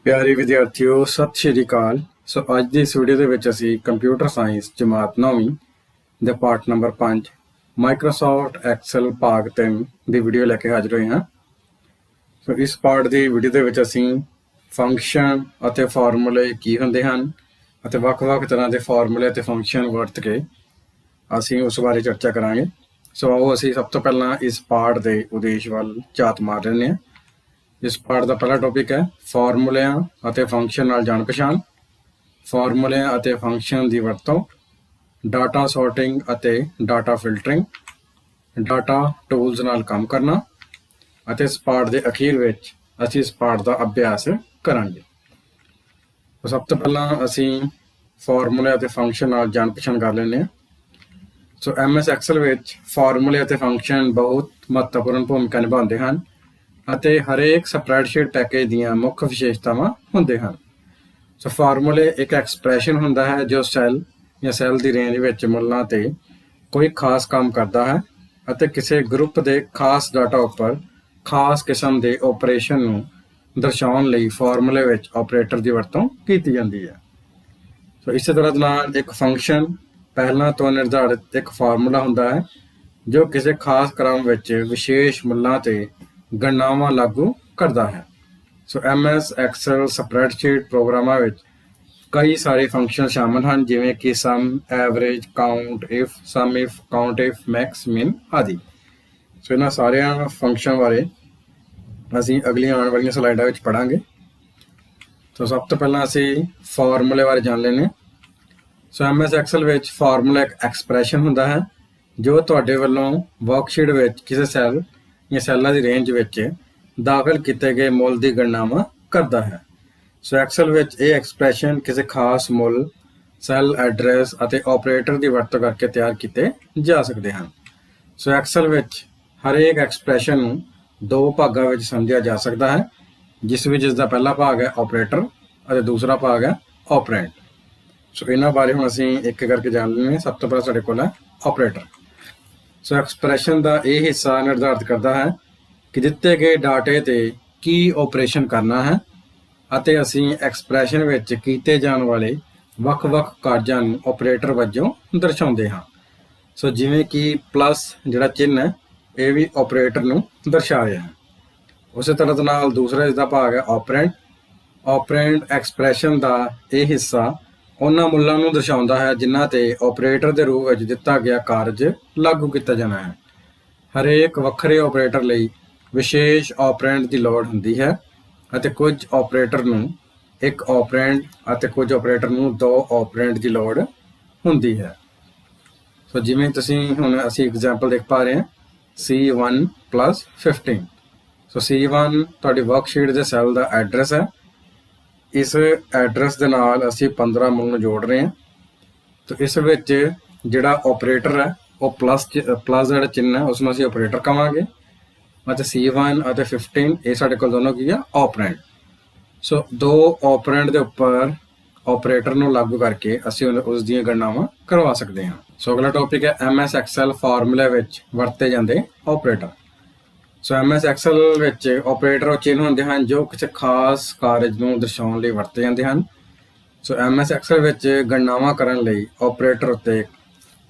ਪਿਆਰੇ ਵਿਦਿਆਰਥੀਓ, ਸਤਿ ਸ਼੍ਰੀ ਅਕਾਲ। ਸੋ ਅੱਜ ਦੀ ਇਸ ਵੀਡੀਓ ਦੇ ਵਿੱਚ ਅਸੀਂ ਕੰਪਿਊਟਰ ਸਾਇੰਸ ਜਮਾਤ 9ਵੀਂ ਦੇ ਪਾਠ ਨੰਬਰ 5 ਮਾਈਕਰੋਸਾਫਟ ਐਕਸਲ ਭਾਗ 3 ਦੀ ਵੀਡੀਓ ਲੈ ਕੇ ਹਾਜ਼ਰ ਹੋਏ ਹਾਂ। ਸੋ ਇਸ ਪਾਠ ਦੀ ਵੀਡੀਓ ਦੇ ਵਿੱਚ ਅਸੀਂ ਫੰਕਸ਼ਨ ਅਤੇ ਫਾਰਮੂਲੇ ਕੀ ਹੁੰਦੇ ਹਨ ਅਤੇ ਵੱਖ-ਵੱਖ ਤਰ੍ਹਾਂ ਦੇ ਫਾਰਮੂਲੇ ਅਤੇ ਫੰਕਸ਼ਨ ਵਰਤ ਕੇ ਅਸੀਂ ਉਸ ਬਾਰੇ ਚਰਚਾ ਕਰਾਂਗੇ। ਸੋ ਆਓ ਅਸੀਂ ਸਭ ਤੋਂ ਪਹਿਲਾਂ ਇਸ ਪਾਠ ਦੇ ਉਦੇਸ਼ ਵੱਲ ਝਾਤ ਮਾਰ ਲੈਂਦੇ ਹਾਂ। ਇਸ ਪਾਠ ਦਾ ਪਹਿਲਾ ਟੌਪਿਕ ਹੈ ਫਾਰਮੂਲਿਆਂ ਅਤੇ ਫੰਕਸ਼ਨ ਨਾਲ ਜਾਣ ਪਛਾਣ, ਫਾਰਮੂਲਿਆਂ ਅਤੇ ਫੰਕਸ਼ਨ ਦੀ ਵਰਤੋਂ, ਡਾਟਾ ਸੌਰਟਿੰਗ ਅਤੇ ਡਾਟਾ ਫਿਲਟਰਿੰਗ, ਡਾਟਾ ਟੂਲਸ ਨਾਲ ਕੰਮ ਕਰਨਾ ਅਤੇ ਇਸ ਪਾਠ ਦੇ ਅਖੀਰ ਵਿੱਚ ਅਸੀਂ ਇਸ ਪਾਠ ਦਾ ਅਭਿਆਸ ਕਰਾਂਗੇ। ਸਭ ਤੋਂ ਪਹਿਲਾਂ ਅਸੀਂ ਫਾਰਮੂਲੇ ਅਤੇ ਫੰਕਸ਼ਨ ਨਾਲ ਜਾਣ ਪਛਾਣ ਕਰ ਲੈਂਦੇ ਹਾਂ। ਸੋ MS ਐਕਸਲ ਵਿੱਚ ਫਾਰਮੂਲੇ ਅਤੇ ਫੰਕਸ਼ਨ ਬਹੁਤ ਮਹੱਤਵਪੂਰਨ ਭੂਮਿਕਾ ਨਿਭਾਉਂਦੇ ਹਨ ਅਤੇ ਹਰੇਕ ਸਪਰੈਡਸ਼ੀਟ ਪੈਕੇਜ ਦੀਆਂ ਮੁੱਖ ਵਿਸ਼ੇਸ਼ਤਾਵਾਂ ਹੁੰਦੇ ਹਨ। ਸੋ ਫਾਰਮੂਲੇ ਇੱਕ ਐਕਸਪ੍ਰੈਸ਼ਨ ਹੁੰਦਾ ਹੈ ਜੋ ਸੈੱਲ ਜਾਂ ਸੈੱਲ ਦੀ ਰੇਂਜ ਵਿੱਚ ਮੁੱਲਾਂ 'ਤੇ ਕੋਈ ਖਾਸ ਕੰਮ ਕਰਦਾ ਹੈ ਅਤੇ ਕਿਸੇ ਗਰੁੱਪ ਦੇ ਖਾਸ ਡਾਟਾ ਉੱਪਰ ਖਾਸ ਕਿਸਮ ਦੇ ਆਪਰੇਸ਼ਨ ਨੂੰ ਦਰਸਾਉਣ ਲਈ ਫਾਰਮੂਲੇ ਵਿੱਚ ਆਪਰੇਟਰ ਦੀ ਵਰਤੋਂ ਕੀਤੀ ਜਾਂਦੀ ਹੈ। ਸੋ ਇਸੇ ਤਰ੍ਹਾਂ ਦੇ ਨਾਲ ਇੱਕ ਫੰਕਸ਼ਨ ਪਹਿਲਾਂ ਤੋਂ ਨਿਰਧਾਰਿਤ ਇੱਕ ਫਾਰਮੂਲਾ ਹੁੰਦਾ ਹੈ ਜੋ ਕਿਸੇ ਖਾਸ ਕ੍ਰਮ ਵਿੱਚ ਵਿਸ਼ੇਸ਼ ਮੁੱਲਾਂ 'ਤੇ ਗਣਨਾਵਾਂ ਲਾਗੂ ਕਰਦਾ ਹੈ। ਸੋ MS ਐਕਸਲ ਸਪਰੈਡਸ਼ੀਟ ਪ੍ਰੋਗਰਾਮਾਂ ਵਿੱਚ ਕਈ ਸਾਰੇ ਫੰਕਸ਼ਨ ਸ਼ਾਮਲ ਹਨ, ਜਿਵੇਂ ਕਿ sum, average, count, if, sum if, count if, max, min ਆਦਿ। ਸੋ ਇਹਨਾਂ ਸਾਰਿਆਂ ਫੰਕਸ਼ਨ ਬਾਰੇ ਅਸੀਂ ਅਗਲੀਆਂ ਆਉਣ ਵਾਲੀਆਂ ਸਲਾਈਡਾਂ ਵਿੱਚ ਪੜ੍ਹਾਂਗੇ। ਸੋ ਸਭ ਤੋਂ ਪਹਿਲਾਂ ਅਸੀਂ ਫਾਰਮੂਲੇ ਬਾਰੇ ਜਾਣ ਲੈਂਦੇ ਹਾਂ। ਸੋ MS ਐਕਸਲ ਵਿੱਚ ਫਾਰਮੂਲਾ ਇੱਕ ਐਕਸਪ੍ਰੈਸ਼ਨ ਹੁੰਦਾ ਹੈ ਜੋ ਤੁਹਾਡੇ ਵੱਲੋਂ ਵਰਕਸ਼ੀਟ ਵਿੱਚ ਕਿਸੇ ਸੈੱਲ ਜਾਂ ਸੈੱਲਾਂ ਦੀ ਰੇਂਜ ਵਿੱਚ ਦਾਖਲ ਕੀਤੇ ਗਏ ਮੁੱਲ ਦੀ ਗਣਨਾਵਾਂ ਕਰਦਾ ਹੈ। ਸੋ ਐਕਸਲ ਵਿੱਚ ਇਹ ਐਕਸਪ੍ਰੈਸ਼ਨ ਕਿਸੇ ਖਾਸ ਮੁੱਲ, ਸੈੱਲ ਐਡਰੈਸ ਅਤੇ ਆਪਰੇਟਰ ਦੀ ਵਰਤੋਂ ਕਰਕੇ ਤਿਆਰ ਕੀਤੇ ਜਾ ਸਕਦੇ ਹਨ। ਸੋ ਐਕਸਲ ਵਿੱਚ ਹਰੇਕ ਐਕਸਪ੍ਰੈਸ਼ਨ ਨੂੰ ਦੋ ਭਾਗਾਂ ਵਿੱਚ ਸਮਝਿਆ ਜਾ ਸਕਦਾ ਹੈ, ਜਿਸ ਵਿੱਚ ਇਸਦਾ ਪਹਿਲਾ ਭਾਗ ਹੈ ਆਪਰੇਟਰ ਅਤੇ ਦੂਸਰਾ ਭਾਗ ਹੈ ਆਪਰੈਂਡ। ਸੋ ਇਹਨਾਂ ਬਾਰੇ ਹੁਣ ਅਸੀਂ ਇੱਕ ਕਰਕੇ ਜਾਣ ਲੈਂਦੇ ਹਾਂ। ਸਭ ਤੋਂ ਪਹਿਲਾਂ ਸਾਡੇ ਕੋਲ ਹੈ ਆਪਰੇਟਰ। ਸੋ ਐਕਸਪ੍ਰੈਸ਼ਨ ਦਾ ਇਹ ਹਿੱਸਾ ਨਿਰਧਾਰਿਤ ਕਰਦਾ ਹੈ ਕਿ ਦਿੱਤੇ ਗਏ ਡਾਟੇ 'ਤੇ ਕੀ ਆਪਰੇਸ਼ਨ ਕਰਨਾ ਹੈ ਅਤੇ ਅਸੀਂ ਐਕਸਪ੍ਰੈਸ਼ਨ ਵਿੱਚ ਕੀਤੇ ਜਾਣ ਵਾਲੇ ਵੱਖ-ਵੱਖ ਕਾਰਜਾਂ ਨੂੰ ਆਪਰੇਟਰ ਵਜੋਂ ਦਰਸਾਉਂਦੇ ਹਾਂ। ਸੋ ਜਿਵੇਂ ਕਿ ਪਲੱਸ ਜਿਹੜਾ ਚਿੰਨ੍ਹ ਹੈ ਇਹ ਵੀ ਆਪਰੇਟਰ ਨੂੰ ਦਰਸਾ ਰਿਹਾ ਹੈ। ਉਸੇ ਤਰ੍ਹਾਂ ਦੇ ਨਾਲ ਦੂਸਰਾ ਇਸਦਾ ਭਾਗ ਹੈ ਆਪਰੈਂਡ। ਆਪਰੈਂਡ ਐਕਸਪ੍ਰੈਸ਼ਨ ਦਾ ਇਹ ਹਿੱਸਾ ਉਹਨਾਂ ਮੁੱਲਾਂ ਨੂੰ ਦਰਸਾਉਂਦਾ ਹੈ ਜਿਨ੍ਹਾਂ 'ਤੇ ਆਪਰੇਟਰ ਦੇ ਰੂਪ ਵਿੱਚ ਦਿੱਤਾ ਗਿਆ ਕਾਰਜ ਲਾਗੂ ਕੀਤਾ ਜਾਣਾ ਹੈ। ਹਰੇਕ ਵੱਖਰੇ ਆਪਰੇਟਰ ਲਈ ਵਿਸ਼ੇਸ਼ ਆਪਰੈਂਡ ਦੀ ਲੋੜ ਹੁੰਦੀ ਹੈ ਅਤੇ ਕੁਝ ਆਪਰੇਟਰ ਨੂੰ ਇੱਕ ਆਪਰੈਂਡ ਅਤੇ ਕੁਝ ਆਪਰੇਟਰ ਨੂੰ ਦੋ ਆਪਰੈਂਡ ਦੀ ਲੋੜ ਹੁੰਦੀ ਹੈ। ਸੋ ਜਿਵੇਂ ਹੁਣ ਅਸੀਂ ਐਗਜ਼ਾਮਪਲ ਦੇਖ ਪਾ ਰਹੇ ਹਾਂ C1 + 15। ਸੋ C1 ਤੁਹਾਡੀ ਵਰਕਸ਼ੀਟ ਦੇ ਸੈੱਲ ਦਾ ਐਡਰੈਸ ਹੈ। ਇਸ ਐਡਰੈਸ ਦੇ ਨਾਲ ਅਸੀਂ 15 ਮੁੱਲ ਨੂੰ ਜੋੜ ਰਹੇ ਹਾਂ। ਤਾਂ ਇਸ ਵਿੱਚ ਜਿਹੜਾ ਆਪਰੇਟਰ ਹੈ ਉਹ ਪਲੱਸ ਜਿਹੜਾ ਚਿੰਨ੍ਹ ਹੈ ਉਸ ਨੂੰ ਅਸੀਂ ਆਪਰੇਟਰ ਕਹਾਂਗੇ ਅਤੇ C1 ਅਤੇ 15 ਇਹ ਸਾਡੇ ਕੋਲ ਦੋਨੋਂ ਕੀ ਆ ਆਪਰੈਂਡ। ਸੋ ਦੋ ਆਪਰੈਂਡ ਦੇ ਉੱਪਰ ਆਪਰੇਟਰ ਨੂੰ ਲਾਗੂ ਕਰਕੇ ਅਸੀਂ ਉਸ ਦੀਆਂ ਗਣਨਾਵਾਂ ਕਰਵਾ ਸਕਦੇ ਹਾਂ। ਸੋ ਅਗਲਾ ਟੌਪਿਕ ਹੈ MS ਐਕਸਲ ਫਾਰਮੂਲੇ ਵਿੱਚ ਵਰਤੇ ਜਾਂਦੇ ਆਪਰੇਟਰ। ਸੋ MS ਐਕਸਲ ਵਿੱਚ ਆਪਰੇਟਰ ਉਹ ਚਿੰਨ੍ਹ ਹੁੰਦੇ ਹਨ ਜੋ ਕਿਸੇ ਖਾਸ ਕਾਰਜ ਨੂੰ ਦਰਸਾਉਣ ਲਈ ਵਰਤੇ ਜਾਂਦੇ ਹਨ। ਸੋ MS ਐਕਸਲ ਵਿੱਚ ਗਣਨਾਵਾਂ ਕਰਨ ਲਈ ਆਪਰੇਟਰ ਉੱਤੇ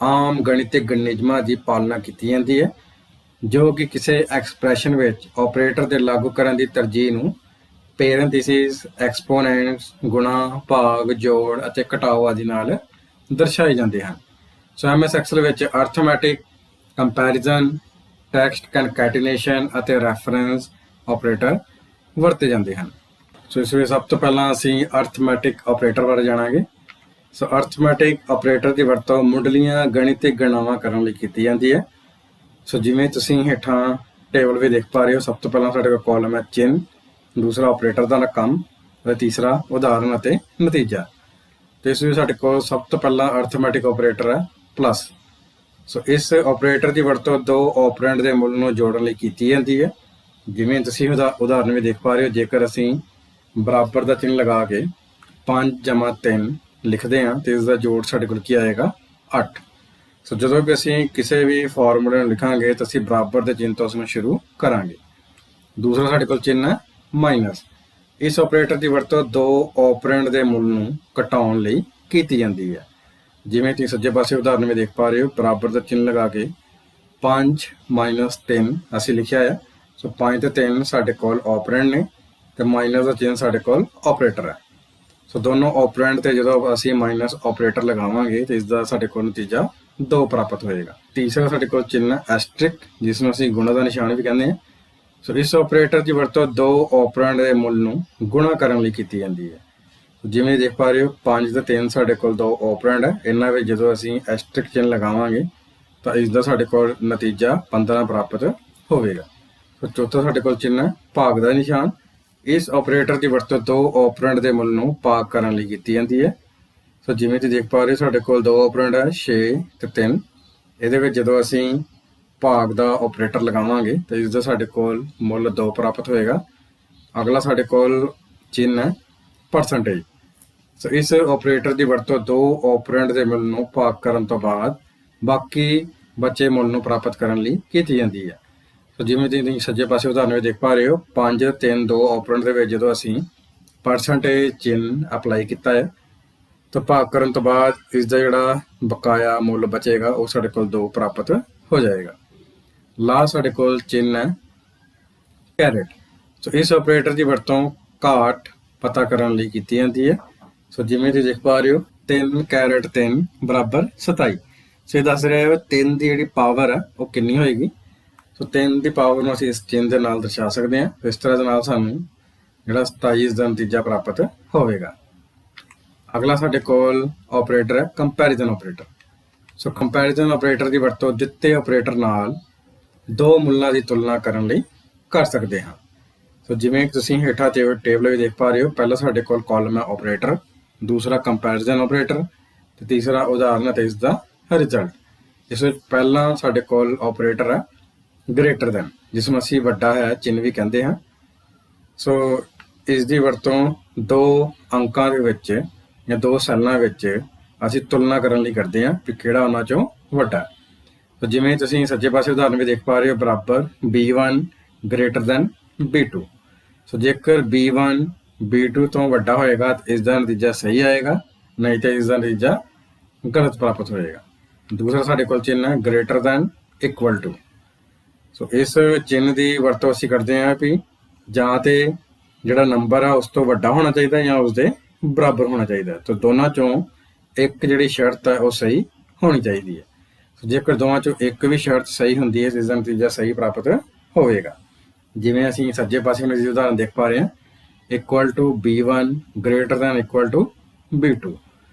ਆਮ ਗਣਿਤਿਕ ਨਿਯਮਾਂ ਦੀ ਪਾਲਣਾ ਕੀਤੀ ਜਾਂਦੀ ਹੈ ਜੋ ਕਿ ਕਿਸੇ ਐਕਸਪ੍ਰੈਸ਼ਨ ਵਿੱਚ ਆਪਰੇਟਰ ਦੇ ਲਾਗੂ ਕਰਨ ਦੀ ਤਰਜੀਹ ਨੂੰ ਪੈਰੇਂਥੀਸਿਸ, ਐਕਸਪੋਨੈਂਟਸ, ਗੁਣਾ, ਭਾਗ, ਜੋੜ ਅਤੇ ਘਟਾਓ ਆਦਿ ਨਾਲ ਦਰਸਾਏ ਜਾਂਦੇ ਹਨ। ਸੋ MS ਐਕਸਲ ਵਿੱਚ ਅਰਥਮੈਟਿਕ, ਕੰਪੈਰੀਜ਼ਨ, ਟੈਕਸਟ ਕਨਕੈਟੀਨੇਸ਼ਨ ਅਤੇ ਰੈਫਰੈਂਸ ਆਪਰੇਟਰ ਵਰਤੇ ਜਾਂਦੇ ਹਨ। ਸੋ ਇਸ ਵਿੱਚ ਸਭ ਤੋਂ ਪਹਿਲਾਂ ਅਸੀਂ ਅਰਥਮੈਟਿਕ ਆਪਰੇਟਰ ਬਾਰੇ ਜਾਣਾਂਗੇ। ਸੋ ਅਰਥਮੈਟਿਕ ਆਪਰੇਟਰ ਦੀ ਵਰਤੋਂ ਮੁੱਢਲੀਆਂ ਗਣਿਤਿਕ ਗਣਨਾਵਾਂ ਕਰਨ ਲਈ ਕੀਤੀ ਜਾਂਦੀ ਹੈ। ਸੋ ਜਿਵੇਂ ਤੁਸੀਂ ਹੇਠਾਂ ਟੇਬਲ ਵੀ ਦੇਖ ਪਾ ਰਹੇ ਹੋ, ਸਭ ਤੋਂ ਪਹਿਲਾਂ ਸਾਡੇ ਕੋਲ ਕਾਲਮ ਹੈ ਚਿੰਨ੍ਹ, ਦੂਸਰਾ ਆਪਰੇਟਰ ਦਾ ਕੰਮ ਅਤੇ ਤੀਸਰਾ ਉਦਾਹਰਨ ਅਤੇ ਨਤੀਜਾ। ਤੇ ਇਸ ਵਿੱਚ ਸਾਡੇ ਕੋਲ ਸਭ ਤੋਂ ਪਹਿਲਾਂ ਅਰਥਮੈਟਿਕ ਆਪਰੇਟਰ ਹੈ ਪਲੱਸ। ਸੋ ਇਸ ਆਪਰੇਟਰ ਦੀ ਵਰਤੋਂ ਦੋ ਆਪਰੈਂਡ ਦੇ ਮੁੱਲ ਨੂੰ ਜੋੜਨ ਲਈ ਕੀਤੀ ਜਾਂਦੀ ਹੈ। ਜਿਵੇਂ ਤੁਸੀਂ ਉਦਾਹਰਨ ਵੀ ਦੇਖ ਪਾ ਰਹੇ ਹੋ, ਜੇਕਰ ਅਸੀਂ ਬਰਾਬਰ ਦਾ ਚਿੰਨ੍ਹ ਲਗਾ ਕੇ 5 + 3 ਲਿਖਦੇ ਹਾਂ ਤੇ ਇਸ ਦਾ ਜੋੜ ਸਾਡੇ ਕੋਲ ਕੀ ਆਏਗਾ 8। ਸੋ ਜਦੋਂ ਵੀ ਅਸੀਂ ਕਿਸੇ ਵੀ ਫਾਰਮੂਲੇ ਨੂੰ ਲਿਖਾਂਗੇ ਤਾਂ ਅਸੀਂ ਬਰਾਬਰ ਦੇ ਚਿੰਨ੍ਹ ਤੋਂ ਉਸਨੂੰ ਸ਼ੁਰੂ ਕਰਾਂਗੇ। ਦੂਸਰਾ ਸਾਡੇ ਕੋਲ ਚਿੰਨ੍ਹ ਹੈ ਮਾਈਨਸ। ਇਸ ਆਪਰੇਟਰ ਦੀ ਵਰਤੋਂ ਦੋ ਆਪਰੈਂਡ ਦੇ ਮੁੱਲ ਨੂੰ ਘਟਾਉਣ ਲਈ ਕੀਤੀ ਜਾਂਦੀ ਹੈ। ਜਿਵੇਂ ਤੁਸੀਂ ਸੱਜੇ ਪਾਸੇ ਉਦਾਹਰਨ ਵਿੱਚ ਦੇਖ ਪਾ ਰਹੇ ਹੋ, ਬਰਾਬਰ ਦਾ ਚਿੰਨ੍ਹ ਲਗਾ ਕੇ 5 ਮਾਈਨਸ 3 ਅਸੀਂ ਲਿਖਿਆ ਹੈ। ਸੋ 5 ਤੇ 3 ਸਾਡੇ ਕੋਲ ਆਪਰੈਂਡ ਨੇ ਤੇ ਮਾਈਨਸ ਦਾ ਚਿੰਨ੍ਹ ਸਾਡੇ ਕੋਲ ਆਪਰੇਟਰ ਹੈ। ਸੋ ਦੋਨੋਂ ਆਪਰੈਂਡ ਤੇ ਜਦੋਂ ਅਸੀਂ ਮਾਈਨਸ ਆਪਰੇਟਰ ਲਗਾਵਾਂਗੇ ਤੇ ਇਸ ਦਾ ਸਾਡੇ ਕੋਲ ਨਤੀਜਾ 2 ਪ੍ਰਾਪਤ ਹੋਏਗਾ। ਤੀਸਰਾ ਸਾਡੇ ਕੋਲ ਚਿੰਨ੍ਹ ਐਸਟਰਿਕ, ਜਿਸ ਨੂੰ ਅਸੀਂ ਗੁਣਾ ਦਾ ਨਿਸ਼ਾਨ ਵੀ ਕਹਿੰਦੇ ਹਾਂ। ਸੋ ਇਸ ਆਪਰੇਟਰ ਦੀ ਵਰਤੋਂ ਦੋ ਆਪਰੈਂਡ ਦੇ ਮੁੱਲ ਨੂੰ ਗੁਣਾ ਕਰਨ ਲਈ ਕੀਤੀ ਜਾਂਦੀ ਹੈ। ਜਿਵੇਂ ਦੇਖ ਪਾ ਰਹੇ ਹੋ, 5 ਤੇ 3 ਸਾਡੇ ਕੋਲ ਦੋ ਆਪਰੈਂਡ ਹੈ। ਇਹਨਾਂ ਵਿੱਚ ਜਦੋਂ ਅਸੀਂ ਐਸਟਰਿਕ ਚਿੰਨ੍ਹ ਲਗਾਵਾਂਗੇ ਤਾਂ ਇਸ ਦਾ ਸਾਡੇ ਕੋਲ ਨਤੀਜਾ 15 ਪ੍ਰਾਪਤ ਹੋਵੇਗਾ। ਸੋ ਚੌਥਾ ਸਾਡੇ ਕੋਲ ਚਿੰਨ੍ਹ ਭਾਗ ਦਾ ਨਿਸ਼ਾਨ। ਇਸ ਆਪਰੇਟਰ ਦੀ ਵਰਤੋਂ ਦੋ ਆਪਰੈਂਡ ਦੇ ਮੁੱਲ ਨੂੰ ਭਾਗ ਕਰਨ ਲਈ ਕੀਤੀ ਜਾਂਦੀ ਹੈ। ਸੋ ਜਿਵੇਂ ਤੁਸੀਂ ਦੇਖ ਪਾ ਰਹੇ ਹੋ, ਸਾਡੇ ਕੋਲ ਦੋ ਆਪਰੈਂਡ ਹੈ 6 ਤੇ 3। ਇਹਦੇ ਵਿੱਚ ਜਦੋਂ ਅਸੀਂ ਭਾਗ ਦਾ ਆਪਰੇਟਰ ਲਗਾਵਾਂਗੇ ਤਾਂ ਇਸ ਦਾ ਸਾਡੇ ਕੋਲ ਮੁੱਲ 2 ਪ੍ਰਾਪਤ ਹੋਏਗਾ। ਅਗਲਾ ਸਾਡੇ ਕੋਲ ਚਿੰਨ੍ਹ ਹੈ ਪਰਸੈਂਟੇਜ। ਸੋ ਇਸ ਆਪਰੇਟਰ ਦੀ ਵਰਤੋਂ ਦੋ ਆਪਰੈਂਡ ਦੇ ਮੁੱਲ ਨੂੰ ਭਾਗ ਕਰਨ ਤੋਂ ਬਾਅਦ ਬਾਕੀ ਬਚੇ ਮੁੱਲ ਨੂੰ ਪ੍ਰਾਪਤ ਕਰਨ ਲਈ ਕੀਤੀ ਜਾਂਦੀ ਹੈ। ਸੋ ਜਿਵੇਂ ਤੁਸੀਂ ਸੱਜੇ ਪਾਸੇ ਉਦਾਹਰਨ ਵਿੱਚ ਦੇਖ ਪਾ ਰਹੇ ਹੋ, 5 3 2 ਆਪਰੈਂਡ ਦੇ ਵਿੱਚ ਜਦੋਂ ਅਸੀਂ ਪਰਸੈਂਟੇਜ ਚਿੰਨ੍ਹ ਅਪਲਾਈ ਕੀਤਾ ਹੈ ਤਾਂ ਭਾਗ ਕਰਨ ਤੋਂ ਬਾਅਦ ਇਸ ਦਾ ਜਿਹੜਾ ਬਕਾਇਆ ਮੁੱਲ ਬਚੇਗਾ ਉਹ ਸਾਡੇ ਕੋਲ 2 ਪ੍ਰਾਪਤ ਹੋ ਜਾਏਗਾ। ਲਾਸਟ ਸਾਡੇ ਕੋਲ ਚਿੰਨ੍ਹ ਹੈ ਕੈਰਟ। ਸੋ ਇਸ ਆਪਰੇਟਰ ਦੀ ਵਰਤੋਂ ਘਾਟ ਪਤਾ ਕਰਨ ਲਈ ਕੀਤੀ ਜਾਂਦੀ ਹੈ। ਸੋ ਜਿਵੇਂ ਤੁਸੀਂ ਦੇਖ ਪਾ ਰਹੇ ਹੋ, 3 ਕੈਰਟ 3 ਬਰਾਬਰ 27। ਸੋ ਇਹ ਦੱਸ ਰਿਹਾ ਹੈ 3 ਦੀ ਜਿਹੜੀ ਪਾਵਰ ਹੈ ਉਹ ਕਿੰਨੀ ਹੋਏਗੀ। ਸੋ 3 ਦੀ ਪਾਵਰ ਨੂੰ ਅਸੀਂ ਇਸ ਚਿੰਨ੍ਹ ਦੇ ਨਾਲ ਦਰਸਾ ਸਕਦੇ ਹਾਂ। ਇਸ ਤਰ੍ਹਾਂ ਦੇ ਨਾਲ ਸਾਨੂੰ ਜਿਹੜਾ 27 ਦਾ ਨਤੀਜਾ ਪ੍ਰਾਪਤ ਹੋਵੇਗਾ। ਅਗਲਾ ਸਾਡੇ ਕੋਲ ਆਪਰੇਟਰ ਹੈ ਕੰਪੈਰੀਜ਼ਨ ਆਪਰੇਟਰ। ਸੋ ਕੰਪੈਰੀਜ਼ਨ ਆਪਰੇਟਰ ਦੀ ਵਰਤੋਂ ਦਿੱਤੇ ਆਪਰੇਟਰ ਨਾਲ ਦੋ ਮੁੱਲਾਂ ਦੀ ਤੁਲਨਾ ਕਰਨ ਲਈ ਕਰ ਸਕਦੇ ਹਾਂ। ਸੋ ਜਿਵੇਂ ਤੁਸੀਂ ਹੇਠਾਂ ਟੇਬਲ ਵਿੱਚ ਦੇਖ ਪਾ ਰਹੇ ਹੋ, ਪਹਿਲਾ ਸਾਡੇ ਕੋਲ ਕਾਲਮ ਹੈ ਆਪਰੇਟਰ, ਦੂਸਰਾ ਕੰਪੈਰੀਜ਼ਨ ਆਪਰੇਟਰ ਤੇ ਤੀਸਰਾ ਉਦਾਹਰਨ ਅਤੇ ਇਸ ਦਾ ਰਿਜ਼ਲਟ। ਇਸ ਵਿੱਚ ਪਹਿਲਾਂ ਸਾਡੇ ਕੋਲ ਆਪਰੇਟਰ ਹੈ ਗ੍ਰੇਟਰ ਦੈਨ, ਜਿਸ ਨੂੰ ਅਸੀਂ ਵੱਡਾ ਹੈ ਚਿੰਨ੍ਹ ਵੀ ਕਹਿੰਦੇ ਹਾਂ। ਸੋ ਇਸ ਦੀ ਵਰਤੋਂ ਦੋ ਅੰਕਾਂ ਦੇ ਵਿੱਚ ਜਾਂ ਦੋ ਸੈੱਲਾਂ ਵਿੱਚ ਅਸੀਂ ਤੁਲਨਾ ਕਰਨ ਲਈ ਕਰਦੇ ਹਾਂ ਕਿ ਕਿਹੜਾ ਉਹਨਾਂ ਚੋਂ ਵੱਡਾ ਹੈ। ਸੋ ਜਿਵੇਂ ਤੁਸੀਂ ਸੱਜੇ ਪਾਸੇ ਉਦਾਹਰਨ ਵਿੱਚ ਦੇਖ ਪਾ ਰਹੇ ਹੋ, ਬਰਾਬਰ B1 greater then B2। So ਜੇਕਰ B1 B2 ਤੋਂ ਵੱਡਾ ਹੋਏਗਾ ਤਾਂ ਇਸ ਦਾ ਨਤੀਜਾ ਸਹੀ ਆਏਗਾ, ਨਹੀਂ ਤਾਂ ਇਸ ਦਾ ਨਤੀਜਾ ਗਲਤ ਪ੍ਰਾਪਤ ਹੋਏਗਾ। ਦੂਸਰਾ ਸਾਡੇ ਕੋਲ ਚਿੰਨ੍ਹ ਹੈ ਗ੍ਰੇਟਰ ਦੈਨ ਇਕੁਅਲ ਟੂ। ਸੋ ਇਸ ਚਿੰਨ੍ਹ ਦੀ ਵਰਤੋਂ ਅਸੀਂ ਕਰਦੇ ਹਾਂ ਵੀ ਜਾਂ ਤੇ ਜਿਹੜਾ ਨੰਬਰ ਆ ਉਸ ਤੋਂ ਵੱਡਾ ਹੋਣਾ ਚਾਹੀਦਾ ਜਾਂ ਉਸਦੇ ਬਰਾਬਰ ਹੋਣਾ ਚਾਹੀਦਾ। ਤਾਂ ਦੋਨਾਂ ਚੋਂ ਇੱਕ ਜਿਹੜੀ ਸ਼ਰਤ ਹੈ ਉਹ ਸਹੀ ਹੋਣੀ ਚਾਹੀਦੀ ਹੈ। ਸੋ ਜੇਕਰ ਦੋਵਾਂ ਚੋਂ ਇੱਕ ਵੀ ਸ਼ਰਤ ਸਹੀ ਹੁੰਦੀ ਹੈ ਇਸ ਦਾ ਨਤੀਜਾ ਸਹੀ ਪ੍ਰਾਪਤ ਹੋਵੇਗਾ। ਜਿਵੇਂ ਅਸੀਂ ਸੱਜੇ ਪਾਸੇ ਨੂੰ ਉਦਾਹਰਨ ਦੇਖ ਪਾ ਰਹੇ ਹਾਂ, equal to B1 greater than equal to B2।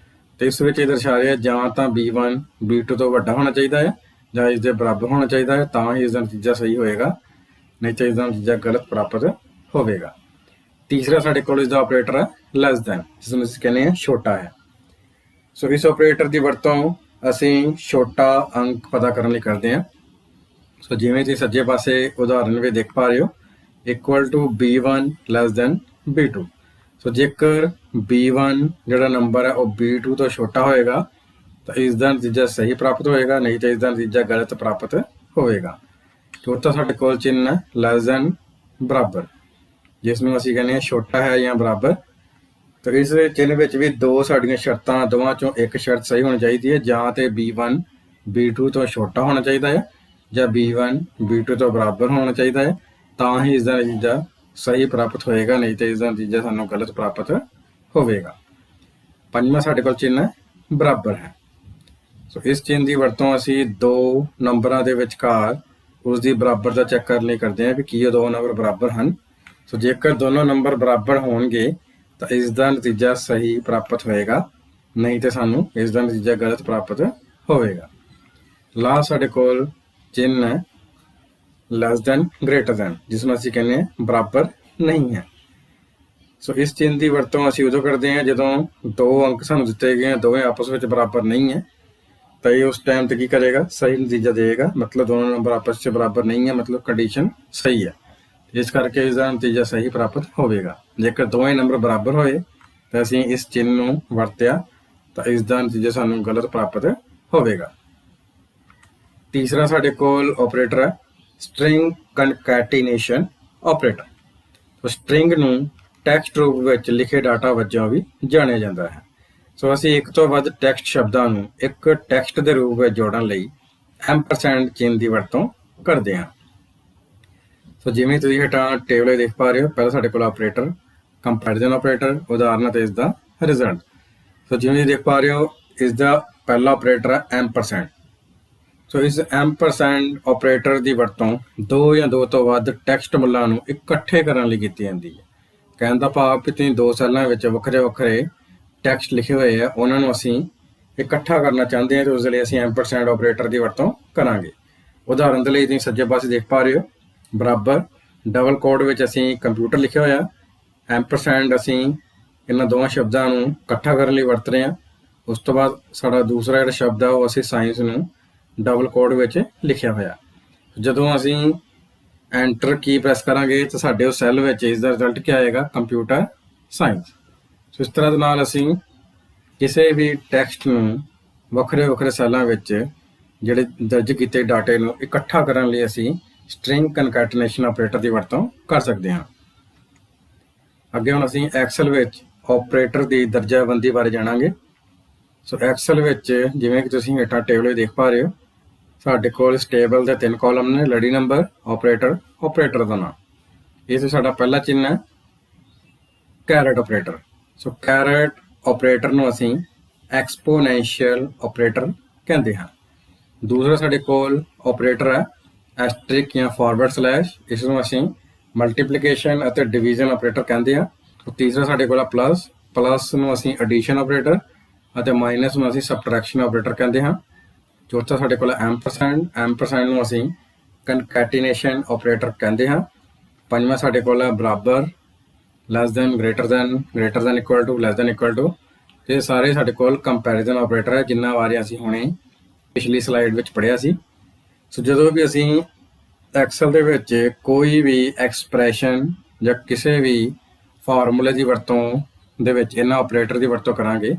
ਤੇ ਇਸ ਵਿੱਚ ਇਹ ਦਰਸਾ ਰਿਹਾ ਜਾਂ ਤਾਂ B1 B2 ਤੋਂ ਵੱਡਾ ਹੋਣਾ ਚਾਹੀਦਾ ਹੈ ਜਾਂ ਇਸ ਦੇ ਬਰਾਬਰ ਹੋਣਾ ਚਾਹੀਦਾ ਹੈ, ਤਾਂ ਹੀ ਇਸ ਦਾ ਨਤੀਜਾ ਸਹੀ ਹੋਏਗਾ, ਨਹੀਂ ਤਾਂ ਇਸ ਦਾ ਨਤੀਜਾ ਗਲਤ ਪ੍ਰਾਪਤ ਹੋਵੇਗਾ। ਤੀਸਰਾ ਸਾਡੇ ਕੋਲ ਇਸ ਦਾ ਆਪਰੇਟਰ ਹੈ ਲੈਸ ਦੈਨ, ਜਿਸ ਨੂੰ ਅਸੀਂ ਕਹਿੰਦੇ ਹਾਂ ਛੋਟਾ ਹੈ। ਸੋ ਇਸ ਆਪਰੇਟਰ ਦੀ ਵਰਤੋਂ ਅਸੀਂ ਛੋਟਾ ਅੰਕ ਪਤਾ ਕਰਨ ਲਈ ਕਰਦੇ ਹਾਂ। ਸੋ ਜਿਵੇਂ ਤੁਸੀਂ ਸੱਜੇ ਪਾਸੇ ਉਦਾਹਰਨ ਵਿੱਚ ਦੇਖ ਪਾ ਰਹੇ ਹੋ, equal to B1 less than B2। So ਜੇਕਰ B1 ਜਿਹੜਾ ਨੰਬਰ ਹੈ ਉਹ B2 ਤੋਂ ਛੋਟਾ ਹੋਏਗਾ ਤਾਂ ਇਸ ਦਾ ਨਤੀਜਾ ਸਹੀ ਪ੍ਰਾਪਤ ਹੋਏਗਾ, ਨਹੀਂ ਤਾਂ ਇਸ ਦਾ ਨਤੀਜਾ ਗਲਤ ਪ੍ਰਾਪਤ ਹੋਵੇਗਾ। ਚੌਥਾ ਸਾਡੇ ਕੋਲ ਚਿੰਨ੍ਹ ਹੈ ਲੈਸ ਦੈਨ ਬਰਾਬਰ, ਜਿਸ ਨੂੰ ਅਸੀਂ ਕਹਿੰਦੇ ਹਾਂ ਛੋਟਾ ਹੈ ਜਾਂ ਬਰਾਬਰ। ਤਾਂ ਇਸ ਚਿੰਨ੍ਹ ਵਿੱਚ ਵੀ ਦੋ ਸਾਡੀਆਂ ਸ਼ਰਤਾਂ, ਦੋਵਾਂ ਚੋਂ ਇੱਕ ਸ਼ਰਤ ਸਹੀ ਹੋਣੀ ਚਾਹੀਦੀ ਹੈ। ਜਾਂ ਤੇ B1 B2 ਤੋਂ ਛੋਟਾ ਹੋਣਾ ਚਾਹੀਦਾ ਹੈ ਜਾਂ B1 B2 ਤੋਂ ਬਰਾਬਰ ਹੋਣਾ ਚਾਹੀਦਾ ਹੈ, ਤਾਂ ਹੀ ਇਸ ਦਾ ਨਤੀਜਾ ਸਹੀ ਪ੍ਰਾਪਤ ਹੋਏਗਾ, ਨਹੀਂ ਤਾਂ ਇਸ ਦਾ ਨਤੀਜਾ ਸਾਨੂੰ ਗਲਤ ਪ੍ਰਾਪਤ ਹੋਵੇਗਾ। ਪੰਜਵਾਂ ਸਾਡੇ ਕੋਲ ਚਿੰਨ੍ਹ ਬਰਾਬਰ ਹੈ। ਸੋ ਇਸ ਚਿੰਨ੍ਹ ਦੀ ਵਰਤੋਂ ਅਸੀਂ ਦੋ ਨੰਬਰਾਂ ਦੇ ਵਿਚਕਾਰ ਉਸ ਦੀ ਬਰਾਬਰ ਦਾ ਚੈੱਕ ਕਰਨ ਲਈ ਕਰਦੇ ਹਾਂ ਕਿ ਕੀ ਉਹ ਦੋ ਨੰਬਰ ਬਰਾਬਰ ਹਨ। ਸੋ ਜੇਕਰ ਦੋਨੋਂ ਨੰਬਰ ਬਰਾਬਰ ਹੋਣਗੇ ਤਾਂ ਇਸ ਦਾ ਨਤੀਜਾ ਸਹੀ ਪ੍ਰਾਪਤ ਹੋਏਗਾ, ਨਹੀਂ ਤਾਂ ਸਾਨੂੰ ਇਸ ਦਾ ਨਤੀਜਾ ਗਲਤ ਪ੍ਰਾਪਤ ਹੋਵੇਗਾ। ਲਾਸਟ ਸਾਡੇ ਕੋਲ ਚਿੰਨ੍ਹ ਹੈ ਲੈਸ ਦੈਨ ਗ੍ਰੇਟਰ ਦੈਨ, ਜਿਸ ਨੂੰ ਅਸੀਂ ਕਹਿੰਦੇ ਹਾਂ ਬਰਾਬਰ ਨਹੀਂ ਹੈ। ਸੋ ਇਸ ਚਿੰਨ੍ਹ ਦੀ ਵਰਤੋਂ ਅਸੀਂ ਉਦੋਂ ਕਰਦੇ ਹਾਂ ਜਦੋਂ ਦੋ ਅੰਕ ਸਾਨੂੰ ਦਿੱਤੇ ਗਏ ਦੋਵੇਂ ਆਪਸ ਵਿੱਚ ਬਰਾਬਰ ਨਹੀਂ ਹੈ, ਤਾਂ ਇਹ ਉਸ ਟਾਈਮ ਤੇ ਕੀ ਕਰੇਗਾ, ਸਹੀ ਨਤੀਜਾ ਦੇਗਾ। ਮਤਲਬ ਦੋਨੋਂ ਨੰਬਰ ਆਪਸ ਵਿੱਚ ਬਰਾਬਰ ਨਹੀਂ ਹੈ, ਮਤਲਬ ਕੰਡੀਸ਼ਨ ਸਹੀ ਹੈ, ਇਸ ਕਰਕੇ ਇਸ ਦਾ ਨਤੀਜਾ ਸਹੀ ਪ੍ਰਾਪਤ ਹੋਵੇਗਾ। ਜੇਕਰ ਦੋਵੇਂ ਨੰਬਰ ਬਰਾਬਰ ਹੋਏ ਤਾਂ ਅਸੀਂ ਇਸ ਚਿੰਨ੍ਹ ਨੂੰ ਵਰਤਿਆ ਤਾਂ ਇਸ ਦਾ ਨਤੀਜਾ ਸਾਨੂੰ ਗਲਤ ਪ੍ਰਾਪਤ ਹੋਵੇਗਾ। ਤੀਸਰਾ ਸਾਡੇ ਕੋਲ ਆਪਰੇਟਰ ਹੈ ਸਟ੍ਰਿੰਗ ਕਨਕੈਟੀਨੇਸ਼ਨ ਆਪਰੇਟਰ। ਸਟ੍ਰਿੰਗ ਨੂੰ ਟੈਕਸਟ ਰੂਪ ਵਿੱਚ ਲਿਖੇ ਡਾਟਾ ਵਜੋਂ ਵੀ ਜਾਣਿਆ ਜਾਂਦਾ ਹੈ। ਸੋ ਅਸੀਂ ਇੱਕ ਤੋਂ ਵੱਧ ਟੈਕਸਟ ਸ਼ਬਦਾਂ ਨੂੰ ਇੱਕ ਟੈਕਸਟ ਦੇ ਰੂਪ ਵਿੱਚ ਜੋੜਨ ਲਈ ਐਮਪਰਸੈਂਡ ਚਿੰਨ੍ਹ ਦੀ ਵਰਤੋਂ ਕਰਦੇ ਹਾਂ। ਸੋ ਜਿਵੇਂ ਤੁਸੀਂ ਹੇਠਾਂ ਟੇਬਲ ਦੇਖ ਪਾ ਰਹੇ ਹੋ, ਪਹਿਲਾਂ ਸਾਡੇ ਕੋਲ ਆਪਰੇਟਰ, ਕੰਪੈਰੀਜ਼ਨ ਆਪਰੇਟਰ, ਉਦਾਹਰਨ ਅਤੇ ਇਸ ਦਾ ਰਿਜ਼ਲਟ। ਸੋ ਜਿਵੇਂ ਤੁਸੀਂ ਦੇਖ ਪਾ ਰਹੇ ਹੋ, ਇਸ ਦਾ ਪਹਿਲਾ ਆਪਰੇਟਰ ਹੈ ਐਮਪਰਸੈਂਡ। ਸੋ ਇਸ ਐਮਪਰਸੈਂਡ ਆਪਰੇਟਰ ਦੀ ਵਰਤੋਂ ਦੋ ਜਾਂ ਦੋ ਤੋਂ ਵੱਧ ਟੈਕਸਟ ਮੁੱਲਾਂ ਨੂੰ ਇਕੱਠੇ ਕਰਨ ਲਈ ਕੀਤੀ ਜਾਂਦੀ ਹੈ। ਕਹਿਣ ਦਾ ਭਾਵ ਕਿ ਤੁਸੀਂ ਦੋ ਸੈੱਲਾਂ ਵਿੱਚ ਵੱਖਰੇ ਵੱਖਰੇ ਟੈਕਸਟ ਲਿਖੇ ਹੋਏ ਆ, ਉਹਨਾਂ ਨੂੰ ਅਸੀਂ ਇਕੱਠਾ ਕਰਨਾ ਚਾਹੁੰਦੇ ਹਾਂ, ਤੇ ਉਸ ਲਈ ਅਸੀਂ ਐਮਪਰਸੈਂਡ ਆਪਰੇਟਰ ਦੀ ਵਰਤੋਂ ਕਰਾਂਗੇ। ਉਦਾਹਰਨ ਦੇ ਲਈ ਤੁਸੀਂ ਸੱਜੇ ਪਾਸੇ ਦੇਖ ਪਾ ਰਹੇ ਹੋ, ਬਰਾਬਰ ਡਬਲ ਕੋਡ ਵਿੱਚ ਅਸੀਂ ਕੰਪਿਊਟਰ ਲਿਖਿਆ ਹੋਇਆ, ਐਮਪਰਸੈਂਡ ਅਸੀਂ ਇਹਨਾਂ ਦੋਵਾਂ ਸ਼ਬਦਾਂ ਨੂੰ ਇਕੱਠਾ ਕਰਨ ਲਈ ਵਰਤ ਰਹੇ ਹਾਂ। ਉਸ ਤੋਂ ਬਾਅਦ ਸਾਡਾ ਦੂਸਰਾ ਜਿਹੜਾ ਸ਼ਬਦ ਆ ਉਹ ਅਸੀਂ ਸਾਇੰਸ ਨੂੰ ਡਬਲ ਕੋਡ ਵਿੱਚ ਲਿਖਿਆ ਹੋਇਆ। ਜਦੋਂ ਅਸੀਂ ਐਂਟਰ ਕੀ ਪ੍ਰੈਸ ਕਰਾਂਗੇ ਤਾਂ ਸਾਡੇ ਉਸ ਸੈੱਲ ਵਿੱਚ ਇਸ ਦਾ ਰਿਜ਼ਲਟ ਕੀ ਆਏਗਾ, ਕੰਪਿਊਟਰ ਸਾਇੰਸ। ਸੋ ਇਸ ਤਰ੍ਹਾਂ ਦੇ ਨਾਲ ਅਸੀਂ ਕਿਸੇ ਵੀ ਟੈਕਸਟ ਨੂੰ ਵੱਖਰੇ ਵੱਖਰੇ ਸੈੱਲਾਂ ਵਿੱਚ ਜਿਹੜੇ ਦਰਜ ਕੀਤੇ ਡਾਟੇ ਨੂੰ ਇਕੱਠਾ ਕਰਨ ਲਈ ਅਸੀਂ ਸਟ੍ਰਿੰਗ ਕਨਕੈਟੇਨੇਸ਼ਨ ਆਪਰੇਟਰ ਦੀ ਵਰਤੋਂ ਕਰ ਸਕਦੇ ਹਾਂ। ਅੱਗੇ ਹੁਣ ਅਸੀਂ ਐਕਸਲ ਵਿੱਚ ਆਪਰੇਟਰ ਦੀ ਦਰਜਾਬੰਦੀ ਬਾਰੇ ਜਾਣਾਂਗੇ। ਸੋ ਐਕਸਲ ਵਿੱਚ ਜਿਵੇਂ ਕਿ ਤੁਸੀਂ ਹੇਠਾਂ ਟੇਬਲ ਦੇਖ ਪਾ ਰਹੇ ਹੋ, ਸਾਡੇ ਕੋਲ ਇਸ ਟੇਬਲ ਦੇ 3 ਕਾਲਮ ਨੇ, ਲੜੀ ਨੰਬਰ, ਆਪਰੇਟਰ, ਆਪਰੇਟਰ ਦਾ ਨਾਮ। ਇਸ ਸਾਡਾ ਪਹਿਲਾ ਚਿੰਨ੍ਹ ਹੈ ਕੈਰਟ ਆਪਰੇਟਰ। ਸੋ ਕੈਰਟ ਆਪਰੇਟਰ ਨੂੰ ਅਸੀਂ ਐਕਸਪੋਨੈਂਸ਼ੀਅਲ ਆਪਰੇਟਰ ਕਹਿੰਦੇ ਹਾਂ। ਦੂਸਰਾ ਸਾਡੇ ਕੋਲ ਆਪਰੇਟਰ ਹੈ ਐਸਟਰਿਕ ਜਾਂ ਫਾਰਵਰਡ ਸਲੈਸ਼, ਇਸ ਨੂੰ ਅਸੀਂ ਮਲਟੀਪਲੀਕੇਸ਼ਨ ਅਤੇ ਡਿਵੀਜ਼ਨ ਆਪਰੇਟਰ ਕਹਿੰਦੇ ਹਾਂ। ਤੀਸਰਾ ਸਾਡੇ ਕੋਲ ਪਲੱਸ, ਪਲੱਸ ਨੂੰ ਅਸੀਂ ਐਡੀਸ਼ਨ ਆਪਰੇਟਰ ਅਤੇ ਮਾਈਨਸ ਨੂੰ ਅਸੀਂ ਸਬਟਰੈਕਸ਼ਨ ਆਪਰੇਟਰ ਕਹਿੰਦੇ ਹਾਂ। ਚੌਥਾ ਸਾਡੇ ਕੋਲ ਐਮਪਰਸੈਂਡ, ਐਮਪਰਸੈਂਡ ਨੂੰ ਅਸੀਂ ਕਨਕੈਟੀਨੇਸ਼ਨ ਆਪਰੇਟਰ ਕਹਿੰਦੇ ਹਾਂ। ਪੰਜਵਾਂ ਸਾਡੇ ਕੋਲ ਹੈ ਬਰਾਬਰ, less than, greater than equal to, less than equal to. ਇਹ ਸਾਰੇ ਸਾਡੇ ਕੋਲ ਕੰਪੈਰੀਜ਼ਨ ਆਪਰੇਟਰ ਹੈ, ਜਿਨ੍ਹਾਂ ਬਾਰੇ ਅਸੀਂ ਹੁਣੇ ਪਿਛਲੀ ਸਲਾਈਡ ਵਿੱਚ ਪੜ੍ਹਿਆ ਸੀ। ਸੋ ਜਦੋਂ ਵੀ ਅਸੀਂ ਐਕਸਲ ਦੇ ਵਿੱਚ ਕੋਈ ਵੀ ਐਕਸਪ੍ਰੈਸ਼ਨ ਜਾਂ ਕਿਸੇ ਵੀ ਫਾਰਮੂਲੇ ਦੀ ਵਰਤੋਂ ਦੇ ਵਿੱਚ ਇਹਨਾਂ ਆਪਰੇਟਰ ਦੀ ਵਰਤੋਂ ਕਰਾਂਗੇ,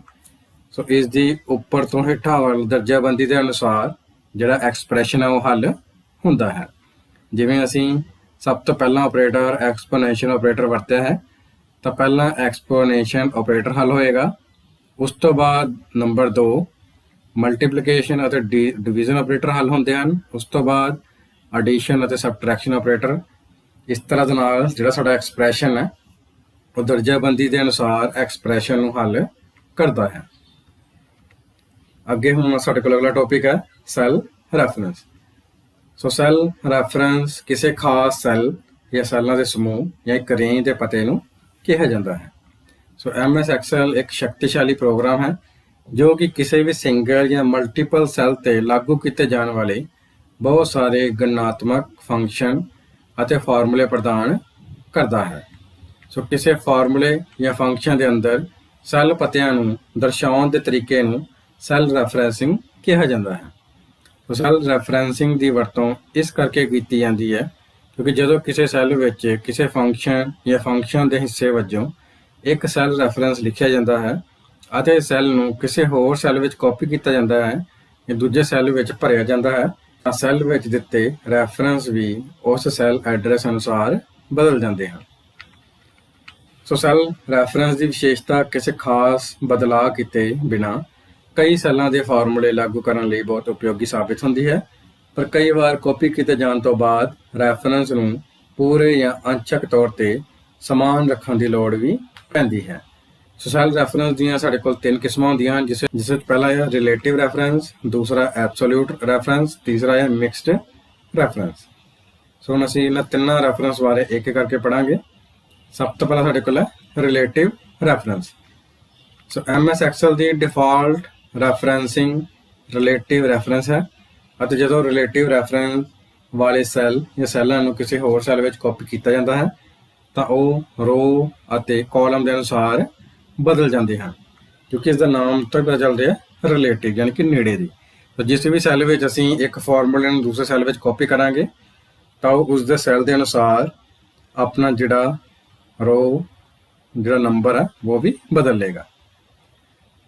ਸੋ ਇਸ ਦੀ ਉੱਪਰ ਤੋਂ ਹੇਠਾਂ ਵੱਲ ਦਰਜਾਬੰਦੀ ਦੇ ਅਨੁਸਾਰ ਜਿਹੜਾ ਐਕਸਪ੍ਰੈਸ਼ਨ ਹੈ ਉਹ ਹੱਲ ਹੁੰਦਾ ਹੈ। ਜਿਵੇਂ ਅਸੀਂ ਸਭ ਤੋਂ ਪਹਿਲਾਂ ਆਪਰੇਟਰ ਐਕਸਪੋਨੈਂਸ਼ੀਅਲ ਆਪਰੇਟਰ ਵਰਤਿਆ ਹੈ, ਤਾਂ ਪਹਿਲਾਂ ਐਕਸਪੋਨੈਂਸ਼ੀਅਲ ਆਪਰੇਟਰ ਹੱਲ ਹੋਏਗਾ। ਉਸ ਤੋਂ ਬਾਅਦ ਨੰਬਰ 2 ਮਲਟੀਪਲੀਕੇਸ਼ਨ ਅਤੇ ਡਿਵੀਜ਼ਨ ਆਪਰੇਟਰ ਹੱਲ ਹੁੰਦੇ ਹਨ। ਉਸ ਤੋਂ ਬਾਅਦ ਐਡੀਸ਼ਨ ਅਤੇ ਸਬਟਰੈਕਸ਼ਨ ਆਪਰੇਟਰ। ਇਸ ਤਰ੍ਹਾਂ ਦੇ ਨਾਲ ਜਿਹੜਾ ਸਾਡਾ ਐਕਸਪ੍ਰੈਸ਼ਨ ਹੈ ਉਹ ਦਰਜਾਬੰਦੀ ਦੇ ਅਨੁਸਾਰ ਐਕਸਪ੍ਰੈਸ਼ਨ ਨੂੰ ਹੱਲ ਕਰਦਾ ਹੈ। ਅੱਗੇ ਹੁਣ ਸਾਡੇ ਕੋਲ ਅਗਲਾ ਟੌਪਿਕ ਹੈ ਸੈੱਲ ਰੈਫਰੈਂਸ। ਸੋ ਸੈੱਲ ਰੈਫਰੈਂਸ ਕਿਸੇ ਖਾਸ ਸੈੱਲ ਜਾਂ ਸੈੱਲਾਂ ਦੇ ਸਮੂਹ ਜਾਂ ਇੱਕ ਰੇਂਜ ਦੇ ਪਤੇ ਨੂੰ ਕਿਹਾ ਜਾਂਦਾ ਹੈ। ਸੋ MS ਐਕਸਲ ਇੱਕ ਸ਼ਕਤੀਸ਼ਾਲੀ ਪ੍ਰੋਗਰਾਮ ਹੈ ਜੋ ਕਿ ਕਿਸੇ ਵੀ ਸਿੰਗਲ ਜਾਂ ਮਲਟੀਪਲ ਸੈੱਲ ਤੇ ਲਾਗੂ ਕੀਤੇ ਜਾਣ ਵਾਲੇ ਬਹੁਤ ਸਾਰੇ ਗਣਨਾਤਮਕ ਫੰਕਸ਼ਨ ਅਤੇ ਫਾਰਮੂਲੇ ਪ੍ਰਦਾਨ ਕਰਦਾ ਹੈ। ਸੋ ਕਿਸੇ ਫਾਰਮੂਲੇ ਜਾਂ ਫੰਕਸ਼ਨ ਦੇ ਅੰਦਰ ਸੈੱਲ ਪਤਿਆਂ ਨੂੰ ਦਰਸਾਉਣ ਦੇ ਤਰੀਕੇ ਨੂੰ ਸੈੱਲ ਰੈਫਰੈਂਸਿੰਗ ਕਿਹਾ ਜਾਂਦਾ ਹੈ। ਸੋ ਸੈੱਲ ਰੈਫਰੈਂਸਿੰਗ ਦੀ ਵਰਤੋਂ ਇਸ ਕਰਕੇ ਕੀਤੀ ਜਾਂਦੀ ਹੈ ਕਿਉਂਕਿ ਜਦੋਂ ਕਿਸੇ ਸੈੱਲ ਵਿੱਚ ਕਿਸੇ ਫੰਕਸ਼ਨ ਜਾਂ ਫੰਕਸ਼ਨ ਦੇ ਹਿੱਸੇ ਵਜੋਂ ਇੱਕ ਸੈੱਲ ਰੈਫਰੈਂਸ ਲਿਖਿਆ ਜਾਂਦਾ ਹੈ ਅਤੇ ਸੈੱਲ ਨੂੰ ਕਿਸੇ ਹੋਰ ਸੈੱਲ ਵਿੱਚ ਕਾਪੀ ਕੀਤਾ ਜਾਂਦਾ ਹੈ ਜਾਂ ਦੂਜੇ ਸੈੱਲ ਵਿੱਚ ਭਰਿਆ ਜਾਂਦਾ ਹੈ, ਤਾਂ ਸੈੱਲ ਵਿੱਚ ਦਿੱਤੇ ਰੈਫਰੈਂਸ ਵੀ ਉਸ ਸੈੱਲ ਐਡਰੈਸ ਅਨੁਸਾਰ ਬਦਲ ਜਾਂਦੇ ਹਨ। ਸੋ ਸੈੱਲ ਰੈਫਰੈਂਸ ਦੀ ਵਿਸ਼ੇਸ਼ਤਾ ਕਿਸੇ ਖਾਸ ਬਦਲਾਅ ਕੀਤੇ ਬਿਨਾਂ ਕਈ ਸੈੱਲਾਂ ਦੇ ਫਾਰਮੂਲੇ ਲਾਗੂ ਕਰਨ ਲਈ ਬਹੁਤ ਉਪਯੋਗੀ ਸਾਬਿਤ ਹੁੰਦੀ ਹੈ, ਪਰ ਕਈ ਵਾਰ ਕਾਪੀ ਕੀਤੇ ਜਾਣ ਤੋਂ ਬਾਅਦ ਰੈਫਰੈਂਸ ਨੂੰ ਪੂਰੇ ਜਾਂ ਅੰਸ਼ਕ ਤੌਰ ਤੇ ਸਮਾਨ ਰੱਖਣ ਦੀ ਲੋੜ ਵੀ ਪੈਂਦੀ ਹੈ। ਸੋ ਸੈੱਲ ਰੈਫਰੈਂਸ ਦੀਆਂ ਸਾਡੇ ਕੋਲ 3 ਕਿਸਮਾਂ ਹੁੰਦੀਆਂ ਹਨ, ਜਿਸ ਵਿੱਚ ਪਹਿਲਾ ਹੈ ਰਿਲੇਟਿਵ ਰੈਫਰੈਂਸ, ਦੂਸਰਾ ਐਬਸੋਲਿਊਟ ਰੈਫਰੈਂਸ, ਤੀਸਰਾ ਹੈ ਮਿਕਸਡ ਰੈਫਰੈਂਸ। ਸੋ ਹੁਣ ਅਸੀਂ ਇਹਨਾਂ ਤਿੰਨਾਂ ਰੈਫਰੈਂਸ ਬਾਰੇ ਇੱਕ ਇੱਕ ਕਰਕੇ ਪੜਾਂਗੇ। ਸਭ ਤੋਂ ਪਹਿਲਾਂ ਸਾਡੇ ਕੋਲ ਹੈ ਰਿਲੇਟਿਵ ਰੈਫਰੈਂਸ। ਸੋ MS ਐਕਸਲ ਦੀ ਡਿਫਾਲਟ ਰੈਫਰੈਂਸਿੰਗ ਰਿਲੇਟਿਵ ਰੈਫਰੈਂਸ ਹੈ ਅਤੇ ਜਦੋਂ ਰਿਲੇਟਿਵ ਰੈਫਰੈਂਸ ਵਾਲੇ ਸੈੱਲ ਜਾਂ ਸੈੱਲਾਂ ਨੂੰ ਕਿਸੇ ਹੋਰ ਸੈੱਲ ਵਿੱਚ ਕਾਪੀ ਕੀਤਾ ਜਾਂਦਾ ਹੈ ਤਾਂ ਉਹ ਰੋ ਅਤੇ ਕਾਲਮ ਦੇ ਅਨੁਸਾਰ ਬਦਲ ਜਾਂਦੇ ਹਨ, ਕਿਉਂਕਿ ਇਸ ਦਾ ਨਾਮ ਤੋਂ ਪਤਾ ਚੱਲ ਰਿਹਾ ਰਿਲੇਟਿਵ ਯਾਨੀ ਕਿ ਨੇੜੇ ਦੀ। ਤਾਂ ਜਿਸ ਵੀ ਸੈੱਲ ਵਿੱਚ ਅਸੀਂ ਇੱਕ ਫਾਰਮੂਲੇ ਨੂੰ ਦੂਸਰੇ ਸੈੱਲ ਵਿੱਚ ਕਾਪੀ ਕਰਾਂਗੇ ਤਾਂ ਉਹ ਉਸ ਦੇ ਸੈੱਲ ਦੇ ਅਨੁਸਾਰ ਆਪਣਾ ਜਿਹੜਾ ਰੋ ਜਿਹੜਾ ਨੰਬਰ ਹੈ ਉਹ ਵੀ ਬਦਲ ਲਏਗਾ।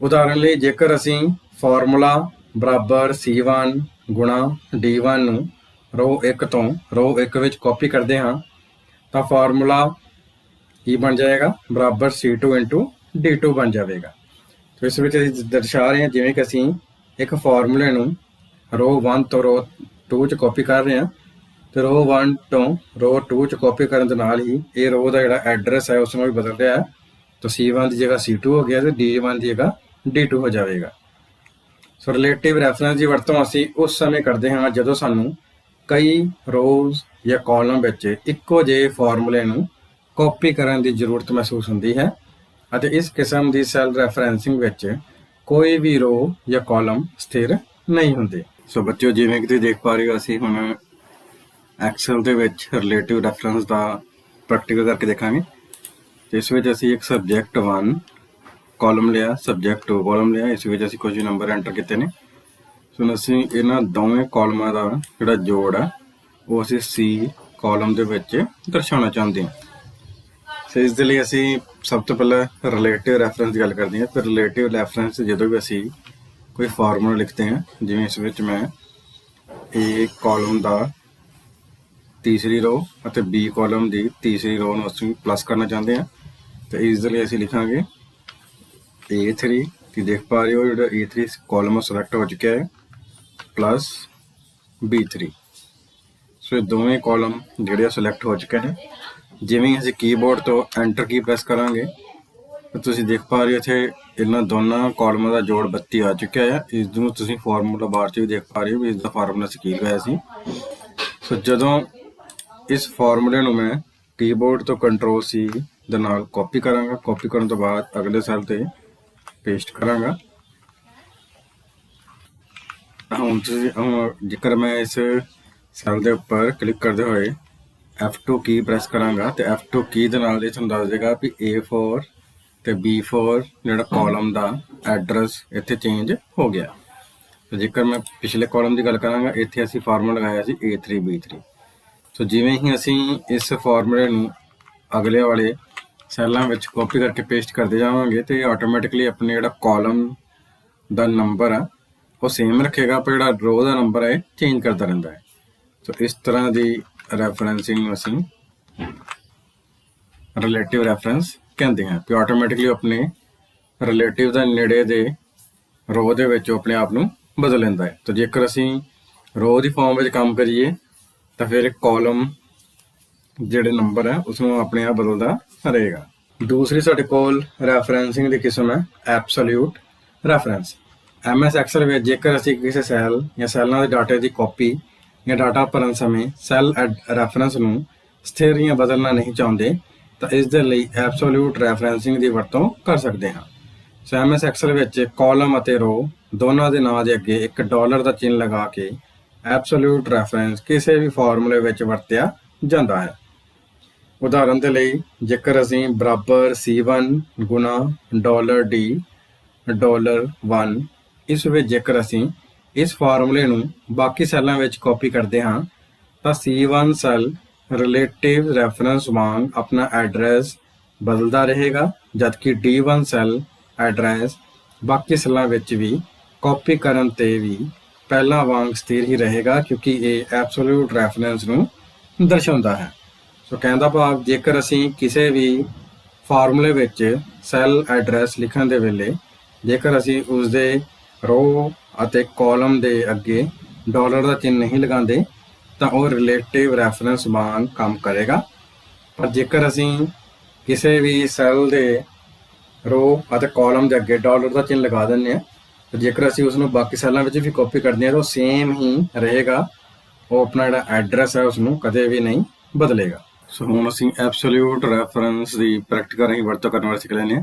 ਉਦਾਹਰਨ ਲਈ ਜੇਕਰ ਅਸੀਂ ਫਾਰਮੂਲਾ ਬਰਾਬਰ C1 ਗੁਣਾ D1 ਨੂੰ ਰੋ 1 ਤੋਂ ਰੋ 1 ਵਿੱਚ ਕਾਪੀ ਕਰਦੇ ਹਾਂ ਤਾਂ ਫਾਰਮੂਲਾ ਕੀ ਬਣ ਜਾਏਗਾ ਬਰਾਬਰ C2 ਇੰਟੂ D2 ਬਣ ਜਾਵੇਗਾ। तो इस ਵਿੱਚ ਅਸੀਂ ਦਰਸਾ ਰਹੇ ਹਾਂ ਜਿਵੇਂ ਕਿ ਅਸੀਂ ਇੱਕ ਫਾਰਮੂਲੇ ਨੂੰ ਰੋ 1 ਤੋਂ ਰੋ 2 ਚ ਕਾਪੀ ਕਰ ਰਹੇ ਹਾਂ ਤੇ ਰੋ 1 ਤੋਂ ਰੋ 2 ਚ ਕਾਪੀ ਕਰਨ ਦੇ ਨਾਲ ਹੀ ਇਹ ਰੋ ਦਾ ਜਿਹੜਾ ਐਡਰੈਸ ਹੈ ਉਸ ਨੂੰ ਵੀ ਬਦਲ ਰਿਹਾ ਹੈ। तो C1 ਦੀ ਜਗ੍ਹਾ C2 ਹੋ ਗਿਆ ਤੇ D1 ਦੀ ਜਗ੍ਹਾ D2 ਹੋ ਜਾਵੇਗਾ। ਸੋ ਰਿਲੇਟਿਵ ਰੈਫਰੈਂਸ ਦੀ ਵਰਤੋਂ ਅਸੀਂ ਉਸ ਸਮੇਂ ਕਰਦੇ ਹਾਂ ਜਦੋਂ ਸਾਨੂੰ ਕਈ ਰੋਜ਼ ਜਾਂ ਕਾਲਮ ਵਿੱਚ ਇੱਕੋ ਜਿਹੇ ਫਾਰਮੂਲੇ ਨੂੰ ਕਾਪੀ ਕਰਨ ਦੀ ਜ਼ਰੂਰਤ ਮਹਿਸੂਸ ਹੁੰਦੀ ਹੈ ਅਤੇ ਇਸ ਕਿਸਮ ਦੀ ਸੈੱਲ ਰੈਫਰੈਂਸਿੰਗ ਵਿੱਚ ਕੋਈ ਵੀ ਰੋ ਜਾਂ ਕਾਲਮ ਸਥਿਰ ਨਹੀਂ ਹੁੰਦੇ। ਸੋ ਬੱਚਿਓ ਜਿਵੇਂ ਕਿ ਤੁਸੀਂ ਦੇਖ ਪਾ ਰਹੇ ਹੋ ਅਸੀਂ ਹੁਣ ਐਕਸਲ ਦੇ ਵਿੱਚ ਰਿਲੇਟਿਵ ਰੈਫਰੈਂਸ ਦਾ ਪ੍ਰੈਕਟੀਕਲ ਕਰਕੇ ਦੇਖਾਂਗੇ। ਇਸ ਵਿੱਚ ਅਸੀਂ ਇੱਕ ਸਬਜੈਕਟ 1 ਕਾਲਮ ਲਿਆ, ਸਬਜੈਕਟ 2 ਕਾਲਮ ਲਿਆ, ਇਸ ਵਿੱਚ ਅਸੀਂ ਕੁਝ ਨੰਬਰ ਐਂਟਰ ਕੀਤੇ ਨੇ। ਸੋ ਅਸੀਂ ਇਹਨਾਂ ਦੋਵੇਂ ਕਾਲਮਾਂ ਦਾ ਜਿਹੜਾ ਜੋੜ ਹੈ ਉਹ ਅਸੀਂ C ਕਾਲਮ ਦੇ ਵਿੱਚ ਦਰਸਾਉਣਾ ਚਾਹੁੰਦੇ ਹਾਂ। ਸੋ ਇਸ ਦੇ ਲਈ ਅਸੀਂ ਸਭ ਤੋਂ ਪਹਿਲਾਂ ਰਿਲੇਟਿਵ ਰੈਫਰੈਂਸ ਦੀ ਗੱਲ ਕਰਦੇ ਹਾਂ। ਫਿਰ ਰਿਲੇਟਿਵ ਰੈਫਰੈਂਸ ਜਦੋਂ ਵੀ ਅਸੀਂ ਕੋਈ ਫਾਰਮੂਲਾ ਲਿਖਦੇ ਹਾਂ, ਜਿਵੇਂ ਇਸ ਵਿੱਚ ਮੈਂ A ਕਾਲਮ ਦਾ ਤੀਸਰੀ ਰੋ ਅਤੇ B ਕਾਲਮ ਦੀ ਤੀਸਰੀ ਰੋ ਨੂੰ ਅਸੀਂ ਪਲੱਸ ਕਰਨਾ ਚਾਹੁੰਦੇ ਹਾਂ ਤਾਂ ਇਸ ਦੇ ਲਈ ਅਸੀਂ ਲਿਖਾਂਗੇ A3 ਤੁਸੀਂ ਦੇਖ ਪਾ ਰਹੇ ਹੋ ਜਿਹੜਾ A3 ਕਾਲਮ ਸਿਲੈਕਟ ਹੋ ਚੁੱਕਿਆ ਹੈ ਪਲੱਸ B3। ਸੋ ਇਹ ਦੋਵੇਂ ਕਾਲਮ ਜਿਹੜੇ ਸਿਲੈਕਟ ਹੋ ਚੁੱਕੇ ਨੇ। ਜਿਵੇਂ ਅਸੀਂ ਕੀਬੋਰਡ ਤੋਂ ਐਂਟਰ ਕੀ ਪ੍ਰੈਸ ਕਰਾਂਗੇ ਤਾਂ ਤੁਸੀਂ ਦੇਖ ਪਾ ਰਹੇ ਹੋ ਇੱਥੇ ਇਹਨਾਂ ਦੋਨਾਂ ਕਾਲਮਾਂ ਦਾ ਜੋੜ 32 ਆ ਚੁੱਕਿਆ ਹੈ। ਇਸ ਨੂੰ ਤੁਸੀਂ ਫਾਰਮੂਲਾ ਬਾਰ 'ਚ ਵੀ ਦੇਖ ਪਾ ਰਹੇ ਹੋ ਵੀ ਇਸ ਦਾ ਫਾਰਮੂਲਾ ਅਸੀਂ ਕੀ ਲਗਾਇਆ ਸੀ। ਸੋ ਜਦੋਂ ਇਸ ਫਾਰਮੂਲੇ ਨੂੰ ਮੈਂ ਕੀਬੋਰਡ ਤੋਂ ਕੰਟਰੋਲ C ਦੇ ਨਾਲ ਕਾਪੀ ਕਰਾਂਗਾ, ਕਾਪੀ ਕਰਨ ਤੋਂ ਬਾਅਦ ਅਗਲੇ ਸੈੱਲ ਤੇ ਪੇਸਟ ਕਰਾਂਗਾ। ਹੁਣ ਜੇਕਰ ਮੈਂ ਇਸ ਸੈੱਲ ਦੇ ਉੱਪਰ ਕਲਿੱਕ ਕਰਦੇ ਹੋਏ F2 ਕੀ ਪ੍ਰੈਸ ਕਰਾਂਗਾ ਤੇ F2 ਕੀ ਦੇ ਨਾਲ ਇਹ ਤੁਹਾਨੂੰ ਦੱਸ ਦੇਗਾ ਵੀ A4 ਤੇ B4 ਜਿਹੜਾ ਕਾਲਮ ਦਾ ਐਡਰੈਸ ਇੱਥੇ ਚੇਂਜ ਹੋ ਗਿਆ। ਤੇ ਜੇਕਰ ਮੈਂ ਪਿਛਲੇ ਕਾਲਮ ਦੀ ਗੱਲ ਕਰਾਂਗਾ ਇੱਥੇ ਅਸੀਂ ਫਾਰਮੂਲਾ ਲਗਾਇਆ ਸੀ A3 B3। ਸੋ ਜਿਵੇਂ ਹੀ ਅਸੀਂ ਇਸ ਫਾਰਮੂਲੇ ਨੂੰ ਅਗਲੇ ਵਾਲੇ ਸੈੱਲਾਂ ਵਿੱਚ ਕਾਪੀ ਕਰਕੇ ਪੇਸਟ ਕਰਦੇ ਜਾਵਾਂਗੇ ਤੇ ਆਟੋਮੈਟਿਕਲੀ ਆਪਣੇ ਜਿਹੜਾ ਕਾਲਮ ਦਾ ਨੰਬਰ ਆ ਉਹ ਸੇਮ ਰੱਖੇਗਾ ਪਰ ਜਿਹੜਾ ਰੋ ਦਾ ਨੰਬਰ ਹੈ ਚੇਂਜ ਕਰਦਾ ਰਹਿੰਦਾ ਹੈ। ਸੋ ਇਸ ਤਰ੍ਹਾਂ ਦੀ ਰੈਫਰੈਂਸਿੰਗ ਨੂੰ ਅਸੀਂ ਰਿਲੇਟਿਵ ਰੈਫਰੈਂਸ ਕਹਿੰਦੇ ਹਾਂ ਕਿ ਆਟੋਮੈਟਿਕਲੀ ਆਪਣੇ ਰਿਲੇਟਿਵ ਦੇ ਨੇੜੇ ਦੇ ਰੋ ਦੇ ਵਿੱਚ ਆਪਣੇ ਆਪ ਨੂੰ ਬਦਲ ਲੈਂਦਾ ਹੈ। ਤਾਂ ਜੇਕਰ ਅਸੀਂ ਰੋ ਦੀ ਫਾਰਮ ਵਿੱਚ ਕੰਮ ਕਰੀਏ ਤਾਂ ਫਿਰ ਕਾਲਮ ਜਿਹੜੇ ਨੰਬਰ ਹੈ ਉਸ ਨੂੰ ਆਪਣੇ ਆਪ ਬਦਲਦਾ ਰਹੇਗਾ। ਦੂਸਰੀ ਸਾਡੇ ਕੋਲ ਰੈਫਰੈਂਸਿੰਗ ਦੀ ਕਿਸਮ ਹੈ ਐਬਸੋਲਿਊਟ ਰੈਫਰੈਂਸ। MS ਐਕਸਲ ਵਿੱਚ ਜੇਕਰ ਅਸੀਂ ਕਿਸੇ ਸੈੱਲ ਜਾਂ ਸੈੱਲਾਂ ਦੇ ਡਾਟੇ ਦੀ ਕਾਪੀ ਜਾਂ ਡਾਟਾ ਭਰਨ ਸਮੇਂ ਸੈੱਲ ਰੈਫਰੈਂਸ ਨੂੰ ਸਥਿਰ ਜਾਂ ਬਦਲਣਾ ਨਹੀਂ ਚਾਹੁੰਦੇ ਤਾਂ ਇਸ ਦੇ ਲਈ ਐਬਸੋਲਿਊਟ ਰੈਫਰੈਂਸਿੰਗ ਦੀ ਵਰਤੋਂ ਕਰ ਸਕਦੇ ਹਾਂ। ਸੋ MS ਐਕਸਲ ਵਿੱਚ ਕਾਲਮ ਅਤੇ ਰੋ ਦੋਨਾਂ ਦੇ ਨਾਂ ਦੇ ਅੱਗੇ ਇੱਕ ਡਾਲਰ ਦਾ ਚਿੰਨ੍ਹ ਲਗਾ ਕੇ ਐਬਸੋਲਿਊਟ ਰੈਫਰੈਂਸ ਕਿਸੇ ਵੀ ਫਾਰਮੂਲੇ ਵਿੱਚ ਵਰਤਿਆ ਜਾਂਦਾ ਹੈ। ਉਦਾਹਰਨ ਦੇ ਲਈ ਜੇਕਰ ਅਸੀਂ ਬਰਾਬਰ C1 ਗੁਣਾ $D $1 ਇਸ ਵਿੱਚ ਜੇਕਰ ਅਸੀਂ ਇਸ ਫਾਰਮੂਲੇ ਨੂੰ ਬਾਕੀ ਸੈੱਲਾਂ ਵਿੱਚ ਕਾਪੀ ਕਰਦੇ ਹਾਂ ਤਾਂ C1 ਸੈੱਲ ਰਿਲੇਟਿਵ ਰੈਫਰੈਂਸ ਵਾਂਗ ਆਪਣਾ ਐਡਰੈਸ ਬਦਲਦਾ ਰਹੇਗਾ ਜਦਕਿ D1 ਸੈੱਲ ਐਡਰੈਸ ਬਾਕੀ ਸੈੱਲਾਂ ਵਿੱਚ ਵੀ ਕਾਪੀ ਕਰਨ ਤੇ ਵੀ ਪਹਿਲਾਂ ਵਾਂਗ ਸਥਿਰ ਹੀ ਰਹੇਗਾ ਕਿਉਂਕਿ ਇਹ ਐਬਸੋਲਿਊਟ ਰੈਫਰੈਂਸ ਨੂੰ ਦਰਸਾਉਂਦਾ ਹੈ। ਸੋ ਕਹਿੰਦਾ ਭਾਵ ਜੇਕਰ ਅਸੀਂ ਕਿਸੇ ਵੀ ਫਾਰਮੂਲੇ ਵਿੱਚ ਸੈੱਲ ਐਡਰੈਸ ਲਿਖਣ ਦੇ ਵੇਲੇ ਜੇਕਰ ਅਸੀਂ ਉਸਦੇ ਰੋ ਅਤੇ ਕਾਲਮ ਦੇ ਅੱਗੇ ਡਾਲਰ ਦਾ ਚਿੰਨ੍ਹ ਨਹੀਂ ਲਗਾਉਂਦੇ ਤਾਂ ਉਹ ਰਿਲੇਟਿਵ ਰੈਫਰੈਂਸ ਵਾਂਗ ਕੰਮ ਕਰੇਗਾ। ਪਰ ਜੇਕਰ ਅਸੀਂ ਕਿਸੇ ਵੀ ਸੈੱਲ ਦੇ ਰੋ ਅਤੇ ਕਾਲਮ ਦੇ ਅੱਗੇ ਡਾਲਰ ਦਾ ਚਿੰਨ੍ਹ ਲਗਾ ਦਿੰਦੇ ਹਾਂ ਤਾਂ ਜੇਕਰ ਅਸੀਂ ਉਸ ਨੂੰ ਬਾਕੀ ਸੈੱਲਾਂ ਵਿੱਚ ਵੀ ਕਾਪੀ ਕਰਦੇ ਹਾਂ ਤਾਂ ਉਹ ਸੇਮ ਹੀ ਰਹੇਗਾ। ਉਹ ਆਪਣਾ ਜਿਹੜਾ ਐਡਰੈਸ ਹੈ ਉਸ ਨੂੰ ਕਦੇ ਵੀ ਨਹੀਂ ਬਦਲੇਗਾ। ਸੋ ਹੁਣ ਅਸੀਂ ਐਬਸੋਲਿਊਟ ਰੈਫਰੈਂਸ ਦੀ ਪ੍ਰੈਕਟੀਕਲ ਰਾਹੀਂ ਵਰਤੋਂ ਕਰਨ ਵਾਲੇ ਸਿੱਖ ਲੈਂਦੇ ਹਾਂ।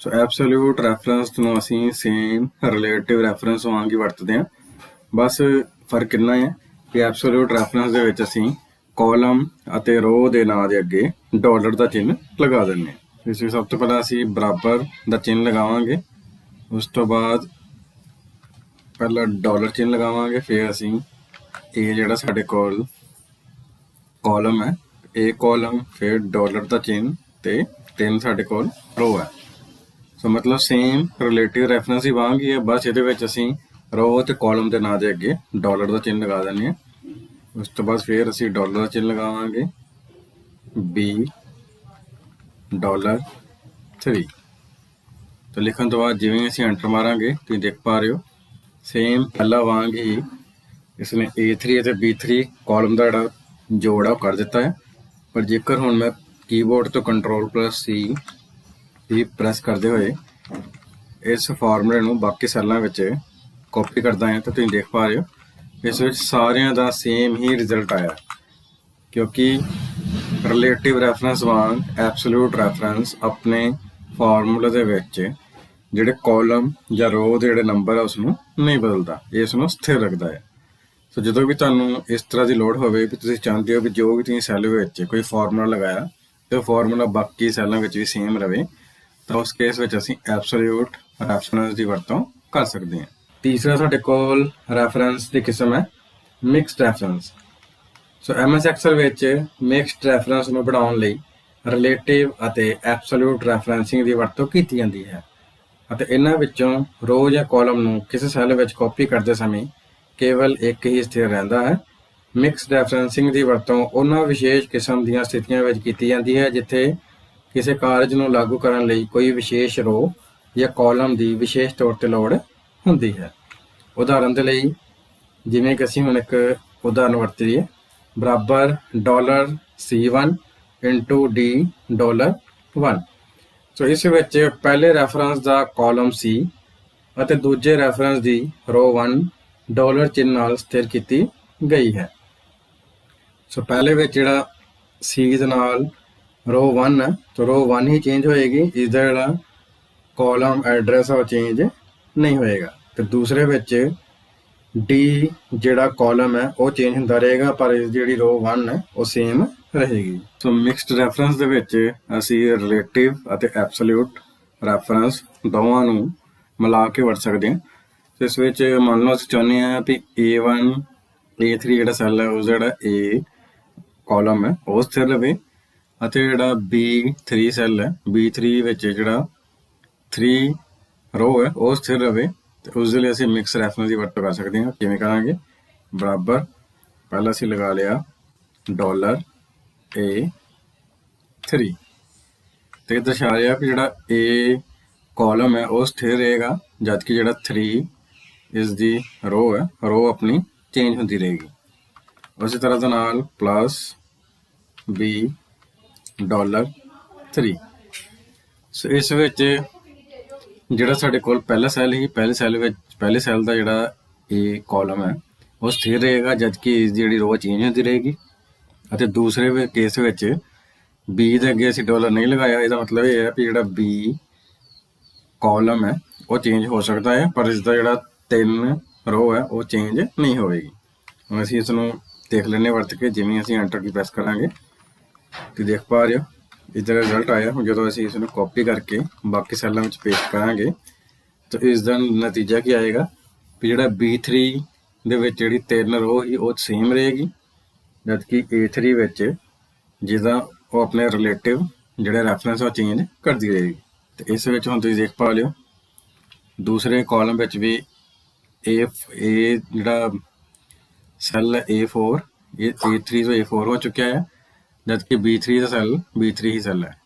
ਸੋ ਐਬਸੋਲਿਊਟ ਰੈਫਰੈਂਸ ਨੂੰ ਅਸੀਂ ਸੇਮ ਰਿਲੇਟਿਵ ਰੈਫਰੈਂਸ ਵਾਂਗ ਹੀ ਵਰਤਦੇ ਹਾਂ। ਬਸ ਫਰਕ ਇੰਨਾ ਹੈ ਕਿ ਐਬਸੋਲਿਊਟ ਰੈਫਰੈਂਸ ਦੇ ਵਿੱਚ ਅਸੀਂ ਕਾਲਮ ਅਤੇ ਰੋ ਦੇ ਨਾਂ ਦੇ ਅੱਗੇ ਡਾਲਰ ਦਾ ਚਿੰਨ੍ਹ ਲਗਾ ਦਿੰਦੇ ਹਾਂ। ਇਸ ਵਿੱਚ ਸਭ ਤੋਂ ਪਹਿਲਾਂ ਅਸੀਂ ਬਰਾਬਰ ਦਾ ਚਿੰਨ੍ਹ ਲਗਾਵਾਂਗੇ, ਉਸ ਤੋਂ ਬਾਅਦ ਪਹਿਲਾਂ ਡਾਲਰ ਚਿੰਨ੍ਹ ਲਗਾਵਾਂਗੇ, ਫਿਰ ਅਸੀਂ ਇਹ ਜਿਹੜਾ ਸਾਡੇ ਕੋਲ ਕਾਲਮ ਹੈ ਇਹ ਕਾਲਮ, ਫਿਰ ਡਾਲਰ ਦਾ ਚਿੰਨ੍ਹ ਤੇ 3 ਸਾਡੇ ਕੋਲ ਰੋ ਹੈ। ਸੋ ਮਤਲਬ ਸੇਮ ਰਿਲੇਟਿਵ ਰੈਫਰੈਂਸ ਹੀ ਵਾਂਗ ਹੀ ਹੈ, ਬਸ ਇਹਦੇ ਵਿੱਚ ਅਸੀਂ ਰੋ ਅਤੇ ਕਾਲਮ ਦੇ ਨਾਂ ਦੇ ਅੱਗੇ ਡਾਲਰ ਦਾ ਚਿੰਨ੍ਹ ਲਗਾ ਦਿੰਦੇ ਹਾਂ। ਉਸ ਤੋਂ ਬਾਅਦ ਫਿਰ ਅਸੀਂ ਡਾਲਰ ਦਾ ਚਿੰਨ੍ਹ ਲਗਾਵਾਂਗੇ B $3। तो लिखਣ ਤੋਂ ਬਾਅਦ ਜਿਵੇਂ ਅਸੀਂ ਐਂਟਰ ਮਾਰਾਂਗੇ ਤੁਸੀਂ ਦੇਖ ਪਾ ਰਹੇ ਹੋ ਸੇਮ ਪਹਿਲਾਂ ਵਾਂਗ ਹੀ ਇਸਨੇ A3 ਅਤੇ B3 ਕਾਲਮ ਦਾ ਜਿਹੜਾ ਜੋੜ ਆ ਉਹ ਕਰ ਦਿੱਤਾ ਹੈ। ਪਰ ਜੇਕਰ ਹੁਣ ਮੈਂ ਕੀਬੋਰਡ ਤੋਂ Ctrl+C ਹੀ ਪ੍ਰੈਸ ਕਰਦੇ ਹੋਏ ਇਸ ਫਾਰਮੂਲੇ ਨੂੰ ਬਾਕੀ ਸੈੱਲਾਂ ਵਿੱਚ ਕਾਪੀ ਕਰਦਾ ਹਾਂ ਤਾਂ ਤੁਸੀਂ ਦੇਖ ਪਾ ਰਹੇ ਹੋ ਇਸ ਵਿੱਚ ਸਾਰਿਆਂ ਦਾ ਸੇਮ ਹੀ ਰਿਜ਼ਲਟ ਆਇਆ, ਕਿਉਂਕਿ ਰਿਲੇਟਿਵ ਰੈਫਰੈਂਸ ਵਾਂਗ ਐਬਸੋਲੂਟ ਰੈਫਰੈਂਸ ਆਪਣੇ ਫਾਰਮੂਲੇ ਦੇ ਵਿੱਚ ਜਿਹੜੇ ਕਾਲਮ ਜਾਂ ਰੋ ਦੇ ਜਿਹੜੇ ਨੰਬਰ ਆ ਉਸ ਨੂੰ ਨਹੀਂ ਬਦਲਦਾ, ਇਸ ਨੂੰ ਸਥਿਰ ਰੱਖਦਾ ਹੈ। ਸੋ ਜਦੋਂ ਵੀ ਤੁਹਾਨੂੰ ਇਸ ਤਰ੍ਹਾਂ ਦੀ ਲੋੜ ਹੋਵੇ ਵੀ ਤੁਸੀਂ ਚਾਹੁੰਦੇ ਹੋ ਵੀ ਜੋ ਵੀ ਤੁਸੀਂ ਸੈੱਲ ਵਿੱਚ ਕੋਈ ਫਾਰਮੂਲਾ ਲਗਾਇਆ ਤੇ ਉਹ ਫਾਰਮੂਲਾ ਬਾਕੀ ਸੈੱਲਾਂ ਵਿੱਚ ਵੀ ਸੇਮ ਰਵੇ, ਤਾਂ ਉਸ ਕੇਸ ਵਿੱਚ ਅਸੀਂ ਐਬਸੋਲੂਟ ਰੈਫਰੈਂਸ ਦੀ ਵਰਤੋਂ ਕਰ ਸਕਦੇ ਹਾਂ। ਤੀਸਰਾ ਸਾਡੇ ਕੋਲ ਰੈਫਰੈਂਸ ਦੀ ਕਿਸਮ ਹੈ ਮਿਕਸਡ ਰੈਫਰੈਂਸ। ਸੋ MS ਐਕਸਲ ਵਿੱਚ ਮਿਕਸਡ ਰੈਫਰੈਂਸ ਨੂੰ ਬਣਾਉਣ ਲਈ ਰਿਲੇਟਿਵ ਅਤੇ ਐਬਸੋਲੂਟ ਰੈਫਰੈਂਸਿੰਗ ਦੀ ਵਰਤੋਂ ਕੀਤੀ ਜਾਂਦੀ ਹੈ ਅਤੇ ਇਹਨਾਂ ਵਿੱਚੋਂ ਰੋ ਜਾਂ ਕਾਲਮ ਨੂੰ ਕਿਸੇ ਸੈੱਲ ਵਿੱਚ ਕਾਪੀ ਕਰਦੇ ਸਮੇਂ ਕੇਵਲ ਇੱਕ ਹੀ ਸਥਿਰ ਰਹਿੰਦਾ ਹੈ। ਮਿਕਸਡ ਰੈਫਰੈਂਸਿੰਗ ਦੀ ਵਰਤੋਂ ਉਹਨਾਂ ਵਿਸ਼ੇਸ਼ ਕਿਸਮ ਦੀਆਂ ਸਥਿਤੀਆਂ ਵਿੱਚ ਕੀਤੀ ਜਾਂਦੀ ਹੈ ਜਿੱਥੇ ਕਿਸੇ ਕਾਰਜ ਨੂੰ ਲਾਗੂ ਕਰਨ ਲਈ ਕੋਈ ਵਿਸ਼ੇਸ਼ ਰੋ ਜਾਂ ਕਾਲਮ ਦੀ ਵਿਸ਼ੇਸ਼ ਤੌਰ 'ਤੇ ਲੋੜ ਹੁੰਦੀ ਹੈ। ਉਦਾਹਰਨ ਦੇ ਲਈ ਜਿਵੇਂ ਕਿ ਅਸੀਂ ਹੁਣ ਇੱਕ ਉਦਾਹਰਨ ਵਰਤੀਏ ਬਰਾਬਰ $C1 × D$1। ਸੋ ਇਸ ਵਿੱਚ ਪਹਿਲੇ ਰੈਫਰੈਂਸ ਦਾ ਕਾਲਮ C ਅਤੇ ਦੂਜੇ ਰੈਫਰੈਂਸ ਦੀ ਰੋ 1 ਡਾਲਰ ਚਿੰਨ੍ਹ ਨਾਲ ਸਥਿਰ ਕੀਤੀ ਗਈ ਹੈ। ਸੋ ਪਹਿਲੇ ਵਿੱਚ ਜਿਹੜਾ C ਦੇ ਨਾਲ ਰੋ 1 ਹੈ ਤਾਂ ਰੋ 1 ਹੀ ਚੇਂਜ ਹੋਏਗੀ, ਇਸਦਾ ਜਿਹੜਾ ਕਾਲਮ ਐਡਰੈਸ ਆ ਉਹ ਚੇਂਜ ਨਹੀਂ ਹੋਏਗਾ। ਤੇ ਦੂਸਰੇ ਵਿੱਚ D ਜਿਹੜਾ ਕਾਲਮ ਹੈ ਉਹ ਚੇਂਜ ਹੁੰਦਾ ਰਹੇਗਾ ਪਰ ਇਸ ਜਿਹੜੀ ਰੋ 1 ਹੈ ਉਹ ਸੇਮ ਰਹੇਗੀ। ਸੋ ਮਿਕਸਡ ਰੈਫਰੈਂਸ ਦੇ ਵਿੱਚ ਅਸੀਂ ਰਿਲੇਟਿਵ ਅਤੇ ਐਬਸੋਲੂਟ ਰੈਫਰੈਂਸ ਦੋਵਾਂ ਨੂੰ ਮਿਲਾ ਕੇ ਵਰਤ ਸਕਦੇ ਹਾਂ। ਤੇ ਇਸ ਵਿੱਚ ਮੰਨ ਲਓ ਅਸੀਂ ਚਾਹੁੰਦੇ ਹਾਂ ਵੀ A1 A3 ਜਿਹੜਾ ਸੈੱਲ ਹੈ ਉਸ ਜਿਹੜਾ A ਕਾਲਮ ਹੈ ਉਹ ਸਥਿਰ ਰਹੇ ਅਤੇ ਜਿਹੜਾ B3 ਸੈੱਲ ਹੈ B3 ਵਿੱਚ ਜਿਹੜਾ 3 ਰੋ ਹੈ ਉਹ ਸਥਿਰ ਰਹੇ। ਤੇ ਉਸ ਦੇ ਲਈ ਅਸੀਂ ਮਿਕਸ ਰੈਫਰੈਂਸ ਦੀ ਵਰਤੋਂ ਕਰ ਸਕਦੇ ਹਾਂ। ਕਿਵੇਂ ਕਰਾਂਗੇ ਬਰਾਬਰ ਪਹਿਲਾਂ ਅਸੀਂ ਲਗਾ ਲਿਆ $A3 ਤੇ ਦਰਸਾ ਰਿਹਾ ਕਿ ਜਿਹੜਾ A ਕਾਲਮ ਹੈ ਉਹ ਸਥਿਰ ਰਹੇਗਾ ਜਦਕਿ ਜਿਹੜਾ 3 ਇਸ ਦੀ ਰੋ ਹੈ ਰੋ ਆਪਣੀ ਚੇਂਜ ਹੁੰਦੀ ਰਹੇਗੀ। ਉਸੇ ਤਰ੍ਹਾਂ ਦੇ ਨਾਲ $B$3। ਸੋ ਇਸ ਵਿੱਚ ਜਿਹੜਾ ਸਾਡੇ ਕੋਲ ਪਹਿਲਾ ਸੈੱਲ ਹੀ ਪਹਿਲੇ ਸੈੱਲ ਦਾ ਜਿਹੜਾ A ਕਾਲਮ ਹੈ ਉਹ ਸਥਿਰ ਰਹੇਗਾ ਜਦਕਿ ਇਸ ਦੀ ਜਿਹੜੀ ਰੋ ਚੇਂਜ ਹੁੰਦੀ ਰਹੇਗੀ ਅਤੇ ਦੂਸਰੇ ਕੇਸ ਵਿੱਚ B ਦੇ ਅੱਗੇ ਅਸੀਂ ਡਾਲਰ ਨਹੀਂ ਲਗਾਇਆ। ਇਹਦਾ ਮਤਲਬ ਇਹ ਹੈ ਕਿ ਜਿਹੜਾ B ਕਾਲਮ ਹੈ ਉਹ ਚੇਂਜ ਹੋ ਸਕਦਾ ਹੈ ਪਰ ਇਸ ਦਾ ਜਿਹੜਾ 3 ਰੋ ਹੈ ਉਹ ਚੇਂਜ ਨਹੀਂ ਹੋਵੇਗੀ। ਹੁਣ ਅਸੀਂ ਇਸ ਨੂੰ ਦੇਖ ਲੈਂਦੇ ਵਰਤ ਕੇ ਜਿਵੇਂ ਅਸੀਂ ਐਂਟਰ ਕੀ ਪ੍ਰੈਸ ਕਰਾਂਗੇ ਤੇ ਦੇਖ ਪਾ ਰਹੇ ਹੋ ਇਸਦਾ ਰਿਜ਼ਲਟ ਆਇਆ। ਹੁਣ ਜਦੋਂ ਅਸੀਂ ਇਸ ਨੂੰ ਕਾਪੀ ਕਰਕੇ ਬਾਕੀ ਸੈੱਲਾਂ ਵਿੱਚ ਪੇਸਟ ਕਰਾਂਗੇ ਤਾਂ ਇਸ ਦਾ ਨਤੀਜਾ ਕੀ ਆਏਗਾ ਵੀ ਜਿਹੜਾ B3 ਦੇ ਵਿੱਚ ਜਿਹੜੀ 3 ਰੋ ਹੀ ਉਹ ਸੇਮ ਰਹੇਗੀ ਜਦਕਿ A3 ਵਿੱਚ ਜਿਹਦਾ ਉਹ ਆਪਣੇ ਰਿਲੇਟਿਵ ਜਿਹੜੇ ਰੈਫਰੈਂਸ ਉਹ ਚੇਂਜ ਕਰਦੀ ਰਹੇਗੀ। ਤੇ ਇਸ ਵਿੱਚ ਹੁਣ ਤੁਸੀਂ ਦੇਖ ਪਾ ਲਿਓ ਦੂਸਰੇ ਕਾਲਮ ਵਿੱਚ ਵੀ A ਜਿਹੜਾ ਸੈੱਲ ਹੈ A4 ਇਹ A3 ਤੋਂ A4 ਹੋ ਚੁੱਕਿਆ ਹੈ ਜਦਕਿ B3 ਦਾ ਸੈੱਲ B3 ਹੀ ਸੈੱਲ ਹੈ।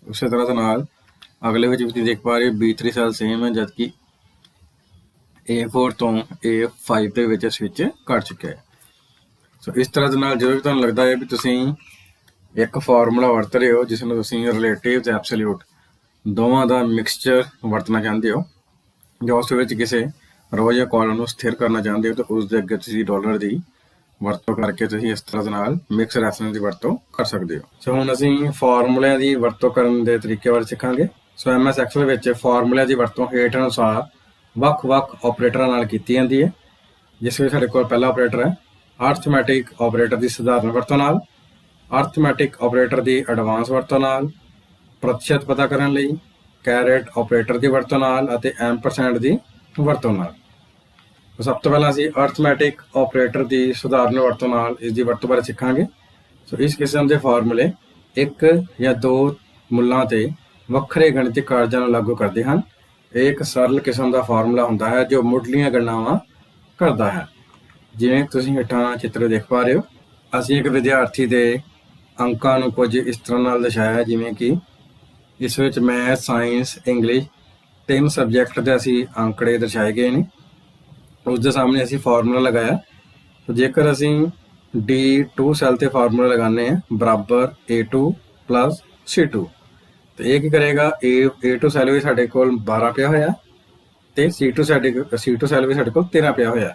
ਉਸੇ ਤਰ੍ਹਾਂ ਦੇ ਨਾਲ ਅਗਲੇ ਵਿੱਚ ਵੀ ਤੁਸੀਂ ਦੇਖ ਪਾ ਰਹੇ B3 ਸੈੱਲ ਸੇਮ ਹੈ ਜਦਕਿ A4 ਤੋਂ A5 ਦੇ ਵਿੱਚ ਸਵਿਚ ਕਰ ਚੁੱਕਿਆ ਹੈ। ਸੋ ਇਸ ਤਰ੍ਹਾਂ ਦੇ ਨਾਲ ਜਦੋਂ ਵੀ ਤੁਹਾਨੂੰ ਲੱਗਦਾ ਹੈ ਵੀ ਤੁਸੀਂ ਇੱਕ ਫਾਰਮੂਲਾ ਵਰਤ ਰਹੇ ਹੋ ਜਿਸ ਨੂੰ ਤੁਸੀਂ ਰਿਲੇਟਿਵ ਤੇ ਐਬਸੋਲੂਟ ਦੋਵਾਂ ਦਾ ਮਿਕਸਚਰ ਵਰਤਣਾ ਚਾਹੁੰਦੇ ਹੋ ਜਾਂ ਉਸ ਵਿੱਚ ਕਿਸੇ ਰੋ ਜਾਂ ਕਾਲਮ ਨੂੰ ਸਥਿਰ ਕਰਨਾ ਚਾਹੁੰਦੇ ਹੋ ਤਾਂ ਉਸ ਦੇ ਅੱਗੇ ਤੁਸੀਂ ਡਾਲਰ ਦੀ ਵਰਤੋਂ ਕਰਕੇ ਤੁਸੀਂ ਇਸ ਤਰ੍ਹਾਂ ਦੇ ਨਾਲ ਮਿਕਸ ਰੈਫਰੈਂਸ ਦੀ ਵਰਤੋਂ ਕਰ ਸਕਦੇ ਹੋ। ਸੋ ਹੁਣ ਅਸੀਂ ਫਾਰਮੂਲਿਆਂ ਦੀ ਵਰਤੋਂ ਕਰਨ ਦੇ ਤਰੀਕੇ ਬਾਰੇ ਸਿੱਖਾਂਗੇ। ਸੋ MS ਐਕਸਲ ਵਿੱਚ ਫਾਰਮੂਲਿਆਂ ਦੀ ਵਰਤੋਂ ਹੇਠ ਅਨੁਸਾਰ ਵੱਖ-ਵੱਖ ਆਪਰੇਟਰਾਂ ਨਾਲ ਕੀਤੀ ਜਾਂਦੀ ਹੈ ਜਿਸ ਵਿੱਚ ਸਾਡੇ ਕੋਲ ਪਹਿਲਾ ਆਪਰੇਟਰ ਹੈ ਅਰਥਮੈਟਿਕ ਆਪਰੇਟਰ ਦੀ ਸਧਾਰਨ ਵਰਤੋਂ ਨਾਲ, ਅਰਥਮੈਟਿਕ ਆਪਰੇਟਰ ਦੀ ਐਡਵਾਂਸ ਵਰਤੋਂ ਨਾਲ, ਪ੍ਰਤੀਸ਼ਤ ਪਤਾ ਕਰਨ ਲਈ ਕੈਰੇਟ ਆਪਰੇਟਰ ਦੀ ਵਰਤੋਂ ਨਾਲ ਅਤੇ ਐਮਪਰਸੈਂਟ ਦੀ ਵਰਤੋਂ ਨਾਲ। ਸਭ ਤੋਂ ਪਹਿਲਾਂ ਅਸੀਂ ਅਰਥਮੈਟਿਕ ਆਪਰੇਟਰ ਦੀ ਸਧਾਰਨ ਵਰਤੋਂ ਨਾਲ ਇਸ ਦੀ ਵਰਤੋਂ ਬਾਰੇ ਸਿੱਖਾਂਗੇ। ਸੋ ਇਸ ਕਿਸਮ ਦੇ ਫਾਰਮੂਲੇ ਇੱਕ ਜਾਂ ਦੋ ਮੁੱਲਾਂ ਤੇ ਵੱਖਰੇ ਗਣਿਤਿਕ ਕਾਰਜਾਂ ਨੂੰ ਲਾਗੂ ਕਰਦੇ ਹਨ। ਇਹ ਇੱਕ ਸਰਲ ਕਿਸਮ ਦਾ ਫਾਰਮੂਲਾ ਹੁੰਦਾ ਹੈ ਜੋ ਮੁੱਢਲੀਆਂ ਗਣਨਾਵਾਂ ਕਰਦਾ ਹੈ। ਜਿਵੇਂ ਤੁਸੀਂ ਹੇਠਾਂ ਚਿੱਤਰ ਦੇਖ ਪਾ ਰਹੇ ਹੋ ਅਸੀਂ ਇੱਕ ਵਿਦਿਆਰਥੀ ਦੇ ਅੰਕਾਂ ਨੂੰ ਕੁਝ ਇਸ ਤਰ੍ਹਾਂ ਨਾਲ ਦਰਸਾਇਆ ਜਿਵੇਂ ਕਿ इस विच मैथ साइंस इंग्लिश 3 सबजैक्ट के असी अंकड़े दर्शाए गए हैं। उसके सामने असी फार्मूला लगाया। तो जेकर असी D2 सैल ते फार्मूला लगाने हैं बराबर A2 प्लस C2, तो ये की करेगा A2 सैल भी साढ़े कोल 12 पिया होया ते C2 सैल भी साढ़े कोल 13 पिया होया।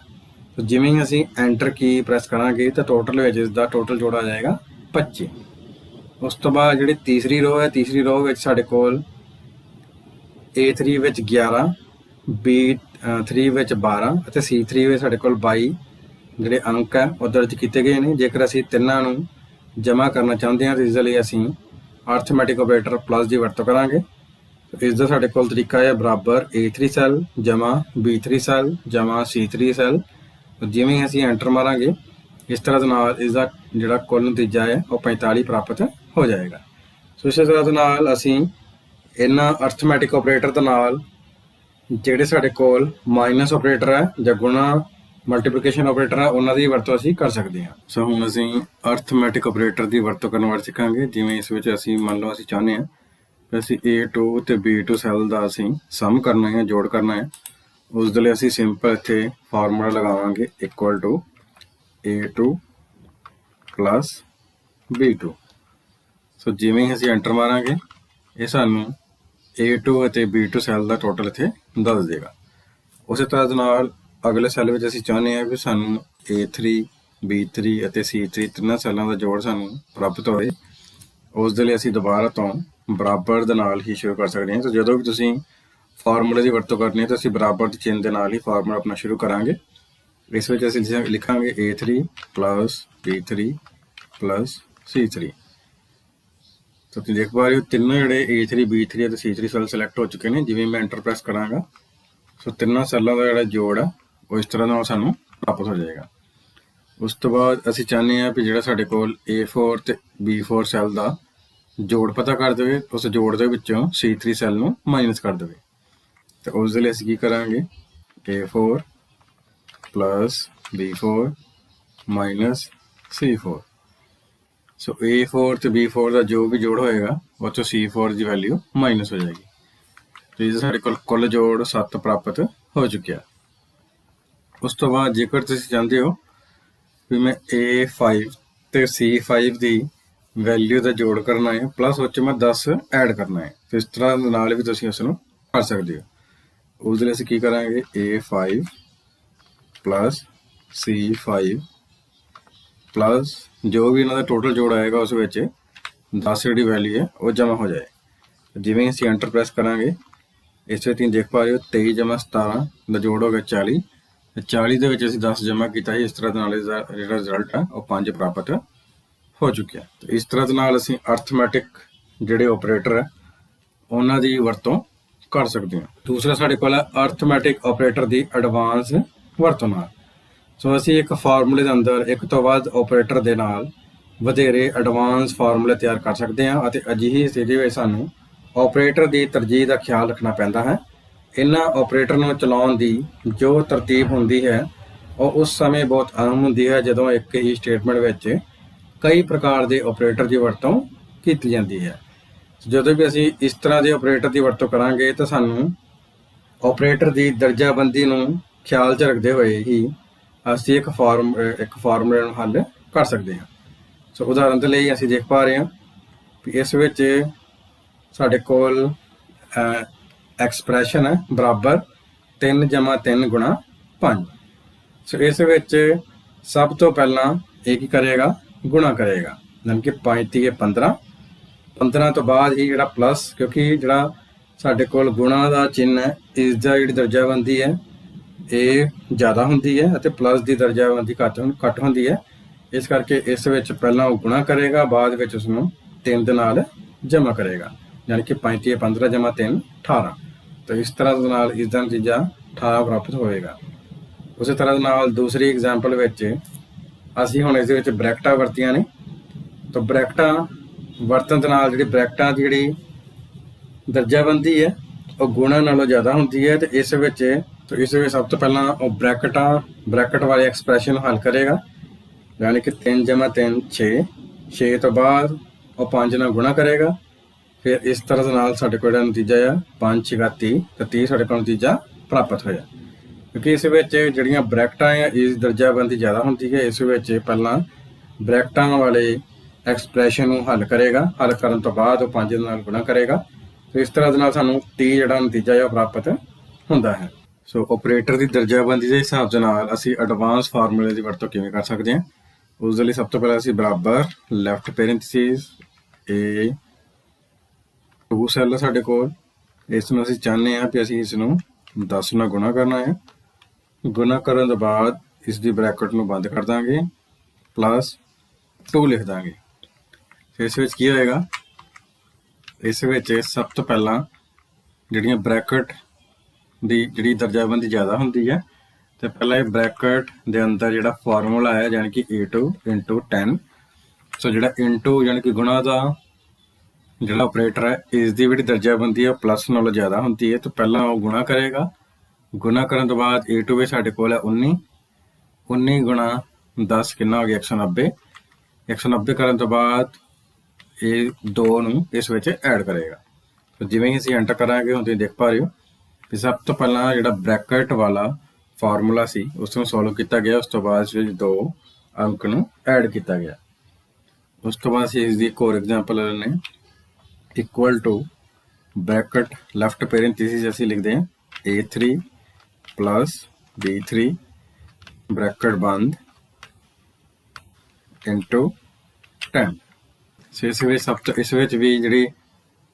तो जिवें ही असी एंटर की प्रैस करांगे तो टोटल विच इसदा टोटल जोड़ आ जाएगा 25। उस तो बाद जिहड़ी तीसरी रो है, तीसरी रो विच साढ़े कोल A3 विच 11, B3 विच 12 ਅਤੇ C3 विच साढ़े कोल 22 ਜਿਹੜੇ अंक है वो दर्ज किए गए हैं। जेकर असी तिन्नां नूं जमा करना चाहते हैं तो इस लिए असी अर्थमैटिक ऑपरेटर प्लस की वरतों करांगे। तो इसका साढ़े कोल तरीका है बराबर A3 सैल जमा B3 सैल जमा C3 सैल। तो जिवें ही असी एंटर मारांगे इस तरह के नाल इसका जिहड़ा कुल नतीजा है वो 45 प्राप्त हो जाएगा। सो इस तरह के नाल असी इन्हां अर्थमैटिक ऑपरेटर के नाल ਜਿਹੜੇ ਸਾਡੇ ਕੋਲ ਮਾਈਨਸ ਆਪਰੇਟਰ ਹੈ ਜਾਂ ਗੁਣਾ ਮਲਟੀਪਲੀਕੇਸ਼ਨ ਆਪਰੇਟਰ ਹੈ ਉਹਨਾਂ ਦੀ ਵਰਤੋਂ ਅਸੀਂ ਕਰ ਸਕਦੇ ਹਾਂ। ਸੋ ਹੁਣ ਅਸੀਂ ਅਰਥਮੈਟਿਕ ਆਪਰੇਟਰ ਦੀ ਵਰਤੋਂ ਕਰਨ ਬਾਰੇ ਸਿੱਖਾਂਗੇ। ਜਿਵੇਂ ਇਸ ਵਿੱਚ ਅਸੀਂ ਮੰਨ ਲਓ ਅਸੀਂ ਚਾਹੁੰਦੇ ਹਾਂ ਕਿ ਅਸੀਂ A2 ਤੇ B2 ਸੈੱਲ ਦਾ ਅਸੀਂ ਸਮ ਕਰਨਾ ਹੈ, ਜੋੜ ਕਰਨਾ ਹੈ। ਉਸ ਦੇ ਲਈ ਅਸੀਂ ਸਿੰਪਲ ਇੱਥੇ ਫਾਰਮੂਲਾ ਲਗਾਵਾਂਗੇ equal to A2 plus B2। ਸੋ ਜਿਵੇਂ ਹੀ ਅਸੀਂ ਐਂਟਰ ਮਾਰਾਂਗੇ ਇਹ ਸਾਨੂੰ A2 ਅਤੇ B2 ਸੈੱਲ ਦਾ ਟੋਟਲ ਇੱਥੇ ਦੱਸ ਦੇਗਾ। ਉਸੇ ਤਰ੍ਹਾਂ ਦੇ ਨਾਲ ਅਗਲੇ ਸੈੱਲ ਵਿੱਚ ਅਸੀਂ ਚਾਹੁੰਦੇ ਹਾਂ ਵੀ ਸਾਨੂੰ A3 B3 ਅਤੇ C3 ਤਿੰਨਾਂ ਸੈੱਲਾਂ ਦਾ ਜੋੜ ਸਾਨੂੰ ਪ੍ਰਾਪਤ ਹੋਵੇ। ਉਸ ਦੇ ਲਈ ਅਸੀਂ ਦੁਬਾਰਾ ਤੋਂ ਬਰਾਬਰ ਦੇ ਨਾਲ ਹੀ ਸ਼ੁਰੂ ਕਰ ਸਕਦੇ ਹਾਂ। ਤਾਂ ਜਦੋਂ ਵੀ ਤੁਸੀਂ ਫਾਰਮੂਲੇ ਦੀ ਵਰਤੋਂ ਕਰਨੀ ਹੈ ਤਾਂ ਅਸੀਂ ਬਰਾਬਰ ਦੇ ਚਿੰਨ੍ਹ ਦੇ ਨਾਲ ਹੀ ਫਾਰਮੂਲਾ ਆਪਣਾ ਸ਼ੁਰੂ ਕਰਾਂਗੇ। ਇਸ ਵਿੱਚ ਅਸੀਂ ਲਿਖਾਂਗੇ A3 plus B3 plus C3। तो तुम देख पा रहे हो तीनों जोड़े A3 B3 और C3 सैल सिलेक्ट हो चुके हैं। जिवें मैं एंटर प्रेस करांगा सो तिन्नों सैलों का जोड़ा जोड़ है वो इस तरह का सानू प्राप्त हो जाएगा। उस तो बाद असी चाहते हैं भी जो साढ़े कोल A4 ते B4 सैल का जोड़ पता कर दे, उस जोड़ के विचों C3 सैल नूं माइनस कर दे। तो उस लिए असी की करांगे A4 plus B4 minus C4। सो A4 तो B4 का जो भी जोड़ होएगा वो तो C4 की वैल्यू माइनस हो जाएगी। तो ये साढ़े कुल जोड़ 7 प्राप्त हो चुका। उस तो बाद जेकर तुम चाहते हो भी मैं A5 तो C5 की वैल्यू का जोड़ करना है प्लस उस मैं 10 ऐड करना है, तो इस तरह नाल भी तुम उसनूं कर सकते हो। उस लिए असीं की करांगे A5 प्लस C5 प्लस जो भी इन्हों का टोटल जोड़ आएगा उस 10 जी वैल्यू है वो जमा हो जाए। जिवें असीं एंटर प्रेस करांगे इस तुम देख पा रहे हो 23 जमा 17 का जोड़ हो गया 40। 40 के असीं 10 जमा किया ही, इस तरह के रिजल्ट है वो 5 प्राप्त हो चुके। तो इस तरह के नाल असीं अर्थमैटिक जिहड़े ऑपरेटर है उन्हां दी वरतों कर सकते हैं। दूसरा साडे कोल है अर्थमैटिक ऑपरेटर की एडवांस वरतों नाल। सो असी एक फार्मूले के अंदर एक तो वध ऑपरेटर के नाल वधेरे एडवांस फार्मूले तैयार कर सकते हैं। अजिही स्थिति में सानू ऑपरेटर की तरजीह का ख्याल रखना पैंदा है। इन्हां ऑपरेटर नूं चलाउण दी जो तरतीब हुंदी है वो उस समय बहुत आम हुंदी है जदों एक ही स्टेटमेंट विच कई प्रकार के ऑपरेटर की वरतों की जाती है। जदों भी असी इस तरह के ऑपरेटर की वरतों करांगे तो सानू ऑपरेटर की दर्जाबंदी नूं ख्याल च रखते हुए ही असी एक फार्मूले हल कर सकते हैं। सो उदाहरण के लिए असी देख पा रहे हैं कि इस विच साडे कोल एक्सप्रैशन है बराबर 3 जमा 3 गुणा 5। सो इस विच सब तो पहला एक ही करेगा गुणा करेगा, यानी कि 5 × 15, 15 तो बाद ही जिहड़ा प्लस, क्योंकि जिहड़ा साडे कोल गुणा का चिन्ह है इसका जिहड़ी दर्जाबंदी है ये ज़्यादा होंदी है और प्लस की दर्जाबंदी घट होंदी है। इस करके इस विच पहला वो गुणा करेगा बाद विच उसनूं 3 दे नाल जमा करेगा, यानी कि 5 × 15 जमा 3 18। तो इस तरह के नाल इसका नतीजा 18 प्राप्त होएगा। उस तरह के नाल दूसरी एग्जाम्पल विच असीं हुण इस विच ब्रैकटां वरतियां ने। तो ब्रैकटां वरतन दे नाल जिहड़ी ब्रैकटां दी जिहड़ी दर्जाबंदी है वो गुणा नालों ज़्यादा होंदी है। तो इस विच सब तो पहला वो ब्रैकेट वाले एक्सप्रैशन हल करेगा, यानी कि 3 जमा 3 6, 6 तो बाद वो 5 नाल गुणा करेगा ਫਿਰ ਇਸ ਤਰ੍ਹਾਂ ਦੇ ਨਾਲ ਸਾਡੇ ਕੋਲ ਜਿਹੜਾ ਨਤੀਜਾ ਆ 5 6 30 ਤੇ 30 ਸਾਡੇ ਕੋਲ ਨਤੀਜਾ ਪ੍ਰਾਪਤ ਹੋਇਆ। ਕਿਉਂਕਿ ਇਸ ਵਿੱਚ ਜਿਹੜੀਆਂ ਬ੍ਰੈਕਟਾਂ ਆ ਇਸ ਦਰਜਾਬੰਦੀ ਜ਼ਿਆਦਾ ਹੁੰਦੀ ਹੈ। ਇਸ ਵਿੱਚ ਪਹਿਲਾਂ ਬ੍ਰੈਕਟਾਂ ਵਾਲੇ ਐਕਸਪ੍ਰੈਸ਼ਨ ਨੂੰ ਹੱਲ ਕਰੇਗਾ, ਹੱਲ ਕਰਨ ਤੋਂ ਬਾਅਦ ਉਹ 5 ਦੇ ਨਾਲ ਗੁਣਾ ਕਰੇਗਾ। ਤੇ ਇਸ ਤਰ੍ਹਾਂ ਦੇ ਨਾਲ ਸਾਨੂੰ 30 ਜਿਹੜਾ ਨਤੀਜਾ ਆ ਪ੍ਰਾਪਤ ਹੁੰਦਾ ਹੈ। ਸੋ ਆਪਰੇਟਰ ਦੀ ਦਰਜਾਬੰਦੀ ਦੇ ਹਿਸਾਬ ਦੇ ਨਾਲ ਅਸੀਂ ਐਡਵਾਂਸ ਫਾਰਮੂਲੇ ਦੀ ਵਰਤੋਂ ਕਿਵੇਂ ਕਰ ਸਕਦੇ ਹਾਂ। ਉਸ ਦੇ ਲਈ ਸਭ ਤੋਂ ਪਹਿਲਾਂ ਅਸੀਂ ਬਰਾਬਰ ਲੈਫਟ ਪੈਰੇਂਥੀਸਿਸ A 2 ਸੈੱਲ ਸਾਡੇ ਕੋਲ, ਇਸ ਨੂੰ ਅਸੀਂ ਚਾਹੁੰਦੇ ਹਾਂ ਕਿ ਅਸੀਂ ਇਸ ਨੂੰ 10 ਨਾਲ ਗੁਣਾ ਕਰਨਾ ਹੈ। ਗੁਣਾ ਕਰਨ ਤੋਂ ਬਾਅਦ ਇਸ ਦੀ ਬ੍ਰੈਕਟ ਨੂੰ ਬੰਦ ਕਰ ਦਾਂਗੇ, ਪਲੱਸ 2 ਲਿਖ ਦਾਂਗੇ। ਇਸ ਵਿੱਚ ਕੀ ਹੋਏਗਾ, ਇਸ ਵਿੱਚ ਸਭ ਤੋਂ ਪਹਿਲਾਂ ਜਿਹੜੀਆਂ ਬ੍ਰੈਕਟ ਦੀ ਜਿਹੜੀ ਦਰਜਾਬੰਦੀ ਜ਼ਿਆਦਾ ਹੁੰਦੀ ਹੈ ਤੇ ਪਹਿਲਾਂ ਇਹ ਬ੍ਰੈਕਟ ਦੇ ਅੰਦਰ ਜਿਹੜਾ ਫਾਰਮੂਲਾ ਹੈ ਯਾਨੀ ਕਿ A2 × 10। ਸੋ ਜਿਹੜਾ ਇਨਟੂ ਯਾਨੀ ਕਿ ਗੁਣਾ ਦਾ ਜਿਹੜਾ ਆਪਰੇਟਰ ਹੈ ਇਸ ਦੀ ਜਿਹੜੀ ਦਰਜਾਬੰਦੀ ਹੈ ਪਲੱਸ ਨਾਲੋਂ ਜ਼ਿਆਦਾ ਹੁੰਦੀ ਹੈ। ਤਾਂ ਪਹਿਲਾਂ ਉਹ ਗੁਣਾ ਕਰੇਗਾ, ਗੁਣਾ ਕਰਨ ਤੋਂ ਬਾਅਦ A2 ਵਿੱਚ ਸਾਡੇ ਕੋਲ ਹੈ 19 ਗੁਣਾ 10 ਕਿੰਨਾ ਹੋ ਗਿਆ 190। 190 ਕਰਨ ਤੋਂ ਬਾਅਦ ਇਹ 2 ਨੂੰ ਇਸ ਵਿੱਚ ਐਡ ਕਰੇਗਾ। ਤਾਂ ਜਿਵੇਂ ਹੀ ਅਸੀਂ ਐਂਟਰ ਕਰਾਂਗੇ ਹੁਣ ਤੁਸੀਂ ਦੇਖ ਪਾ ਰਹੇ ਹੋ ਕਿ ਸਭ ਤੋਂ ਪਹਿਲਾਂ ਜਿਹੜਾ ਬ੍ਰੈਕਟ ਵਾਲਾ ਫਾਰਮੂਲਾ ਸੀ ਉਸ ਨੂੰ ਸੋਲਵ ਕੀਤਾ ਗਿਆ, ਉਸ ਤੋਂ ਬਾਅਦ ਇਸ ਵਿੱਚ 2 ਅੰਕ ਨੂੰ ਐਡ ਕੀਤਾ ਗਿਆ। ਉਸ ਤੋਂ ਬਾਅਦ ਅਸੀਂ ਇਸ ਦੀ ਇੱਕ ਹੋਰ ਐਗਜ਼ਾਮਪਲ ਲੈਂਦੇ equal to bracket left parenthesis ਅਸੀਂ ਲਿਖਦੇ ਹਾਂ A3 ਪਲੱਸ B3 ਬ੍ਰੈਕਟ ਬੰਦ ਇੰਟੂ 10। ਸੋ ਇਸ ਵਿੱਚ ਵੀ ਜਿਹੜੀ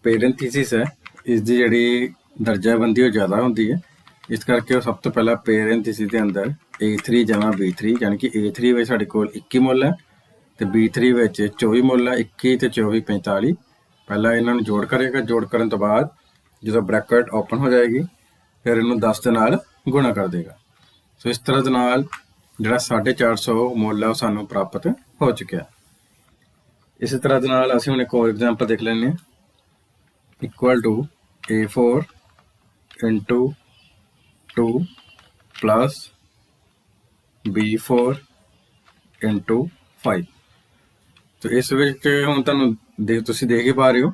ਪੈਰੇਂਥੀਸਿਸ ਹੈ ਇਸ ਦੀ ਜਿਹੜੀ ਦਰਜਾਬੰਦੀ ਉਹ ਜ਼ਿਆਦਾ ਹੁੰਦੀ ਹੈ। ਇਸ ਕਰਕੇ ਉਹ ਸਭ ਤੋਂ ਪਹਿਲਾਂ ਪੈਰੇਂਥੀਸਿਸ ਦੇ ਅੰਦਰ A3 ਜਮਾ B3 ਯਾਨੀ ਕਿ A3 ਵਿੱਚ ਸਾਡੇ ਕੋਲ 21 ਮੁੱਲ ਹੈ ਤੇ B3 ਵਿੱਚ 24 ਮੁੱਲ ਹੈ। 21 ਤੇ 24 45। ਪਹਿਲਾਂ ਇਹਨਾਂ ਨੂੰ ਜੋੜ ਕਰੇਗਾ, ਜੋੜ ਕਰਨ ਤੋਂ ਬਾਅਦ ਜਦੋਂ ਬ੍ਰੈਕਟ ਓਪਨ ਹੋ ਜਾਏਗੀ ਫਿਰ ਇਹਨੂੰ 10 ਦੇ ਨਾਲ ਗੁਣਾ ਕਰ ਦੇਗਾ। ਸੋ ਇਸ ਤਰ੍ਹਾਂ ਦੇ ਨਾਲ ਜਿਹੜਾ 450 ਮੁੱਲ ਹੈ ਉਹ ਸਾਨੂੰ ਪ੍ਰਾਪਤ ਹੋ ਚੁੱਕਿਆ। ਇਸੇ ਤਰ੍ਹਾਂ ਦੇ ਨਾਲ ਅਸੀਂ ਹੁਣ ਇੱਕ ਹੋਰ ਐਗਜ਼ਾਮਪਲ ਦੇਖ ਲੈਂਦੇ ਹਾਂ equal to A4 × 2 plus B4 × 5। तो इस विच हुण तुहानूं तुसीं देख ही पा रहे हो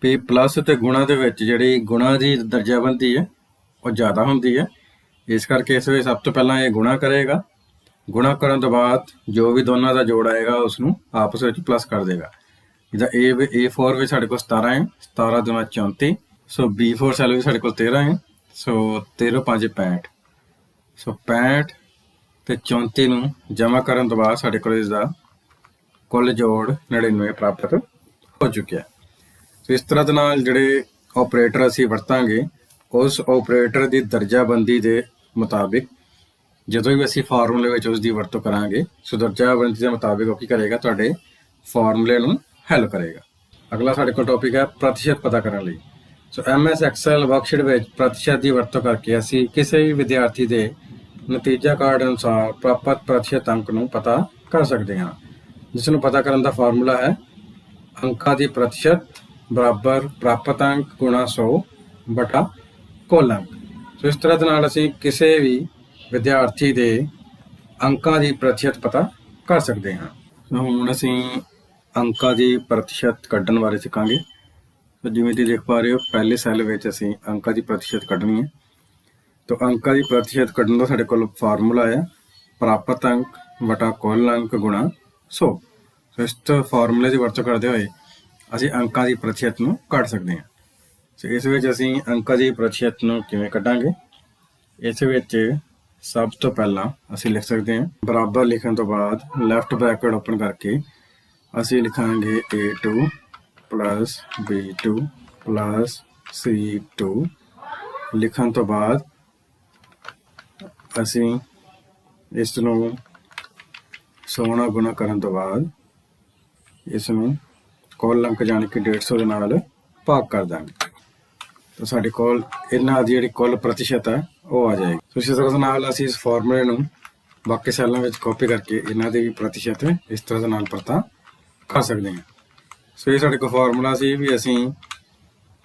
भी प्लस ते गुणा दे विच जिहड़ी गुणा की दर्जाबंदी है वो ज़्यादा हुंदी है। इस करके इस विच सब तो पहला ये गुणा करेगा, गुणा करन तो बाद जो भी दोनों का जोड़ आएगा उसनूं आपस में प्लस कर देगा। जिदा A4 भी साढ़े को 17 है, 17 दूना 34। सो B4 सैल भी साढ़े को 13 है। सो 13 5 65। सो 65 ते 34 नूं जमा करन तो बाद साढ़े को इसका कुल जोड़ 99 प्राप्त हो चुका है। तो इस तरह के नाल जिहड़े ऑपरेटर असीं वरतांगे उस ऑपरेटर की दर्जाबंदी के मुताबिक ਜਦੋਂ भी ਅਸੀਂ ਫਾਰਮੂਲੇ ਵਿੱਚ ਉਸ ਦੀ ਵਰਤੋਂ ਕਰਾਂਗੇ ਸੋ ਦਰਜਾਬੰਦੀ ਦੇ ਮੁਤਾबिक ਉਹ ਕੀ ਕਰੇਗਾ ਤੁਹਾਡੇ ਫਾਰਮੂਲੇ ਨੂੰ ਹੱਲ ਕਰੇਗਾ। ਅਗਲਾ ਸਾਡੇ ਕੋਲ ਟੌਪਿਕ ਹੈ ਪ੍ਰਤੀਸ਼ਤ ਪਤਾ ਕਰਨ ਲਈ। ਸੋ MS ਐਕਸਲ ਵਰਕਸ਼ੀਟ ਵਿੱਚ ਪ੍ਰਤੀਸ਼ਤ ਦੀ ਵਰਤੋਂ ਕਰਕੇ ਅਸੀਂ ਕਿਸੇ ਵੀ ਵਿਦਿਆਰਥੀ ਦੇ ਨਤੀਜਾ ਕਾਰਡ ਅਨੁਸਾਰ ਪ੍ਰਾਪਤ ਪ੍ਰਤੀਸ਼ਤ ਅੰਕ ਨੂੰ ਪਤਾ ਕਰ ਸਕਦੇ ਹਾਂ, ਜਿਸ ਨੂੰ ਪਤਾ ਕਰਨ ਦਾ ਫਾਰਮੂਲਾ ਹੈ ਅੰਕਾਂ ਦੀ ਪ੍ਰਤੀਸ਼ਤ ਬਰਾਬਰ ਪ੍ਰਾਪਤ ਅੰਕ ਗੁਣਾ 100 ਬਟਾ ਕੁੱਲ ਅੰਕ। ਸੋ ਇਸ ਤਰ੍ਹਾਂ ਦੇ ਨਾਲ ਅਸੀਂ ਕਿਸੇ ਵੀ ਵਿਦਿਆਰਥੀ ਦੇ ਅੰਕਾਂ ਦੀ ਪ੍ਰਤੀਸ਼ਤ ਪਤਾ ਕਰ ਸਕਦੇ ਹਾਂ। ਹੁਣ ਅਸੀਂ ਅੰਕਾਂ ਦੀ ਪ੍ਰਤੀਸ਼ਤ ਕੱਢਣ ਬਾਰੇ ਸਿੱਖਾਂਗੇ। तो जिवें तुसीं देख पा रहे हो पहले सैल में असीं अंकां दी प्रतिशत कढ़नी है। तो अंकां दी प्रतिशत कढ़न दा साडे कोल फार्मूला है प्राप्त अंक बटा कुल अंक गुणा 100। सो इस फार्मूले की वरतों करते हुए असीं अंकां दी प्रतिशत नूं कढ़ सकते हैं। सो इस विच असीं अंकां दी प्रतिशत नूं किवें कढ़ांगे, इस विच सब तो पहला असीं लिख सकते हैं बराबर लिखण तो बाद लैफ्ट ब्रैकेट ओपन करके असीं लिखांगे A2 plus B2 plus C2 लिखण तो बाद असीं इस नूं 100 नाल गुणा करन तो बाद इस नूं कुल अंक जाने कि 150 दे नाल भाग कर देंगे। तो साडे कोल इन्हां दी जिहड़ी कुल प्रतिशत है वो आ जाएगी। तो इस तरह नाल असीं इस फार्मूले नूं बाकी सैलां विच कॉपी करके इन्हां दी भी प्रतिशत इस तरह दे नाल पता कर सकते हैं। सो ये साडे कोल फार्मूला सी भी असीं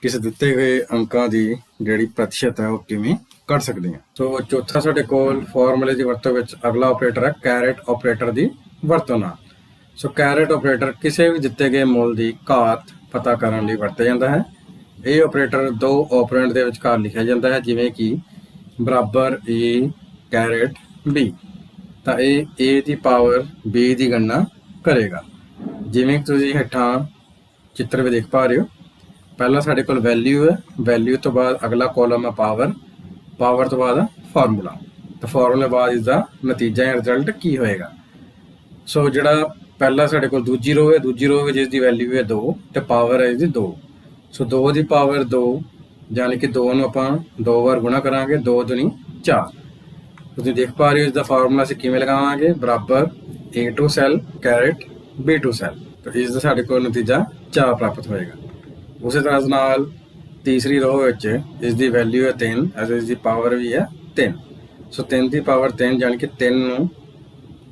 किसी दिते गए अंकां दी जिहड़ी प्रतिशत है वो किवें कढ़ सकते हैं। तो चौथा साडे कोल फार्मूले की वरतों विच अगला ऑपरेटर है कैरेट ऑपरेटर की वरतों नाल। सो कैरेट ऑपरेटर किसी भी दिते गए मुल की घात ਪਤਾ ਕਰਨ ਲਈ ਵਰਤਿਆ ਜਾਂਦਾ ਹੈ। ਇਹ ਆਪਰੇਟਰ ਦੋ ਆਪਰੈਂਡ ਦੇ ਵਿਚਕਾਰ ਲਿਖਿਆ ਜਾਂਦਾ ਹੈ, ਜਿਵੇਂ ਕਿ ਬਰਾਬਰ a ਕੈਰਟ b। ਤਾਂ ਇਹ a ਦੀ ਪਾਵਰ b ਦੀ ਗਣਨਾ ਕਰੇਗਾ। ਜਿਵੇਂ ਕਿ ਤੁਸੀਂ ਹੇਠਾਂ ਚਿੱਤਰ ਵਿੱਚ ਦੇਖ ਪਾ ਰਹੇ ਹੋ, ਪਹਿਲਾਂ ਸਾਡੇ ਕੋਲ ਵੈਲਿਊ ਹੈ, ਵੈਲਿਊ ਤੋਂ ਬਾਅਦ ਅਗਲਾ ਕਾਲਮ ਹੈ ਪਾਵਰ, ਪਾਵਰ ਤੋਂ ਬਾਅਦ ਫਾਰਮੂਲਾ। ਤਾਂ ਫਾਰਮੂਲੇ ਬਾਅਦ ਇਸਦਾ ਨਤੀਜਾ ਜਾਂ ਰਿਜ਼ਲਟ ਕੀ ਹੋਏਗਾ। ਸੋ ਜਿਹੜਾ ਪਹਿਲਾ ਸਾਡੇ ਕੋਲ ਦੂਜੀ ਰੋ ਹੈ, ਦੂਜੀ ਰੋ ਵਿੱਚ ਇਸ ਦੀ ਵੈਲਿਊ ਹੈ 2 ਤੇ ਪਾਵਰ ਹੈ ਇਸਦੀ 2। ਸੋ 2 ਦੀ ਪਾਵਰ 2 ਯਾਨੀ ਕਿ 2 ਨੂੰ ਆਪਾਂ 2 ਵਾਰ ਗੁਣਾ ਕਰਾਂਗੇ, 2 ਦੂਣੀ 4। ਤੁਸੀਂ ਦੇਖ ਪਾ ਰਹੇ ਹੋ ਇਸਦਾ ਫਾਰਮੂਲਾ ਅਸੀਂ ਕਿਵੇਂ ਲਗਾਵਾਂਗੇ, ਬਰਾਬਰ a2 cell carat b2 cell. ਤਾਂ ਇਸ ਦਾ ਸਾਡੇ ਕੋਲ ਨਤੀਜਾ 4 ਪ੍ਰਾਪਤ ਹੋਏਗਾ। ਉਸੇ ਤਰ੍ਹਾਂ ਨਾਲ ਤੀਸਰੀ ਰੋ ਵਿੱਚ ਇਸ ਦੀ ਵੈਲਿਊ ਹੈ 3 ਅਤੇ ਇਸ ਦੀ ਪਾਵਰ ਵੀ ਹੈ 3। ਸੋ 3 ਦੀ ਪਾਵਰ 3 ਯਾਨੀ ਕਿ 3 ਨੂੰ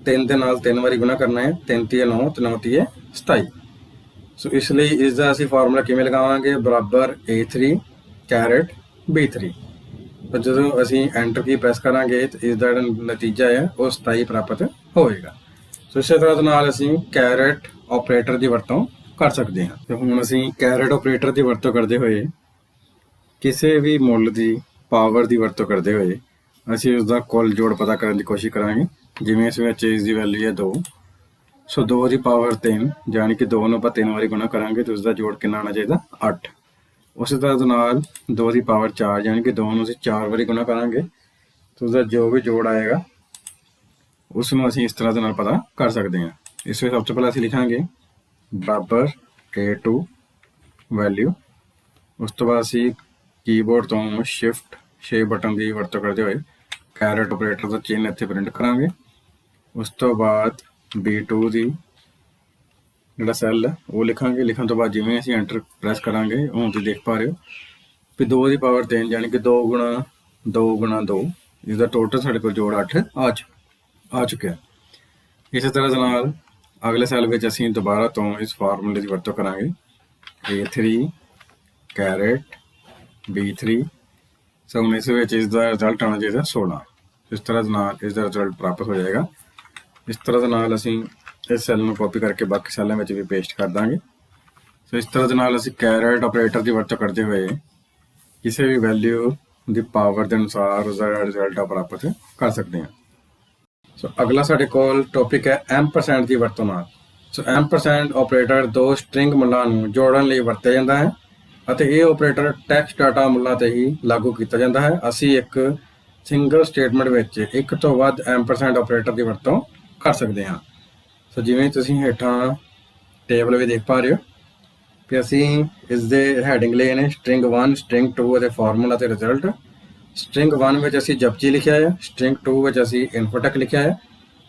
3 ਦੇ ਨਾਲ 3 ਵਾਰੀ ਗੁਣਾ ਕਰਨਾ ਹੈ, 3 ਤੀਏ 9 ਤੇ 9 ਤੀਏ 27। ਸੋ ਇਸ ਲਈ ਇਸ ਦਾ ਅਸੀਂ ਫਾਰਮੂਲਾ ਕਿਵੇਂ ਲਗਾਵਾਂਗੇ, ਬਰਾਬਰ a3 ਕੈਰਟ b3। ਤਾਂ ਜਦੋਂ ਅਸੀਂ ਐਂਟਰ ਕੀ ਪ੍ਰੈਸ ਕਰਾਂਗੇ ਤਾਂ ਇਸ ਦਾ ਜਿਹੜਾ ਨਤੀਜਾ ਹੈ ਉਹ 27 ਪ੍ਰਾਪਤ ਹੋਵੇਗਾ। ਸੋ ਇਸੇ ਤਰ੍ਹਾਂ ਨਾਲ ਅਸੀਂ ਕੈਰਟ ਆਪਰੇਟਰ ਦੀ ਵਰਤੋਂ ਕਰ ਸਕਦੇ ਹਾਂ। ਤੇ ਹੁਣ ਅਸੀਂ ਕੈਰਟ ਆਪਰੇਟਰ ਦੀ ਵਰਤੋਂ ਕਰਦੇ ਹੋਏ ਕਿਸੇ ਵੀ ਮੁੱਲ ਦੀ ਪਾਵਰ ਦੀ ਵਰਤੋਂ ਕਰਦੇ ਹੋਏ ਅਸੀਂ ਉਸਦਾ ਕੁੱਲ ਜੋੜ ਪਤਾ ਕਰਨ ਦੀ ਕੋਸ਼ਿਸ਼ ਕਰਾਂਗੇ। ਜਿਵੇਂ ਇਸ ਵਿੱਚ ਇਸ ਦੀ ਵੈਲਿਊ ਹੈ 2, ਸੋ 2 ਦੀ ਪਾਵਰ 3 ਯਾਨੀ ਕਿ 2 ਨੂੰ ਆਪਾਂ 3 ਵਾਰੀ ਗੁਣਾ ਕਰਾਂਗੇ ਤਾਂ ਉਸਦਾ ਜੋੜ ਕਿੰਨਾ ਆਉਣਾ ਚਾਹੀਦਾ, 8। ਉਸੇ ਤਰ੍ਹਾਂ ਨਾਲ 2 ਦੀ ਪਾਵਰ 4 ਯਾਨੀ ਕਿ 2 ਨੂੰ ਅਸੀਂ 4 ਵਾਰੀ ਗੁਣਾ ਕਰਾਂਗੇ ਤਾਂ ਉਸਦਾ ਜੋ ਵੀ ਜੋੜ ਆਏਗਾ ਉਸ ਨੂੰ ਅਸੀਂ ਇਸ ਤਰ੍ਹਾਂ ਦੇ ਨਾਲ ਪਤਾ ਕਰ ਸਕਦੇ ਹਾਂ। ਇਸ ਵਿੱਚ ਸਭ ਤੋਂ ਪਹਿਲਾਂ ਅਸੀਂ ਲਿਖਾਂਗੇ ਬਰਾਬਰ a2 ਵੈਲਿਊ। ਉਸ ਤੋਂ ਬਾਅਦ ਅਸੀਂ ਕੀਬੋਰਡ ਤੋਂ ਸ਼ਿਫਟ 6 ਬਟਨ ਦੀ ਵਰਤੋਂ ਕਰਦੇ ਹੋਏ ਕੈਰਟ ਆਪਰੇਟਰ ਦਾ ਚਿੰਨ੍ਹ ਇੱਥੇ ਪ੍ਰਿੰਟ ਕਰਾਂਗੇ। ਉਸ ਤੋਂ ਬਾਅਦ b2 ਦੀ ਜਿਹੜਾ ਸੈੱਲ ਹੈ ਉਹ ਲਿਖਾਂਗੇ। ਲਿਖਣ ਤੋਂ ਬਾਅਦ ਜਿਵੇਂ ਅਸੀਂ ਐਂਟਰ ਪ੍ਰੈਸ ਕਰਾਂਗੇ ਹੁਣ ਤੁਸੀਂ ਦੇਖ ਪਾ ਰਹੇ ਹੋ ਵੀ 2 ਦੀ ਪਾਵਰ 3 ਯਾਨੀ ਕਿ 2 ਗੁਣਾ 2 ਇਸਦਾ ਟੋਟਲ ਸਾਡੇ ਕੋਲ ਜੋੜ 8 ਆ ਚੁੱਕਿਆ। ਇਸੇ ਤਰ੍ਹਾਂ ਦੇ ਨਾਲ ਅਗਲੇ ਸੈੱਲ ਵਿੱਚ ਅਸੀਂ ਦੁਬਾਰਾ ਤੋਂ ਇਸ ਫਾਰਮੂਲੇ ਦੀ ਵਰਤੋਂ ਕਰਾਂਗੇ, a3 ਕੈਰਟ b3। ਸੋ ਹੁਣ ਇਸ ਵਿੱਚ ਇਸ ਦਾ ਰਿਜ਼ਲਟ ਆਉਣਾ ਚਾਹੀਦਾ 16। ਇਸ ਤਰ੍ਹਾਂ ਦੇ ਨਾਲ ਇਸ ਦਾ ਰਿਜ਼ਲਟ ਪ੍ਰਾਪਤ ਹੋ ਜਾਏਗਾ। ਇਸ ਤਰ੍ਹਾਂ ਦੇ ਨਾਲ ਅਸੀਂ ਇਸ ਸੈੱਲ ਨੂੰ ਕਾਪੀ ਕਰਕੇ ਬਾਕੀ ਸੈੱਲਾਂ ਵਿੱਚ ਵੀ ਪੇਸਟ ਕਰ ਦਾਂਗੇ। ਸੋ ਇਸ ਤਰ੍ਹਾਂ ਦੇ ਨਾਲ ਅਸੀਂ ਕੈਰਟ ਆਪਰੇਟਰ ਦੀ ਵਰਤੋਂ ਕਰਦੇ ਹੋਏ ਕਿਸੇ ਵੀ ਵੈਲਿਊ ਦੀ ਪਾਵਰ ਦੇ ਅਨੁਸਾਰ ਉਸਦਾ ਰਿਜ਼ਲਟ ਪ੍ਰਾਪਤ ਕਰ ਸਕਦੇ ਹਾਂ। ਸੋ ਅਗਲਾ ਸਾਡੇ ਕੋਲ ਟੌਪਿਕ ਹੈ ਐਮਪਰਸੈਂਟ ਦੀ ਵਰਤੋਂ ਨਾਲ। ਸੋ ਐਮਪਰਸੈਂਟ ਆਪਰੇਟਰ ਦੋ ਸਟ੍ਰਿੰਗ ਮੁੱਲਾਂ ਨੂੰ ਜੋੜਨ ਲਈ ਵਰਤਿਆ ਜਾਂਦਾ ਹੈ ਅਤੇ ਇਹ ਆਪਰੇਟਰ ਟੈਕਸਟ ਡਾਟਾ ਮੁੱਲਾਂ ਤੇ ਹੀ ਲਾਗੂ ਕੀਤਾ ਜਾਂਦਾ ਹੈ। ਅਸੀਂ ਇੱਕ ਸਿੰਗਲ ਸਟੇਟਮੈਂਟ ਵਿੱਚ ਇੱਕ ਤੋਂ ਵੱਧ ਐਮਪਰਸੈਂਟ ਆਪਰੇਟਰ ਦੀ ਵਰਤੋਂ ਕਰ ਸਕਦੇ ਹਾਂ। ਸੋ ਜਿਵੇਂ ਤੁਸੀਂ ਹੇਠਾਂ ਟੇਬਲ ਵਿੱਚ ਦੇਖ ਪਾ ਰਹੇ ਹੋ ਕਿ ਅਸੀਂ ਇਸ ਦੇ ਹੈਡਿੰਗ ਲਏ ਨੇ ਸਟ੍ਰਿੰਗ 1, ਸਟ੍ਰਿੰਗ 2 ਅਤੇ ਫਾਰਮੂਲਾ ਤੇ ਰਿਜ਼ਲਟ। ਸਟ੍ਰਿੰਗ 1 ਵਿੱਚ ਅਸੀਂ ਜਪਜੀ ਲਿਖਿਆ ਹੈ, ਸਟ੍ਰਿੰਗ 2 ਵਿੱਚ ਅਸੀਂ ਇਨਫੋਟੈਕ ਲਿਖਿਆ ਹੈ।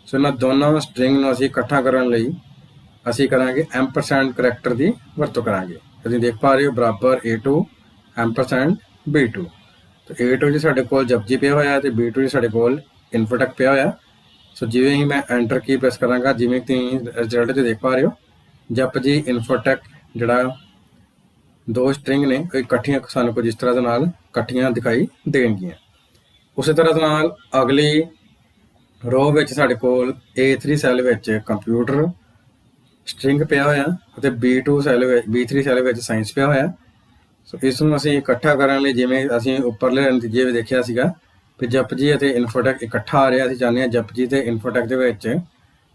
ਸੋ ਇਹਨਾਂ ਦੋਨਾਂ ਸਟ੍ਰਿੰਗ ਨੂੰ ਅਸੀਂ ਇਕੱਠਾ ਕਰਨ ਲਈ ਅਸੀਂ ਕਰਾਂਗੇ ਐਮਪਰਸੈਂਟ ਕਰੈਕਟਰ ਦੀ ਵਰਤੋਂ ਕਰਾਂਗੇ। ਤੁਸੀਂ ਦੇਖ ਪਾ ਰਹੇ ਹੋ ਬਰਾਬਰ a2 ਐਮਪਰਸੈਂਟ b2। ਤਾਂ a2 ਜੀ ਸਾਡੇ ਕੋਲ ਜਪਜੀ ਪਿਆ ਹੋਇਆ ਤੇ b2 ਜੀ ਸਾਡੇ ਕੋਲ ਇਨਫੋਟੈਕ ਪਿਆ ਹੋਇਆ। ਸੋ ਜਿਵੇਂ ਹੀ ਮੈਂ ਐਂਟਰ ਕੀ ਪ੍ਰੈਸ ਕਰਾਂਗਾ, ਜਿਵੇਂ ਤੁਸੀਂ ਰਿਜ਼ਲਟ 'ਚ ਦੇਖ ਪਾ ਰਹੇ ਹੋ ਜਪਜੀ ਇਨਫੋਟੈਕ ਜਿਹੜਾ ਦੋ ਸਟ੍ਰਿੰਗ ਨੇ ਉਹ ਇਕੱਠੀਆਂ ਸਾਨੂੰ ਕੁਝ ਇਸ ਤਰ੍ਹਾਂ ਦੇ ਨਾਲ ਇਕੱਠੀਆਂ ਦਿਖਾਈ ਦੇਣਗੀਆਂ। ਉਸੇ ਤਰ੍ਹਾਂ ਦੇ ਨਾਲ ਅਗਲੀ ਰੋ ਵਿੱਚ ਸਾਡੇ ਕੋਲ A3 ਸੈੱਲ ਵਿੱਚ ਕੰਪਿਊਟਰ ਸਟ੍ਰਿੰਗ ਪਿਆ ਹੋਇਆ ਅਤੇ B3 ਸੈੱਲ ਵਿੱਚ ਸਾਇੰਸ ਪਿਆ ਹੋਇਆ। ਸੋ ਇਸ ਨੂੰ ਅਸੀਂ ਇਕੱਠਾ ਕਰਨ ਲਈ ਜਿਵੇਂ ਅਸੀਂ ਉੱਪਰਲੇ ਨਤੀਜੇ ਵਿੱਚ ਦੇਖਿਆ ਸੀਗਾ ਕਿ ਜਪਜੀ ਅਤੇ ਇਨਫੋਟੈਕ ਇਕੱਠਾ ਆ ਰਿਹਾ। ਅਸੀਂ ਚਾਹੁੰਦੇ ਹਾਂ ਜਪਜੀ ਅਤੇ ਇਨਫੋਟੈਕ ਦੇ ਵਿੱਚ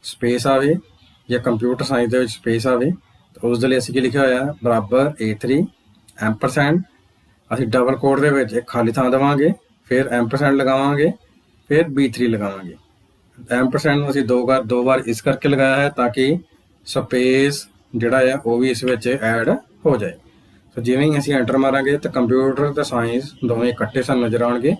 ਸਪੇਸ ਆਵੇ ਜਾਂ ਕੰਪਿਊਟਰ ਸਾਇੰਸ ਦੇ ਵਿੱਚ ਸਪੇਸ ਆਵੇ। ਉਸ ਦੇ ਲਈ ਅਸੀਂ ਕੀ ਲਿਖਿਆ ਹੋਇਆ ਬਰਾਬਰ A3 ਐਮਪਰਸੈਂਟ। ਅਸੀਂ ਡਬਲ ਕੋਡ ਦੇ ਵਿੱਚ ਇੱਕ ਖਾਲੀ ਥਾਂ ਦੇਵਾਂਗੇ, ਫਿਰ ਐਮਪਰਸੈਂਟ ਲਗਾਵਾਂਗੇ, ਫਿਰ B3 ਲਗਾਵਾਂਗੇ। ਐਮਪਰਸੈਂਟ ਨੂੰ ਅਸੀਂ ਦੋ ਵਾਰ ਇਸ ਕਰਕੇ ਲਗਾਇਆ ਹੈ ਤਾਂ ਕਿ ਸਪੇਸ ਜਿਹੜਾ ਹੈ ਉਹ ਵੀ ਇਸ ਵਿੱਚ ਐਡ ਹੋ ਜਾਏ। ਸੋ ਜਿਵੇਂ ਹੀ ਅਸੀਂ ਐਂਟਰ ਮਾਰਾਂਗੇ ਤਾਂ ਕੰਪਿਊਟਰ ਤੇ ਸਾਇੰਸ ਦੋਵੇਂ ਇਕੱਠੇ ਸਾਨੂੰ ਨਜ਼ਰ ਆਉਣਗੇ।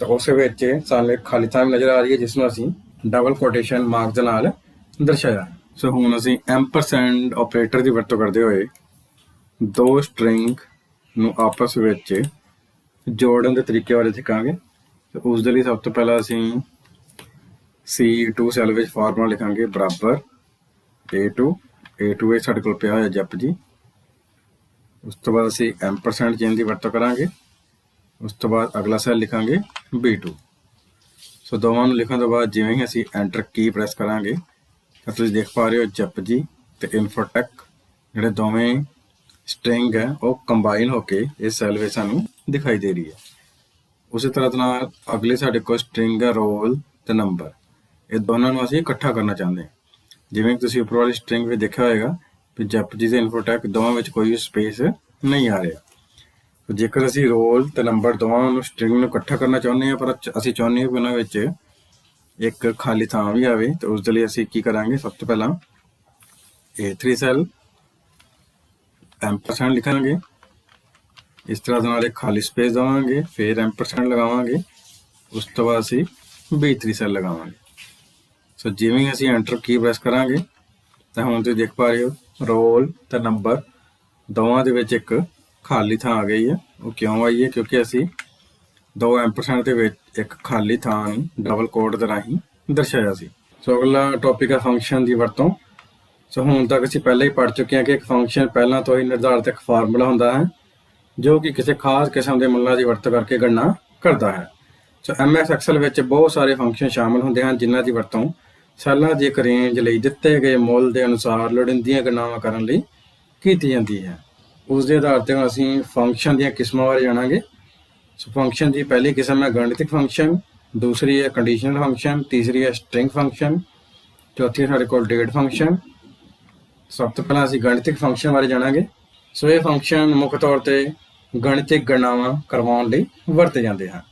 ਤਾਂ ਉਸ ਵਿੱਚ ਸਾਨੂੰ ਇੱਕ ਖਾਲੀ ਥਾਂ ਨਜ਼ਰ ਆ ਰਹੀ ਹੈ ਜਿਸ ਨੂੰ ਅਸੀਂ ਡਬਲ ਕੋਟੇਸ਼ਨ ਮਾਰਕ ਦੇ ਨਾਲ ਦਰਸਾਇਆ। ਸੋ ਹੁਣ ਅਸੀਂ ਐਮਪਰਸੈਂਟ ਆਪਰੇਟਰ ਦੀ ਵਰਤੋਂ ਕਰਦੇ ਹੋਏ ਦੋ ਸਟ੍ਰਿੰਗ ਨੂੰ ਆਪਸ ਵਿੱਚ ਜੋੜਨ ਦੇ ਤਰੀਕੇ ਬਾਰੇ ਸਿੱਖਾਂਗੇ। ਤੇ ਉਸ ਦੇ ਲਈ ਸਭ ਤੋਂ ਪਹਿਲਾਂ ਅਸੀਂ C2 ਸੈੱਲ ਵਿੱਚ ਫਾਰਮੂਲਾ ਲਿਖਾਂਗੇ ਬਰਾਬਰ A2 ਵਿੱਚ ਸਾਡੇ ਕੋਲ ਪਿਆ ਹੋਇਆ ਜਪ ਜੀ। ਉਸ ਤੋਂ ਬਾਅਦ ਅਸੀਂ ਐਮਪਰਸੈਂਟ ਚੇਨ ਦੀ ਵਰਤੋਂ ਕਰਾਂਗੇ। ਉਸ ਤੋਂ ਬਾਅਦ ਅਗਲਾ ਸੈੱਲ ਲਿਖਾਂਗੇ B2। ਸੋ ਦੋਵਾਂ ਨੂੰ ਲਿਖਣ ਤੋਂ ਬਾਅਦ ਜਿਵੇਂ ਹੀ ਅਸੀਂ ਐਂਟਰ ਕੀ ਪ੍ਰੈਸ ਕਰਾਂਗੇ ਤਾਂ ਤੁਸੀਂ ਦੇਖ ਪਾ ਰਹੇ ਹੋ ਜਪ ਜੀ ਤੇ ਇਨਫੋਟੈਕ ਜਿਹੜੇ ਦੋਵੇਂ ਸਟ੍ਰਿੰਗ ਹੈ ਉਹ ਕੰਬਾਈਨ ਹੋ ਕੇ ਇਸ ਸੈੱਲ ਵਿੱਚ ਸਾਨੂੰ ਦਿਖਾਈ ਦੇ ਰਹੀ ਹੈ। ਉਸੇ ਤਰ੍ਹਾਂ ਦੇ ਨਾਲ ਅਗਲੇ ਸਾਡੇ ਕੋਲ ਸਟ੍ਰਿੰਗ ਹੈ ਰੋਲ ਤੇ ਨੰਬਰ। ਇਹ ਦੋਨਾਂ ਨੂੰ ਅਸੀਂ ਇਕੱਠਾ ਕਰਨਾ ਚਾਹੁੰਦੇ ਹਾਂ। ਜਿਵੇਂ ਕਿ ਤੁਸੀਂ ਉੱਪਰ ਵਾਲੀ ਸਟ੍ਰਿੰਗ ਵਿੱਚ ਦੇਖਿਆ ਹੋਏਗਾ ਵੀ ਜਪਜੀ ਤੇ ਇਨਫੋਟੈਕ ਦੋਵਾਂ ਵਿੱਚ ਕੋਈ ਸਪੇਸ ਨਹੀਂ ਆ ਰਿਹਾ। ਜੇਕਰ ਅਸੀਂ ਰੋਲ ਤੇ ਨੰਬਰ ਦੋਵਾਂ ਨੂੰ ਸਟ੍ਰਿੰਗ ਨੂੰ ਇਕੱਠਾ ਕਰਨਾ ਚਾਹੁੰਦੇ ਹਾਂ ਪਰ ਅਸੀਂ ਚਾਹੁੰਦੇ ਹਾਂ ਕਿ ਉਹਨਾਂ ਵਿੱਚ ਇੱਕ ਖਾਲੀ ਥਾਂ ਵੀ ਆਵੇ, ਤਾਂ ਉਸ ਦੇ ਲਈ ਅਸੀਂ ਕੀ ਕਰਾਂਗੇ, ਸਭ ਤੋਂ ਪਹਿਲਾਂ A3 ਸੈੱਲ ਐਮਪਰਸੈਂਡ ਲਿਖਾਂਗੇ, ਇਸ ਤਰ੍ਹਾਂ ਦੇ ਨਾਲ ਇੱਕ ਖਾਲੀ ਸਪੇਸ ਦੇਵਾਂਗੇ, ਫਿਰ ਐਮਪਰਸੈਂਡ ਲਗਾਵਾਂਗੇ, ਉਸ ਤੋਂ ਬਾਅਦ ਅਸੀਂ B3 ਸੈੱਲ ਲਗਾਵਾਂਗੇ। ਸੋ ਜਿਵੇਂ ਅਸੀਂ ਐਂਟਰ ਕੀ ਪ੍ਰੈਸ ਕਰਾਂਗੇ ਤਾਂ ਹੁਣ ਤੁਸੀਂ ਦੇਖ ਪਾ ਰਹੇ ਹੋ ਰੋਲ ਤੇ ਨੰਬਰ ਦੋਵਾਂ ਦੇ ਵਿੱਚ ਇੱਕ ਖਾਲੀ ਥਾਂ ਆ ਗਈ ਹੈ। ਉਹ ਕਿਉਂ ਆਈ ਹੈ? ਕਿਉਂਕਿ ਅਸੀਂ ਦੋ ਐਮਪਰਸੈਂਡ ਦੇ ਵਿੱਚ ਇੱਕ ਖਾਲੀ ਥਾਂ ਨੂੰ ਡਬਲ ਕੋਡ ਦੇ ਰਾਹੀਂ ਦਰਸਾਇਆ ਸੀ। ਸੋ ਅਗਲਾ ਟੌਪਿਕ ਹੈ ਫੰਕਸ਼ਨ ਦੀ ਵਰਤੋਂ। ਸੋ ਹੁਣ ਤੱਕ ਅਸੀਂ ਪਹਿਲਾਂ ਹੀ ਪੜ੍ਹ ਚੁੱਕੇ ਹਾਂ ਕਿ ਇੱਕ ਫੰਕਸ਼ਨ ਪਹਿਲਾਂ ਤੋਂ ਹੀ ਨਿਰਧਾਰਿਤ ਇੱਕ ਫਾਰਮੂਲਾ ਹੁੰਦਾ ਹੈ ਜੋ ਕਿ ਕਿਸੇ ਖਾਸ ਕਿਸਮ ਦੇ ਮੁੱਲਾਂ ਦੀ ਵਰਤੋਂ ਕਰਕੇ ਗਣਨਾ ਕਰਦਾ ਹੈ। ਸੋ MS ਐਕਸਲ ਵਿੱਚ ਬਹੁਤ ਸਾਰੇ ਫੰਕਸ਼ਨ ਸ਼ਾਮਲ ਹੁੰਦੇ ਹਨ ਜਿਨ੍ਹਾਂ ਦੀ ਵਰਤੋਂ ਸੈੱਲਾਂ ਦੀ ਇੱਕ ਰੇਂਜ ਲਈ ਦਿੱਤੇ ਗਏ ਮੁੱਲ ਦੇ ਅਨੁਸਾਰ ਲੋੜੀਂਦੀਆਂ ਗਣਨਾਵਾਂ ਕਰਨ ਲਈ ਕੀਤੀ ਜਾਂਦੀ ਹੈ। ਉਸ ਦੇ ਆਧਾਰ 'ਤੇ ਅਸੀਂ ਫੰਕਸ਼ਨ ਦੀਆਂ ਕਿਸਮਾਂ ਬਾਰੇ ਜਾਣਾਂਗੇ। ਸੋ ਫੰਕਸ਼ਨ ਦੀ ਪਹਿਲੀ ਕਿਸਮ ਹੈ ਗਣਿਤਿਕ ਫੰਕਸ਼ਨ, ਦੂਸਰੀ ਹੈ ਕੰਡੀਸ਼ਨਲ ਫੰਕਸ਼ਨ, ਤੀਸਰੀ ਹੈ ਸਟ੍ਰਿੰਗ ਫੰਕਸ਼ਨ, ਚੌਥੀ ਹੈ ਸਾਡੇ ਕੋਲ ਡੇਟ ਫੰਕਸ਼ਨ। ਸਭ ਤੋਂ ਪਹਿਲਾਂ ਅਸੀਂ ਗਣਿਤਿਕ ਫੰਕਸ਼ਨ ਬਾਰੇ ਜਾਣਾਂਗੇ। ਸੋ ਇਹ ਫੰਕਸ਼ਨ ਮੁੱਖ ਤੌਰ 'ਤੇ ਗਣਿਤਿਕ ਗਣਨਾਵਾਂ ਕਰਵਾਉਣ ਲਈ ਵਰਤੇ ਜਾਂਦੇ ਹਨ।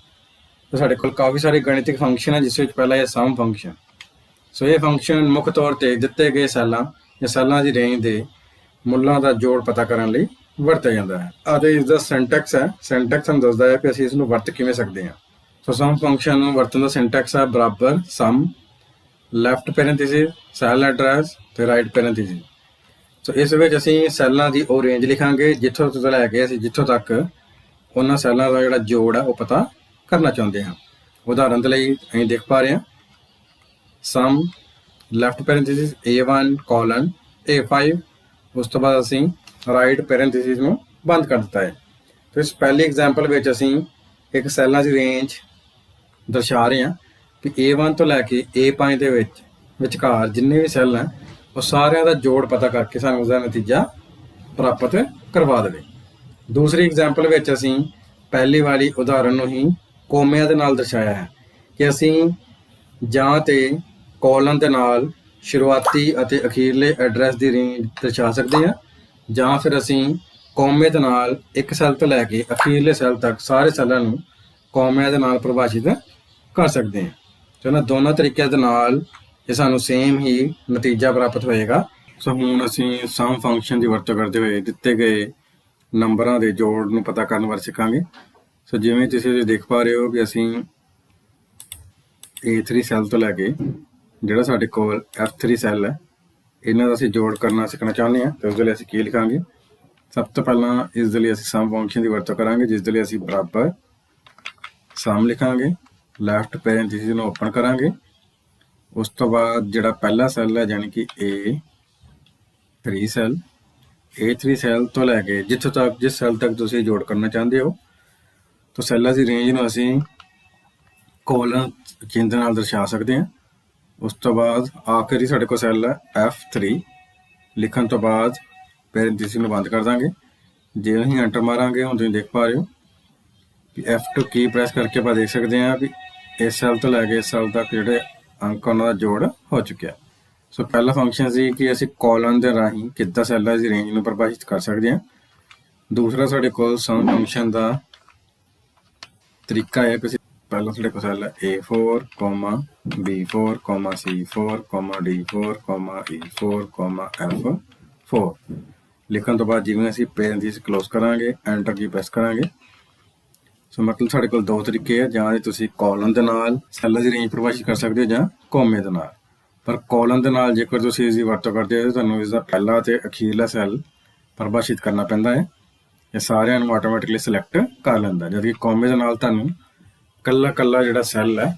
ਸੋ ਸਾਡੇ ਕੋਲ ਕਾਫੀ ਸਾਰੇ ਗਣਿਤਿਕ ਫੰਕਸ਼ਨ ਹੈ ਜਿਸ ਵਿੱਚ ਪਹਿਲਾ ਹੈ ਸਮ ਫੰਕਸ਼ਨ। ਸੋ ਇਹ ਫੰਕਸ਼ਨ ਮੁੱਖ ਤੌਰ 'ਤੇ ਦਿੱਤੇ ਗਏ ਸੈੱਲਾਂ ਜਾਂ ਸੈੱਲਾਂ ਦੀ ਰੇਂਜ ਦੇ ਮੁੱਲਾਂ ਦਾ ਜੋੜ ਪਤਾ ਕਰਨ ਲਈ ਵਰਤਿਆ ਜਾਂਦਾ ਹੈ। ਅਤੇ ਇਸ ਦਾ ਸਿੰਟੈਕਸ ਹੈ, ਸਿੰਟੈਕਸ ਸਾਨੂੰ ਦੱਸਦਾ ਹੈ ਕਿ ਅਸੀਂ ਇਸ ਨੂੰ ਵਰਤ ਕਿਵੇਂ ਸਕਦੇ ਹਾਂ। ਸੋ ਸਮ ਫੰਕਸ਼ਨ ਨੂੰ ਵਰਤਣ ਦਾ ਸਿੰਟੈਕਸ ਹੈ ਬਰਾਬਰ ਸਮ, ਲੈਫਟ ਪੈਰੇਂਥੀਸਿਸ, ਸੈੱਲ ਐਡਰੈਸ ਤੇ ਰਾਈਟ ਪੈਰੇਂਥੀਸਿਸ। ਸੋ ਇਸ ਵਿੱਚ ਅਸੀਂ ਸੈੱਲਾਂ ਦੀ ਉਹ ਰੇਂਜ ਲਿਖਾਂਗੇ ਜਿੱਥੋਂ ਤੋਂ ਲੈ ਕੇ ਅਸੀਂ ਜਿੱਥੋਂ ਤੱਕ ਉਹਨਾਂ ਸੈੱਲਾਂ ਦਾ ਜਿਹੜਾ ਜੋੜ ਹੈ ਉਹ ਪਤਾ ਕਰਨਾ ਚਾਹੁੰਦੇ ਹਾਂ। ਉਦਾਹਰਨ ਦੇ ਲਈ ਅਸੀਂ ਦੇਖ ਪਾ ਰਹੇ ਹਾਂ ਸਮ left parenthesis A1 colon A5, ਉਸ ਤੋਂ ਬਾਅਦ ਅਸੀਂ ਰਾਈਟ ਪੈਰੇਂਥੀਸਿਸ ਨੂੰ ਬੰਦ ਕਰ ਦਿੱਤਾ ਹੈ। ਤੇ ਇਸ ਪਹਿਲੀ ਐਗਜ਼ਾਮਪਲ ਵਿੱਚ ਅਸੀਂ ਇੱਕ ਸੈੱਲਾਂ ਦੀ ਰੇਂਜ ਦਰਸਾ ਰਹੇ ਹਾਂ ਕਿ A1 ਤੋਂ ਲੈ ਕੇ A5 ਦੇ ਵਿਚਕਾਰ ਜਿੰਨੇ ਵੀ ਸੈੱਲ ਹੈ ਉਹ ਸਾਰਿਆਂ ਦਾ ਜੋੜ ਪਤਾ ਕਰਕੇ ਸਾਨੂੰ ਉਸਦਾ ਨਤੀਜਾ ਪ੍ਰਾਪਤ ਕਰਵਾ ਦੇਵੇ। ਦੂਸਰੀ ਐਗਜ਼ਾਮਪਲ ਵਿੱਚ ਅਸੀਂ ਪਹਿਲੀ ਵਾਲੀ ਉਦਾਹਰਨ ਨੂੰ ਹੀ ਕੋਮਿਆਂ ਦੇ ਨਾਲ ਦਰਸਾਇਆ ਹੈ ਕਿ ਅਸੀਂ ਜਾਂ ਤੇ ਕੋਲਨ ਦੇ ਨਾਲ ਸ਼ੁਰੂਆਤੀ ਅਤੇ ਅਖੀਰਲੇ ਐਡਰੈਸ ਦੀ ਰੇਂਜ ਦਰਸਾ ਸਕਦੇ ਹਾਂ, ਜਾਂ ਫਿਰ ਅਸੀਂ ਕੋਮੇ ਦੇ ਨਾਲ ਇੱਕ ਸੈੱਲ ਤੋਂ ਲੈ ਕੇ ਅਖੀਰਲੇ ਸੈੱਲ ਤੱਕ ਸਾਰੇ ਸੈੱਲਾਂ ਨੂੰ ਕੋਮਿਆਂ ਦੇ ਨਾਲ ਪਰਿਭਾਸ਼ਿਤ ਕਰ ਸਕਦੇ ਹਾਂ। ਸੋ ਇਹਨਾਂ ਦੋਨਾਂ ਤਰੀਕਿਆਂ ਦੇ ਨਾਲ ਇਹ ਸਾਨੂੰ ਸੇਮ ਹੀ ਨਤੀਜਾ ਪ੍ਰਾਪਤ ਹੋਏਗਾ। ਸੋ ਹੁਣ ਅਸੀਂ ਸਮ ਫੰਕਸ਼ਨ ਦੀ ਵਰਤੋਂ ਕਰਦੇ ਹੋਏ ਦਿੱਤੇ ਗਏ ਨੰਬਰਾਂ ਦੇ ਜੋੜ ਨੂੰ ਪਤਾ ਕਰਨ ਬਾਰੇ ਸਿੱਖਾਂਗੇ। ਸੋ ਜਿਵੇਂ ਤੁਸੀਂ ਦੇਖ ਪਾ ਰਹੇ ਹੋ ਕਿ ਅਸੀਂ A3 ਸੈੱਲ ਤੋਂ ਲੈ ਕੇ ਜਿਹੜਾ ਸਾਡੇ ਕੋਲ F3 ਸੈੱਲ ਹੈ ਇਹਨਾਂ ਦਾ ਅਸੀਂ ਜੋੜ ਕਰਨਾ ਸਿੱਖਣਾ ਚਾਹੁੰਦੇ ਹਾਂ। ਤੇ ਉਸ ਦੇ ਲਈ ਅਸੀਂ ਕੀ ਲਿਖਾਂਗੇ? ਸਭ ਤੋਂ ਪਹਿਲਾਂ ਇਸ ਦੇ ਲਈ ਅਸੀਂ ਸਮ ਫੰਕਸ਼ਨ ਦੀ ਵਰਤੋਂ ਕਰਾਂਗੇ ਜਿਸ ਦੇ ਲਈ ਅਸੀਂ ਬਰਾਬਰ ਸਮ ਲਿਖਾਂਗੇ, ਲੈਫਟ ਪੈਰੇਂਥੀਸਿਸ ਨੂੰ ਓਪਨ ਕਰਾਂਗੇ, ਉਸ ਤੋਂ ਬਾਅਦ ਜਿਹੜਾ ਪਹਿਲਾ ਸੈੱਲ ਹੈ ਯਾਨੀ ਕਿ A3 ਸੈੱਲ ਤੋਂ ਲੈ ਕੇ ਜਿਸ ਸੈੱਲ ਤੱਕ ਤੁਸੀਂ ਜੋੜ ਕਰਨਾ ਚਾਹੁੰਦੇ ਹੋ ਤਾਂ ਸੈੱਲਾਂ ਦੀ ਰੇਂਜ ਨੂੰ ਅਸੀਂ ਕੋਲਨ ਚਿੰਨ੍ਹ ਦੇ ਨਾਲ ਦਰਸਾ ਸਕਦੇ ਹਾਂ। ਉਸ ਤੋਂ ਬਾਅਦ ਆਖਰੀ ਸਾਡੇ ਕੋਲ ਸੈੱਲ ਹੈ F3, ਲਿਖਣ ਤੋਂ ਬਾਅਦ ਪੈਰੇਂਥੀਸਿਸ ਨੂੰ ਬੰਦ ਕਰ ਦਾਂਗੇ। ਜੇ ਅਸੀਂ ਐਂਟਰ ਮਾਰਾਂਗੇ ਹੁਣ ਤੁਸੀਂ ਦੇਖ ਪਾ ਰਹੇ ਹੋ ਕਿ F2 ਕੀ ਪ੍ਰੈਸ ਕਰਕੇ ਆਪਾਂ ਦੇਖ ਸਕਦੇ ਹਾਂ ਵੀ ਇਸ ਸੈੱਲ ਤੋਂ ਲੈ ਕੇ ਇਸ ਸੈੱਲ ਤੱਕ ਜਿਹੜੇ ਅੰਕ ਉਹਨਾਂ ਦਾ ਜੋੜ ਹੋ ਚੁੱਕਿਆ। ਸੋ ਪਹਿਲਾ ਫੰਕਸ਼ਨ ਸੀ ਕਿ ਅਸੀਂ ਕੋਲਨ ਦੇ ਰਾਹੀਂ ਕਿੱਦਾਂ ਸੈੱਲਾਂ ਦੀ ਰੇਂਜ ਨੂੰ ਪਰਿਭਾਸ਼ਿਤ ਕਰ ਸਕਦੇ ਹਾਂ। ਦੂਸਰਾ ਸਾਡੇ ਕੋਲ ਸਮ ਫੰਕਸ਼ਨ ਦਾ ਤਰੀਕਾ ਹੈ ਕਿ ਪਹਿਲਾਂ ਸਾਡੇ ਕੋਲ ਸੈੱਲ ਹੈ A4, B4, C4, D4, E4, F4 ਲਿਖਣ ਤੋਂ ਬਾਅਦ ਜਿਵੇਂ ਅਸੀਂ ਪੈਰੇਂਥੀਸਿਸ ਕਲੋਜ਼ ਕਰਾਂਗੇ, ਐਂਟਰ ਕੀ ਪ੍ਰੈਸ ਕਰਾਂਗੇ। ਸੋ ਮਤਲਬ ਸਾਡੇ ਕੋਲ ਦੋ ਤਰੀਕੇ ਹੈ, ਜਾਂ ਤੁਸੀਂ ਕੋਲਨ ਦੇ ਨਾਲ ਸੈੱਲਾਂ ਦੀ ਰੇਂਜ ਪਰਿਭਾਸ਼ਿਤ ਕਰ ਸਕਦੇ ਹੋ ਜਾਂ ਕੋਮੇ ਦੇ ਨਾਲ। ਪਰ ਕੋਲਨ ਦੇ ਨਾਲ ਜੇਕਰ ਤੁਸੀਂ ਇਸ ਦੀ ਵਰਤੋਂ ਕਰਦੇ ਹੋ ਤੁਹਾਨੂੰ ਇਸਦਾ ਪਹਿਲਾ ਅਤੇ ਅਖੀਰਲਾ ਸੈੱਲ ਪਰਿਭਾਸ਼ਿਤ ਕਰਨਾ ਪੈਂਦਾ ਹੈ। ਇਹ ਸਾਰਿਆਂ ਨੂੰ ਆਟੋਮੈਟਿਕਲੀ ਸਿਲੈਕਟ ਕਰ ਲੈਂਦਾ, ਜਦਕਿ ਕੋਮੇ ਦੇ ਨਾਲ ਤੁਹਾਨੂੰ ਕੱਲਾ ਜਿਹੜਾ ਸੈੱਲ ਹੈ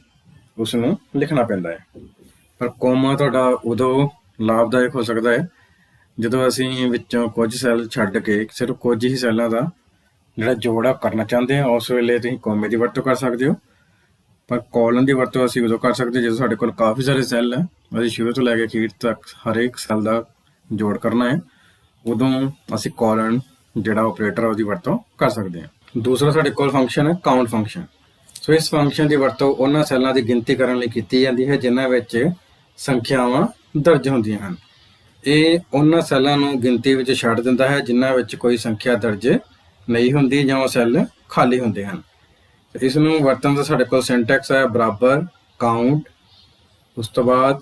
ਉਸ ਨੂੰ ਲਿਖਣਾ ਪੈਂਦਾ ਹੈ। ਪਰ ਕੋਮਾ ਤੁਹਾਡਾ ਉਦੋਂ ਲਾਭਦਾਇਕ ਹੋ ਸਕਦਾ ਹੈ ਜਦੋਂ ਅਸੀਂ ਵਿੱਚੋਂ ਕੁਝ ਸੈੱਲ ਛੱਡ ਕੇ ਸਿਰਫ ਕੁਝ ਹੀ ਸੈੱਲਾਂ ਦਾ ਜਿਹੜਾ ਜੋੜ ਕਰਨਾ ਚਾਹੁੰਦੇ ਹਾਂ, ਉਸ ਵੇਲੇ ਤੁਸੀਂ ਕੋਮੇ ਦੀ ਵਰਤੋਂ ਕਰ ਸਕਦੇ ਹੋ। ਪਰ ਕੋਲਨ ਦੀ ਵਰਤੋਂ ਅਸੀਂ ਉਦੋਂ ਕਰ ਸਕਦੇ ਜਦੋਂ ਸਾਡੇ ਕੋਲ ਕਾਫੀ ਸਾਰੇ ਸੈੱਲ ਹੈ, ਅਸੀਂ ਸ਼ੁਰੂ ਤੋਂ ਲੈ ਕੇ ਅਖੀਰ ਤੱਕ ਹਰੇਕ ਸੈੱਲ ਦਾ ਜੋੜ ਕਰਨਾ ਹੈ। ਉਦੋਂ ਅਸੀਂ ਕੋਲਨ ਜਿਹੜਾ ਆਪਰੇਟਰ ਉਹਦੀ ਵਰਤੋਂ ਕਰ ਸਕਦੇ ਹਾਂ। ਦੂਸਰਾ ਸਾਡੇ ਕੋਲ ਫੰਕਸ਼ਨ ਹੈ ਕਾਊਂਟ ਫੰਕਸ਼ਨ। ਸੋ ਇਸ ਫੰਕਸ਼ਨ ਦੀ ਵਰਤੋਂ ਉਹਨਾਂ ਸੈੱਲਾਂ ਦੀ ਗਿਣਤੀ ਕਰਨ ਲਈ ਕੀਤੀ ਜਾਂਦੀ ਹੈ ਜਿਨ੍ਹਾਂ ਵਿੱਚ ਸੰਖਿਆਵਾਂ ਦਰਜ ਹੁੰਦੀਆਂ ਹਨ। ਇਹ ਉਹਨਾਂ ਸੈੱਲਾਂ ਨੂੰ ਗਿਣਤੀ ਵਿੱਚ ਛੱਡ ਦਿੰਦਾ ਹੈ ਜਿਨ੍ਹਾਂ ਵਿੱਚ ਕੋਈ ਸੰਖਿਆ ਦਰਜ ਨਹੀਂ ਹੁੰਦੀ ਜਾਂ ਉਹ ਸੈੱਲ ਖਾਲੀ ਹੁੰਦੇ ਹਨ। ਇਸ ਨੂੰ ਵਰਤਣ ਦਾ ਸਾਡੇ ਕੋਲ ਸਿੰਟੈਕਸ ਹੈ ਬਰਾਬਰ ਕਾਊਂਟ, ਉਸ ਤੋਂ ਬਾਅਦ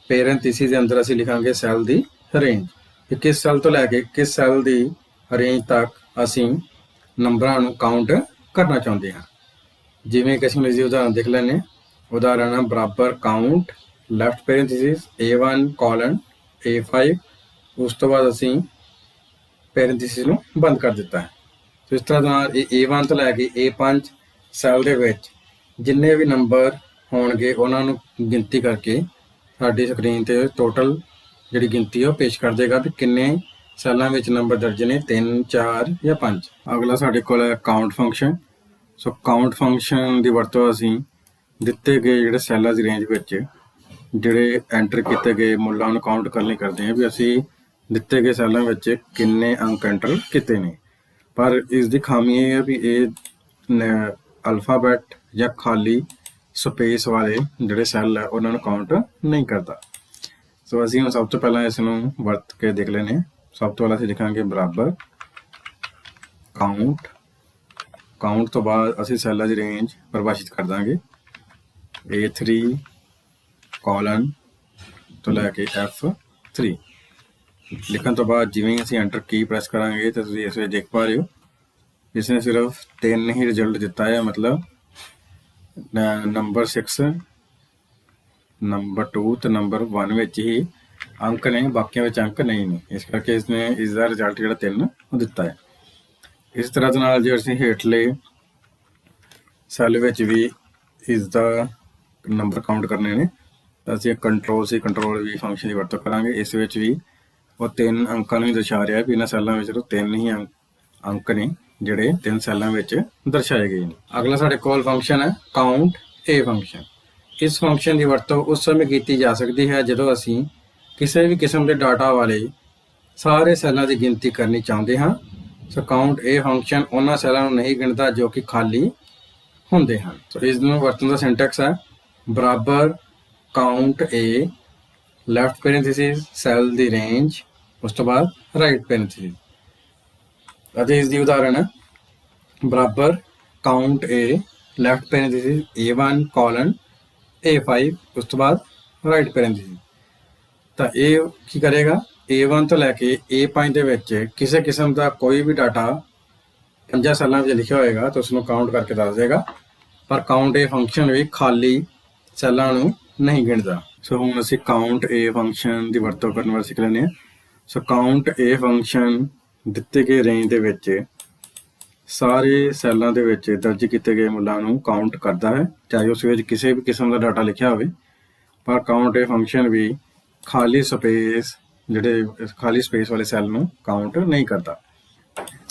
ਪੈਰੇਂਥੀਸਿਸ ਦੇ ਅੰਦਰ ਅਸੀਂ ਲਿਖਾਂਗੇ ਸੈੱਲ ਦੀ ਰੇਂਜ, ਕਿ ਕਿਸ ਸੈੱਲ ਤੋਂ ਲੈ ਕੇ ਕਿਸ ਸੈੱਲ ਦੀ ਰੇਂਜ ਤੱਕ ਅਸੀਂ ਨੰਬਰਾਂ ਨੂੰ ਕਾਊਂਟ ਕਰਨਾ ਚਾਹੁੰਦੇ ਹਾਂ। ਜਿਵੇਂ ਕਿ ਅਸੀਂ ਇਸ ਦੀ ਉਦਾਹਰਨ ਦੇਖ ਲੈਂਦੇ ਹਾਂ। ਉਦਾਹਰਨ ਹੈ ਬਰਾਬਰ count left parenthesis A1 colon A5, ਉਸ ਤੋਂ ਬਾਅਦ ਅਸੀਂ ਪੈਰੇਂਥੀਸਿਸ ਨੂੰ ਬੰਦ ਕਰ ਦਿੱਤਾ ਹੈ। ਸੋ ਇਸ ਤਰ੍ਹਾਂ ਨਾਲ ਇਹ A1 ਤੋਂ ਲੈ ਕੇ A5 ਸੈੱਲ ਦੇ ਵਿੱਚ ਜਿੰਨੇ ਵੀ ਨੰਬਰ ਹੋਣਗੇ ਉਹਨਾਂ ਨੂੰ ਗਿਣਤੀ ਕਰਕੇ ਸਾਡੀ ਸਕਰੀਨ 'ਤੇ ਟੋਟਲ ਜਿਹੜੀ ਗਿਣਤੀ ਹੈ ਉਹ ਪੇਸ਼ ਕਰ ਦੇਗਾ ਵੀ ਕਿੰਨੇ ਸੈੱਲਾਂ ਵਿੱਚ ਨੰਬਰ ਦਰਜ ਨੇ, 3, 4 ਜਾਂ 5। ਅਗਲਾ ਸਾਡੇ ਕੋਲ ਹੈ ਕਾਊਂਟ ਫੰਕਸ਼ਨ। ਸੋ ਕਾਊਂਟ ਫੰਕਸ਼ਨ ਦੀ ਵਰਤੋਂ ਅਸੀਂ ਦਿੱਤੇ ਗਏ ਜਿਹੜੇ ਸੈੱਲਾਂ ਦੀ ਰੇਂਜ ਵਿੱਚ ਜਿਹੜੇ ਐਂਟਰ ਕੀਤੇ ਗਏ ਮੁੱਲਾਂ ਨੂੰ ਕਾਊਂਟ ਕਰਨ ਲਈ ਕਰਦੇ ਹਾਂ ਵੀ ਅਸੀਂ ਦਿੱਤੇ ਗਏ ਸੈੱਲਾਂ ਵਿੱਚ ਕਿੰਨੇ ਅੰਕ ਐਂਟਰ ਕੀਤੇ ਨੇ। ਪਰ ਇਸ ਦੀ ਖਾਮੀ ਇਹ ਹੈ ਵੀ ਇਹ ਅਲਫਾਬੈਟ ਜਾਂ ਖਾਲੀ ਸਪੇਸ ਵਾਲੇ ਜਿਹੜੇ ਸੈੱਲ ਹੈ ਉਹਨਾਂ ਨੂੰ ਕਾਊਂਟ ਨਹੀਂ ਕਰਦਾ। ਸੋ ਅਸੀਂ ਹੁਣ ਸਭ ਤੋਂ ਪਹਿਲਾਂ ਇਸ ਨੂੰ ਵਰਤ ਕੇ ਦੇਖ ਲੈਂਦੇ ਹਾਂ। ਸਭ ਤੋਂ ਪਹਿਲਾਂ ਅਸੀਂ ਲਿਖਾਂਗੇ ਬਰਾਬਰ ਕਾਊਂਟ। ਕਾਊਂਟ ਤੋਂ ਬਾਅਦ ਅਸੀਂ ਸੈੱਲਾਂ ਦੀ ਰੇਂਜ ਪਰਿਭਾਸ਼ਿਤ ਕਰ ਦਾਂਗੇ A3 ਕੋਲਨ ਤੋਂ ਲੈ ਕੇ F3। ਲਿਖਣ ਤੋਂ ਬਾਅਦ ਜਿਵੇਂ ਅਸੀਂ ਐਂਟਰ ਕੀ ਪ੍ਰੈਸ ਕਰਾਂਗੇ ਤਾਂ ਤੁਸੀਂ ਇਸ ਵਿੱਚ ਦੇਖ ਪਾ ਰਹੇ ਹੋ ਇਸਨੇ ਸਿਰਫ 3 ਹੀ ਰਿਜ਼ਲਟ ਦਿੱਤਾ ਹੈ, ਮਤਲਬ ਨੰਬਰ 6, ਨੰਬਰ 2 ਤੇ ਨੰਬਰ 1 ਵਿੱਚ ਹੀ ਅੰਕ ਨੇ, ਬਾਕੀਆਂ ਵਿੱਚ ਅੰਕ ਨਹੀਂ ਨੇ। ਇਸ ਕਰਕੇ ਇਸਨੇ ਇਸ ਦਾ ਰਿਜ਼ਲਟ ਜਿਹੜਾ 3 ਉਹ ਦਿੱਤਾ ਹੈ। ਇਸ ਤਰ੍ਹਾਂ ਦੇ ਨਾਲ ਜੇ ਅਸੀਂ ਹੇਠਲੇ ਸੈੱਲ ਵਿੱਚ ਵੀ ਇਸ ਦਾ ਨੰਬਰ ਕਾਊਂਟ ਕਰਨੇ ਨੇ ਤਾਂ ਅਸੀਂ ਕੰਟਰੋਲ ਵੀ ਫੰਕਸ਼ਨ ਦੀ ਵਰਤੋਂ ਕਰਾਂਗੇ। ਇਸ ਵਿੱਚ ਵੀ ਉਹ 3 ਅੰਕਾਂ ਨੂੰ ਹੀ ਦਰਸਾ ਰਿਹਾ ਵੀ ਇਹਨਾਂ ਸੈੱਲਾਂ ਵਿੱਚ 3 ਹੀ ਅੰਕ ਨੇ ਜਿਹੜੇ 3 ਸੈੱਲਾਂ ਵਿੱਚ ਦਰਸਾਏ ਗਏ ਨੇ। ਅਗਲਾ ਸਾਡੇ ਕੋਲ ਫੰਕਸ਼ਨ ਹੈ ਕਾਊਂਟ A ਫੰਕਸ਼ਨ। ਇਸ ਫੰਕਸ਼ਨ ਦੀ ਵਰਤੋਂ ਉਸ ਸਮੇਂ ਕੀਤੀ ਜਾ ਸਕਦੀ ਹੈ ਜਦੋਂ ਅਸੀਂ ਕਿਸੇ ਵੀ ਕਿਸਮ ਦੇ ਡਾਟਾ ਵਾਲੇ ਸਾਰੇ ਸੈੱਲਾਂ ਦੀ ਗਿਣਤੀ ਕਰਨੀ ਚਾਹੁੰਦੇ ਹਾਂ। ਸੋ ਕਾਊਂਟ A ਫੰਕਸ਼ਨ ਉਹਨਾਂ ਸੈੱਲਾਂ ਨੂੰ ਨਹੀਂ ਗਿਣਦਾ ਜੋ ਕਿ ਖਾਲੀ ਹੁੰਦੇ ਹਨ। ਸੋ ਇਸ ਨੂੰ ਵਰਤਣ ਦਾ ਸਿੰਟੈਕਸ ਹੈ ਬਰਾਬਰ count A left parenthesis cell the range, ਉਸ ਤੋਂ ਬਾਅਦ ਰਾਈਟ ਪੈਰੇਂਥੀਸਿਸ। ਅਤੇ ਇਸ ਦੀ ਉਦਾਹਰਨ ਹੈ ਬਰਾਬਰ count A left parenthesis A1 colon A5, ਉਸ ਤੋਂ ਬਾਅਦ ਰਾਈਟ ਪੈਰੇਂਥੀਸਿਸ। ਤਾਂ ਇਹ ਕੀ ਕਰੇਗਾ, A1 ਤੋਂ ਲੈ ਕੇ A5 ਦੇ ਵਿੱਚ ਕਿਸੇ ਕਿਸਮ ਦਾ ਕੋਈ ਵੀ ਡਾਟਾ 5 ਸੈੱਲਾਂ ਵਿੱਚ ਲਿਖਿਆ ਹੋਏਗਾ ਤਾਂ ਉਸ ਨੂੰ ਕਾਊਂਟ ਕਰਕੇ ਦੱਸ ਦੇਗਾ। ਪਰ ਕਾਊਂਟ A ਫੰਕਸ਼ਨ ਵੀ ਖਾਲੀ ਸੈੱਲਾਂ ਨੂੰ ਨਹੀਂ ਗਿਣਦਾ। ਸੋ ਹੁਣ ਅਸੀਂ ਕਾਊਂਟ A ਫੰਕਸ਼ਨ ਦੀ ਵਰਤੋਂ ਕਰਨ ਵਾਲੇ ਸਿੱਖ ਲੈਂਦੇ ਹਾਂ। ਸੋ ਕਾਊਂਟ A ਫੰਕਸ਼ਨ ਦਿੱਤੇ ਗਏ ਰੇਂਜ ਦੇ ਵਿੱਚ ਸਾਰੇ ਸੈੱਲਾਂ ਦੇ ਵਿੱਚ ਦਰਜ ਕੀਤੇ ਗਏ ਮੁੱਲਾਂ ਨੂੰ ਕਾਊਂਟ ਕਰਦਾ ਹੈ, ਚਾਹੇ ਉਸ ਵਿੱਚ ਕਿਸੇ ਵੀ ਕਿਸਮ ਦਾ ਡਾਟਾ ਲਿਖਿਆ ਹੋਵੇ। ਪਰ ਕਾਊਂਟ A ਫੰਕਸ਼ਨ ਵੀ ਖਾਲੀ ਸਪੇਸ ਵਾਲੇ ਸੈੱਲ ਨੂੰ ਕਾਊਂਟ ਨਹੀਂ ਕਰਦਾ।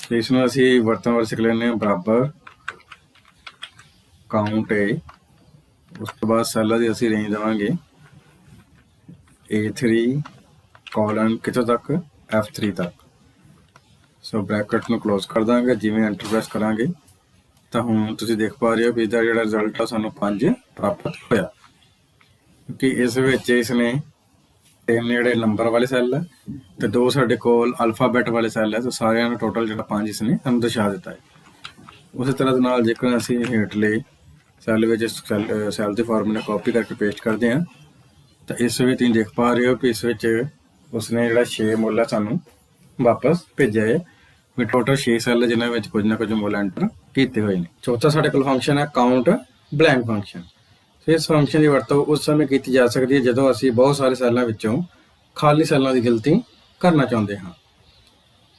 ਤੇ ਇਸ ਨੂੰ ਅਸੀਂ ਵਰਤਣ ਵਾਲੇ ਸਿੱਖ ਲੈਂਦੇ ਹਾਂ ਬਰਾਬਰ ਕਾਊਂਟ A, ਉਸ ਤੋਂ ਬਾਅਦ ਸੈੱਲਾਂ ਦੀ ਅਸੀਂ ਰੇਂਜ ਦੇਵਾਂਗੇ A3 ਕੋਲਨ ਕਿੱਥੋਂ ਤੱਕ, F3 ਤੱਕ। ਸੋ ਬ੍ਰੈਕਟ ਨੂੰ ਕਲੋਜ਼ ਕਰ ਦਾਂਗੇ। ਜਿਵੇਂ ਐਂਟਰ ਪ੍ਰੈਸ ਕਰਾਂਗੇ ਤਾਂ ਹੁਣ ਤੁਸੀਂ ਦੇਖ ਪਾ ਰਹੇ ਹੋ ਵੀ ਇਹਦਾ ਜਿਹੜਾ ਰਿਜ਼ਲਟ ਆ ਸਾਨੂੰ 5 ਪ੍ਰਾਪਤ ਹੋਇਆ, ਕਿਉਂਕਿ ਇਸ ਵਿੱਚ ਇਸਨੇ 3 ਜਿਹੜੇ ਨੰਬਰ ਵਾਲੇ ਸੈੱਲ ਹੈ ਤੇ 2 ਸਾਡੇ ਕੋਲ ਅਲਫਾਬੈਟ ਵਾਲੇ ਸੈੱਲ ਹੈ। ਤਾਂ ਸਾਰਿਆਂ ਦਾ ਟੋਟਲ ਜਿਹੜਾ 5 ਇਸਨੇ ਸਾਨੂੰ ਦਰਸਾ ਦਿੱਤਾ ਹੈ। ਉਸੇ ਤਰ੍ਹਾਂ ਦੇ ਨਾਲ ਜੇਕਰ ਅਸੀਂ ਹੇਠਲੇ ਸੈੱਲ ਵਿੱਚ ਸੈੱਲ ਦੇ ਫਾਰਮੂਲਾ ਕਾਪੀ ਕਰਕੇ ਪੇਸਟ ਕਰਦੇ ਹਾਂ ਤਾਂ ਇਸ ਵਿੱਚ ਤੁਸੀਂ ਦੇਖ ਪਾ ਰਹੇ ਹੋ ਕਿ ਇਸ ਵਿੱਚ ਉਸਨੇ ਜਿਹੜਾ 6 ਮੁੱਲ ਹੈ ਸਾਨੂੰ ਵਾਪਸ ਭੇਜਿਆ ਹੈ। ਵੀ ਟੋਟਲ 6 ਸੈੱਲ ਜਿਨ੍ਹਾਂ ਵਿੱਚ ਕੁਝ ਨਾ ਕੁਝ ਮੁੱਲ ਐਂਟਰ ਕੀਤੇ ਹੋਏ ਨੇ। ਚੌਥਾ ਸਾਡੇ ਕੋਲ ਫੰਕਸ਼ਨ ਹੈ ਕਾਊਂਟ ਬਲੈਂਕ ਫੰਕਸ਼ਨ। ਇਸ ਫੰਕਸ਼ਨ ਦੀ ਵਰਤੋਂ ਉਸ ਸਮੇਂ ਕੀਤੀ ਜਾ ਸਕਦੀ ਹੈ ਜਦੋਂ ਅਸੀਂ ਬਹੁਤ ਸਾਰੇ ਸੈੱਲਾਂ ਵਿੱਚੋਂ ਖਾਲੀ ਸੈੱਲਾਂ ਦੀ ਗਿਣਤੀ ਕਰਨਾ ਚਾਹੁੰਦੇ ਹਾਂ।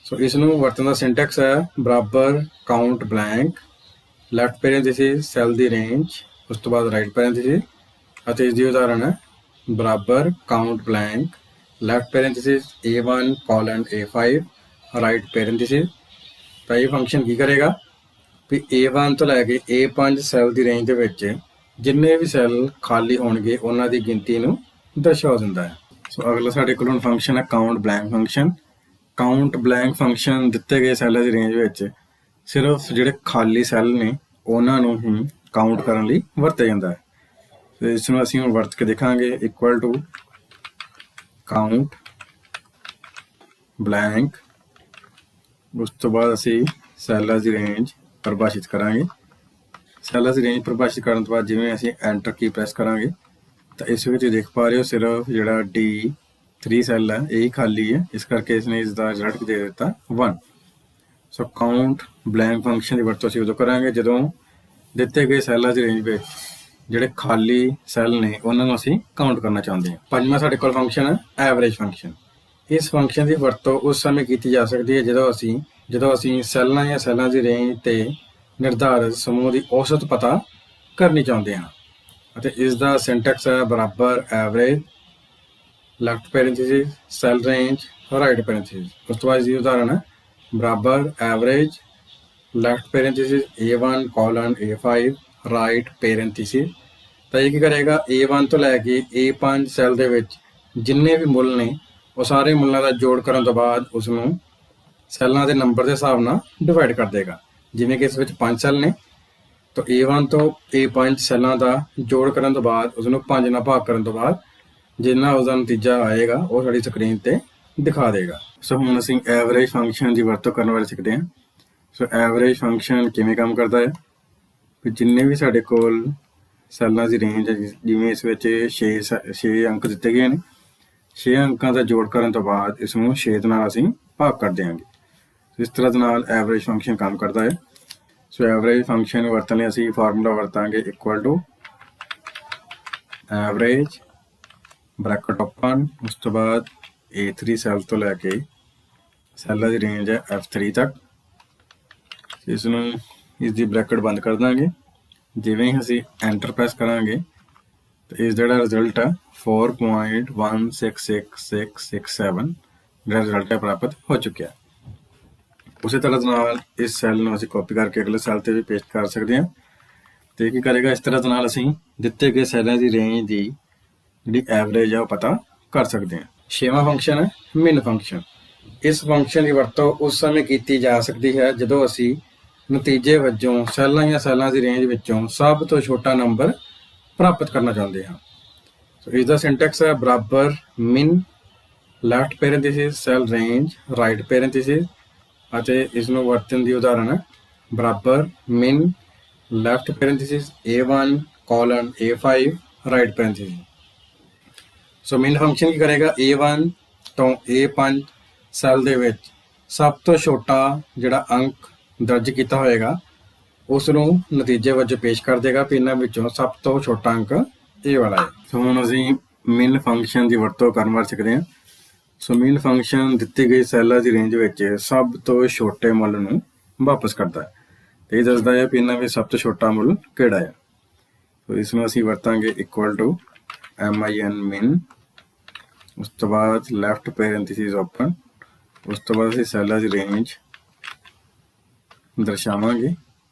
ਸੋ ਇਸ ਨੂੰ ਵਰਤਣ ਦਾ ਸਿੰਟੈਕਸ ਹੈ ਬਰਾਬਰ count blank left parenthesis cell ਦੀ ਰੇਂਜ, ਉਸ ਤੋਂ ਬਾਅਦ ਰਾਈਟ ਪੈਰੇਂਥੀਸਿਸ। ਅਤੇ ਇਸ ਦੀ ਉਦਾਹਰਨ ਹੈ ਬਰਾਬਰ count blank left parenthesis A1 colon A5 right parenthesis. ਤਾਂ ਇਹ ਫੰਕਸ਼ਨ ਕੀ ਕਰੇਗਾ ਵੀ A1 ਤੋਂ ਲੈ ਕੇ A5 ਸੈੱਲ ਦੀ ਰੇਂਜ ਦੇ ਵਿੱਚ ਜਿੰਨੇ ਵੀ ਸੈੱਲ ਖਾਲੀ ਹੋਣਗੇ ਉਹਨਾਂ ਦੀ ਗਿਣਤੀ ਨੂੰ ਦਰਸਾ ਦਿੰਦਾ ਹੈ। ਸੋ ਅਗਲਾ ਸਾਡੇ ਕੋਲ ਫੰਕਸ਼ਨ ਹੈ count blank function. Count blank function ਦਿੱਤੇ ਗਏ ਸੈੱਲਾਂ ਦੀ ਰੇਂਜ ਵਿੱਚ ਸਿਰਫ ਜਿਹੜੇ ਖਾਲੀ ਸੈੱਲ ਨੇ ਉਹਨਾਂ ਨੂੰ ਹੀ ਕਾਊਂਟ ਕਰਨ ਲਈ ਵਰਤਿਆ ਜਾਂਦਾ ਹੈ। ਤੇ ਇਸ ਨੂੰ ਅਸੀਂ ਹੁਣ ਵਰਤ ਕੇ ਦੇਖਾਂਗੇ। ਇਕੁਅਲ ਟੂ ਕਾਊਂਟ ਬਲੈਂਕ, ਉਸ ਤੋਂ ਬਾਅਦ ਅਸੀਂ ਸੈੱਲਾਂ ਦੀ ਰੇਂਜ ਪਰਿਭਾਸ਼ਿਤ ਕਰਾਂਗੇ। ਸੈੱਲਾਂ ਦੀ ਰੇਂਜ ਪਰਿਭਾਸ਼ਿਤ ਕਰਨ ਤੋਂ ਬਾਅਦ ਜਿਵੇਂ ਅਸੀਂ ਐਂਟਰ ਕੀ ਪ੍ਰੈਸ ਕਰਾਂਗੇ ਤਾਂ ਇਸ ਵਿੱਚ ਦੇਖ ਪਾ ਰਹੇ ਹੋ ਸਿਰਫ ਜਿਹੜਾ D3 ਸੈੱਲ ਹੈ ਇਹ ਖਾਲੀ ਹੈ, ਇਸ ਕਰਕੇ ਇਸਨੇ ਇਸ ਦਾ ਰਿਜ਼ਲਟ ਦੇ ਦਿੱਤਾ 1। ਸੋ ਕਾਊਂਟ ਬਲੈਂਕ ਫੰਕਸ਼ਨ ਦੀ ਵਰਤੋਂ ਅਸੀਂ ਉਦੋਂ ਕਰਾਂਗੇ ਜਦੋਂ ਦਿੱਤੇ ਗਏ ਸੈੱਲਾਂ ਦੀ ਰੇਂਜ ਵਿੱਚ ਜਿਹੜੇ ਖਾਲੀ ਸੈੱਲ ਨੇ ਉਹਨਾਂ ਨੂੰ ਅਸੀਂ ਕਾਊਂਟ ਕਰਨਾ ਚਾਹੁੰਦੇ ਹਾਂ। ਪੰਜਵਾਂ ਸਾਡੇ ਕੋਲ ਫੰਕਸ਼ਨ ਹੈ ਐਵਰੇਜ ਫੰਕਸ਼ਨ। ਇਸ ਫੰਕਸ਼ਨ ਦੀ ਵਰਤੋਂ ਉਸ ਸਮੇਂ ਕੀਤੀ ਜਾ ਸਕਦੀ ਹੈ ਜਦੋਂ ਅਸੀਂ ਸੈੱਲਾਂ ਜਾਂ ਸੈੱਲਾਂ ਦੀ ਰੇਂਜ ਤੇ ਨਿਰਧਾਰਿਤ ਸਮੂਹ ਦੀ ਔਸਤ ਪਤਾ ਕਰਨੀ ਚਾਹੁੰਦੇ ਹਾਂ। ਅਤੇ ਇਸ ਦਾ ਸਿੰਟੈਕਸ ਹੈ ਬਰਾਬਰ average left parenthesis cell range right parenthesis. ਉਸ ਤੋਂ ਬਾਅਦ ਦੀ ਉਦਾਹਰਨ ਹੈ ਬਰਾਬਰ average left parenthesis A1 colon A5 right parenthesis. ਤਾਂ ਇਹ ਕੀ ਕਰੇਗਾ, A1 ਤੋਂ ਲੈ ਕੇ A5 ਸੈੱਲ ਦੇ ਵਿੱਚ ਜਿੰਨੇ ਵੀ ਮੁੱਲ ਨੇ ਉਹ ਸਾਰੇ ਮੁੱਲਾਂ ਦਾ ਜੋੜ ਕਰਨ ਤੋਂ ਬਾਅਦ ਉਸ ਨੂੰ ਸੈੱਲਾਂ ਦੇ ਨੰਬਰ ਦੇ ਹਿਸਾਬ ਨਾਲ ਡਿਵਾਈਡ ਕਰ ਦੇਗਾ। ਜਿਵੇਂ ਕਿ ਇਸ ਵਿੱਚ 5 ਸੈੱਲ ਨੇ ਤਾਂ A1 ਤੋਂ A5 ਸੈੱਲਾਂ ਦਾ ਜੋੜ ਕਰਨ ਤੋਂ ਬਾਅਦ ਉਸ ਨੂੰ 5 ਨਾਲ ਭਾਗ ਕਰਨ ਤੋਂ ਬਾਅਦ ਜਿੰਨਾ ਉਸਦਾ ਨਤੀਜਾ ਆਏਗਾ ਉਹ ਸਾਡੀ ਸਕਰੀਨ ਤੇ ਦਿਖਾ ਦੇਗਾ। ਸੋ ਹੁਣ ਅਸੀਂ ਐਵਰੇਜ ਫੰਕਸ਼ਨ ਦੀ ਵਰਤੋਂ ਕਰਨ ਬਾਰੇ ਸਿੱਖਦੇ ਹਾਂ। ਸੋ ਐਵਰੇਜ ਫੰਕਸ਼ਨ ਕਿਵੇਂ ਕੰਮ ਕਰਦਾ ਹੈ ਕਿ ਜਿੰਨੇ ਵੀ ਸਾਡੇ ਕੋਲ ਸੈੱਲਾਂ ਦੀ ਰੇਂਜ ਹੈ, ਜਿਵੇਂ ਇਸ ਵਿੱਚ 6 ਅੰਕ ਦਿੱਤੇ ਗਏ ਨੇ, 6 ਅੰਕਾਂ ਦਾ ਜੋੜ ਕਰਨ ਤੋਂ ਬਾਅਦ ਇਸ ਨੂੰ 6 ਦੇ ਨਾਲ ਅਸੀਂ ਭਾਗ ਕਰ ਦਿਆਂਗੇ। ਇਸ ਤਰ੍ਹਾਂ ਦੇ ਨਾਲ ਐਵਰੇਜ ਫੰਕਸ਼ਨ ਕੰਮ ਕਰਦਾ ਹੈ। ਸੋ ਐਵਰੇਜ ਫੰਕਸ਼ਨ ਵਰਤਣ ਲਈ ਅਸੀਂ ਫਾਰਮੂਲਾ ਵਰਤਾਂਗੇ equal to average bracket open, ਉਸ ਤੋਂ ਬਾਅਦ A3 ਸੈੱਲ ਤੋਂ ਲੈ ਕੇ ਸੈੱਲਾਂ ਦੀ ਰੇਂਜ ਹੈ F3 ਤੱਕ। ਇਸ ਨੂੰ ਇਸ ਦੀ ਬ੍ਰੈਕਟ ਬੰਦ ਕਰ ਦਾਂਗੇ। ਜਿਵੇਂ ਹੀ ਅਸੀਂ ਐਂਟਰ ਪ੍ਰੈਸ ਕਰਾਂਗੇ ਤਾਂ ਇਸ ਜਿਹੜਾ ਰਿਜ਼ਲਟ ਹੈ 4.166667 ਜਿਹੜਾ ਰਿਜ਼ਲਟ ਹੈ ਪ੍ਰਾਪਤ ਹੋ ਚੁੱਕਿਆ। ਉਸੇ ਤਰ੍ਹਾਂ ਨਾਲ ਇਸ ਸੈੱਲ ਨੂੰ ਅਸੀਂ ਕਾਪੀ ਕਰਕੇ ਅਗਲੇ ਸੈੱਲ ਤੇ ਵੀ ਪੇਸਟ ਕਰ ਸਕਦੇ ਹਾਂ। ਤੇ ਕੀ ਕਰੇਗਾ, ਇਸ ਤਰ੍ਹਾਂ ਦੇ ਨਾਲ ਅਸੀਂ ਦਿੱਤੇ ਗਏ ਸੈੱਲਾਂ ਦੀ ਰੇਂਜ ਦੀ ਜਿਹੜੀ ਐਵਰੇਜ ਹੈ ਉਹ ਪਤਾ ਕਰ ਸਕਦੇ ਹਾਂ। ਛੇਵਾਂ ਫੰਕਸ਼ਨ ਹੈ ਮਿਨ ਫੰਕਸ਼ਨ। ਇਸ ਫੰਕਸ਼ਨ ਦੀ ਵਰਤੋਂ ਉਸ ਸਮੇਂ ਕੀਤੀ ਜਾ ਸਕਦੀ ਹੈ ਜਦੋਂ ਅਸੀਂ ਨਤੀਜੇ ਵਜੋਂ ਸੈੱਲਾਂ ਜਾਂ ਸੈੱਲਾਂ ਦੀ ਰੇਂਜ ਵਿੱਚੋਂ ਸਭ ਤੋਂ ਛੋਟਾ ਨੰਬਰ ਪ੍ਰਾਪਤ ਕਰਨਾ ਚਾਹੁੰਦੇ ਹਾਂ। ਸੋ ਇਸ ਦਾ ਸਿੰਟੈਕਸ ਹੈ ਬਰਾਬਰ min left parenthesis cell range right parenthesis. ਅਤੇ ਇਸ ਨੂੰ ਵਰਤਣ ਦੀ ਉਦਾਹਰਨ ਹੈ ਬਰਾਬਰ min left parenthesis A1 colon A5 right parenthesis. So min function ਕੀ ਕਰੇਗਾ, A1 ਤੋਂ A5 ਸੈੱਲ ਦੇ ਵਿੱਚ ਸਭ ਤੋਂ ਛੋਟਾ ਜਿਹੜਾ ਅੰਕ ਦਰਜ ਕੀਤਾ ਹੋਏਗਾ ਉਸ ਨੂੰ ਨਤੀਜੇ ਵਜੋਂ ਪੇਸ਼ ਕਰ ਦੇਗਾ ਕਿ ਇਹਨਾਂ ਵਿੱਚੋਂ ਸਭ ਤੋਂ ਛੋਟਾ ਅੰਕ ਇਹ ਵਾਲਾ ਹੈ। ਸੋ ਹੁਣ ਅਸੀਂ ਮਿਨ ਫੰਕਸ਼ਨ ਦੀ ਵਰਤੋਂ ਕਰਨ ਬਾਰੇ ਸਿੱਖਦੇ ਹਾਂ। ਸੋ ਮਿਨ ਫੰਕਸ਼ਨ ਦਿੱਤੀ ਗਈ ਸੈੱਲਾਂ ਦੀ ਰੇਂਜ ਵਿੱਚ ਸਭ ਤੋਂ ਛੋਟੇ ਮੁੱਲ ਨੂੰ ਵਾਪਸ ਕਰਦਾ ਹੈ ਤੇ ਇਹ ਦੱਸਦਾ ਹੈ ਕਿ ਇਹਨਾਂ ਵਿੱਚ ਸਭ ਤੋਂ ਛੋਟਾ ਮੁੱਲ ਕਿਹੜਾ ਹੈ। ਸੋ ਇਸ ਨੂੰ ਅਸੀਂ ਵਰਤਾਂਗੇ ਇਕੁਅਲ ਟੂ min min, ਉਸ ਤੋਂ ਬਾਅਦ ਲੈਫਟ ਪੈਰੇਂਥੀਸਿਸ ਓਪਨ, ਉਸ ਤੋਂ ਬਾਅਦ ਅਸੀਂ ਸੈੱਲਾਂ ਦੀ ਰੇਂਜ ਦਰਸਾਵਾਂਗੇ।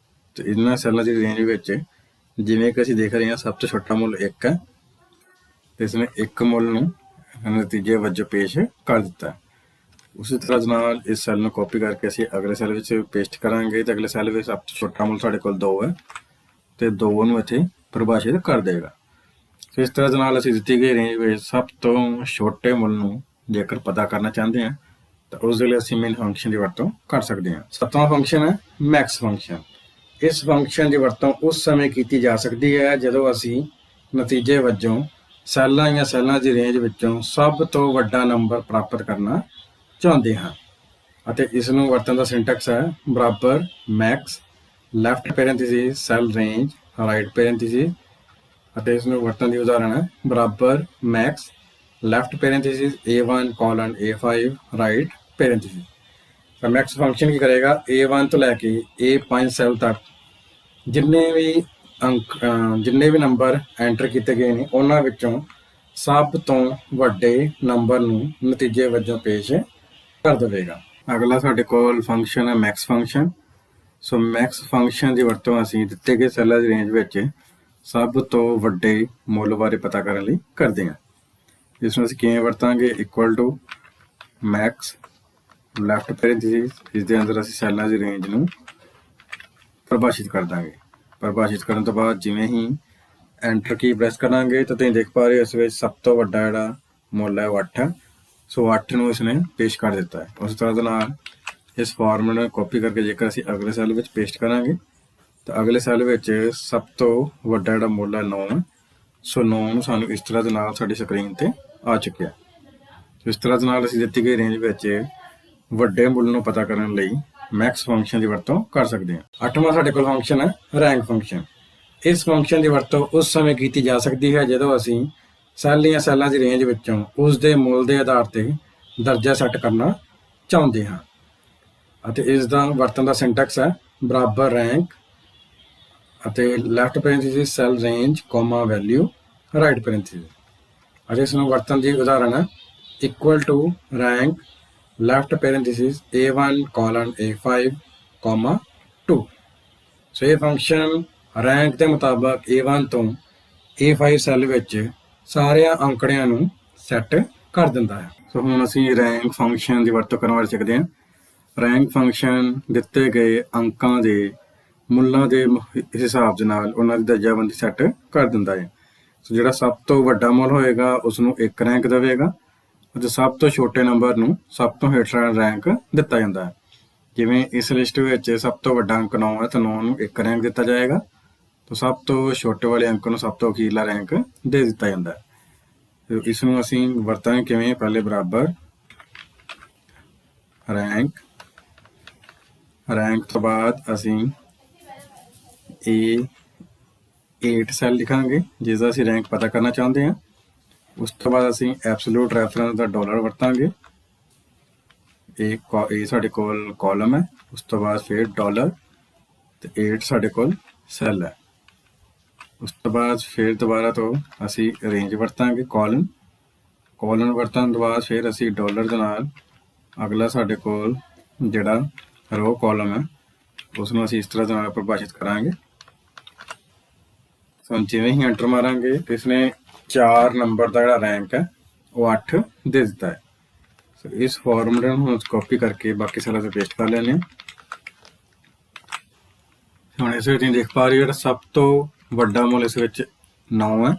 ਤੇ ਇਹਨਾਂ ਸੈੱਲਾਂ ਦੀ ਰੇਂਜ ਵਿੱਚ ਜਿਵੇਂ ਕਿ ਅਸੀਂ ਦੇਖ ਰਹੇ ਹਾਂ ਸਭ ਤੋਂ ਛੋਟਾ ਮੁੱਲ 1 ਹੈ ਤੇ ਇਸਨੇ 1 ਮੁੱਲ ਨੂੰ ਨਤੀਜੇ ਵਜੋਂ ਪੇਸ਼ ਕਰ ਦਿੱਤਾ। ਉਸੇ ਤਰ੍ਹਾਂ ਨਾਲ ਇਸ ਸੈੱਲ ਨੂੰ ਕਾਪੀ ਕਰਕੇ ਅਸੀਂ ਅਗਲੇ ਸੈੱਲ ਵਿੱਚ ਪੇਸਟ ਕਰਾਂਗੇ ਤੇ ਅਗਲੇ ਸੈੱਲ ਵਿੱਚ ਸਭ ਤੋਂ ਛੋਟਾ ਮੁੱਲ ਸਾਡੇ ਕੋਲ 2 ਹੈ ਤੇ 2 ਨੂੰ ਇੱਥੇ ਪਰਿਭਾਸ਼ਿਤ ਕਰ ਦੇਗਾ। ਸੋ ਇਸ ਤਰ੍ਹਾਂ ਨਾਲ ਅਸੀਂ ਦਿੱਤੀ ਗਈ ਰੇਂਜ ਵਿੱਚ ਸਭ ਤੋਂ ਛੋਟੇ ਮੁੱਲ ਨੂੰ ਜੇਕਰ ਪਤਾ ਕਰਨਾ ਚਾਹੁੰਦੇ ਹਾਂ ਤਾਂ ਉਸ ਦੇ ਲਈ ਅਸੀਂ ਮੇਨ ਫੰਕਸ਼ਨ ਦੀ ਵਰਤੋਂ ਕਰ ਸਕਦੇ ਹਾਂ। 7ਵਾਂ ਫੰਕਸ਼ਨ ਹੈ ਮੈਕਸ ਫੰਕਸ਼ਨ। ਇਸ ਫੰਕਸ਼ਨ ਦੀ ਵਰਤੋਂ ਉਸ ਸਮੇਂ ਕੀਤੀ ਜਾ ਸਕਦੀ ਹੈ ਜਦੋਂ ਅਸੀਂ ਨਤੀਜੇ ਵਜੋਂ ਸੈੱਲਾਂ ਜਾਂ ਸੈੱਲਾਂ ਦੀ ਰੇਂਜ ਵਿੱਚੋਂ ਸਭ ਤੋਂ ਵੱਡਾ ਨੰਬਰ ਪ੍ਰਾਪਤ ਕਰਨਾ ਚਾਹੁੰਦੇ ਹਾਂ ਅਤੇ ਇਸ ਨੂੰ ਵਰਤਣ ਦਾ ਸਿੰਟੈਕਸ ਹੈ ਬਰਾਬਰ Max left parenthesis cell range right parenthesis. ਅਤੇ ਇਸ ਨੂੰ ਵਰਤਣ ਦੀ ਉਦਾਹਰਨ ਹੈ ਬਰਾਬਰ Max left parenthesis A1 colon A5 right parenthesis. ਤਾਂ ਮੈਕਸ ਫੰਕਸ਼ਨ ਕੀ ਕਰੇਗਾ, A1 ਤੋਂ ਲੈ ਕੇ A5 ਸੈੱਲ ਤੱਕ ਜਿੰਨੇ ਵੀ ਨੰਬਰ ਐਂਟਰ ਕੀਤੇ ਗਏ ਨੇ ਉਹਨਾਂ ਵਿੱਚੋਂ ਸਭ ਤੋਂ ਵੱਡੇ ਨੰਬਰ ਨੂੰ ਨਤੀਜੇ ਵਜੋਂ ਪੇਸ਼ ਕਰ ਦੇਵੇਗਾ। ਅਗਲਾ ਸਾਡੇ ਕੋਲ ਫੰਕਸ਼ਨ ਹੈ ਮੈਕਸ ਫੰਕਸ਼ਨ। ਸੋ ਮੈਕਸ ਫੰਕਸ਼ਨ ਦੀ ਵਰਤੋਂ ਅਸੀਂ ਦਿੱਤੇ ਗਏ ਸੈੱਲਾਂ ਦੀ ਰੇਂਜ ਵਿੱਚ ਸਭ ਤੋਂ ਵੱਡੇ ਮੁੱਲ ਬਾਰੇ ਪਤਾ ਕਰਨ ਲਈ ਕਰਦੇ ਹਾਂ। ਇਸ ਨੂੰ ਅਸੀਂ ਕਿਵੇਂ ਵਰਤਾਂਗੇ, equal to max left parenthesis ਇਸ ਦੇ ਅੰਦਰ ਅਸੀਂ ਸੈੱਲਾਂ ਦੀ ਰੇਂਜ ਨੂੰ ਪਰਿਭਾਸ਼ਿਤ ਕਰ ਦਾਂਗੇ। ਪਰਿਭਾਸ਼ਿਤ ਕਰਨ ਤੋਂ ਬਾਅਦ ਜਿਵੇਂ ਹੀ ਐਂਟਰ ਕੀ ਪ੍ਰੈਸ ਕਰਾਂਗੇ ਤਾਂ ਤੁਸੀਂ ਦੇਖ ਪਾ ਰਹੇ ਹੋ ਇਸ ਵਿੱਚ ਸਭ ਤੋਂ ਵੱਡਾ ਜਿਹੜਾ ਮੁੱਲ ਹੈ ਉਹ 8 ਹੈ। ਸੋ 8 ਨੂੰ ਇਸਨੇ ਪੇਸ਼ ਕਰ ਦਿੱਤਾ ਹੈ। ਉਸ ਤਰ੍ਹਾਂ ਦੇ ਨਾਲ ਇਸ ਫਾਰਮੂਲੇ ਨੂੰ ਕਾਪੀ ਕਰਕੇ ਜੇਕਰ ਅਸੀਂ ਅਗਲੇ ਸੈੱਲ ਵਿੱਚ ਪੇਸਟ ਕਰਾਂਗੇ ਤਾਂ ਅਗਲੇ ਸੈੱਲ ਵਿੱਚ ਸਭ ਤੋਂ ਵੱਡਾ ਜਿਹੜਾ ਮੁੱਲ ਹੈ 9 ਹੈ। ਸੋ 9 ਨੂੰ ਸਾਨੂੰ ਇਸ ਤਰ੍ਹਾਂ ਦੇ ਨਾਲ ਸਾਡੀ ਸਕਰੀਨ ਤੇ ਆ ਚੁੱਕਿਆ। ਇਸ ਤਰ੍ਹਾਂ ਦੇ ਨਾਲ ਅਸੀਂ ਦਿੱਤੀ ਗਈ ਰੇਂਜ ਵਿੱਚ ਵੱਡੇ ਮੁੱਲ ਨੂੰ ਪਤਾ ਕਰਨ ਲਈ ਮੈਕਸ ਫੰਕਸ਼ਨ ਦੀ ਵਰਤੋਂ ਕਰ ਸਕਦੇ ਹਾਂ। 8ਵਾਂ ਸਾਡੇ ਕੋਲ ਫੰਕਸ਼ਨ ਹੈ ਰੈਂਕ ਫੰਕਸ਼ਨ। ਇਸ ਫੰਕਸ਼ਨ ਦੀ ਵਰਤੋਂ ਉਸ ਸਮੇਂ ਕੀਤੀ ਜਾ ਸਕਦੀ ਹੈ ਜਦੋਂ ਅਸੀਂ ਸੈੱਲ ਜਾਂ ਸੈੱਲਾਂ ਦੀ ਰੇਂਜ ਵਿੱਚੋਂ ਉਸ ਦੇ ਮੁੱਲ ਦੇ ਆਧਾਰ ਤੇ ਦਰਜਾ ਸੈੱਟ ਕਰਨਾ ਚਾਹੁੰਦੇ ਹਾਂ। ਅਤੇ ਇਸ ਦਾ ਵਰਤਣ ਦਾ ਸਿੰਟੈਕਸ ਹੈ ਬਰਾਬਰ ਰੈਂਕ ਅਤੇ left parenthesis cell range comma value right parenthesis. ਅਤੇ ਇਸ ਨੂੰ ਵਰਤਣ ਦੀ ਉਦਾਹਰਨ ਹੈ equal to rank left parenthesis A1 colon A5 comma 2। So ਇਹ ਫੰਕਸ਼ਨ ਰੈਂਕ ਦੇ ਮੁਤਾਬਕ A1 ਤੋਂ A5 ਸੈੱਲ ਵਿੱਚ ਸਾਰਿਆਂ ਅੰਕੜਿਆਂ ਨੂੰ ਸੈੱਟ ਕਰ ਦਿੰਦਾ ਹੈ। ਸੋ ਹੁਣ ਅਸੀਂ ਰੈਂਕ ਫੰਕਸ਼ਨ ਦੀ ਵਰਤੋਂ ਕਰਨ ਬਾਰੇ ਸਿੱਖਦੇ ਹਾਂ। ਰੈਂਕ ਫੰਕਸ਼ਨ ਦਿੱਤੇ ਗਏ ਅੰਕਾਂ ਦੇ ਮੁੱਲਾਂ ਦੇ ਹਿਸਾਬ ਦੇ ਨਾਲ ਉਹਨਾਂ ਦੀ ਦਰਜਾਬੰਦੀ ਸੈੱਟ ਕਰ ਦਿੰਦਾ ਹੈ। ਸੋ ਜਿਹੜਾ ਸਭ ਤੋਂ ਵੱਡਾ ਮੁੱਲ ਹੋਏਗਾ ਉਸ ਨੂੰ 1 ਰੈਂਕ ਦੇਵੇਗਾ ਅਤੇ ਸਭ ਤੋਂ ਛੋਟੇ ਨੰਬਰ ਨੂੰ ਸਭ ਤੋਂ ਹੇਠਲਾ ਰੈਂਕ ਦਿੱਤਾ ਜਾਂਦਾ ਹੈ। ਜਿਵੇਂ ਇਸ ਲਿਸਟ ਵਿੱਚ ਸਭ ਤੋਂ ਵੱਡਾ ਅੰਕ 9 ਹੈ ਤਾਂ 9 ਨੂੰ 1 ਰੈਂਕ ਦਿੱਤਾ ਜਾਏਗਾ ਤਾਂ ਸਭ ਤੋਂ ਛੋਟੇ ਵਾਲੇ ਅੰਕ ਨੂੰ ਸਭ ਤੋਂ ਅਖੀਰਲਾ ਰੈਂਕ ਦੇ ਦਿੱਤਾ ਜਾਂਦਾ ਹੈ। ਇਸ ਨੂੰ ਅਸੀਂ ਵਰਤਾਂਗੇ ਕਿਵੇਂ? ਪਹਿਲੇ ਬਰਾਬਰ ਰੈਂਕ ਤੋਂ ਬਾਅਦ ਅਸੀਂ A8 ਸੈੱਲ ਲਿਖਾਂਗੇ ਜਿਸ ਦਾ ਅਸੀਂ ਰੈਂਕ ਪਤਾ ਕਰਨਾ ਚਾਹੁੰਦੇ ਹਾਂ। ਉਸ ਤੋਂ ਬਾਅਦ ਅਸੀਂ ਐਬਸੋਲੂਟ ਰੈਫਰੈਂਸ ਦਾ ਡਾਲਰ ਵਰਤਾਂਗੇ। ਇਹ ਸਾਡੇ ਕੋਲ ਕਾਲਮ ਹੈ। ਉਸ ਤੋਂ ਬਾਅਦ ਫਿਰ ਡਾਲਰ ਤੇ 8 ਸਾਡੇ ਕੋਲ ਸੈੱਲ ਹੈ। ਉਸ ਤੋਂ ਬਾਅਦ ਫਿਰ ਦੁਬਾਰਾ ਤੋਂ ਅਸੀਂ ਰੇਂਜ ਵਰਤਾਂਗੇ ਕਾਲਨ ਵਰਤਣ ਤੋਂ ਬਾਅਦ ਫਿਰ ਅਸੀਂ ਡਾਲਰ ਦੇ ਨਾਲ ਅਗਲਾ ਸਾਡੇ ਕੋਲ ਜਿਹੜਾ ਰੋ ਕਾਲਮ ਹੈ ਉਸ ਨੂੰ ਅਸੀਂ ਇਸ ਤਰ੍ਹਾਂ ਦੇ ਨਾਲ ਪਰਿਭਾਸ਼ਿਤ ਕਰਾਂਗੇ। ਸੋ ਜਿਵੇਂ ਹੀ ਐਂਟਰ ਮਾਰਾਂਗੇ ਤੇ ਇਸਨੇ 4 ਨੰਬਰ ਦਾ ਜਿਹੜਾ ਰੈਂਕ ਹੈ ਉਹ 8 ਦੇ ਦਿੱਤਾ ਹੈ। ਸੋ ਇਸ ਫਾਰਮੂਲੇ ਨੂੰ ਹੁਣ ਕਾਪੀ ਕਰਕੇ ਬਾਕੀ ਸੈੱਲਾਂ ਤੇ ਪੇਸਟ ਕਰ ਲੈਂਦੇ ਹਾਂ। ਹੁਣ ਇਸ ਵਿੱਚ ਤੁਸੀਂ ਦੇਖ ਪਾ ਰਹੇ ਹੋ ਜਿਹੜਾ ਸਭ ਤੋਂ ਵੱਡਾ ਮੁੱਲ ਇਸ ਵਿੱਚ 9 ਹੈ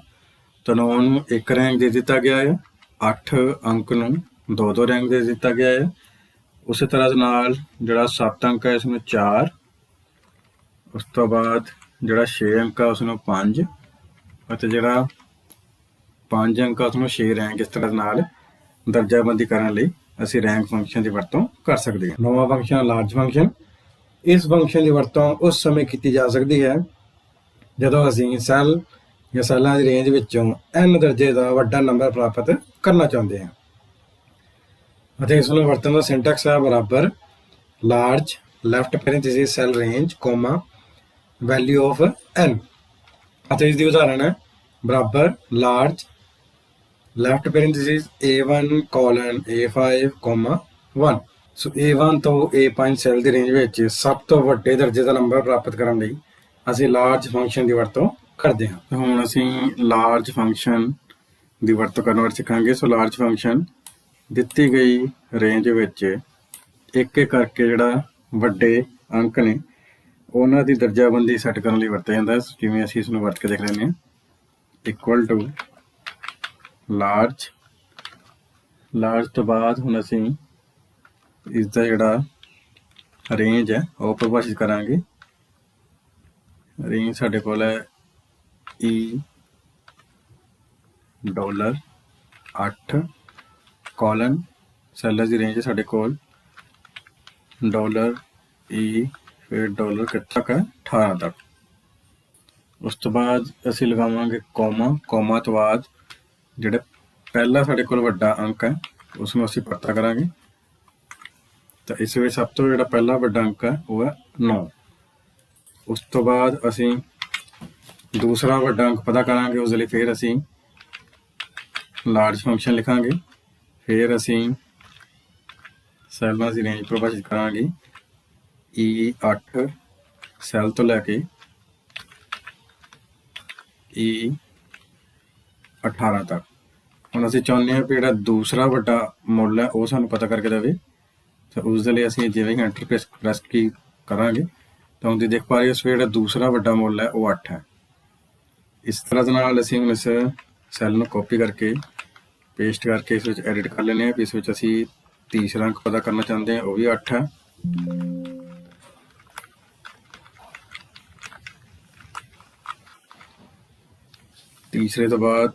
ਤਾਂ 9 ਨੂੰ 1 ਰੈਂਕ ਦੇ ਦਿੱਤਾ ਗਿਆ ਹੈ। 8 ਅੰਕ ਨੂੰ 2 ਰੈਂਕ ਦੇ ਦਿੱਤਾ ਗਿਆ ਹੈ। ਉਸੇ ਤਰ੍ਹਾਂ ਦੇ ਨਾਲ ਜਿਹੜਾ 7 ਅੰਕ ਹੈ ਇਸ ਨੂੰ 4, ਉਸ ਤੋਂ ਬਾਅਦ ਜਿਹੜਾ 6 ਅੰਕ ਹੈ ਉਸ ਨੂੰ 5 ਅਤੇ ਜਿਹੜਾ 5 ਅੰਕ ਹੈ ਉਸ ਨੂੰ 6 ਰੈਂਕ। ਇਸ ਤਰ੍ਹਾਂ ਦੇ ਨਾਲ ਦਰਜਾਬੰਦੀ ਕਰਨ ਲਈ ਅਸੀਂ ਰੈਂਕ ਫੰਕਸ਼ਨ ਦੀ ਵਰਤੋਂ ਕਰ ਸਕਦੇ ਹਾਂ। 9ਵਾਂ ਫੰਕਸ਼ਨ ਲਾਰਜ ਫੰਕਸ਼ਨ। ਇਸ ਫੰਕਸ਼ਨ ਦੀ ਵਰਤੋਂ ਉਸ ਸਮੇਂ ਕੀਤੀ ਜਾ ਸਕਦੀ ਹੈ ਜਦੋਂ ਅਸੀਂ ਸੈੱਲ ਜਾਂ ਸੈੱਲਾਂ ਦੀ ਰੇਂਜ ਵਿੱਚੋਂ n ਦਰਜੇ ਦਾ ਵੱਡਾ ਨੰਬਰ ਪ੍ਰਾਪਤ ਕਰਨਾ ਚਾਹੁੰਦੇ ਹਾਂ। ਅਤੇ ਇਸ ਨੂੰ ਵਰਤਣ ਦਾ ਸਿੰਟੈਕਸ ਹੈ ਬਰਾਬਰ large left parenthesis cell range comma value of n। ਅਤੇ ਇਸ ਦੀ ਉਦਾਹਰਨ ਹੈ ਬਰਾਬਰ large left parenthesis A1 colon A5 comma 1। ਸੋ A1 ਤੋਂ A5 ਸੈੱਲ ਦੀ ਰੇਂਜ ਵਿੱਚ ਸਭ ਤੋਂ ਵੱਡੇ ਦਰਜੇ ਦਾ ਨੰਬਰ ਪ੍ਰਾਪਤ ਕਰਨ ਲਈ ਅਸੀਂ ਲਾਰਜ ਫੰਕਸ਼ਨ ਦੀ ਵਰਤੋਂ ਕਰਦੇ ਹਾਂ। ਹੁਣ ਅਸੀਂ ਲਾਰਜ ਫੰਕਸ਼ਨ ਦੀ ਵਰਤੋਂ ਕਰਨ ਬਾਰੇ ਸਿੱਖਾਂਗੇ। ਸੋ ਲਾਰਜ ਫੰਕਸ਼ਨ ਦਿੱਤੀ ਗਈ ਰੇਂਜ ਵਿੱਚ ਇੱਕ ਇੱਕ ਕਰਕੇ ਜਿਹੜਾ ਵੱਡੇ ਅੰਕ ਨੇ ਉਹਨਾਂ ਦੀ ਦਰਜਾਬੰਦੀ ਸੈੱਟ ਕਰਨ ਲਈ ਵਰਤਿਆ ਜਾਂਦਾ ਹੈ। ਜਿਵੇਂ ਅਸੀਂ ਇਸ ਨੂੰ ਵਰਤ ਕੇ ਦੇਖ ਲੈਂਦੇ ਹਾਂ ਇਕੁਅਲ ਟੂ ਲਾਰਜ ਤੋਂ ਬਾਅਦ ਹੁਣ ਅਸੀਂ ਇਸ ਦਾ ਜਿਹੜਾ ਰੇਂਜ ਹੈ ਉਹ ਪਰਿਭਾਸ਼ਿਤ ਕਰਾਂਗੇ। ਰੇਂਜ ਸਾਡੇ ਕੋਲ ਹੈ $8 ਕਾਲਨ ਸੈੱਲਾਂ ਦੀ ਰੇਂਜ ਸਾਡੇ ਕੋਲ $E ਫਿਰ ਡਾਲਰ ਕਿੱਥੇ ਤੱਕ ਹੈ 18 ਤੱਕ। ਉਸ ਤੋਂ ਬਾਅਦ ਅਸੀਂ ਲਗਾਵਾਂਗੇ ਕੋਮਾ ਤੋਂ ਬਾਅਦ ਜਿਹੜਾ ਪਹਿਲਾ ਸਾਡੇ ਕੋਲ ਵੱਡਾ ਅੰਕ ਹੈ ਉਸ ਨੂੰ ਅਸੀਂ ਪਤਾ ਕਰਾਂਗੇ ਤਾਂ ਇਸ ਵਿੱਚ ਸਭ ਤੋਂ ਜਿਹੜਾ ਪਹਿਲਾ ਵੱਡਾ ਅੰਕ ਹੈ ਉਹ ਹੈ 9। ਉਸ ਤੋਂ ਬਾਅਦ ਅਸੀਂ ਦੂਸਰਾ ਵੱਡਾ ਅੰਕ ਪਤਾ ਕਰਾਂਗੇ। ਉਸ ਲਈ ਫਿਰ ਅਸੀਂ ਲਾਰਜ ਫੰਕਸ਼ਨ ਲਿਖਾਂਗੇ। ਫਿਰ ਅਸੀਂ ਸੈੱਲਾਂ ਦੀ ਰੇਂਜ ਪਰਿਭਾਸ਼ਿਤ ਕਰਾਂਗੇ E8 ਸੈੱਲ ਤੋਂ ਲੈ ਕੇ E18 ਤੱਕ। ਹੁਣ ਅਸੀਂ ਚਾਹੁੰਦੇ ਹਾਂ ਕਿ ਜਿਹੜਾ ਦੂਸਰਾ ਵੱਡਾ ਮੁੱਲ ਹੈ ਉਹ ਸਾਨੂੰ ਪਤਾ ਕਰਕੇ ਦੇਵੇ। तो उसके लिए ਅਸੀਂ ਜਿਵੇਂ ਹੀ ਐਂਟਰ ਪ੍ਰੈਸ ਕੀ ਕਰਾਂਗੇ ਤਾਂ ਤੁਸੀਂ ਦੇਖ ਪਾ ਰਹੇ ਹੋ ਇਸ ਜਿਹੜਾ ਦੂਸਰਾ ਵੱਡਾ ਮੁੱਲ ਹੈ ਉਹ 8 ਹੈ। ਇਸ ਤਰ੍ਹਾਂ ਦੇ ਨਾਲ ਅਸੀਂ ਹੁਣ ਇਸ ਸੈੱਲ ਨੂੰ ਕਾਪੀ ਕਰਕੇ ਪੇਸਟ ਕਰਕੇ ਇਸ ਵਿੱਚ ਐਡਿਟ ਕਰ ਲੈਂਦੇ ਹਾਂ। ਇਸ ਵਿੱਚ ਅਸੀਂ ਤੀਸਰਾ ਅੰਕ ਪਤਾ ਕਰਨਾ ਚਾਹੁੰਦੇ ਹਾਂ, ਉਹ ਵੀ 8 ਹੈ। ਤੀਸਰੇ ਤੋਂ ਬਾਅਦ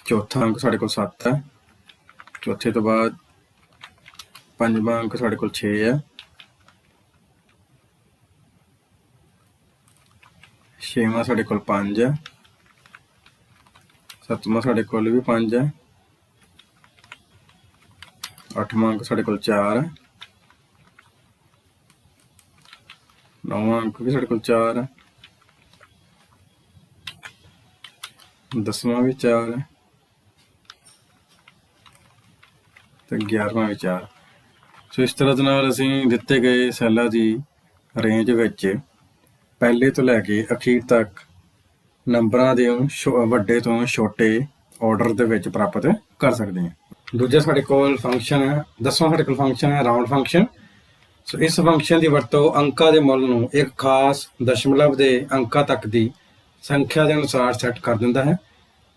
ਚੌਥਾ ਅੰਕ ਸਾਡੇ ਕੋਲ 7 ਹੈ। ਚੌਥੇ ਤੋਂ ਬਾਅਦ ਪੰਜਵਾਂ ਅੰਕ ਸਾਡੇ ਕੋਲ 6 ਹੈ। ਛੇਵਾਂ ਸਾਡੇ ਕੋਲ 5 ਹੈ। ਸੱਤਵਾਂ ਸਾਡੇ ਕੋਲ ਵੀ 5 ਹੈ। ਅੱਠਵਾਂ ਅੰਕ ਸਾਡੇ ਕੋਲ 4 ਹੈ। ਨੌਵਾਂ ਅੰਕ ਵੀ ਸਾਡੇ ਕੋਲ 4 ਹੈ। 10ਵਾਂ ਵੀ 4 ਹੈ ਤੇ 11ਵਾਂ ਵੀ 4। ਸੋ ਇਸ ਤਰ੍ਹਾਂ ਦੇ ਨਾਲ ਅਸੀਂ ਦਿੱਤੇ ਗਏ ਸੈੱਲਾਂ ਦੀ ਰੇਂਜ ਵਿੱਚ ਪਹਿਲੇ ਤੋਂ ਲੈ ਕੇ ਅਖੀਰ ਤੱਕ ਨੰਬਰਾਂ ਦੇ ਵੱਡੇ ਤੋਂ ਛੋਟੇ ਆਰਡਰ ਦੇ ਵਿੱਚ ਪ੍ਰਾਪਤ ਕਰ ਸਕਦੇ ਹਾਂ। ਦੂਜਾ ਸਾਡੇ ਕੋਲ ਫੰਕਸ਼ਨ ਹੈ, 10ਵਾਂ ਸਾਡੇ ਕੋਲ ਫੰਕਸ਼ਨ ਹੈ ਰਾਉਂਡ ਫੰਕਸ਼ਨ। ਸੋ ਇਸ ਫੰਕਸ਼ਨ ਦੀ ਵਰਤੋਂ ਅੰਕਾਂ ਦੇ ਮੁੱਲ ਨੂੰ ਇੱਕ ਖਾਸ ਦਸ਼ਮਲਵ ਦੇ ਅੰਕਾਂ ਤੱਕ ਦੀ ਸੰਖਿਆ ਦੇ ਅਨੁਸਾਰ ਸੈੱਟ ਕਰ ਦਿੰਦਾ ਹੈ।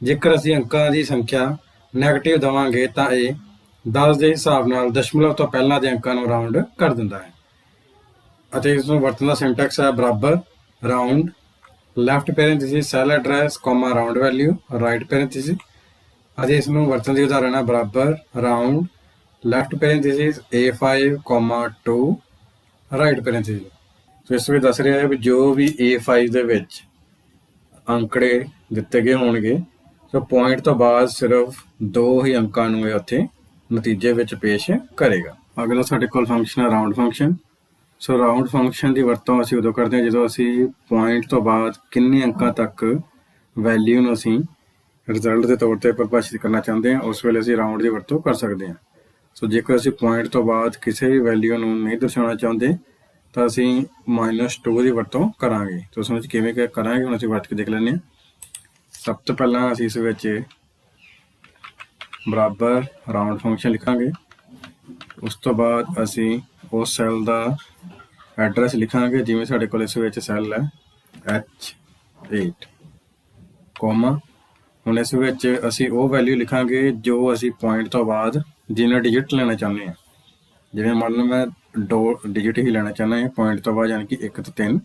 ਜੇਕਰ ਅਸੀਂ ਅੰਕਾਂ ਦੀ ਸੰਖਿਆ ਨੈਗੇਟਿਵ ਦੇਵਾਂਗੇ ਤਾਂ ਇਹ 10 ਦੇ ਹਿਸਾਬ ਨਾਲ ਦਸ਼ਮਲਵ ਤੋਂ ਪਹਿਲਾਂ ਦੇ ਅੰਕਾਂ ਨੂੰ ਰਾਉਂਡ ਕਰ ਦਿੰਦਾ ਹੈ। ਅਤੇ ਇਸ ਨੂੰ ਵਰਤਣ ਦਾ ਸਿੰਟੈਕਸ ਹੈ ਬਰਾਬਰ round left parenthesis cell address comma round value right parenthesis. ਅਤੇ ਇਸ ਨੂੰ ਵਰਤਣ ਦੀ ਉਦਾਹਰਣ ਹੈ ਬਰਾਬਰ round left parenthesis A5 2 right parenthesis. So ਇਸ ਵਿੱਚ ਦੱਸ ਰਿਹਾ ਹੈ ਵੀ ਜੋ ਵੀ A5 ਦੇ ਵਿੱਚ ਅੰਕੜੇ ਦਿੱਤੇ ਗਏ ਹੋਣਗੇ ਸੋ ਪੁਆਇੰਟ ਤੋਂ ਬਾਅਦ ਸਿਰਫ 2 ਹੀ ਅੰਕਾਂ ਨੂੰ ਇਹ ਉੱਥੇ ਨਤੀਜੇ ਵਿੱਚ ਪੇਸ਼ ਕਰੇਗਾ। ਅਗਲਾ ਸਾਡੇ ਕੋਲ ਫੰਕਸ਼ਨ ਹੈ ਰਾਉਂਡ ਫੰਕਸ਼ਨ। ਸੋ ਰਾਉਂਡ ਫੰਕਸ਼ਨ ਦੀ ਵਰਤੋਂ ਅਸੀਂ ਉਦੋਂ ਕਰਦੇ ਹਾਂ ਜਦੋਂ ਅਸੀਂ ਪੁਆਇੰਟ ਤੋਂ ਬਾਅਦ ਕਿੰਨੇ ਅੰਕਾਂ ਤੱਕ ਵੈਲਿਊ ਨੂੰ ਅਸੀਂ ਰਿਜ਼ਲਟ ਦੇ ਤੌਰ ਤੇ ਪਰਿਭਾਸ਼ਿਤ ਕਰਨਾ ਚਾਹੁੰਦੇ ਹਾਂ, ਉਸ ਵੇਲੇ ਅਸੀਂ ਰਾਉਂਡ ਦੀ ਵਰਤੋਂ ਕਰ ਸਕਦੇ ਹਾਂ। ਸੋ ਜੇਕਰ ਅਸੀਂ ਪੁਆਇੰਟ ਤੋਂ ਬਾਅਦ ਕਿਸੇ ਵੀ ਵੈਲਿਊ ਨੂੰ ਨਹੀਂ ਦਰਸਾਉਣਾ ਚਾਹੁੰਦੇ ਤਾਂ ਅਸੀਂ -2 ਦੀ ਵਰਤੋਂ ਕਰਾਂਗੇ। ਤਾਂ ਉਸ ਵਿੱਚ ਕਿਵੇਂ ਕਰਾਂਗੇ ਹੁਣ ਅਸੀਂ ਵਰਤ ਕੇ ਦੇਖ ਲੈਂਦੇ ਹਾਂ। ਸਭ ਤੋਂ ਪਹਿਲਾਂ ਅਸੀਂ ਇਸ ਵਿੱਚ ਬਰਾਬਰ ਰਾਉਂਡ ਫੰਕਸ਼ਨ ਲਿਖਾਂਗੇ। ਉਸ ਤੋਂ ਬਾਅਦ ਅਸੀਂ ਉਸ ਸੈੱਲ ਦਾ ਐਡਰੈਸ ਲਿਖਾਂਗੇ, ਜਿਵੇਂ ਸਾਡੇ ਕੋਲ ਇਸ ਵਿੱਚ ਸੈੱਲ ਹੈ H8 ਕੋਮਾ। ਹੁਣ ਇਸ ਵਿੱਚ ਅਸੀਂ ਉਹ ਵੈਲਿਊ ਲਿਖਾਂਗੇ ਜੋ ਅਸੀਂ ਪੁਆਇੰਟ ਤੋਂ ਬਾਅਦ ਜਿੰਨਾ ਡਿਜਿਟ ਲੈਣਾ ਚਾਹੁੰਦੇ ਹਾਂ। ਜਿਵੇਂ ਮੰਨ ਲਓ ਮੈਂ 2 ਡਿਜਿਟ ਹੀ ਲੈਣਾ ਚਾਹੁੰਦਾ ਹਾਂ ਪੁਆਇੰਟ ਤੋਂ ਬਾਅਦ, ਯਾਨੀ ਕਿ 1 ਤੋਂ 3।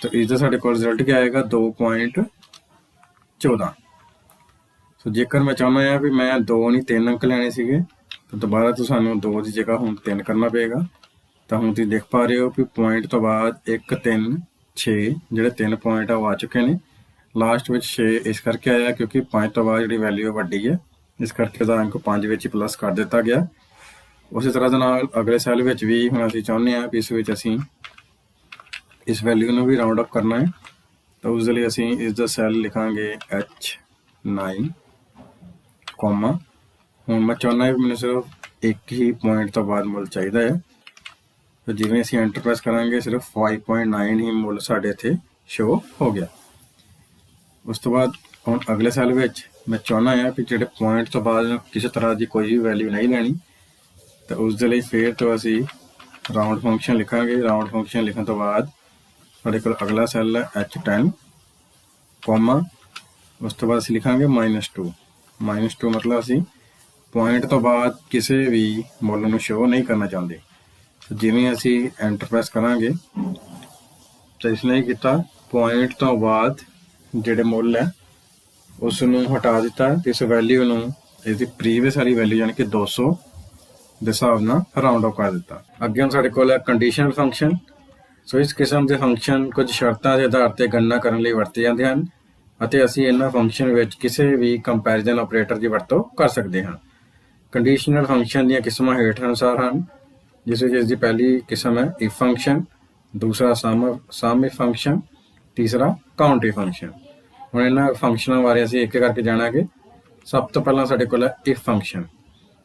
ਤਾਂ ਇਸ ਦਾ ਸਾਡੇ ਕੋਲ ਰਿਜ਼ਲਟ ਕੀ ਆਏਗਾ 2.14। ਸੋ ਜੇਕਰ ਮੈਂ ਚਾਹੁੰਦਾ ਹਾਂ ਵੀ ਮੈਂ 2 ਨਹੀਂ 3 ਅੰਕ ਲੈਣੇ ਸੀਗੇ ਤਾਂ ਦੁਬਾਰਾ ਤੋਂ ਸਾਨੂੰ 2 ਦੀ ਜਗ੍ਹਾ ਹੁਣ 3 ਕਰਨਾ ਪਏਗਾ। ਤਾਂ ਹੁਣ ਤੁਸੀਂ ਦੇਖ ਪਾ ਰਹੇ ਹੋ ਵੀ ਪੁਆਇੰਟ ਤੋਂ ਬਾਅਦ 1 3 6 ਜਿਹੜੇ 3 ਪੁਆਇੰਟ ਆ ਉਹ ਆ ਚੁੱਕੇ ਨੇ। ਲਾਸਟ ਵਿੱਚ 6 ਇਸ ਕਰਕੇ ਆਇਆ ਕਿਉਂਕਿ 5 ਤੋਂ ਬਾਅਦ ਜਿਹੜੀ ਵੈਲਿਊ ਵੱਡੀ ਹੈ, ਇਸ ਕਰਕੇ ਉਹਦਾ ਅੰਕ 5 ਵਿੱਚ ਹੀ ਪਲੱਸ ਕਰ ਦਿੱਤਾ ਗਿਆ। ਉਸੇ ਤਰ੍ਹਾਂ ਦੇ ਨਾਲ ਅਗਲੇ ਸੈੱਲ ਵਿੱਚ ਵੀ ਹੁਣ ਅਸੀਂ ਚਾਹੁੰਦੇ ਹਾਂ ਵੀ ਇਸ ਵਿੱਚ ਅਸੀਂ ਇਸ ਵੈਲਿਊ ਨੂੰ ਵੀ ਰਾਉਂਡ ਅਪ ਕਰਨਾ ਹੈ। ਤਾਂ ਉਸ ਦੇ ਲਈ ਅਸੀਂ ਇਸ ਦਾ ਸੈੱਲ ਲਿਖਾਂਗੇ H9 ਕੋਮਾ। ਹੁਣ ਮੈਂ ਚਾਹੁੰਦਾ ਵੀ ਮੈਨੂੰ ਸਿਰਫ ਇੱਕ ਹੀ ਪੁਆਇੰਟ ਤੋਂ ਬਾਅਦ ਮੁੱਲ ਚਾਹੀਦਾ ਹੈ। ਤਾਂ ਜਿਵੇਂ ਅਸੀਂ ਐਂਟਰ ਪ੍ਰੈਸ ਕਰਾਂਗੇ ਸਿਰਫ 5.9 ਹੀ ਮੁੱਲ ਸਾਡੇ ਇੱਥੇ ਸ਼ੋ ਹੋ ਗਿਆ। ਉਸ ਤੋਂ ਬਾਅਦ ਹੁਣ ਅਗਲੇ ਸੈੱਲ ਵਿੱਚ ਮੈਂ ਚਾਹੁੰਦਾ ਹਾਂ ਵੀ ਜਿਹੜੇ ਪੁਆਇੰਟ ਤੋਂ ਬਾਅਦ ਕਿਸੇ ਤਰ੍ਹਾਂ ਦੀ ਕੋਈ ਵੀ ਵੈਲਿਊ ਨਹੀਂ ਲੈਣੀ। ਤਾਂ ਉਸ ਦੇ ਲਈ ਫਿਰ ਤੋਂ ਅਸੀਂ ਰਾਉਂਡ ਫੰਕਸ਼ਨ ਲਿਖਾਂਗੇ। ਰਾਉਂਡ ਫੰਕਸ਼ਨ ਲਿਖਣ ਤੋਂ ਬਾਅਦ ਸਾਡੇ ਕੋਲ ਅਗਲਾ ਸੈੱਲ ਹੈ H10 ਕੋਮਾ। ਉਸ ਤੋਂ ਬਾਅਦ ਅਸੀਂ ਲਿਖਾਂਗੇ -2। -2 ਮਤਲਬ ਅਸੀਂ ਪੁਆਇੰਟ ਤੋਂ ਬਾਅਦ ਕਿਸੇ ਵੀ ਮੁੱਲ ਨੂੰ ਸ਼ੋ ਨਹੀਂ ਕਰਨਾ ਚਾਹੁੰਦੇ। ਜਿਵੇਂ ਅਸੀਂ ਐਂਟਰ ਪ੍ਰੈਸ ਕਰਾਂਗੇ ਤਾਂ ਇਸਨੇ ਕੀ ਕੀਤਾ, ਪੁਆਇੰਟ ਤੋਂ ਬਾਅਦ ਜਿਹੜੇ ਮੁੱਲ ਹੈ ਉਸ ਨੂੰ ਹਟਾ ਦਿੱਤਾ ਤੇ ਇਸ ਵੈਲਿਊ ਨੂੰ ਇਸਦੀ ਪ੍ਰੀਵੀਅਸ ਵਾਲੀ ਵੈਲਿਊ ਯਾਨੀ ਕਿ 200 ਦੇ ਹਿਸਾਬ ਨਾਲ ਰਾਉਂਡ ਆਫ ਕਰ ਦਿੱਤਾ। ਅੱਗੇ ਹੁਣ ਸਾਡੇ ਕੋਲ ਹੈ ਕੰਡੀਸ਼ਨਲ ਫੰਕਸ਼ਨ। ਸੋ ਇਸ ਕਿਸਮ ਦੇ ਫੰਕਸ਼ਨ ਕੁਝ ਸ਼ਰਤਾਂ ਦੇ ਆਧਾਰ ਤੇ ਗਣਨਾ ਕਰਨ ਲਈ ਵਰਤੇ ਜਾਂਦੇ ਹਨ ਅਤੇ ਅਸੀਂ ਇਹਨਾਂ ਫੰਕਸ਼ਨ ਵਿੱਚ ਕਿਸੇ ਵੀ ਕੰਪੈਰੀਜ਼ਨ ਆਪਰੇਟਰ ਦੀ ਵਰਤੋਂ ਕਰ ਸਕਦੇ ਹਾਂ। ਕੰਡੀਸ਼ਨਲ ਫੰਕਸ਼ਨ ਦੀਆਂ ਕਿਸਮਾਂ ਹੇਠ ਅਨੁਸਾਰ ਹਨ, ਜਿਸ ਵਿੱਚ ਇਸ ਦੀ ਪਹਿਲੀ ਕਿਸਮ ਹੈ ਇਫ ਫੰਕਸ਼ਨ, ਦੂਸਰਾ ਸਮ ਇਫ ਫੰਕਸ਼ਨ, ਤੀਸਰਾ ਕਾਊਂਟ ਇਫ ਫੰਕਸ਼ਨ। ਹੁਣ ਇਹਨਾਂ ਫੰਕਸ਼ਨਾਂ ਬਾਰੇ ਅਸੀਂ ਇੱਕ ਕਰਕੇ ਜਾਣਾਂਗੇ। ਸਭ ਤੋਂ ਪਹਿਲਾਂ ਸਾਡੇ ਕੋਲ ਹੈ ਇਫ ਫੰਕਸ਼ਨ।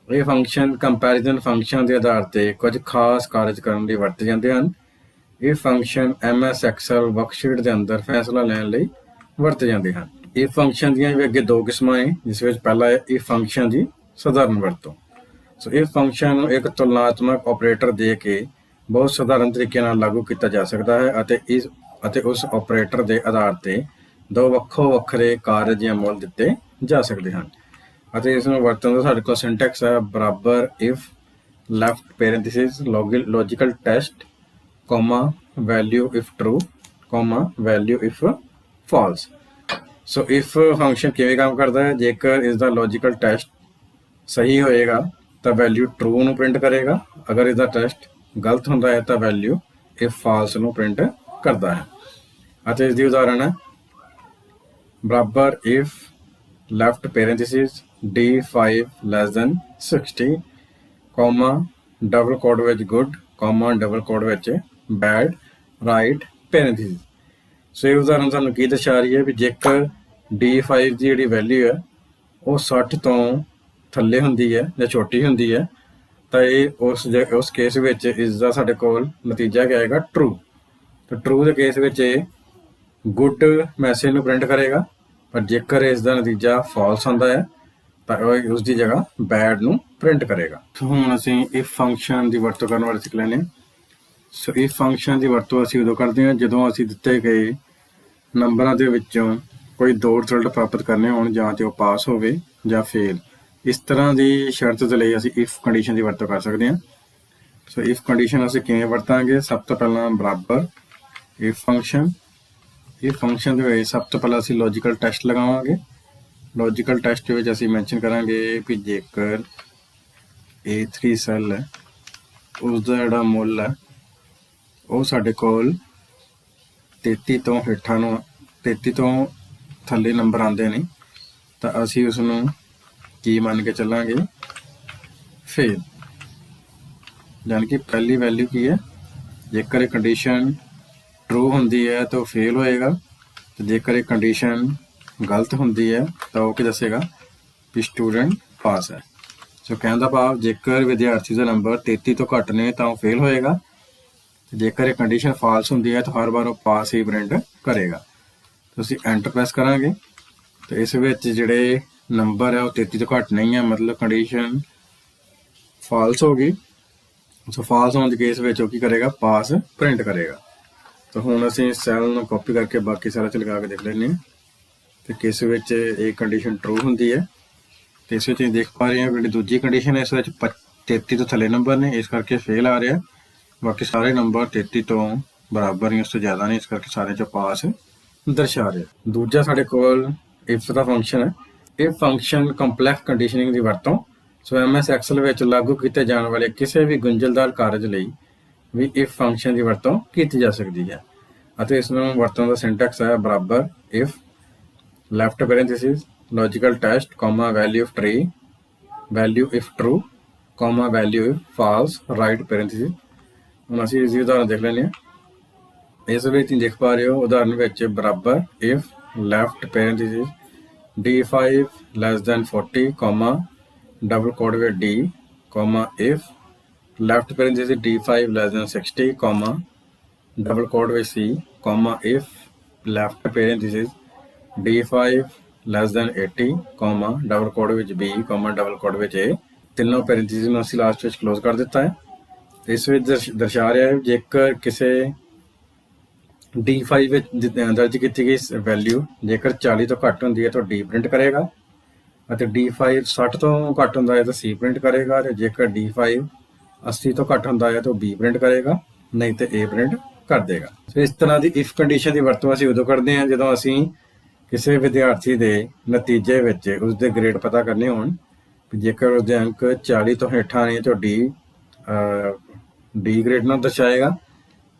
ਇਹ ਫੰਕਸ਼ਨ ਕੰਪੈਰੀਜ਼ਨ ਫੰਕਸ਼ਨ ਦੇ ਆਧਾਰ ਤੇ ਕੁਝ ਖਾਸ ਕਾਰਜ ਕਰਨ ਲਈ ਵਰਤੇ ਜਾਂਦੇ ਹਨ। ਇਹ ਫੰਕਸ਼ਨ MS Excel ਵਰਕਸ਼ੀਟ ਦੇ ਅੰਦਰ ਫੈਸਲਾ ਲੈਣ ਲਈ ਵਰਤੇ ਜਾਂਦੇ ਹਨ। ਇਹ ਫੰਕਸ਼ਨ ਦੀਆਂ ਵੀ ਅੱਗੇ 2 ਕਿਸਮਾਂ ਹੈ, ਜਿਸ ਵਿੱਚ ਪਹਿਲਾ ਹੈ ਇਹ ਫੰਕਸ਼ਨ ਦੀ ਸਧਾਰਨ ਵਰਤੋਂ ਸੋ ਇਹ ਫੰਕਸ਼ਨ ਨੂੰ ਇੱਕ ਤੁਲਨਾਤਮਕ ਆਪਰੇਟਰ ਦੇ ਕੇ ਬਹੁਤ ਸਧਾਰਨ ਤਰੀਕੇ ਨਾਲ ਲਾਗੂ ਕੀਤਾ ਜਾ ਸਕਦਾ ਹੈ ਅਤੇ ਉਸ ਆਪਰੇਟਰ ਦੇ ਆਧਾਰ ਤੇ ਦੋ ਵੱਖੋ ਵੱਖਰੇ ਕਾਰਜ ਜਾਂ ਮੁੱਲ ਦਿੱਤੇ ਜਾ ਸਕਦੇ ਹਨ। ਅਤੇ ਇਸ ਨੂੰ ਵਰਤਣ ਦਾ ਸਾਡੇ ਕੋਲ ਸਿੰਟੈਕਸ ਹੈ ਬਰਾਬਰ if left parenthesis logical test comma value if true comma value if false. So if function ਕਿਵੇਂ ਕੰਮ ਕਰਦਾ ਹੈ, ਜੇਕਰ ਇਸ ਦਾ ਲੌਜੀਕਲ ਟੈਸਟ ਸਹੀ ਹੋਏਗਾ ਤਾਂ ਵੈਲਿਊ ਟਰੂ ਨੂੰ ਪ੍ਰਿੰਟ ਕਰੇਗਾ, ਅਗਰ ਇਸ ਦਾ ਟੈਸਟ ਗਲਤ ਹੁੰਦਾ ਹੈ ਤਾਂ ਵੈਲਿਊ ਇਫ ਫਾਲਸ ਨੂੰ ਪ੍ਰਿੰਟ ਕਰਦਾ ਹੈ। ਅਤੇ ਇਸ ਦੀ ਉਦਾਹਰਣ ਹੈ ਬਰਾਬਰ if left parenthesis D5 less than 60 comma double coat ਵਿੱਚ ਗੁੱਡ ਕੋਮਾ ਡਬਲ ਕੋਡ ਵਿੱਚ ਬੈਡ ਰਾਈਟ ਪੈਰੇਂਥੀਸਿਸ। ਸੋ ਇਹ ਉਦਾਹਰਨ ਸਾਨੂੰ ਕੀ ਦਰਸਾ ਰਹੀ ਹੈ ਵੀ ਜੇਕਰ D5 ਦੀ ਜਿਹੜੀ ਵੈਲਿਊ ਹੈ ਉਹ 60 ਤੋਂ ਥੱਲੇ ਹੁੰਦੀ ਹੈ ਜਾਂ ਛੋਟੀ ਹੁੰਦੀ ਹੈ ਤਾਂ ਇਹ ਉਸ ਕੇਸ ਵਿੱਚ ਇਸ ਦਾ ਸਾਡੇ ਕੋਲ ਨਤੀਜਾ ਕੀ ਆਏਗਾ ਟਰੂ। ਤਾਂ ਟਰੂ ਦੇ ਕੇਸ ਵਿੱਚ ਇਹ ਗੁੱਡ ਮੈਸੇਜ ਨੂੰ ਪ੍ਰਿੰਟ ਕਰੇਗਾ, ਪਰ ਜੇਕਰ ਇਸ ਦਾ ਨਤੀਜਾ ਫਾਲਸ ਹੁੰਦਾ ਹੈ ਤਾਂ ਉਹ ਉਸ ਦੀ ਜਗ੍ਹਾ ਬੈਡ ਨੂੰ ਪ੍ਰਿੰਟ ਕਰੇਗਾ। ਸੋ ਹੁਣ ਅਸੀਂ ਇਫ ਫੰਕਸ਼ਨ ਦੀ ਵਰਤੋਂ ਕਰਨ ਬਾਰੇ ਸਿੱਖ ਲੈਂਦੇ ਹਾਂ। ਸੋ ਇਫ ਫੰਕਸ਼ਨ ਦੀ ਵਰਤੋਂ ਅਸੀਂ ਉਦੋਂ ਕਰਦੇ ਹਾਂ ਜਦੋਂ ਅਸੀਂ ਦਿੱਤੇ ਗਏ ਨੰਬਰਾਂ ਦੇ ਵਿੱਚੋਂ ਕੋਈ ਦੋ ਰਿਜ਼ਲਟ ਪ੍ਰਾਪਤ ਕਰਨੇ ਹੋਣ, ਜਾਂ ਤੇ ਉਹ ਪਾਸ ਹੋਵੇ ਜਾਂ ਫੇਲ। ਇਸ ਤਰ੍ਹਾਂ ਦੀ ਸ਼ਰਤ ਦੇ ਲਈ ਅਸੀਂ ਇਫ ਕੰਡੀਸ਼ਨ ਦੀ ਵਰਤੋਂ ਕਰ ਸਕਦੇ ਹਾਂ। ਸੋ ਇਫ ਕੰਡੀਸ਼ਨ ਅਸੀਂ ਕਿਵੇਂ ਵਰਤਾਂਗੇ, ਸਭ ਤੋਂ ਪਹਿਲਾਂ ਬਰਾਬਰ ਇਫ ਫੰਕਸ਼ਨ ਦੇ ਵਿੱਚ ਸਭ ਤੋਂ ਪਹਿਲਾਂ ਅਸੀਂ ਲੌਜੀਕਲ ਟੈਸਟ ਲਗਾਵਾਂਗੇ। ਲੌਜੀਕਲ ਟੈਸਟ ਵਿੱਚ ਅਸੀਂ ਮੈਂਸ਼ਨ ਕਰਾਂਗੇ ਵੀ ਜੇਕਰ A3 ਸੈੱਲ ਹੈ ਉਸ ਦਾ ਜਿਹੜਾ ਮੁੱਲ ਹੈ ਉਹ ਸਾਡੇ ਕੋਲ 33 ਤੋਂ ਹੇਠਾਂ ਨੂੰ 33 ਤੋਂ ਥੱਲੇ ਨੰਬਰ ਆਉਂਦੇ ਨੇ ਤਾਂ ਅਸੀਂ ਉਸ ਨੂੰ ਕੀ ਮੰਨ ਕੇ ਚੱਲਾਂਗੇ ਫੇਲ। ਯਾਨੀ ਕਿ ਪਹਿਲੀ ਵੈਲਿਊ ਕੀ ਹੈ, ਜੇਕਰ ਇਹ ਕੰਡੀਸ਼ਨ ਟਰੂ ਹੁੰਦੀ ਹੈ ਤਾਂ ਉਹ ਫੇਲ ਹੋਏਗਾ, ਤੇ ਜੇਕਰ ਇਹ ਕੰਡੀਸ਼ਨ ਗਲਤ ਹੁੰਦੀ ਹੈ ਤਾਂ ਉਹ ਕੀ ਦੱਸੇਗਾ ਵੀ ਸਟੂਡੈਂਟ ਪਾਸ ਹੈ। ਸੋ ਕਹਿਣ ਦਾ ਭਾਵ ਜੇਕਰ ਵਿਦਿਆਰਥੀ ਦਾ ਨੰਬਰ 33 ਤੋਂ ਘੱਟ ਨੇ ਤਾਂ ਉਹ ਫੇਲ ਹੋਏਗਾ, ਤੇ ਜੇਕਰ ਇਹ ਕੰਡੀਸ਼ਨ ਫਾਲਸ ਹੁੰਦੀ ਹੈ ਤਾਂ ਹਰ ਵਾਰ ਉਹ ਪਾਸ ਹੀ ਪ੍ਰਿੰਟ ਕਰੇਗਾ। ਤੁਸੀਂ ਐਂਟਰ ਪ੍ਰੈਸ ਕਰਾਂਗੇ ਤੇ ਇਸ ਵਿੱਚ ਜਿਹੜੇ ਨੰਬਰ ਹੈ ਉਹ 33 ਤੋਂ ਘੱਟ ਨਹੀਂ ਹੈ, ਮਤਲਬ ਕੰਡੀਸ਼ਨ ਫਾਲਸ ਹੋ ਗਈ। ਸੋ ਫਾਲਸ ਹੋਣ ਦੇ ਕੇਸ ਵਿੱਚ ਉਹ ਕੀ ਕਰੇਗਾ, ਪਾਸ ਪ੍ਰਿੰਟ ਕਰੇਗਾ। ਤਾਂ ਹੁਣ ਅਸੀਂ ਸੈੱਲ ਨੂੰ ਕਾਪੀ ਕਰਕੇ ਬਾਕੀ ਸੈੱਲਾਂ 'ਚ ਲਗਾ ਕੇ ਦੇਖ ਲੈਂਦੇ ਹਾਂ ਤੇ ਕਿਸ ਵਿੱਚ ਇਹ ਕੰਡੀਸ਼ਨ ਟਰੂ ਹੁੰਦੀ ਹੈ। ਤੇ ਇਸ ਵਿੱਚ ਤੁਸੀਂ ਦੇਖ ਪਾ ਰਹੇ ਹੋ ਜਿਹੜੀ ਦੂਜੀ ਕੰਡੀਸ਼ਨ ਹੈ ਇਸ ਵਿੱਚ 33 ਤੋਂ ਥੱਲੇ ਨੰਬਰ ਨੇ, ਇਸ ਕਰਕੇ ਫੇਲ ਆ ਰਿਹਾ। ਬਾਕੀ ਸਾਰੇ ਨੰਬਰ 33 ਤੋਂ ਬਰਾਬਰ ਨਹੀਂ, ਉਸ ਤੋਂ ਜ਼ਿਆਦਾ ਨਹੀਂ, ਇਸ ਕਰਕੇ ਸਾਰੇ 'ਚ ਪਾਸ ਦਰਸਾ ਰਿਹਾ। ਦੂਜਾ ਸਾਡੇ ਕੋਲ ਇਫ ਦਾ ਫੰਕਸ਼ਨ ਹੈ। ਇਹ ਫੰਕਸ਼ਨ ਕੰਪਲੈਕਸ ਕੰਡੀਸ਼ਨਿੰਗ ਦੀ ਵਰਤੋਂ ਸੋ MS ਐਕਸਲ ਵਿੱਚ ਲਾਗੂ ਕੀਤੇ ਜਾਣ ਵਾਲੇ ਕਿਸੇ ਵੀ ਗੁੰਝਲਦਾਰ ਕਾਰਜ ਲਈ ਵੀ ਇਫ ਫੰਕਸ਼ਨ ਦੀ ਵਰਤੋਂ ਕੀਤੀ ਜਾ ਸਕਦੀ ਹੈ। ਅਤੇ ਇਸ ਨੂੰ ਵਰਤੋਂ ਦਾ ਸਿੰਟੈਕਸ ਹੈ ਬਰਾਬਰ if left parenthesis logical test comma value if true comma value if false right parenthesis. ਹੁਣ ਅਸੀਂ ਇਸ ਦੀ ਉਦਾਹਰਨ ਦੇਖ ਲੈਂਦੇ ਹਾਂ। ਇਸ ਵਿੱਚ ਤੁਸੀਂ ਦੇਖ ਪਾ ਰਹੇ ਹੋ ਉਦਾਹਰਨ ਵਿੱਚ ਬਰਾਬਰ if left parenthesis D5 less than 40 comma double coat ਵਿੱਚ D comma if left parenthesis D5 less than 60 comma double quote with C comma if left parenthesis D5 less than 80 comma double quote with B comma double quote with A। ਤਿੰਨੋਂ parenthesis ਨੂੰ ਅਸੀਂ last ਵਿੱਚ close ਕਰ ਦਿੱਤਾ ਹੈ। ਇਸ ਵਿੱਚ ਦਰਸਾ ਰਿਹਾ ਹੈ ਜੇਕਰ ਕਿਸੇ D5 ਵਿੱਚ ਦਰਜ ਕੀਤੀ ਗਈ ਵੈਲਿਊ ਜੇਕਰ 40 ਤੋਂ ਘੱਟ ਹੁੰਦੀ ਹੈ ਤਾਂ D ਪ੍ਰਿੰਟ ਕਰੇਗਾ, ਅਤੇ D5 60 ਤੋਂ ਘੱਟ ਹੁੰਦਾ ਹੈ ਤਾਂ C ਪ੍ਰਿੰਟ ਕਰੇਗਾ, ਅਤੇ ਜੇਕਰ D5 80 ਤੋਂ ਘੱਟ ਹੁੰਦਾ ਹੈ ਤਾਂ B ਪ੍ਰਿੰਟ ਕਰੇਗਾ, ਨਹੀਂ ਤੇ A ਪ੍ਰਿੰਟ ਕਰ ਦੇਗਾ। ਸੋ ਇਸ ਤਰ੍ਹਾਂ ਦੀ ਇਫ ਕੰਡੀਸ਼ਨ ਦੀ ਵਰਤੋਂ ਅਸੀਂ ਉਦੋਂ ਕਰਦੇ ਹਾਂ ਜਦੋਂ ਅਸੀਂ ਕਿਸੇ ਵਿਦਿਆਰਥੀ ਦੇ ਨਤੀਜੇ ਵਿੱਚ ਉਸਦੇ ਗ੍ਰੇਡ ਪਤਾ ਕਰਨੇ ਹੋਣ। ਜੇਕਰ ਉਸਦੇ ਅੰਕ 40 ਤੋਂ ਹੇਠਾਂ ਨੇ ਤਾਂ D ਗ੍ਰੇਡ ਨਾਲ ਦਰਸਾਏਗਾ,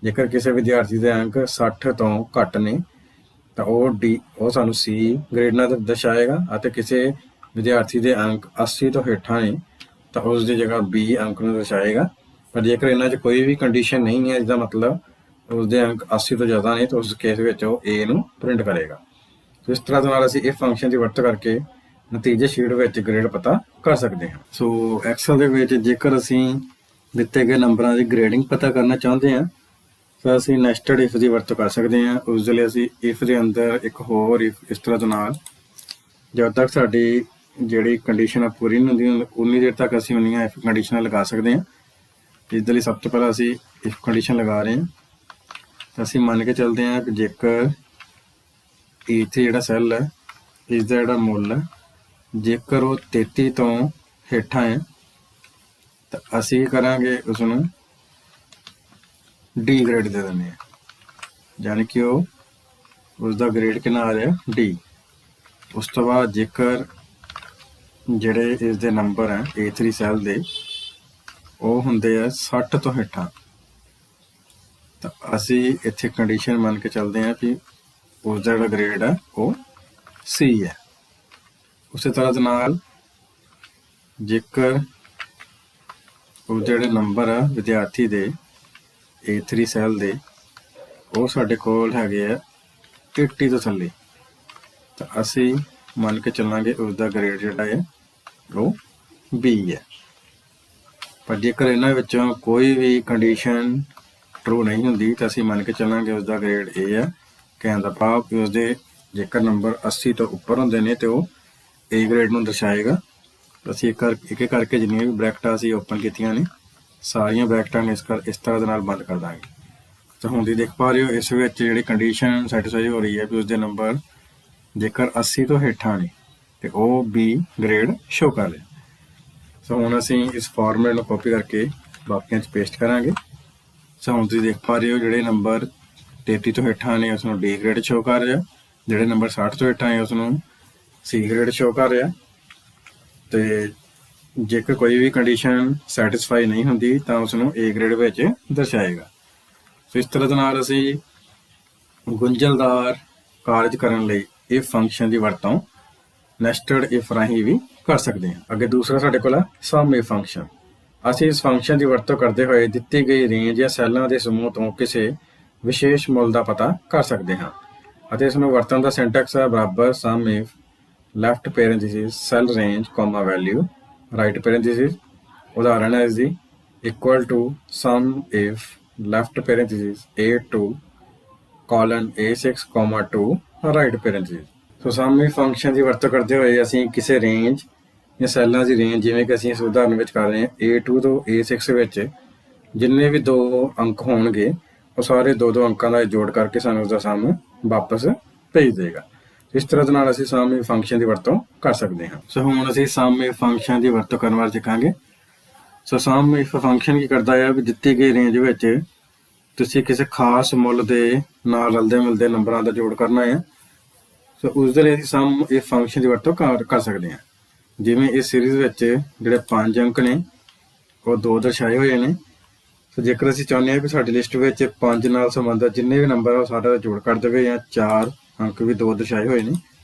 ਜੇਕਰ ਕਿਸੇ ਵਿਦਿਆਰਥੀ ਦੇ ਅੰਕ 60 ਤੋਂ ਘੱਟ ਨੇ ਤਾਂ ਉਹ ਸਾਨੂੰ C ਗ੍ਰੇਡ ਨਾਲ ਦਰਸਾਏਗਾ, ਅਤੇ ਕਿਸੇ ਵਿਦਿਆਰਥੀ ਦੇ ਅੰਕ 80 ਤੋਂ ਹੇਠਾਂ ਨੇ ਤਾਂ ਉਸ ਦੀ ਜਗ੍ਹਾ B ਅੰਕ ਨੂੰ ਦਰਸਾਏਗਾ। ਪਰ ਜੇਕਰ ਇਹਨਾਂ 'ਚ ਕੋਈ ਵੀ ਕੰਡੀਸ਼ਨ ਨਹੀਂ ਹੈ, ਇਸਦਾ ਮਤਲਬ ਉਸਦੇ ਅੰਕ 80 ਤੋਂ ਜ਼ਿਆਦਾ ਨੇ, ਤਾਂ ਉਸ ਕੇਸ ਵਿੱਚ ਉਹ A ਨੂੰ ਪ੍ਰਿੰਟ ਕਰੇਗਾ। ਸੋ ਇਸ ਤਰ੍ਹਾਂ ਦੇ ਨਾਲ ਅਸੀਂ ਇਹ ਫੰਕਸ਼ਨ ਦੀ ਵਰਤੋਂ ਕਰਕੇ ਨਤੀਜੇ ਸ਼ੀਟ ਵਿੱਚ ਗ੍ਰੇਡ ਪਤਾ ਕਰ ਸਕਦੇ ਹਾਂ। ਸੋ ਐਕਸਲ ਦੇ ਵਿੱਚ ਜੇਕਰ ਅਸੀਂ ਦਿੱਤੇ ਗਏ ਨੰਬਰਾਂ ਦੀ ਗ੍ਰੇਡਿੰਗ ਪਤਾ ਕਰਨਾ ਚਾਹੁੰਦੇ ਹਾਂ ਤਾਂ ਅਸੀਂ ਨੈਸਟਡ ਇਫ ਦੀ ਵਰਤੋਂ ਕਰ ਸਕਦੇ ਹਾਂ। ਉਸ ਦੇ ਲਈ ਅਸੀਂ ਇਫ ਦੇ ਅੰਦਰ ਇੱਕ ਹੋਰ ਇਫ ਇਸ ਤਰ੍ਹਾਂ ਦੇ ਨਾਲ, ਜਦ ਤੱਕ ਸਾਡੀ ਜਿਹੜੀ ਕੰਡੀਸ਼ਨ ਆ ਪੂਰੀ ਨਹੀਂ ਹੁੰਦੀ ਉਨੀ ਦੇਰ ਤੱਕ ਅਸੀਂ ਉਨੀਆਂ ਇਫ ਕੰਡੀਸ਼ਨਾਂ ਲਗਾ ਸਕਦੇ ਹਾਂ। ਇਸ ਦੇ ਲਈ ਸਭ ਤੋਂ ਪਹਿਲਾਂ ਅਸੀਂ ਇਫ ਕੰਡੀਸ਼ਨ ਲਗਾ ਰਹੇ ਹਾਂ। ਤਾਂ ਅਸੀਂ ਮੰਨ ਕੇ ਚੱਲਦੇ ਹਾਂ ਕਿ ਜੇਕਰ ਇੱਥੇ ਜਿਹੜਾ ਸੈੱਲ ਹੈ ਇਸ ਦਾ ਜਿਹੜਾ ਮੁੱਲ ਹੈ ਜੇਕਰ ਉਹ 33 ਤੋਂ ਹੇਠਾਂ ਹੈ ਤਾਂ ਅਸੀਂ ਕਰਾਂਗੇ ਉਸ ਨੂੰ ਡੀ ਗ੍ਰੇਡ ਦੇ ਦਿੰਦੇ ਹਾਂ, ਯਾਨੀ ਕਿ ਉਹ ਉਸ ਦਾ ਗ੍ਰੇਡ ਕਿੰਨਾ ਆ ਰਿਹਾ ਡੀ। ਉਸ ਤੋਂ ਬਾਅਦ ਜੇਕਰ ਜਿਹੜੇ ਇਸ ਦੇ ਨੰਬਰ ਹੈ A3 ਸੈੱਲ ਦੇ ਉਹ ਹੁੰਦੇ ਆ 60 ਤੋਂ ਹੇਠਾਂ ਤਾਂ ਅਸੀਂ ਇੱਥੇ ਕੰਡੀਸ਼ਨ ਮੰਨ ਕੇ ਚੱਲਦੇ ਹਾਂ ਕਿ ਉਸ ਦਾ ਜਿਹੜਾ ਗ੍ਰੇਡ ਹੈ ਉਹ C ਹੈ। ਉਸੇ ਤਰ੍ਹਾਂ ਦੇ ਨਾਲ ਜੇਕਰ ਉਹ ਜਿਹੜੇ ਨੰਬਰ ਆ ਵਿਦਿਆਰਥੀ ਦੇ A3 ਸੈੱਲ ਦੇ ਉਹ ਸਾਡੇ ਕੋਲ ਹੈਗੇ ਆ 80 ਤੋਂ ਥੱਲੇ ਤਾਂ ਅਸੀਂ ਮੰਨ ਕੇ ਚੱਲਾਂਗੇ ਉਸ ਦਾ ਗ੍ਰੇਡ ਜਿਹੜਾ ਹੈ ਉਹ B ਹੈ। ਪਰ ਜੇਕਰ ਇਹਨਾਂ ਵਿੱਚੋਂ ਕੋਈ ਵੀ ਕੰਡੀਸ਼ਨ ਟਰੂ ਨਹੀਂ ਹੁੰਦੀ ਤਾਂ ਅਸੀਂ ਮੰਨ ਕੇ ਚੱਲਾਂਗੇ ਉਸ ਦਾ ਗ੍ਰੇਡ A ਹੈ। ਕਹਿਣ ਦਾ ਭਾਵ ਕਿ ਉਸਦੇ ਜੇਕਰ ਨੰਬਰ 80 ਤੋਂ ਉੱਪਰ ਹੁੰਦੇ ਨੇ ਤੇ ਉਹ A ਗ੍ਰੇਡ ਨੂੰ ਦਰਸਾਏਗਾ। ਅਸੀਂ ਇੱਕ ਇੱਕ ਕਰਕੇ ਜਿੰਨੀਆਂ ਵੀ ਬ੍ਰੈਕਟਾਂ ਅਸੀਂ ਓਪਨ ਕੀਤੀਆਂ ਨੇ ਸਾਰੀਆਂ ਬ੍ਰੈਕਟਾਂ ਨੂੰ ਇਸ ਤਰ੍ਹਾਂ ਦੇ ਨਾਲ ਬੰਦ ਕਰ ਦਾਂਗੇ। ਤਾਂ ਹੁਣ ਤੁਸੀਂ ਦੇਖ ਪਾ ਰਹੇ ਹੋ ਇਸ ਵਿੱਚ ਜਿਹੜੀ ਕੰਡੀਸ਼ਨ ਸੈਟੀਸਫਾਈ ਹੋ ਰਹੀ ਹੈ ਵੀ ਉਸਦੇ ਨੰਬਰ ਜੇਕਰ 80 ਤੋਂ ਹੇਠਾਂ ਨੇ ਤੇ ਉਹ B ਗ੍ਰੇਡ ਸ਼ੋ ਕਰ ਰਿਹਾ। ਸੋ ਹੁਣ ਅਸੀਂ ਇਸ ਫਾਰਮੂਲੇ ਨੂੰ ਕਾਪੀ ਕਰਕੇ ਬਾਕੀਆਂ 'ਚ ਪੇਸਟ ਕਰਾਂਗੇ। ਸੋ ਹੁਣ ਤੁਸੀਂ ਦੇਖ ਪਾ ਰਹੇ ਹੋ ਜਿਹੜੇ ਨੰਬਰ 33 ਤੋਂ ਹੇਠਾਂ ਨੇ ਉਸ ਨੂੰ D ਗ੍ਰੇਡ ਸ਼ੋ ਕਰ ਰਿਹਾ, ਜਿਹੜੇ ਨੰਬਰ 60 ਤੋਂ ਹੇਠਾਂ ਹੈ ਉਸ ਨੂੰ C ਗ੍ਰੇਡ ਸ਼ੋ ਕਰ ਰਿਹਾ। ਤੇ ਜੇਕਰ ਕੋਈ ਵੀ ਕੰਡੀਸ਼ਨ ਸੈਟੀਸਫਾਈ ਨਹੀਂ ਹੁੰਦੀ ਤਾਂ ਉਸ ਨੂੰ A ਗ੍ਰੇਡ ਵਿੱਚ ਦਰਸਾਏਗਾ। ਸੋ ਇਸ ਤਰ੍ਹਾਂ ਦੇ ਨਾਲ ਅਸੀਂ ਗੁੰਝਲਦਾਰ ਕਾਰਜ ਕਰਨ ਲਈ ਇਹ ਫੰਕਸ਼ਨ ਦੀ ਵਰਤੋਂ ਨੈਸਟਡ ਇਫ ਰਾਹੀਂ ਵੀ ਕਰ ਸਕਦੇ ਹਾਂ। ਅੱਗੇ ਦੂਸਰਾ ਸਾਡੇ ਕੋਲ ਹੈ ਸਮ ਇਫ ਫੰਕਸ਼ਨ। ਅਸੀਂ ਇਸ ਫੰਕਸ਼ਨ ਦੀ ਵਰਤੋਂ ਕਰਦੇ ਹੋਏ ਦਿੱਤੀ ਗਈ ਰੇਂਜ ਜਾਂ ਸੈੱਲਾਂ ਦੇ ਸਮੂਹ ਤੋਂ ਕਿਸੇ ਵਿਸ਼ੇਸ਼ ਮੁੱਲ ਦਾ ਪਤਾ ਕਰ ਸਕਦੇ ਹਾਂ ਅਤੇ ਇਸ ਨੂੰ ਵਰਤਣ ਦਾ ਸਿੰਟੈਕਸ ਹੈ ਬਰਾਬਰ sum if left parenthesis cell range comma value right parenthesis. ਉਦਾਹਰਣ ਹੈ ਇਸ ਦੀ equal to sum if left parenthesis A2 colon A6 comma 2 right parenthesis. So sum if function ਦੀ ਵਰਤੋਂ ਕਰਦੇ ਹੋਏ ਅਸੀਂ ਕਿਸੇ ਰੇਂਜ ਜਾਂ ਸੈੱਲਾਂ ਦੀ ਰੇਂਜ ਜਿਵੇਂ ਕਿ ਅਸੀਂ ਇਸ ਉਦਾਹਰਨ ਵਿੱਚ ਕਰ ਰਹੇ ਹਾਂ A2 ਤੋਂ A6 ਵਿੱਚ ਜਿੰਨੇ ਵੀ 2 ਅੰਕ ਹੋਣਗੇ ਉਹ ਸਾਰੇ 2 ਅੰਕਾਂ ਦਾ ਜੋੜ ਕਰਕੇ ਸਾਨੂੰ ਉਸਦਾ ਸਮ ਵਾਪਸ ਭੇਜ ਦੇਗਾ। ਇਸ ਤਰ੍ਹਾਂ ਦੇ ਨਾਲ ਅਸੀਂ ਸਮ ਇਫ ਫੰਕਸ਼ਨ ਦੀ ਵਰਤੋਂ ਕਰ ਸਕਦੇ ਹਾਂ। ਸੋ ਹੁਣ ਅਸੀਂ ਸਮ ਇਫ ਫੰਕਸ਼ਨ ਦੀ ਵਰਤੋਂ ਕਰਨ ਬਾਰੇ ਸਿੱਖਾਂਗੇ। ਸੋ ਸਮ ਇਫ ਫੰਕਸ਼ਨ ਕੀ ਕਰਦਾ ਹੈ ਵੀ ਦਿੱਤੀ ਗਈ ਰੇਂਜ ਵਿੱਚ ਤੁਸੀਂ ਕਿਸੇ ਖਾਸ ਮੁੱਲ ਦੇ ਨਾਲ ਰਲਦੇ ਮਿਲਦੇ ਨੰਬਰਾਂ ਦਾ ਜੋੜ ਕਰਨਾ ਹੈ। ਸੋ ਉਸ ਦੇ ਲਈ ਅਸੀਂ ਸਮ ਇਫ ਫੰਕਸ਼ਨ ਦੀ ਵਰਤੋਂ ਕਰ ਸਕਦੇ ਹਾਂ। ਜਿਵੇਂ ਇਸ ਸੀਰੀਜ਼ ਵਿੱਚ ਜਿਹੜੇ 5 ਅੰਕ ਨੇ ਉਹ 2 ਦਰਸਾਏ ਹੋਏ ਨੇ। ਸੋ ਜੇਕਰ ਅਸੀਂ ਚਾਹੁੰਦੇ ਹਾਂ ਵੀ ਸਾਡੀ ਲਿਸਟ ਵਿੱਚ 5 ਨਾਲ ਸੰਬੰਧਿਤ ਜਿੰਨੇ ਵੀ ਨੰਬਰ ਆ ਉਹ ਸਾਰਾ ਜੋੜ ਕਰ ਦੇਵੇ ਜਾਂ 4 ਅੰਕ ਵੀ 2 ਦਰਸਾਏ ਹੋਏ ਨੇ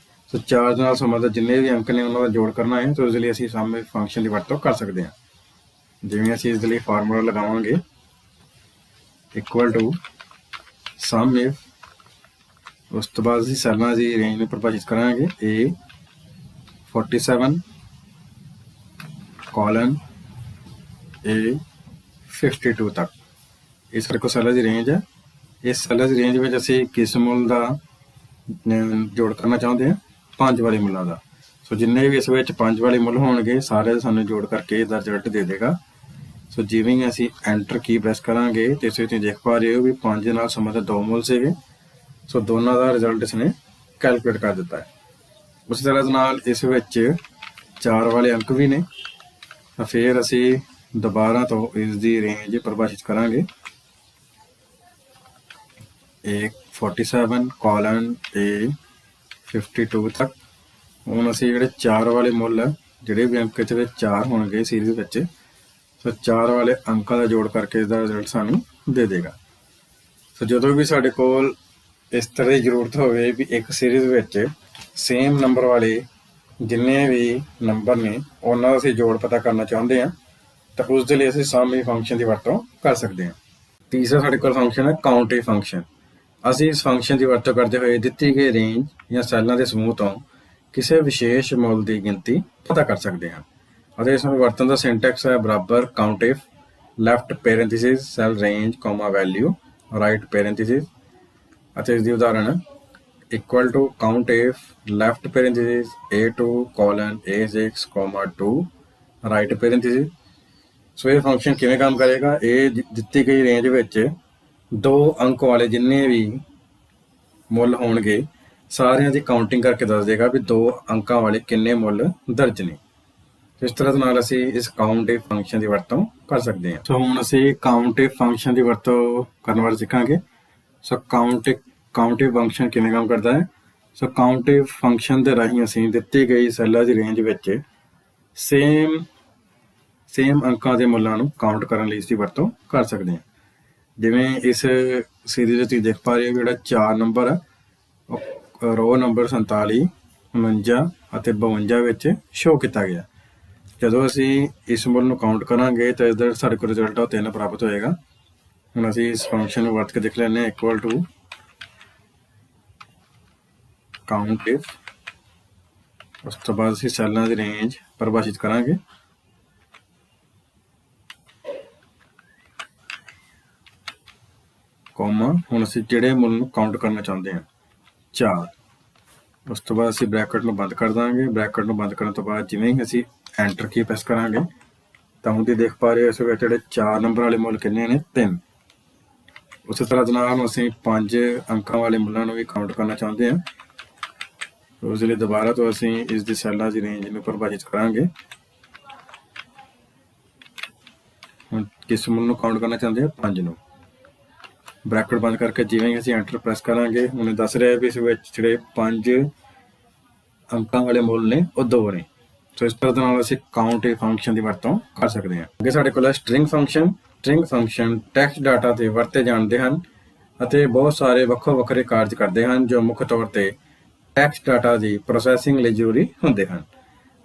ਸੋ 4 ਦੇ ਨਾਲ ਸੰਬੰਧਿਤ ਜਿੰਨੇ ਵੀ ਅੰਕ ਨੇ ਉਹਨਾਂ ਦਾ ਜੋੜ ਕਰਨਾ ਹੈ। ਸੋ ਇਸ ਲਈ ਅਸੀਂ ਸਮ ਇਫ ਫੰਕਸ਼ਨ ਦੀ ਵਰਤੋਂ ਕਰ ਸਕਦੇ ਹਾਂ। ਜਿਵੇਂ ਅਸੀਂ ਇਸ ਦੇ ਲਈ ਫਾਰਮੂਲਾ ਲਗਾਵਾਂਗੇ ਇਕੁਅਲ ਟੂ ਸਮ ਇਫ, ਉਸ ਤੋਂ ਬਾਅਦ ਅਸੀਂ ਸੈੱਲਾਂ ਦੀ ਰੇਂਜ ਨੂੰ ਪਰਿਭਾਸ਼ਿਤ ਕਰਾਂਗੇ A47 ਕੋਲਨ A52 ਤੱਕ। ਇਹ ਸਾਡੇ ਕੋਲ ਸੈੱਲਾਂ ਦੀ ਰੇਂਜ ਹੈ। ਇਸ ਸੈੱਲਾਂ ਦੀ ਰੇਂਜ ਵਿੱਚ ਅਸੀਂ ਕਿਸ ਮੁੱਲ ਦਾ ਜੋੜ ਕਰਨਾ ਚਾਹੁੰਦੇ ਹਾਂ 5 ਵਾਲੇ ਮੁੱਲਾਂ ਦਾ। ਸੋ ਜਿੰਨੇ ਵੀ ਇਸ ਵਿੱਚ 5 ਵਾਲੇ ਮੁੱਲ ਹੋਣਗੇ ਸਾਰੇ ਸਾਨੂੰ ਜੋੜ ਕਰਕੇ ਇਹਦਾ ਰਿਜ਼ਲਟ ਦੇ ਦੇਗਾ। ਸੋ ਜਿਵੇਂ ਹੀ ਅਸੀਂ ਐਂਟਰ ਕੀ ਪ੍ਰੈਸ ਕਰਾਂਗੇ ਤੇ ਇਸ ਵਿੱਚ ਤੁਸੀਂ ਦੇਖ ਪਾ ਰਹੇ ਹੋ ਵੀ 5 ਨਾਲ ਸੰਬੰਧਿਤ 2 ਮੁੱਲ ਸੀਗੇ। ਸੋ ਦੋਨਾਂ ਦਾ ਰਿਜ਼ਲਟ ਇਸਨੇ ਕੈਲਕੂਲੇਟ ਕਰ ਦਿੱਤਾ ਹੈ। ਉਸੇ ਤਰ੍ਹਾਂ ਦੇ ਨਾਲ ਇਸ ਵਿੱਚ 4 ਵਾਲੇ ਅੰਕ ਵੀ ਨੇ। ਤਾਂ ਫਿਰ ਅਸੀਂ ਦੁਬਾਰਾ ਤੋਂ ਇਸ ਦੀ ਰੇਂਜ ਪਰਿਭਾਸ਼ਿਤ ਕਰਾਂਗੇ A47 ਕੋਲਨ A52 ਤੱਕ। ਹੁਣ ਅਸੀਂ ਜਿਹੜੇ 4 ਵਾਲੇ ਮੁੱਲ ਜਿਹੜੇ ਵੀ ਅੰਕ ਵਿੱਚ 4 ਹੋਣਗੇ ਸੀਰੀਜ਼ ਵਿੱਚ ਸੋ 4 ਵਾਲੇ ਅੰਕਾਂ ਦਾ ਜੋੜ ਕਰਕੇ ਇਸਦਾ ਰਿਜ਼ਲਟ ਸਾਨੂੰ ਦੇ ਦੇਗਾ। ਸੋ ਜਦੋਂ ਵੀ ਸਾਡੇ ਕੋਲ ਇਸ ਤਰ੍ਹਾਂ ਦੀ ਜ਼ਰੂਰਤ ਹੋਵੇ ਵੀ ਇੱਕ ਸੀਰੀਜ਼ ਵਿੱਚ ਸੇਮ ਨੰਬਰ ਵਾਲੇ ਜਿੰਨੇ ਵੀ ਨੰਬਰ ਨੇ ਉਹਨਾਂ ਦਾ ਅਸੀਂ ਜੋੜ ਪਤਾ ਕਰਨਾ ਚਾਹੁੰਦੇ ਹਾਂ ਤਾਂ ਉਸ ਦੇ ਲਈ ਅਸੀਂ ਸਮ ਇਫ ਫੰਕਸ਼ਨ ਦੀ ਵਰਤੋਂ ਕਰ ਸਕਦੇ ਹਾਂ। ਤੀਸਰਾ ਸਾਡੇ ਕੋਲ ਫੰਕਸ਼ਨ ਹੈ ਕਾਊਂਟ ਇਫ ਫੰਕਸ਼ਨ। ਅਸੀਂ ਇਸ ਫੰਕਸ਼ਨ ਦੀ ਵਰਤੋਂ ਕਰਦੇ ਹੋਏ ਦਿੱਤੀ ਗਈ ਰੇਂਜ ਜਾਂ ਸੈੱਲਾਂ ਦੇ ਸਮੂਹ ਤੋਂ ਕਿਸੇ ਵਿਸ਼ੇਸ਼ ਮੁੱਲ ਦੀ ਗਿਣਤੀ ਪਤਾ ਕਰ ਸਕਦੇ ਹਾਂ ਅਤੇ ਇਸ ਨੂੰ ਵਰਤਣ ਦਾ ਸਿੰਟੈਕਸ ਹੈ ਬਰਾਬਰ count if left parenthesis cell range comma value right parenthesis. ਅਤੇ ਇਸ ਦੀ ਉਦਾਹਰਣ equal to count if left parenthesis A2 colon A6 2 right parenthesis. So ਇਹ ਫੰਕਸ਼ਨ ਕਿਵੇਂ ਕੰਮ ਕਰੇਗਾ, ਇਹ ਦਿੱਤੀ ਗਈ ਰੇਂਜ ਵਿੱਚ 2 ਅੰਕ ਵਾਲੇ ਜਿੰਨੇ ਵੀ ਮੁੱਲ ਹੋਣਗੇ ਸਾਰਿਆਂ ਦੀ ਕਾਊਂਟਿੰਗ ਕਰਕੇ ਦੱਸ ਦੇਗਾ ਵੀ 2 ਅੰਕਾਂ ਵਾਲੇ ਕਿੰਨੇ ਮੁੱਲ ਦਰਜ ਨੇ। ਇਸ ਤਰ੍ਹਾਂ ਦੇ ਨਾਲ ਅਸੀਂ ਇਸ ਕਾਊਂਟ ਇਫ ਫੰਕਸ਼ਨ ਦੀ ਵਰਤੋਂ ਕਰ ਸਕਦੇ ਹਾਂ। ਸੋ ਹੁਣ ਅਸੀਂ ਕਾਊਂਟ ਇਫ ਫੰਕਸ਼ਨ ਦੀ ਵਰਤੋਂ ਕਰਨ ਬਾਰੇ ਸਿੱਖਾਂਗੇ। ਸੋ ਕਾਊਂਟ ਇਫ ਫੰਕਸ਼ਨ ਕਿਵੇਂ ਕੰਮ ਕਰਦਾ ਹੈ। ਸੋ ਕਾਊਂਟ ਇਫ ਫੰਕਸ਼ਨ ਦੇ ਰਾਹੀਂ ਅਸੀਂ ਦਿੱਤੀ ਗਈ ਸੈੱਲਾਂ ਦੀ ਰੇਂਜ ਵਿੱਚ ਸੇਮ ਅੰਕਾਂ ਦੇ ਮੁੱਲਾਂ ਨੂੰ ਕਾਊਂਟ ਕਰਨ ਲਈ ਇਸ ਦੀ ਵਰਤੋਂ ਕਰ ਸਕਦੇ ਹਾਂ। ਜਿਵੇਂ ਇਸ ਸੀਰੀਜ਼ ਵਿੱਚ ਤੁਸੀਂ ਦੇਖ ਪਾ ਰਹੇ ਹੋ, ਜਿਹੜਾ 4 ਨੰਬਰ ਹੈ ਰੋ ਨੰਬਰ 47, 49 ਅਤੇ 52 ਵਿੱਚ ਸ਼ੋ ਕੀਤਾ ਗਿਆ। ਜਦੋਂ ਅਸੀਂ ਇਸ ਮੁੱਲ ਨੂੰ ਕਾਊਂਟ ਕਰਾਂਗੇ ਤਾਂ ਇਸਦਾ ਸਾਡੇ ਕੋਲ ਰਿਜ਼ਲਟ 3 ਪ੍ਰਾਪਤ ਹੋਏਗਾ। ਹੁਣ ਅਸੀਂ ਇਸ ਫੰਕਸ਼ਨ ਨੂੰ ਵਰਤ ਕੇ ਦੇਖ ਲੈਂਦੇ ਹਾਂ। ਇਕੁਅਲ ਟੂ ਕਾਊਂਟ ਇਫ, ਉਸ ਤੋਂ ਬਾਅਦ ਅਸੀਂ ਸੈੱਲਾਂ ਦੀ ਰੇਂਜ ਪਰਿਭਾਸ਼ਿਤ ਕਰਾਂਗੇ। ਕੋਮਾ, ਹੁਣ ਅਸੀਂ ਜਿਹੜੇ ਮੁੱਲ ਨੂੰ ਕਾਊਂਟ ਕਰਨਾ ਚਾਹੁੰਦੇ ਹਾਂ 4, ਉਸ ਤੋਂ ਬਾਅਦ ਅਸੀਂ ਬ੍ਰੈਕਟ ਨੂੰ ਬੰਦ ਕਰ ਦਾਂਗੇ। ਬ੍ਰੈਕਟ ਨੂੰ ਬੰਦ ਕਰਨ ਤੋਂ ਬਾਅਦ ਜਿਵੇਂ ਹੀ ਅਸੀਂ ਐਂਟਰ ਕੀ ਪ੍ਰੈਸ ਕਰਾਂਗੇ ਤਾਂ ਹੁਣ ਤੁਸੀਂ ਦੇਖ ਪਾ ਰਹੇ ਹੋ ਇਸ ਵਿੱਚ ਜਿਹੜੇ 4 ਨੰਬਰ ਵਾਲੇ ਮੁੱਲ ਕਿੰਨੇ ਨੇ, 3। ਉਸੇ ਤਰ੍ਹਾਂ ਦੇ ਨਾਲ ਅਸੀਂ 5 ਅੰਕਾਂ ਵਾਲੇ ਮੁੱਲਾਂ ਨੂੰ ਵੀ ਕਾਊਂਟ ਕਰਨਾ ਚਾਹੁੰਦੇ ਹਾਂ। ਉਸ ਲਈ ਦੁਬਾਰਾ ਤੋਂ ਅਸੀਂ ਇਸ ਦੀ ਸੈੱਲਾਂ ਦੀ ਰੇਂਜ ਨੂੰ ਪਰਿਭਾਸ਼ਿਤ ਕਰਾਂਗੇ। ਹੁਣ ਕਿਸ ਮੁੱਲ ਨੂੰ ਕਾਊਂਟ ਕਰਨਾ ਚਾਹੁੰਦੇ ਹਾਂ, 5 ਨੂੰ। ਬ੍ਰੈਕਟ ਬੰਦ ਕਰਕੇ ਜਿਵੇਂ ਹੀ ਅਸੀਂ ਐਂਟਰ ਪ੍ਰੈਸ ਕਰਾਂਗੇ ਹੁਣ ਦੱਸ ਰਿਹਾ ਵੀ ਇਸ ਵਿੱਚ ਜਿਹੜੇ 5 ਅੰਕਾਂ ਵਾਲੇ ਮੁੱਲ ਨੇ ਉਹ 2 ਨੇ। ਸੋ ਇਸ ਤਰ੍ਹਾਂ ਦੇ ਨਾਲ ਅਸੀਂ ਕਾਊਂਟ ਇਫ ਫੰਕਸ਼ਨ ਦੀ ਵਰਤੋਂ ਕਰ ਸਕਦੇ ਹਾਂ। ਅੱਗੇ ਸਾਡੇ ਕੋਲ ਹੈ string function. String function text data ਤੇ ਵਰਤੇ ਜਾਂਦੇ ਹਨ ਅਤੇ ਬਹੁਤ ਸਾਰੇ ਵੱਖੋ ਵੱਖਰੇ ਕਾਰਜ ਕਰਦੇ ਹਨ ਜੋ ਮੁੱਖ ਤੌਰ ਤੇ ਟੈਕਸਟ ਡਾਟਾ ਦੀ ਪ੍ਰੋਸੈਸਿੰਗ ਲਈ ਜ਼ਰੂਰੀ ਹੁੰਦੇ ਹਨ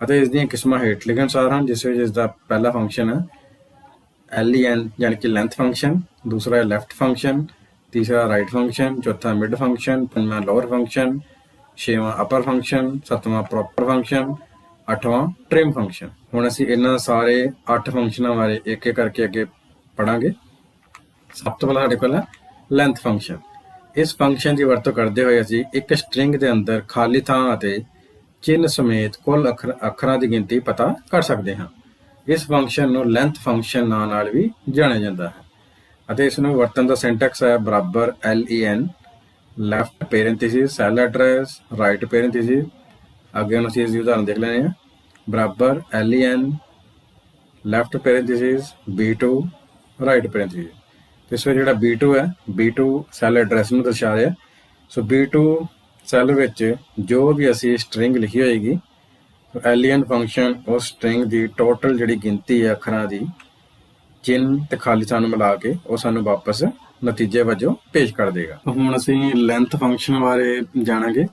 ਅਤੇ ਇਸ ਦੀਆਂ ਕਿਸਮਾਂ ਹੇਠ ਲਿਖੇ ਅਨੁਸਾਰ ਹਨ, ਜਿਸ ਵਿੱਚ ਇਸ ਦਾ ਪਹਿਲਾ ਫੰਕਸ਼ਨ ਹੈ LEN ਯਾਨੀ ਕਿ ਲੈਂਥ ਫੰਕਸ਼ਨ, ਦੂਸਰਾ ਹੈ ਲੈਫਟ ਫੰਕਸ਼ਨ, ਤੀਸਰਾ ਰਾਈਟ ਫੰਕਸ਼ਨ, ਚੌਥਾ ਮਿਡ ਫੰਕਸ਼ਨ, ਪੰਜਵਾਂ ਲੋਅਰ ਫੰਕਸ਼ਨ, ਛੇਵਾਂ ਅਪਰ ਫੰਕਸ਼ਨ, ਸੱਤਵਾਂ ਪ੍ਰੋਪਰ ਫੰਕਸ਼ਨ, 8ਵਾਂ ਟ੍ਰਿਮ ਫੰਕਸ਼ਨ। ਹੁਣ ਅਸੀਂ ਇਹਨਾਂ ਸਾਰੇ 8 ਫੰਕਸ਼ਨਾਂ ਬਾਰੇ ਇੱਕ ਇੱਕ ਕਰਕੇ ਅੱਗੇ ਪੜਾਂਗੇ। ਸਭ ਤੋਂ ਪਹਿਲਾਂ ਸਾਡੇ ਕੋਲ ਹੈ ਲੈਂਥ ਫੰਕਸ਼ਨ। ਇਸ ਫੰਕਸ਼ਨ ਦੀ ਵਰਤੋਂ ਕਰਦੇ ਹੋਏ ਅਸੀਂ ਇੱਕ ਸਟ੍ਰਿੰਗ ਦੇ ਅੰਦਰ ਖਾਲੀ ਥਾਂ ਅਤੇ ਚਿੰਨ੍ਹ ਸਮੇਤ ਕੁੱਲ ਅੱਖਰਾਂ ਦੀ ਗਿਣਤੀ ਪਤਾ ਕਰ ਸਕਦੇ ਹਾਂ। ਇਸ ਫੰਕਸ਼ਨ ਨੂੰ ਲੈਂਥ ਫੰਕਸ਼ਨ ਨਾਂ ਨਾਲ ਵੀ ਜਾਣਿਆ ਜਾਂਦਾ ਹੈ ਅਤੇ ਇਸ ਨੂੰ ਵਰਤਣ ਦਾ ਸਿੰਟੈਕਸ ਹੈ ਬਰਾਬਰ LEN, left parenthesis cell address, right parenthesis. ਅੱਗੇ ਹੁਣ ਅਸੀਂ ਇਸ ਦੀ ਉਦਾਹਰਨ ਦੇਖ ਲੈਂਦੇ ਹਾਂ। ਬਰਾਬਰ LEN, left parenthesis B2, right parenthesis. ਇਸ ਵਿੱਚ ਜਿਹੜਾ B2 ਹੈ, B2 ਸੈੱਲ ਐਡਰੈਸ ਨੂੰ ਦਰਸਾ ਰਿਹਾ। ਸੋ B2 ਸੈੱਲ ਵਿੱਚ ਜੋ ਵੀ ਅਸੀਂ ਸਟ੍ਰਿੰਗ ਲਿਖੀ ਹੋਏਗੀ LEN ਫੰਕਸ਼ਨ ਉਸ ਸਟ੍ਰਿੰਗ ਦੀ ਟੋਟਲ ਜਿਹੜੀ ਗਿਣਤੀ ਹੈ ਅੱਖਰਾਂ ਦੀ ਚਿੰਨ੍ਹ ਤੇ ਖਾਲੀ ਥਾਂ ਨੂੰ ਮਿਲਾ ਕੇ ਉਹ ਸਾਨੂੰ ਵਾਪਸ ਨਤੀਜੇ ਵਜੋਂ ਪੇਸ਼ ਕਰ ਦੇਗਾ। ਹੁਣ ਅਸੀਂ ਲੈਂਥ ਫੰਕਸ਼ਨ ਬਾਰੇ ਜਾਣਾਂਗੇ।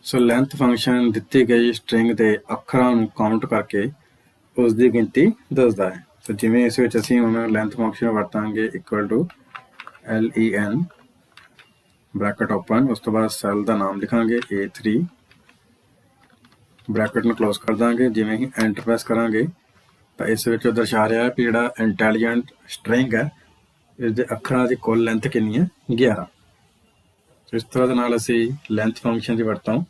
ਸੋ ਲੈਂਥ ਫੰਕਸ਼ਨ ਦਿੱਤੀ ਗਈ ਸਟ੍ਰਿੰਗ ਦੇ ਅੱਖਰਾਂ ਨੂੰ ਕਾਊਂਟ ਕਰਕੇ ਉਸ ਦੀ ਗਿਣਤੀ ਦੱਸਦਾ ਹੈ। ਸੋ ਜਿਵੇਂ ਇਸ ਵਿੱਚ ਅਸੀਂ ਹੁਣ ਲੈਂਥ ਫੰਕਸ਼ਨ ਵਰਤਾਂਗੇ equal to LEN bracket open, ਉਸ ਤੋਂ ਬਾਅਦ ਸੈੱਲ ਦਾ ਨਾਮ ਲਿਖਾਂਗੇ A3, ਬ੍ਰੈਕਟ ਨੂੰ ਕਲੋਜ਼ ਕਰ ਦਾਂਗੇ। ਜਿਵੇਂ ਹੀ ਐਂਟਰ ਪ੍ਰੈਸ ਕਰਾਂਗੇ ਤਾਂ ਇਸ ਵਿੱਚ ਉਹ ਦਰਸਾ ਰਿਹਾ ਹੈ ਕਿ ਜਿਹੜਾ ਇੰਟੈਲੀਜੈਂਟ ਸਟ੍ਰਿੰਗ ਹੈ ਇਸ ਦੇ ਅੱਖਰਾਂ ਦੀ ਕੁੱਲ ਲੈਂਥ ਕਿੰਨੀ ਹੈ, 11। ਇਸ ਤਰ੍ਹਾਂ ਦੇ ਨਾਲ ਅਸੀਂ ਲੈਂਥ ਫੰਕਸ਼ਨ ਦੀ ਵਰਤੋਂ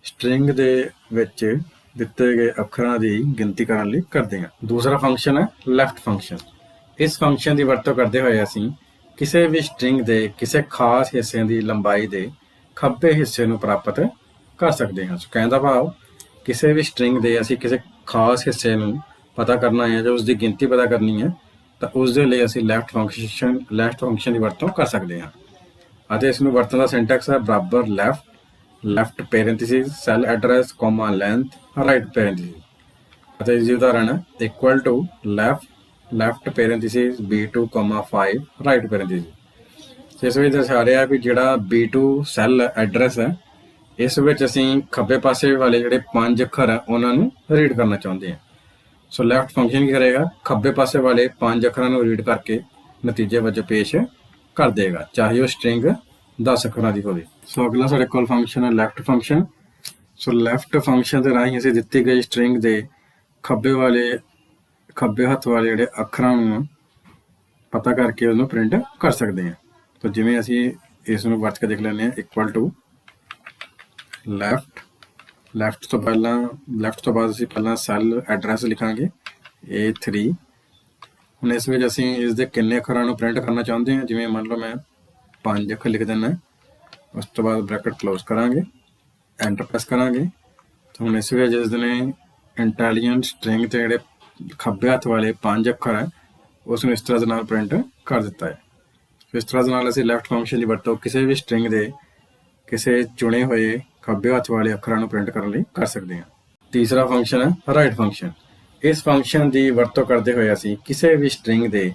ਸਟ੍ਰਿੰਗ ਦੇ ਵਿੱਚ ਦਿੱਤੇ ਗਏ ਅੱਖਰਾਂ ਦੀ ਗਿਣਤੀ ਕਰਨ ਲਈ ਕਰਦੇ ਹਾਂ। ਦੂਸਰਾ ਫੰਕਸ਼ਨ ਹੈ ਲੈਫਟ ਫੰਕਸ਼ਨ। ਇਸ ਫੰਕਸ਼ਨ ਦੀ ਵਰਤੋਂ ਕਰਦੇ ਹੋਏ ਅਸੀਂ ਕਿਸੇ ਵੀ ਸਟ੍ਰਿੰਗ ਦੇ ਕਿਸੇ ਖਾਸ ਹਿੱਸੇ ਦੀ ਲੰਬਾਈ ਦੇ ਖੱਬੇ ਹਿੱਸੇ ਨੂੰ ਪ੍ਰਾਪਤ ਕਰ ਸਕਦੇ ਹਾਂ। ਸੋ ਕਹਿਣ ਦਾ ਭਾਵ ਕਿਸੇ ਵੀ ਸਟ੍ਰਿੰਗ ਦੇ ਅਸੀਂ ਕਿਸੇ ਖਾਸ ਹਿੱਸੇ ਨੂੰ ਪਤਾ ਕਰਨਾ ਹੈ ਜਾਂ ਉਸ ਦੀ ਗਿਣਤੀ ਪਤਾ ਕਰਨੀ ਹੈ ਤਾਂ ਉਸ ਦੇ ਲਈ ਅਸੀਂ ਲੈਫਟ ਫੰਕਸ਼ਨ ਦੀ ਵਰਤੋਂ ਕਰ ਸਕਦੇ ਹਾਂ ਅਤੇ ਇਸ ਨੂੰ ਵਰਤਣ ਦਾ ਸਿੰਟੈਕਸ ਹੈ ਬਰਾਬਰ left parenthesis cell address comma length right parenthesis ਅਤੇ ਇਸ ਦੀ ਉਦਾਹਰਨ ਹੈ equal to left parenthesis B2, 5 right parenthesis. ਇਸ ਵਿੱਚ ਦਰਸਾ ਰਿਹਾ ਵੀ ਜਿਹੜਾ B2 ਸੈੱਲ ਐਡਰੈਸ ਹੈ ਇਸ ਵਿੱਚ ਅਸੀਂ ਖੱਬੇ ਪਾਸੇ ਵਾਲੇ ਜਿਹੜੇ 5 ਅੱਖਰ ਹੈ ਉਹਨਾਂ ਨੂੰ ਰੀਡ ਕਰਨਾ ਚਾਹੁੰਦੇ ਹਾਂ। ਸੋ ਲੈਫਟ ਫੰਕਸ਼ਨ ਕੀ ਕਰੇਗਾ, ਖੱਬੇ ਪਾਸੇ ਵਾਲੇ 5 ਅੱਖਰਾਂ ਨੂੰ ਰੀਡ ਕਰਕੇ ਨਤੀਜੇ ਵਜੋਂ ਪੇਸ਼ ਕਰ ਦੇਗਾ, ਚਾਹੇ ਉਹ ਸਟ੍ਰਿੰਗ 10 ਅੱਖਰਾਂ ਦੀ ਹੋਵੇ। ਸੋ ਅਗਲਾ ਸਾਡੇ ਕੋਲ ਫੰਕਸ਼ਨ ਹੈ ਲੈਫਟ ਫੰਕਸ਼ਨ। ਸੋ ਲੈਫਟ ਫੰਕਸ਼ਨ ਦੇ ਰਾਹੀਂ ਅਸੀਂ ਦਿੱਤੀ ਗਈ ਸਟ੍ਰਿੰਗ ਦੇ ਖੱਬੇ ਹੱਥ ਵਾਲੇ ਜਿਹੜੇ ਅੱਖਰਾਂ ਨੂੰ ਪਤਾ ਕਰਕੇ ਉਹਨੂੰ ਪ੍ਰਿੰਟ ਕਰ ਸਕਦੇ ਹਾਂ। ਤਾਂ ਜਿਵੇਂ ਅਸੀਂ ਇਸ ਨੂੰ ਵਰਤ ਕੇ ਦੇਖ ਲੈਂਦੇ ਹਾਂ ਇਕੁਅਲ ਟੂ ਲੈਫਟ ਤੋਂ ਬਾਅਦ ਅਸੀਂ ਪਹਿਲਾਂ ਸੈੱਲ ਐਡਰੈਸ ਲਿਖਾਂਗੇ A3। ਹੁਣ ਇਸ ਵਿੱਚ ਅਸੀਂ ਇਸ ਦੇ ਕਿੰਨੇ ਅੱਖਰਾਂ ਨੂੰ ਪ੍ਰਿੰਟ ਕਰਨਾ ਚਾਹੁੰਦੇ ਹਾਂ, ਜਿਵੇਂ ਮੰਨ ਲਓ ਮੈਂ 5 ਅੱਖਰ ਲਿਖ ਦਿੰਦਾ, ਉਸ ਤੋਂ ਬਾਅਦ ਬ੍ਰੈਕਟ ਕਲੋਜ਼ ਕਰਾਂਗੇ, ਐਂਟਰ ਪ੍ਰੈਸ ਕਰਾਂਗੇ। ਤਾਂ ਹੁਣ ਇਸ ਵਿੱਚ ਜਿਸ ਨੇ ਇੰਟੈਲੀਜੈਂਟ ਸਟ੍ਰਿੰਗ ਤੇ ਜਿਹੜੇ ਖੱਬੇ ਹੱਥ ਵਾਲੇ 5 ਅੱਖਰ ਹੈ ਉਸ ਨੂੰ ਇਸ ਤਰ੍ਹਾਂ ਦੇ ਨਾਲ ਪ੍ਰਿੰਟ ਕਰ ਦਿੱਤਾ ਹੈ। ਇਸ ਤਰ੍ਹਾਂ ਦੇ ਨਾਲ ਅਸੀਂ ਲੈਫਟ ਫੰਕਸ਼ਨ ਦੀ ਵਰਤੋਂ ਕਿਸੇ ਵੀ ਸਟ੍ਰਿੰਗ ਦੇ ਕਿਸੇ ਚੁਣੇ ਹੋਏ ਖੱਬੇ ਹੱਥ ਵਾਲੇ ਅੱਖਰਾਂ ਨੂੰ ਪ੍ਰਿੰਟ ਕਰਨ ਲਈ ਕਰ ਸਕਦੇ ਹਾਂ। ਤੀਸਰਾ ਫੰਕਸ਼ਨ ਹੈ ਰਾਈਟ ਫੰਕਸ਼ਨ। ਇਸ ਫੰਕਸ਼ਨ ਦੀ ਵਰਤੋਂ ਕਰਦੇ ਹੋਏ ਅਸੀਂ ਕਿਸੇ ਵੀ ਸਟ੍ਰਿੰਗ ਦੇ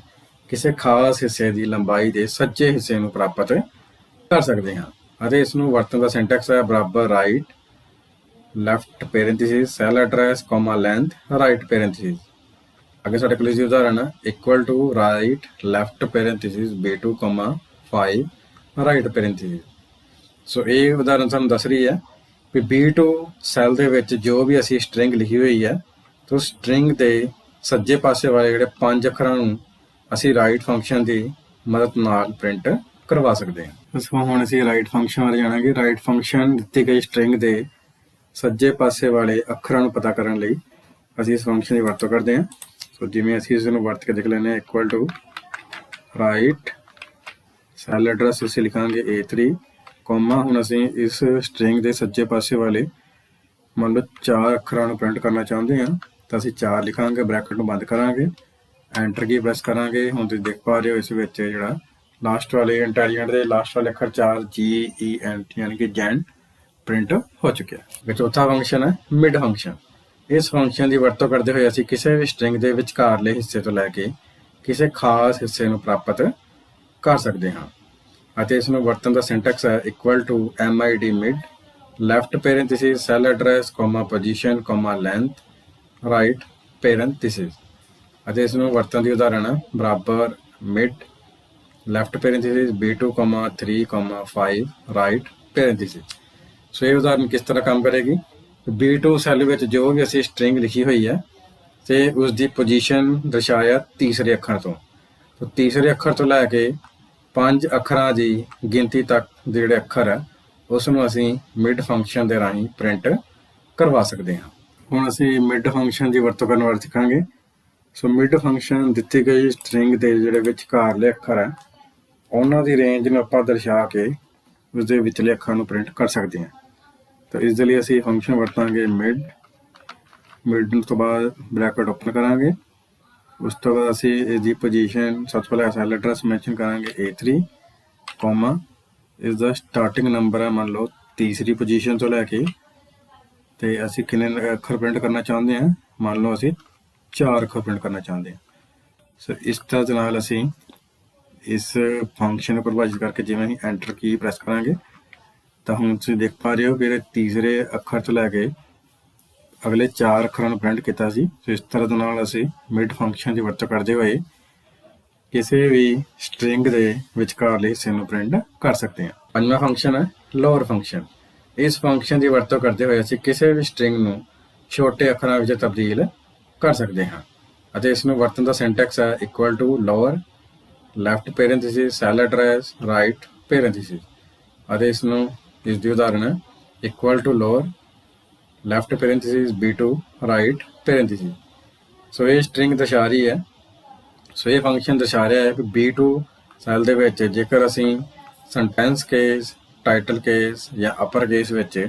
ਕਿਸੇ ਖਾਸ ਹਿੱਸੇ ਦੀ ਲੰਬਾਈ ਦੇ ਸੱਜੇ ਹਿੱਸੇ ਨੂੰ ਪ੍ਰਾਪਤ ਕਰ ਸਕਦੇ ਹਾਂ ਅਤੇ ਇਸ ਨੂੰ ਵਰਤਣ ਦਾ ਸਿੰਟੈਕਸ ਹੈ ਬਰਾਬਰ right left parenthesis cell address comma length right parenthesis. ਅੱਗੇ ਸਾਡੇ ਕੋਲ ਇਸ ਦੀ ਉਦਾਹਰਨ ਹੈ equal to right left parenthesis B2 5 right parenthesis. So ਇਹ ਉਦਾਹਰਨ ਸਾਨੂੰ ਦੱਸ ਰਹੀ ਹੈ ਵੀ B2 ਸੈੱਲ ਦੇ ਵਿੱਚ ਜੋ ਵੀ ਅਸੀਂ ਸਟ੍ਰਿੰਗ ਲਿਖੀ ਹੋਈ ਹੈ ਤਾਂ ਸਟ੍ਰਿੰਗ ਦੇ ਸੱਜੇ ਪਾਸੇ ਵਾਲੇ ਜਿਹੜੇ 5 ਅੱਖਰਾਂ ਨੂੰ ਅਸੀਂ ਰਾਈਟ ਫੰਕਸ਼ਨ ਦੀ ਮਦਦ ਨਾਲ ਪ੍ਰਿੰਟ ਕਰਵਾ ਸਕਦੇ ਹਾਂ। ਸੋ ਹੁਣ ਅਸੀਂ ਰਾਈਟ ਫੰਕਸ਼ਨ ਬਾਰੇ ਜਾਣਾਂਗੇ। ਰਾਈਟ ਫੰਕਸ਼ਨ ਦਿੱਤੀ ਗਈ ਸਟ੍ਰਿੰਗ ਦੇ ਸੱਜੇ ਪਾਸੇ ਵਾਲੇ ਅੱਖਰਾਂ ਨੂੰ ਪਤਾ ਕਰਨ ਲਈ ਅਸੀਂ ਇਸ ਫੰਕਸ਼ਨ ਦੀ ਵਰਤੋਂ ਕਰਦੇ ਹਾਂ। ਸੋ ਜਿਵੇਂ ਅਸੀਂ ਇਸ ਨੂੰ ਵਰਤ ਕੇ ਦੇਖ ਲੈਂਦੇ ਹਾਂ equal to right cell address ਅਸੀਂ ਲਿਖਾਂਗੇ A3 ਕੋਮਾ ਹੁਣ ਅਸੀਂ ਇਸ ਸਟ੍ਰਿੰਗ ਦੇ ਸੱਜੇ ਪਾਸੇ ਵਾਲੇ ਮੰਨ ਲਓ 4 ਅੱਖਰਾਂ ਨੂੰ ਪ੍ਰਿੰਟ ਕਰਨਾ ਚਾਹੁੰਦੇ ਹਾਂ ਤਾਂ ਅਸੀਂ 4 ਲਿਖਾਂਗੇ, ਬ੍ਰੈਕਟ ਨੂੰ ਬੰਦ ਕਰਾਂਗੇ, ਐਂਟਰ ਕੀ ਪ੍ਰੈਸ ਕਰਾਂਗੇ। ਹੁਣ ਤੁਸੀਂ ਦੇਖ ਪਾ ਰਹੇ ਹੋ ਇਸ ਵਿੱਚ ਜਿਹੜਾ ਲਾਸਟ ਵਾਲੇ ਇੰਟੈਲੀਜੈਂਟ ਦੇ ਲਾਸਟ ਵਾਲੇ ਅੱਖਰ 4 GENT ਯਾਨੀ ਕਿ ਜੈਂਟ ਪ੍ਰਿੰਟ ਹੋ ਚੁੱਕਿਆ। ਚੌਥਾ ਫੰਕਸ਼ਨ ਹੈ ਮਿਡ ਫੰਕਸ਼ਨ। ਇਸ ਫੰਕਸ਼ਨ ਦੀ ਵਰਤੋਂ ਕਰਦੇ ਹੋਏ ਅਸੀਂ ਕਿਸੇ ਵੀ ਸਟ੍ਰਿੰਗ ਦੇ ਵਿਚਕਾਰਲੇ ਹਿੱਸੇ ਤੋਂ ਲੈ ਕੇ ਕਿਸੇ ਖਾਸ ਹਿੱਸੇ ਨੂੰ ਪ੍ਰਾਪਤ ਕਰ ਸਕਦੇ ਹਾਂ ਅਤੇ ਇਸ ਨੂੰ ਵਰਤਣ ਦਾ ਸਿੰਟੈਕਸ ਹੈ equal to MID mid left parenthesis cell address comma position comma length right parenthesis ਅਤੇ ਇਸ ਨੂੰ ਵਰਤਣ ਦੀ ਉਦਾਹਰਨ ਹੈ ਬਰਾਬਰ mid left parenthesis B2 3 5 right parenthesis. So ਇਹ ਉਦਾਹਰਨ ਕਿਸ ਤਰ੍ਹਾਂ ਕੰਮ ਕਰੇਗੀ। B2 ਸੈੱਲ ਵਿੱਚ ਜੋ ਵੀ ਅਸੀਂ ਸਟ੍ਰਿੰਗ ਲਿਖੀ ਹੋਈ ਹੈ ਤੇ ਉਸ ਦੀ ਪੋਜੀਸ਼ਨ ਦਰਸਾਇਆ ਤੀਸਰੇ ਅੱਖਰ ਤੋਂ ਤੀਸਰੇ ਅੱਖਰ ਤੋਂ ਲੈ ਕੇ 5 ਅੱਖਰਾਂ ਦੀ ਗਿਣਤੀ ਤੱਕ ਦੇ ਜਿਹੜੇ ਅੱਖਰ ਹੈ ਉਸ ਨੂੰ ਅਸੀਂ ਮਿਡ ਫੰਕਸ਼ਨ ਦੇ ਰਾਹੀਂ ਪ੍ਰਿੰਟ ਕਰਵਾ ਸਕਦੇ ਹਾਂ। ਹੁਣ ਅਸੀਂ ਮਿਡ ਫੰਕਸ਼ਨ ਦੀ ਵਰਤੋਂ ਕਰਨ ਬਾਰੇ ਸਿੱਖਾਂਗੇ। ਸੋ ਮਿਡ ਫੰਕਸ਼ਨ ਦਿੱਤੀ ਗਈ ਸਟ੍ਰਿੰਗ ਦੇ ਜਿਹੜੇ ਵਿਚਕਾਰਲੇ ਅੱਖਰ ਹੈ ਉਹਨਾਂ ਦੀ ਰੇਂਜ ਨੂੰ ਆਪਾਂ ਦਰਸਾ ਕੇ ਉਸਦੇ ਵਿਚਲੇ ਅੱਖਰਾਂ ਨੂੰ ਪ੍ਰਿੰਟ ਕਰ ਸਕਦੇ ਹਾਂ। ਤਾਂ ਇਸ ਦੇ ਲਈ ਅਸੀਂ ਫੰਕਸ਼ਨ ਵਰਤਾਂਗੇ ਮਿਡ ਤੋਂ ਬਾਅਦ ਬ੍ਰੈਕਟ ਓਪਨ ਕਰਾਂਗੇ, ਉਸ ਤੋਂ ਬਾਅਦ ਅਸੀਂ ਇਹਦੀ ਪੋਜੀਸ਼ਨ ਸਭ ਤੋਂ ਪਹਿਲਾਂ ਸੈੱਲ ਐਡਰੈਸ ਮੈਂਸ਼ਨ ਕਰਾਂਗੇ A3 ਕੋਮਾ ਇਸ ਦਾ ਸਟਾਰਟਿੰਗ ਨੰਬਰ ਹੈ ਮੰਨ ਲਓ ਤੀਸਰੀ ਪੋਜੀਸ਼ਨ ਤੋਂ ਲੈ ਕੇ ਤੇ ਅਸੀਂ ਕਿੰਨੇ ਅੱਖਰ ਪ੍ਰਿੰਟ ਕਰਨਾ ਚਾਹੁੰਦੇ ਹਾਂ, ਮੰਨ ਲਓ ਅਸੀਂ 4 ਅੱਖਰ ਪ੍ਰਿੰਟ ਕਰਨਾ ਚਾਹੁੰਦੇ ਹਾਂ। ਸੋ ਇਸ ਤਰ੍ਹਾਂ ਦੇ ਨਾਲ ਅਸੀਂ ਇਸ ਫੰਕਸ਼ਨ ਨੂੰ ਪਰਿਭਾਸ਼ਿਤ ਕਰਕੇ ਜਿਵੇਂ ਅਸੀਂ ਐਂਟਰ ਕੀ ਪ੍ਰੈਸ ਕਰਾਂਗੇ ਤਾਂ ਹੁਣ ਤੁਸੀਂ ਦੇਖ ਪਾ ਰਹੇ ਹੋ ਕਿ ਤੀਸਰੇ ਅੱਖਰ ਤੋਂ ਲੈ ਕੇ ਅਗਲੇ 4 ਅੱਖਰਾਂ ਨੂੰ ਪ੍ਰਿੰਟ ਕੀਤਾ ਸੀ। ਸੋ ਇਸ ਤਰ੍ਹਾਂ ਦੇ ਨਾਲ ਅਸੀਂ ਮਿਡ ਫੰਕਸ਼ਨ ਦੀ ਵਰਤੋਂ ਕਰਦੇ ਹੋਏ ਕਿਸੇ ਵੀ ਸਟ੍ਰਿੰਗ ਦੇ ਵਿਚਕਾਰਲੇ ਹਿੱਸੇ ਨੂੰ ਪ੍ਰਿੰਟ ਕਰ ਸਕਦੇ ਹਾਂ। ਪੰਜਵਾਂ ਫੰਕਸ਼ਨ ਹੈ ਲੋਅਰ ਫੰਕਸ਼ਨ। ਇਸ ਫੰਕਸ਼ਨ ਦੀ ਵਰਤੋਂ ਕਰਦੇ ਹੋਏ ਅਸੀਂ ਕਿਸੇ ਵੀ ਸਟ੍ਰਿੰਗ ਨੂੰ ਛੋਟੇ ਅੱਖਰਾਂ ਵਿੱਚ ਤਬਦੀਲ ਕਰ ਸਕਦੇ ਹਾਂ ਅਤੇ ਇਸ ਨੂੰ ਵਰਤਣ ਦਾ ਸਿੰਟੈਕਸ ਹੈ equal to lower left parenthesis cell address right parenthesis ਅਤੇ ਇਸ ਦੀ ਉਦਾਹਰਨ ਹੈ equal to lower left parenthesis B2 right parenthesis. So ਇਹ ਸਟ੍ਰਿੰਗ ਦਰਸਾ ਰਹੀ ਹੈ। ਸੋ ਇਹ ਫੰਕਸ਼ਨ ਦਰਸਾ ਰਿਹਾ ਹੈ ਕਿ B2 ਸੈੱਲ ਦੇ ਵਿੱਚ ਜੇਕਰ ਅਸੀਂ ਸੈਂਟੈਂਸ ਕੇਸ ਟਾਈਟਲ ਕੇਸ ਜਾਂ ਅਪਰ ਕੇਸ ਵਿੱਚ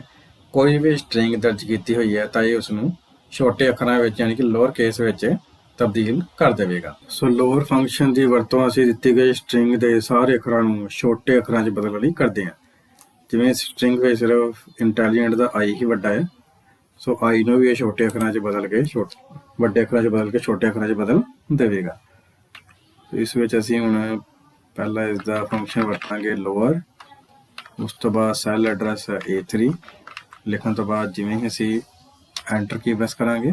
ਕੋਈ ਵੀ ਸਟ੍ਰਿੰਗ ਦਰਜ ਕੀਤੀ ਹੋਈ ਹੈ ਤਾਂ ਇਹ ਉਸ ਨੂੰ ਛੋਟੇ ਅੱਖਰਾਂ ਵਿੱਚ ਯਾਨੀ ਕਿ ਲੋਅਰ ਕੇਸ ਵਿੱਚ ਤਬਦੀਲ ਕਰ ਦੇਵੇਗਾ। ਸੋ ਲੋਅਰ ਫੰਕਸ਼ਨ ਦੀ ਵਰਤੋਂ ਅਸੀਂ ਦਿੱਤੀ ਗਈ ਸਟ੍ਰਿੰਗ ਦੇ ਸਾਰੇ ਅੱਖਰਾਂ ਨੂੰ ਛੋਟੇ ਅੱਖਰਾਂ 'ਚ ਬਦਲਣ ਲਈ ਕਰਦੇ ਹਾਂ। ਜਿਵੇਂ ਸਟ੍ਰਿੰਗ ਵਿੱਚ ਸਿਰਫ ਇੰਟੈਲੀਜੈਂਟ ਦਾ I ਹੀ ਵੱਡਾ ਹੈ, ਸੋ I ਨੂੰ ਵੀ ਇਹ ਛੋਟੇ ਅੱਖਰਾਂ 'ਚ ਬਦਲ ਕੇ ਵੱਡੇ ਅੱਖਰਾਂ 'ਚ ਬਦਲ ਕੇ ਛੋਟੇ ਅੱਖਰਾਂ 'ਚ ਬਦਲ ਦੇਵੇਗਾ। ਇਸ ਵਿੱਚ ਅਸੀਂ ਹੁਣ ਪਹਿਲਾਂ ਇਸ ਦਾ ਫੰਕਸ਼ਨ ਵਰਤਾਂਗੇ ਲੋਅਰ, ਉਸ ਤੋਂ ਬਾਅਦ ਸੈੱਲ ਐਡਰੈਸ A3 ਲਿਖਣ ਤੋਂ ਬਾਅਦ ਜਿਵੇਂ ਹੀ ਅਸੀਂ ਐਂਟਰ ਕੀ ਪ੍ਰੈਸ ਕਰਾਂਗੇ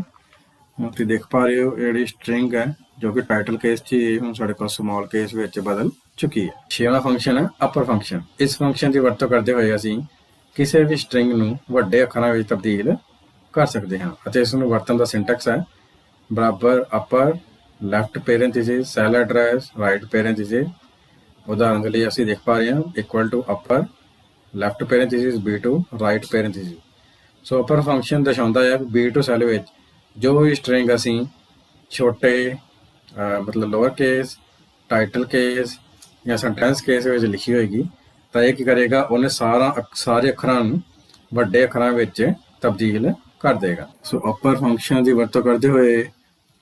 ਹੁਣ ਤੁਸੀਂ ਦੇਖ ਪਾ ਰਹੇ ਹੋ ਜਿਹੜੀ ਸਟ੍ਰਿੰਗ ਹੈ ਜੋ ਕਿ ਟਾਈਟਲ ਕੇਸ 'ਚ ਹੁਣ ਸਾਡੇ ਕੋਲ ਸਮਾਲ ਕੇਸ ਵਿੱਚ ਬਦਲ ਚੁੱਕੀ ਹੈ। 6ਵਾਂ ਫੰਕਸ਼ਨ ਹੈ ਅਪਰ ਫੰਕਸ਼ਨ। ਇਸ ਫੰਕਸ਼ਨ ਦੀ ਵਰਤੋਂ ਕਰਦੇ ਹੋਏ ਅਸੀਂ ਕਿਸੇ ਵੀ ਸਟ੍ਰਿੰਗ ਨੂੰ ਵੱਡੇ ਅੱਖਰਾਂ ਵਿੱਚ ਤਬਦੀਲ ਕਰ ਸਕਦੇ ਹਾਂ ਅਤੇ ਇਸ ਨੂੰ ਵਰਤਣ ਦਾ ਸਿੰਟੈਕਸ ਹੈ ਬਰਾਬਰ upper left parenthesis cell address right parenthesis. ਉਦਾਹਰਨ ਦੇ ਲਈ ਅਸੀਂ ਦੇਖ ਪਾ ਰਹੇ ਹਾਂ equal to upper left parenthesis B2 right parenthesis. So upper function ਦਰਸਾਉਂਦਾ ਹੈ B2 ਸੈੱਲ ਵਿੱਚ ਜੋ ਵੀ ਸਟ੍ਰਿੰਗ ਅਸੀਂ ਛੋਟੇ ਮਤਲਬ ਲੋਅਰ ਕੇਸ, ਟਾਈਟਲ ਕੇਸ ਜਾਂ ਸੈਂਟੈਂਸ ਕੇਸ ਵਿੱਚ ਲਿਖੀ ਹੋਏਗੀ ਤਾਂ ਇਹ ਕੀ ਕਰੇਗਾ, ਉਹਨੇ ਸਾਰੇ ਅੱਖਰਾਂ ਨੂੰ ਵੱਡੇ ਅੱਖਰਾਂ ਵਿੱਚ ਤਬਦੀਲ ਕਰ ਦੇਗਾ। ਸੋ ਅਪਰ ਫੰਕਸ਼ਨ ਦੀ ਵਰਤੋਂ ਕਰਦੇ ਹੋਏ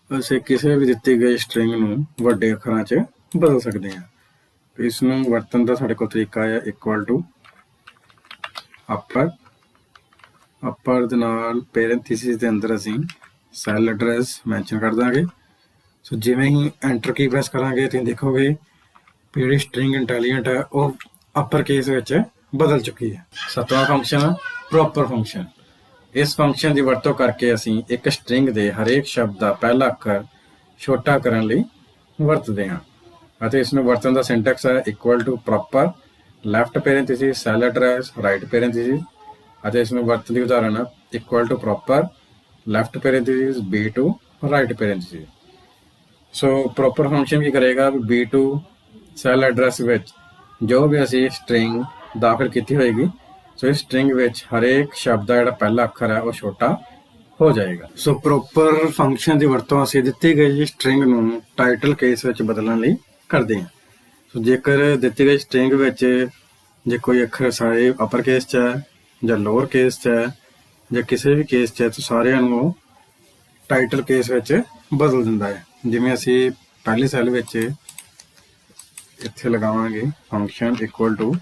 ਅਸੀਂ ਕਿਸੇ ਵੀ ਦਿੱਤੀ ਗਈ ਸਟ੍ਰਿੰਗ ਨੂੰ ਵੱਡੇ ਅੱਖਰਾਂ 'ਚ ਬਦਲ ਸਕਦੇ ਹਾਂ। ਇਸ ਨੂੰ ਵਰਤਣ ਦਾ ਸਾਡੇ ਕੋਲ ਤਰੀਕਾ ਹੈ ਇਕੁਅਲ ਟੂ ਅਪਰ ਦੇ ਨਾਲ ਪੈਰੇਂਥੀਸਿਸ ਦੇ ਅੰਦਰ ਅਸੀਂ ਸੈੱਲ ਐਡਰੈਸ ਮੈਂਸ਼ਨ ਕਰ ਦਾਂਗੇ। ਸੋ ਜਿਵੇਂ ਹੀ ਐਂਟਰ ਕੀ ਪ੍ਰੈਸ ਕਰਾਂਗੇ ਤੁਸੀਂ ਦੇਖੋਗੇ ਜਿਹੜੀ ਸਟ੍ਰਿੰਗ ਇੰਟੈਲੀਜੈਂਟ ਹੈ ਉਹ ਅਪਰ ਕੇਸ ਵਿੱਚ ਬਦਲ ਚੁੱਕੀ ਹੈ। 7ਵਾਂ ਫੰਕਸ਼ਨ ਪ੍ਰੋਪਰ ਫੰਕਸ਼ਨ। ਇਸ ਫੰਕਸ਼ਨ ਦੀ ਵਰਤੋਂ ਕਰਕੇ ਅਸੀਂ ਇੱਕ ਸਟ੍ਰਿੰਗ ਦੇ ਹਰੇਕ ਸ਼ਬਦ ਦਾ ਪਹਿਲਾ ਅੱਖਰ ਛੋਟਾ ਕਰਨ ਲਈ ਵਰਤਦੇ ਹਾਂ ਅਤੇ ਇਸ ਨੂੰ ਵਰਤਣ ਦਾ ਸਿੰਟੈਕਸ ਹੈ equal to proper left parenthesis cell address right parenthesis ਅਤੇ ਇਸ ਨੂੰ ਵਰਤਣ ਦੀ ਉਦਾਹਰਨ ਹੈ equal to proper left parenthesis B2 right parenthesis. So proper function ਕੀ ਕਰੇਗਾ, B2 ਸੈੱਲ ਐਡਰੈਸ ਵਿੱਚ ਜੋ ਵੀ ਅਸੀਂ ਸਟ੍ਰਿੰਗ ਦਾਖਲ ਕੀਤੀ ਹੋਏਗੀ ਸੋ ਇਸ ਸਟ੍ਰਿੰਗ ਵਿੱਚ ਹਰੇਕ ਸ਼ਬਦ ਦਾ ਜਿਹੜਾ ਪਹਿਲਾ ਅੱਖਰ ਹੈ ਉਹ ਛੋਟਾ ਹੋ ਜਾਏਗਾ। ਸੋ ਪ੍ਰੋਪਰ ਫੰਕਸ਼ਨ ਦੀ ਵਰਤੋਂ ਅਸੀਂ ਦਿੱਤੀ ਗਈ ਸਟ੍ਰਿੰਗ ਨੂੰ ਟਾਈਟਲ ਕੇਸ ਵਿੱਚ ਬਦਲਣ ਲਈ ਕਰਦੇ ਹਾਂ। ਸੋ ਜੇਕਰ ਦਿੱਤੀ ਗਈ ਸਟ੍ਰਿੰਗ ਵਿੱਚ ਜੇ ਕੋਈ ਅੱਖਰ ਸਾਰੇ ਅਪਰ ਕੇਸ 'ਚ ਹੈ ਜਾਂ ਲੋਅਰ ਕੇਸ 'ਚ ਹੈ ਜਾਂ ਕਿਸੇ ਵੀ ਕੇਸ 'ਚ ਹੈ ਤਾਂ ਸਾਰਿਆਂ ਨੂੰ ਉਹ ਟਾਈਟਲ ਕੇਸ ਵਿੱਚ ਬਦਲ ਦਿੰਦਾ ਹੈ। ਜਿਵੇਂ ਅਸੀਂ ਪਹਿਲੀ ਸੈੱਲ ਵਿੱਚ ਇੱਥੇ ਲਗਾਵਾਂਗੇ ਫੰਕਸ਼ਨ ਇਕੁਅਲ ਟੂ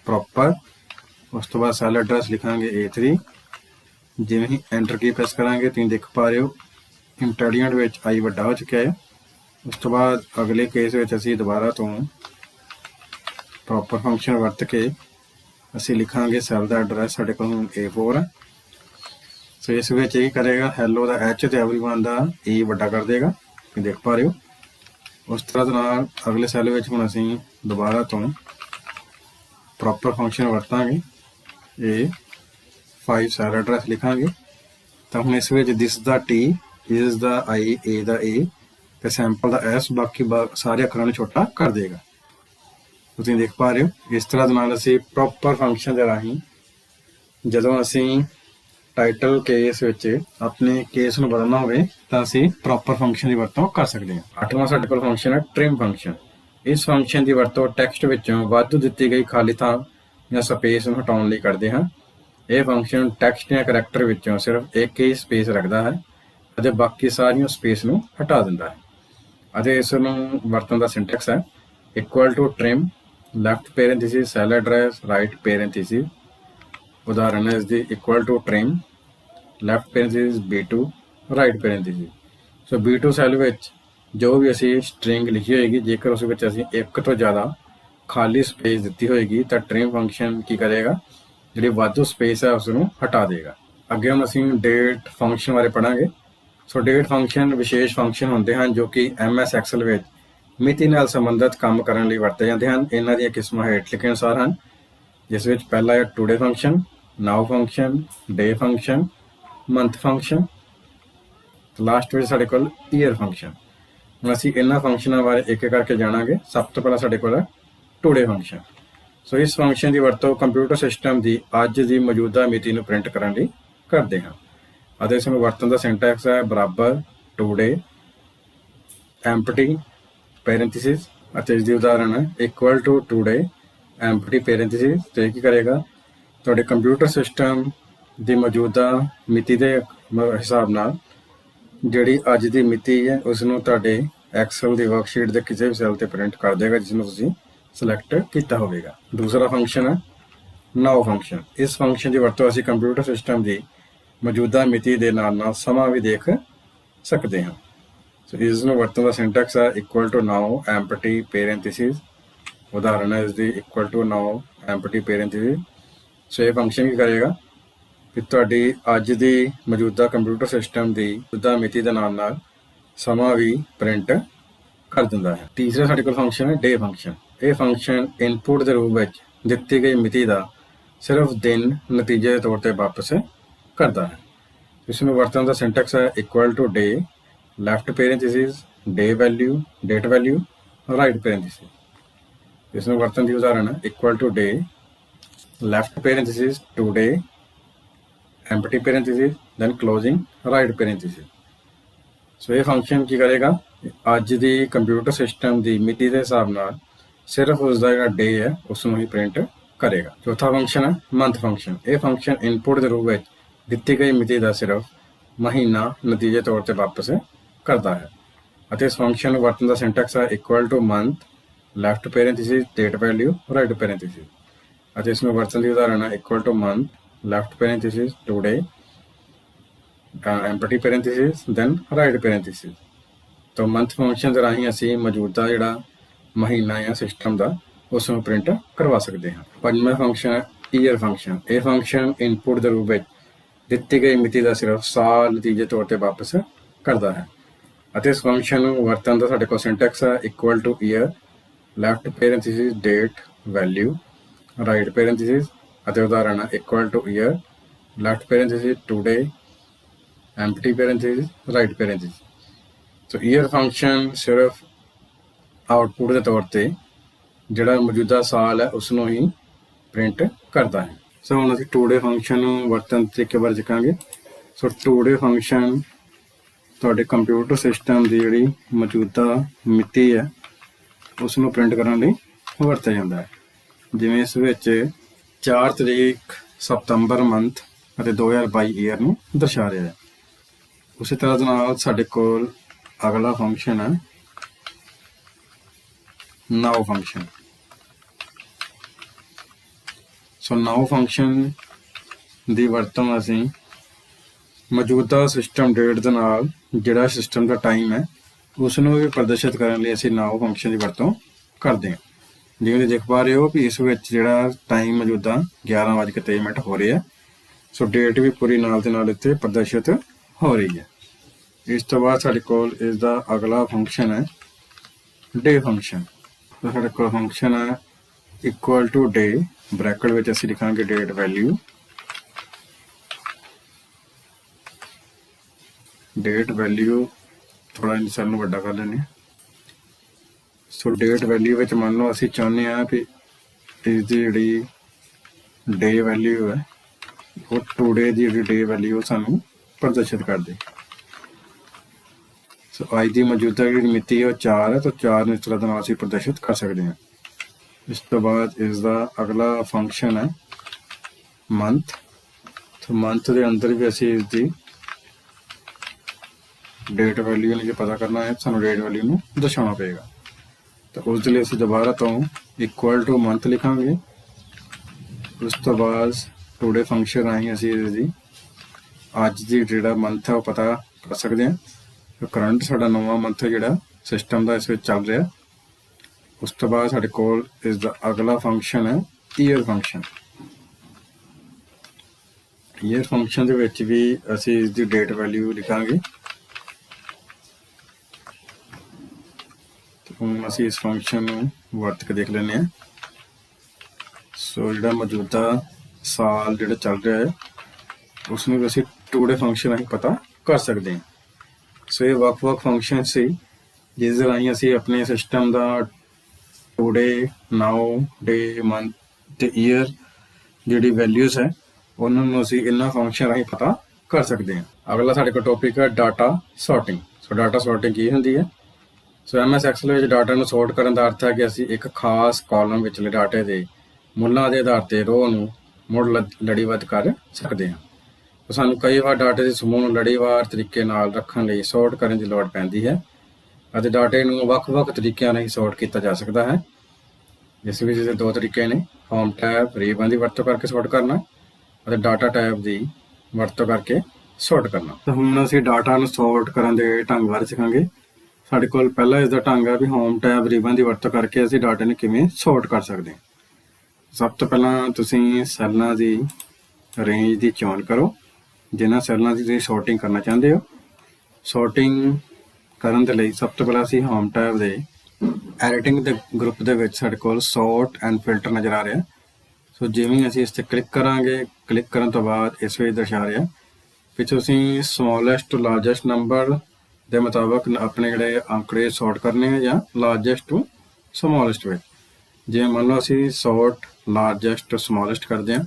ਪ੍ਰੋਪਰ, ਉਸ ਤੋਂ ਬਾਅਦ ਸੈੱਲ ਐਡਰੈਸ ਲਿਖਾਂਗੇ A3। ਜਿਵੇਂ ਹੀ ਐਂਟਰ ਕੀ ਪ੍ਰੈਸ ਕਰਾਂਗੇ ਤੁਸੀਂ ਦੇਖ ਪਾ ਰਹੇ ਹੋ ਇੰਟੈਲੀਜੈਂਟ ਵਿੱਚ I ਵੱਡਾ ਹੋ ਚੁੱਕਿਆ ਹੈ। ਉਸ ਤੋਂ ਬਾਅਦ ਅਗਲੇ ਕੇਸ ਵਿੱਚ ਅਸੀਂ ਦੁਬਾਰਾ ਤੋਂ ਪ੍ਰੋਪਰ ਫੰਕਸ਼ਨ ਵਰਤ ਕੇ ਅਸੀਂ ਲਿਖਾਂਗੇ ਸੈੱਲ ਦਾ ਐਡਰੈਸ ਸਾਡੇ ਕੋਲ ਹੁਣ A4 ਹੈ। ਸੋ ਇਸ ਵਿੱਚ ਇਹ ਕਰੇਗਾ ਹੈਲੋ ਦਾ H ਤੇ ਐਵਰੀਵਨ ਦਾ E ਵੱਡਾ ਕਰ ਦੇਗਾ, ਤੁਸੀਂ ਦੇਖ ਪਾ ਰਹੇ ਹੋ। ਉਸ ਤਰ੍ਹਾਂ ਦੇ ਨਾਲ ਅਗਲੇ ਸੈੱਲ ਵਿੱਚ ਹੁਣ ਅਸੀਂ ਦੁਬਾਰਾ ਤੋਂ ਪ੍ਰੋਪਰ ਫੰਕਸ਼ਨ ਵਰਤਾਂਗੇ A5 ਸੈੱਲ ਐਡਰੈਸ ਲਿਖਾਂਗੇ ਤਾਂ ਹੁਣ ਇਸ ਵਿੱਚ ਦਿਸ ਦਾ T, ਇਸ ਦਾ I, A ਦਾ A ਤੇ ਸੈਂਪਲ ਦਾ S ਬਾਕੀ ਸਾਰੇ ਅੱਖਰਾਂ ਨੂੰ ਛੋਟਾ ਕਰ ਦੇਗਾ। ਤੁਸੀਂ ਦੇਖ ਪਾ ਰਹੇ ਹੋ ਇਸ ਤਰ੍ਹਾਂ ਦੇ ਨਾਲ ਅਸੀਂ ਪ੍ਰੋਪਰ ਫੰਕਸ਼ਨ ਦੇ ਰਾਹੀਂ ਜਦੋਂ ਅਸੀਂ ਟਾਈਟਲ ਕੇਸ ਵਿੱਚ ਆਪਣੇ ਕੇਸ ਨੂੰ ਬਦਲਣਾ ਹੋਵੇ ਤਾਂ ਅਸੀਂ ਪ੍ਰੋਪਰ ਫੰਕਸ਼ਨ ਦੀ ਵਰਤੋਂ ਕਰ ਸਕਦੇ ਹਾਂ। 8ਵਾਂ ਸਾਡੇ ਕੋਲ ਫੰਕਸ਼ਨ ਹੈ ਟ੍ਰਿਮ ਫੰਕਸ਼ਨ। ਇਸ ਫੰਕਸ਼ਨ ਦੀ ਵਰਤੋਂ ਟੈਕਸਟ ਵਿੱਚੋਂ ਵਾਧੂ ਦਿੱਤੀ ਗਈ ਖਾਲੀ ਥਾਂ ਜਾਂ ਸਪੇਸ ਨੂੰ ਹਟਾਉਣ ਲਈ ਕਰਦੇ ਹਾਂ। ਇਹ ਫੰਕਸ਼ਨ ਟੈਕਸਟ ਜਾਂ ਕਰੈਕਟਰ ਵਿੱਚੋਂ ਸਿਰਫ ਇੱਕ ਹੀ ਸਪੇਸ ਰੱਖਦਾ ਹੈ ਅਤੇ ਬਾਕੀ ਸਾਰੀਆਂ ਸਪੇਸ ਨੂੰ ਹਟਾ ਦਿੰਦਾ ਹੈ ਅਤੇ ਇਸ ਨੂੰ ਵਰਤਣ ਦਾ ਸਿੰਟੈਕਸ ਹੈ equal to trim left parenthesis cell address right parenthesis. ਉਦਾਹਰਨ ਹੈ ਇਸ ਦੀ equal to trim left parenthesis B2 right parenthesis. So B2 cell ਵਿੱਚ ਜੋ ਵੀ ਅਸੀਂ ਸਟ੍ਰਿੰਗ ਲਿਖੀ ਹੋਏਗੀ ਜੇਕਰ ਉਸ ਵਿੱਚ ਅਸੀਂ ਇੱਕ ਤੋਂ ਜ਼ਿਆਦਾ ਖਾਲੀ ਸਪੇਸ ਦਿੱਤੀ ਹੋਏਗੀ ਤਾਂ ਟ੍ਰਿਮ ਫੰਕਸ਼ਨ ਕੀ ਕਰੇਗਾ, ਜਿਹੜੀ ਵਾਧੂ ਸਪੇਸ ਹੈ ਉਸ ਨੂੰ ਹਟਾ ਦੇਗਾ। ਅੱਗੇ ਹੁਣ ਅਸੀਂ ਡੇਟ ਫੰਕਸ਼ਨ ਬਾਰੇ ਪੜ੍ਹਾਂਗੇ। ਸੋ ਡੇਟ ਫੰਕਸ਼ਨ ਵਿਸ਼ੇਸ਼ ਫੰਕਸ਼ਨ ਹੁੰਦੇ ਹਨ ਜੋ ਕਿ MS ਐਕਸਲ ਵਿੱਚ ਮਿਤੀ ਨਾਲ ਸੰਬੰਧਿਤ ਕੰਮ ਕਰਨ ਲਈ ਵਰਤੇ ਜਾਂਦੇ ਹਨ। ਇਹਨਾਂ ਦੀਆਂ ਕਿਸਮਾਂ ਹੇਠ ਲਿਖੇ ਅਨੁਸਾਰ ਹਨ, ਜਿਸ ਵਿੱਚ ਪਹਿਲਾ ਹੈ ਟੂਡੇ ਫੰਕਸ਼ਨ, ਨਾਓ ਫੰਕਸ਼ਨ, ਡੇ ਫੰਕਸ਼ਨ, ਮੰਥ ਫੰਕਸ਼ਨ, ਲਾਸਟ ਵਿੱਚ ਸਾਡੇ ਕੋਲ ਈਅਰ ਫੰਕਸ਼ਨ। ਹੁਣ ਅਸੀਂ ਇਹਨਾਂ ਫੰਕਸ਼ਨਾਂ ਬਾਰੇ ਇੱਕ ਇੱਕ ਕਰਕੇ ਜਾਣਾਂਗੇ। ਸਭ ਤੋਂ ਪਹਿਲਾਂ ਸਾਡੇ ਕੋਲ ਹੈ ਟੂਡੇ ਫੰਕਸ਼ਨ। ਸੋ ਇਸ ਫੰਕਸ਼ਨ ਦੀ ਵਰਤੋਂ ਕੰਪਿਊਟਰ ਸਿਸਟਮ ਦੀ ਅੱਜ ਦੀ ਮੌਜੂਦਾ ਮਿਤੀ ਨੂੰ ਪ੍ਰਿੰਟ ਕਰਨ ਲਈ ਕਰਦੇ ਹਾਂ ਅਤੇ ਇਸ ਨੂੰ ਵਰਤਣ ਦਾ ਸਿੰਟੈਕਸ ਹੈ ਬਰਾਬਰ ਟੂਡੇ ਐਮਪਟੀ ਪੈਰੇਂਥੀਸਿਸ ਅਤੇ ਇਸ ਦੀ ਉਦਾਹਰਨ ਹੈ equal to today empty parenthesis. ਤੇ ਕੀ ਕਰੇਗਾ, ਤੁਹਾਡੇ ਕੰਪਿਊਟਰ ਸਿਸਟਮ ਦੀ ਮੌਜੂਦਾ ਮਿਤੀ ਦੇ ਹਿਸਾਬ ਨਾਲ ਜਿਹੜੀ ਅੱਜ ਦੀ ਮਿਤੀ ਹੈ ਉਸ ਨੂੰ ਤੁਹਾਡੇ ਐਕਸਲ ਦੀ ਵਰਕਸ਼ੀਟ ਦੇ ਕਿਸੇ ਵੀ ਸੈੱਲ ਤੇ ਪ੍ਰਿੰਟ ਕਰ ਦੇਗਾ ਜਿਸ ਨੂੰ ਤੁਸੀਂ ਸਿਲੈਕਟ ਕੀਤਾ ਹੋਵੇਗਾ। ਦੂਸਰਾ ਫੰਕਸ਼ਨ ਹੈ ਨਾਓ ਫੰਕਸ਼ਨ। ਇਸ ਫੰਕਸ਼ਨ ਦੀ ਵਰਤੋਂ ਅਸੀਂ ਕੰਪਿਊਟਰ ਸਿਸਟਮ ਦੀ ਮੌਜੂਦਾ ਮਿਤੀ ਦੇ ਨਾਲ ਨਾਲ ਸਮਾਂ ਵੀ ਦੇਖ ਸਕਦੇ ਹਾਂ। ਸੋ ਇਸ ਨੂੰ ਵਰਤਣ ਦਾ ਸਿੰਟੈਕਸ ਹੈ equal to now empty parenthesis. ਉਦਾਹਰਨ ਹੈ ਇਸ ਦੀ equal to now empty parenthesis. So ਇਹ ਫੰਕਸ਼ਨ ਕੀ ਕਰੇਗਾ ਕਿ ਤੁਹਾਡੀ ਅੱਜ ਦੀ ਮੌਜੂਦਾ ਕੰਪਿਊਟਰ ਸਿਸਟਮ ਦੀ ਮੌਜੂਦਾ ਮਿਤੀ ਦੇ ਨਾਲ ਨਾਲ ਸਮਾਂ ਵੀ ਪ੍ਰਿੰਟ ਕਰ ਦਿੰਦਾ ਹੈ। ਤੀਸਰਾ ਸਾਡੇ ਕੋਲ ਫੰਕਸ਼ਨ ਹੈ ਡੇ ਫੰਕਸ਼ਨ। ਇਹ ਫੰਕਸ਼ਨ ਇਨਪੁਟ ਦੇ ਰੂਪ ਵਿੱਚ ਦਿੱਤੀ ਗਈ ਮਿਤੀ ਦਾ ਸਿਰਫ ਦਿਨ ਨਤੀਜੇ ਦੇ ਤੌਰ ਤੇ ਵਾਪਸ ਕਰਦਾ ਹੈ। ਇਸ ਨੂੰ ਵਰਤਣ ਦਾ ਸਿੰਟੈਕਸ ਹੈ equal to day left parenthesis day value date value right parenthesis. इसमें वरतन की उदाहरण है equal to day, left parenthesis today, empty parenthesis, then closing right parenthesis. So ये फंक्शन की करेगा अज की कंप्यूटर सिस्टम की मिति के हिसाब नाल सिर्फ उसका जो डे है उसनों ही प्रिंट करेगा। चौथा फंक्शन है मंथ फंक्शन। ये फंक्शन इनपुट के रूप में दी गई मिति का सिर्फ महीना नतीजे तौर पर वापस करता है। इस फंक्शन वरतन का सिंटैक्स है equal to month, left parenthesis, date value, right parenthesis. इसमें वरतन की उदाहरण है equal to month, left parenthesis today, empty parenthesis, then right parenthesis. तो मंथ फंक्शन के राही असी मौजूदा जोड़ा महीना या सिस्टम का उसमें प्रिंट करवा सकते हैं। पंजवां फंक्शन है ईयर फंक्शन। ये फंक्शन इनपुट के रूप में दी गई मिति का सिर्फ साल नतीजे तौर पर वापस करता है। इस फंक्शन वरतन का साढ़े को सिंटैक्स है equal to year, left parenthesis, date value, right parenthesis. उदाहरण है equal to year, left parenthesis today, empty parenthesis, right parenthesis. तो ईयर फंक्शन सिर्फ आउटपुट के तौर पर जोड़ा मौजूदा साल है उसनों ही प्रिंट करता है। सो हम अभी टुडे फंक्शन वरतन तरीके बारे सीखांगे। सो टुडे फंक्शन तुहाडे कंप्यूटर सिस्टम की जी मौजूदा मिति है उसनों प्रिंट करने लई वरत्या जाता है। जिवें इस विच 4 तरीक सितंबर मंथ और 2022 ईयर नूं दर्शा रहा है। उसी तरह दे नाल साडे कोल अगला फंक्शन है now function. So now function की वरतों असीं मौजूदा सिस्टम डेट के नाल जिहड़ा सिस्टम का टाइम है उसनों भी प्रदर्शित करने लिए असीं नाउ फंक्शन की वरतों करते हैं। जिवें देख पा रहे हो कि इस विच जिहड़ा टाइम मौजूदा 11:23 हो रहा है। सो डेट भी पूरी नाल दे नाल इत्थे प्रदर्शित हो रही है। इस तो बाद साडे कोल इसका अगला फंक्शन है डे फंक्शन। तो साडे कोल फंक्शन है इक्वल टू डे, ब्रैकेट विच असीं लिखांगे डेट वैल्यू, डेट वैल्यू थोड़ा इन सैल वड्डा कर लें। सो डेट वैल्यू में मान लो असीं चाहुंदे हां भी इसकी जी डे वैल्यू है वो टुडे की जी डे वैल्यू सानू प्रदर्शित कर दे। सो अज की मौजूदा जी मिति है 4 है, तो 4 इस तरह का असीं प्रदर्शित कर सकते हैं। इस तो बाद इसका अगला फंक्शन है मंथ। तो मंथ के अंदर भी असीं इसकी डेट वैल्यू ने जो पता करना है सानू डेट वैल्यू नूं दर्शाना पेगा। तो उसके लिए असीं दोबारा तो इक्वल टू मंथ लिखांगे। उस तो बाद टुडे फंक्शन राही असीं इसदी अज की जिहड़ा मंथ है वो पता कर सकते हैं। तो करंट साडा नवां मंथ जिहड़ा सिस्टम का इस विच चल रहा। उस तो बाद साडे कोल इसदा अगला फंक्शन है ईयर फंक्शन। ईयर फंक्शन दे विच भी असीं इसदी डेट वैल्यू लिखांगे। हम असीं इस फंक्शन वर्त के देख लेने। सो जिहड़ा मौजूदा साल जिहड़ा चल रहा है उसमें भी असीं टुडे फंक्शन असीं पता कर सकते हैं। सो ये वक्-वक् फंक्शन से जिस राही असीं अपने सिस्टम का टुडे, नाउ, डे, मंथ ते ईयर जिहड़ी वैल्यूज़ है उन्होंने असीं इन्हां फंक्शन राही पता कर सकते हैं। अगला साडे कोल टॉपिक है डाटा सॉर्टिंग। सो डाटा सॉर्टिंग की हुंदी है? सो MS एक्सल में डाटा में सॉर्ट करने का अर्थ है कि असीं एक खास कॉलम विचले डाटे के मुल्लां के आधार पर रो नूं मुड़ लड़ीबद्ध कर सकते हैं। तो सानूं कई बार डाटे के समूह नूं लड़ीवार तरीके नाल रखण लई सॉर्ट करने की लोड़ पैंदी है ਅਤੇ डाटे नूं ਵੱਖ-ਵੱਖ तरीकों नाल सॉर्ट किया जा सकता है। जिस विच दो तरीके ने होम टैब रिबन की वरतों करके सॉर्ट करना और डाटा टैब की वरतों करके सॉर्ट करना। तो हम असीं डाटा नूं सॉर्ट करने के ढंग बारे सीखांगे। साडे कोल पहला इसका ढंग है भी होम टैब रिबन की वरतों करके असीं डाटे नूं किवें सॉर्ट कर सकते हैं। सब तो पहला तुसीं सैल्लां की रेंज की चोण करो जिन्हां सैल्लां की तुसीं सॉर्टिंग करना चाहते हो। सॉर्टिंग करन दे लई सब तो पहला असीं होम टैब दे एडिटिंग दे ग्रुप दे विच साडे कोल सॉर्ट एंड फिल्टर नज़र आ रहा है। सो जिवें असीं इस ते क्लिक करांगे, क्लिक करन तो बाद इस विच दर्शा रहा भी तुसीं स्मॉलेस्ट टू लार्जेस्ट नंबर के मुताबिक अपने जोड़े आंकड़े सॉर्ट करने हैं या लार्जेस्ट टू स्मॉलेस्ट विच। ਜਿਵੇਂ ਮੰਨ ਲਓ ਅਸੀਂ ਸੌਰਟ ਲਾਰਜੈਸਟ ਸਮੋਲੈਸਟ ਕਰਦੇ ਹਾਂ,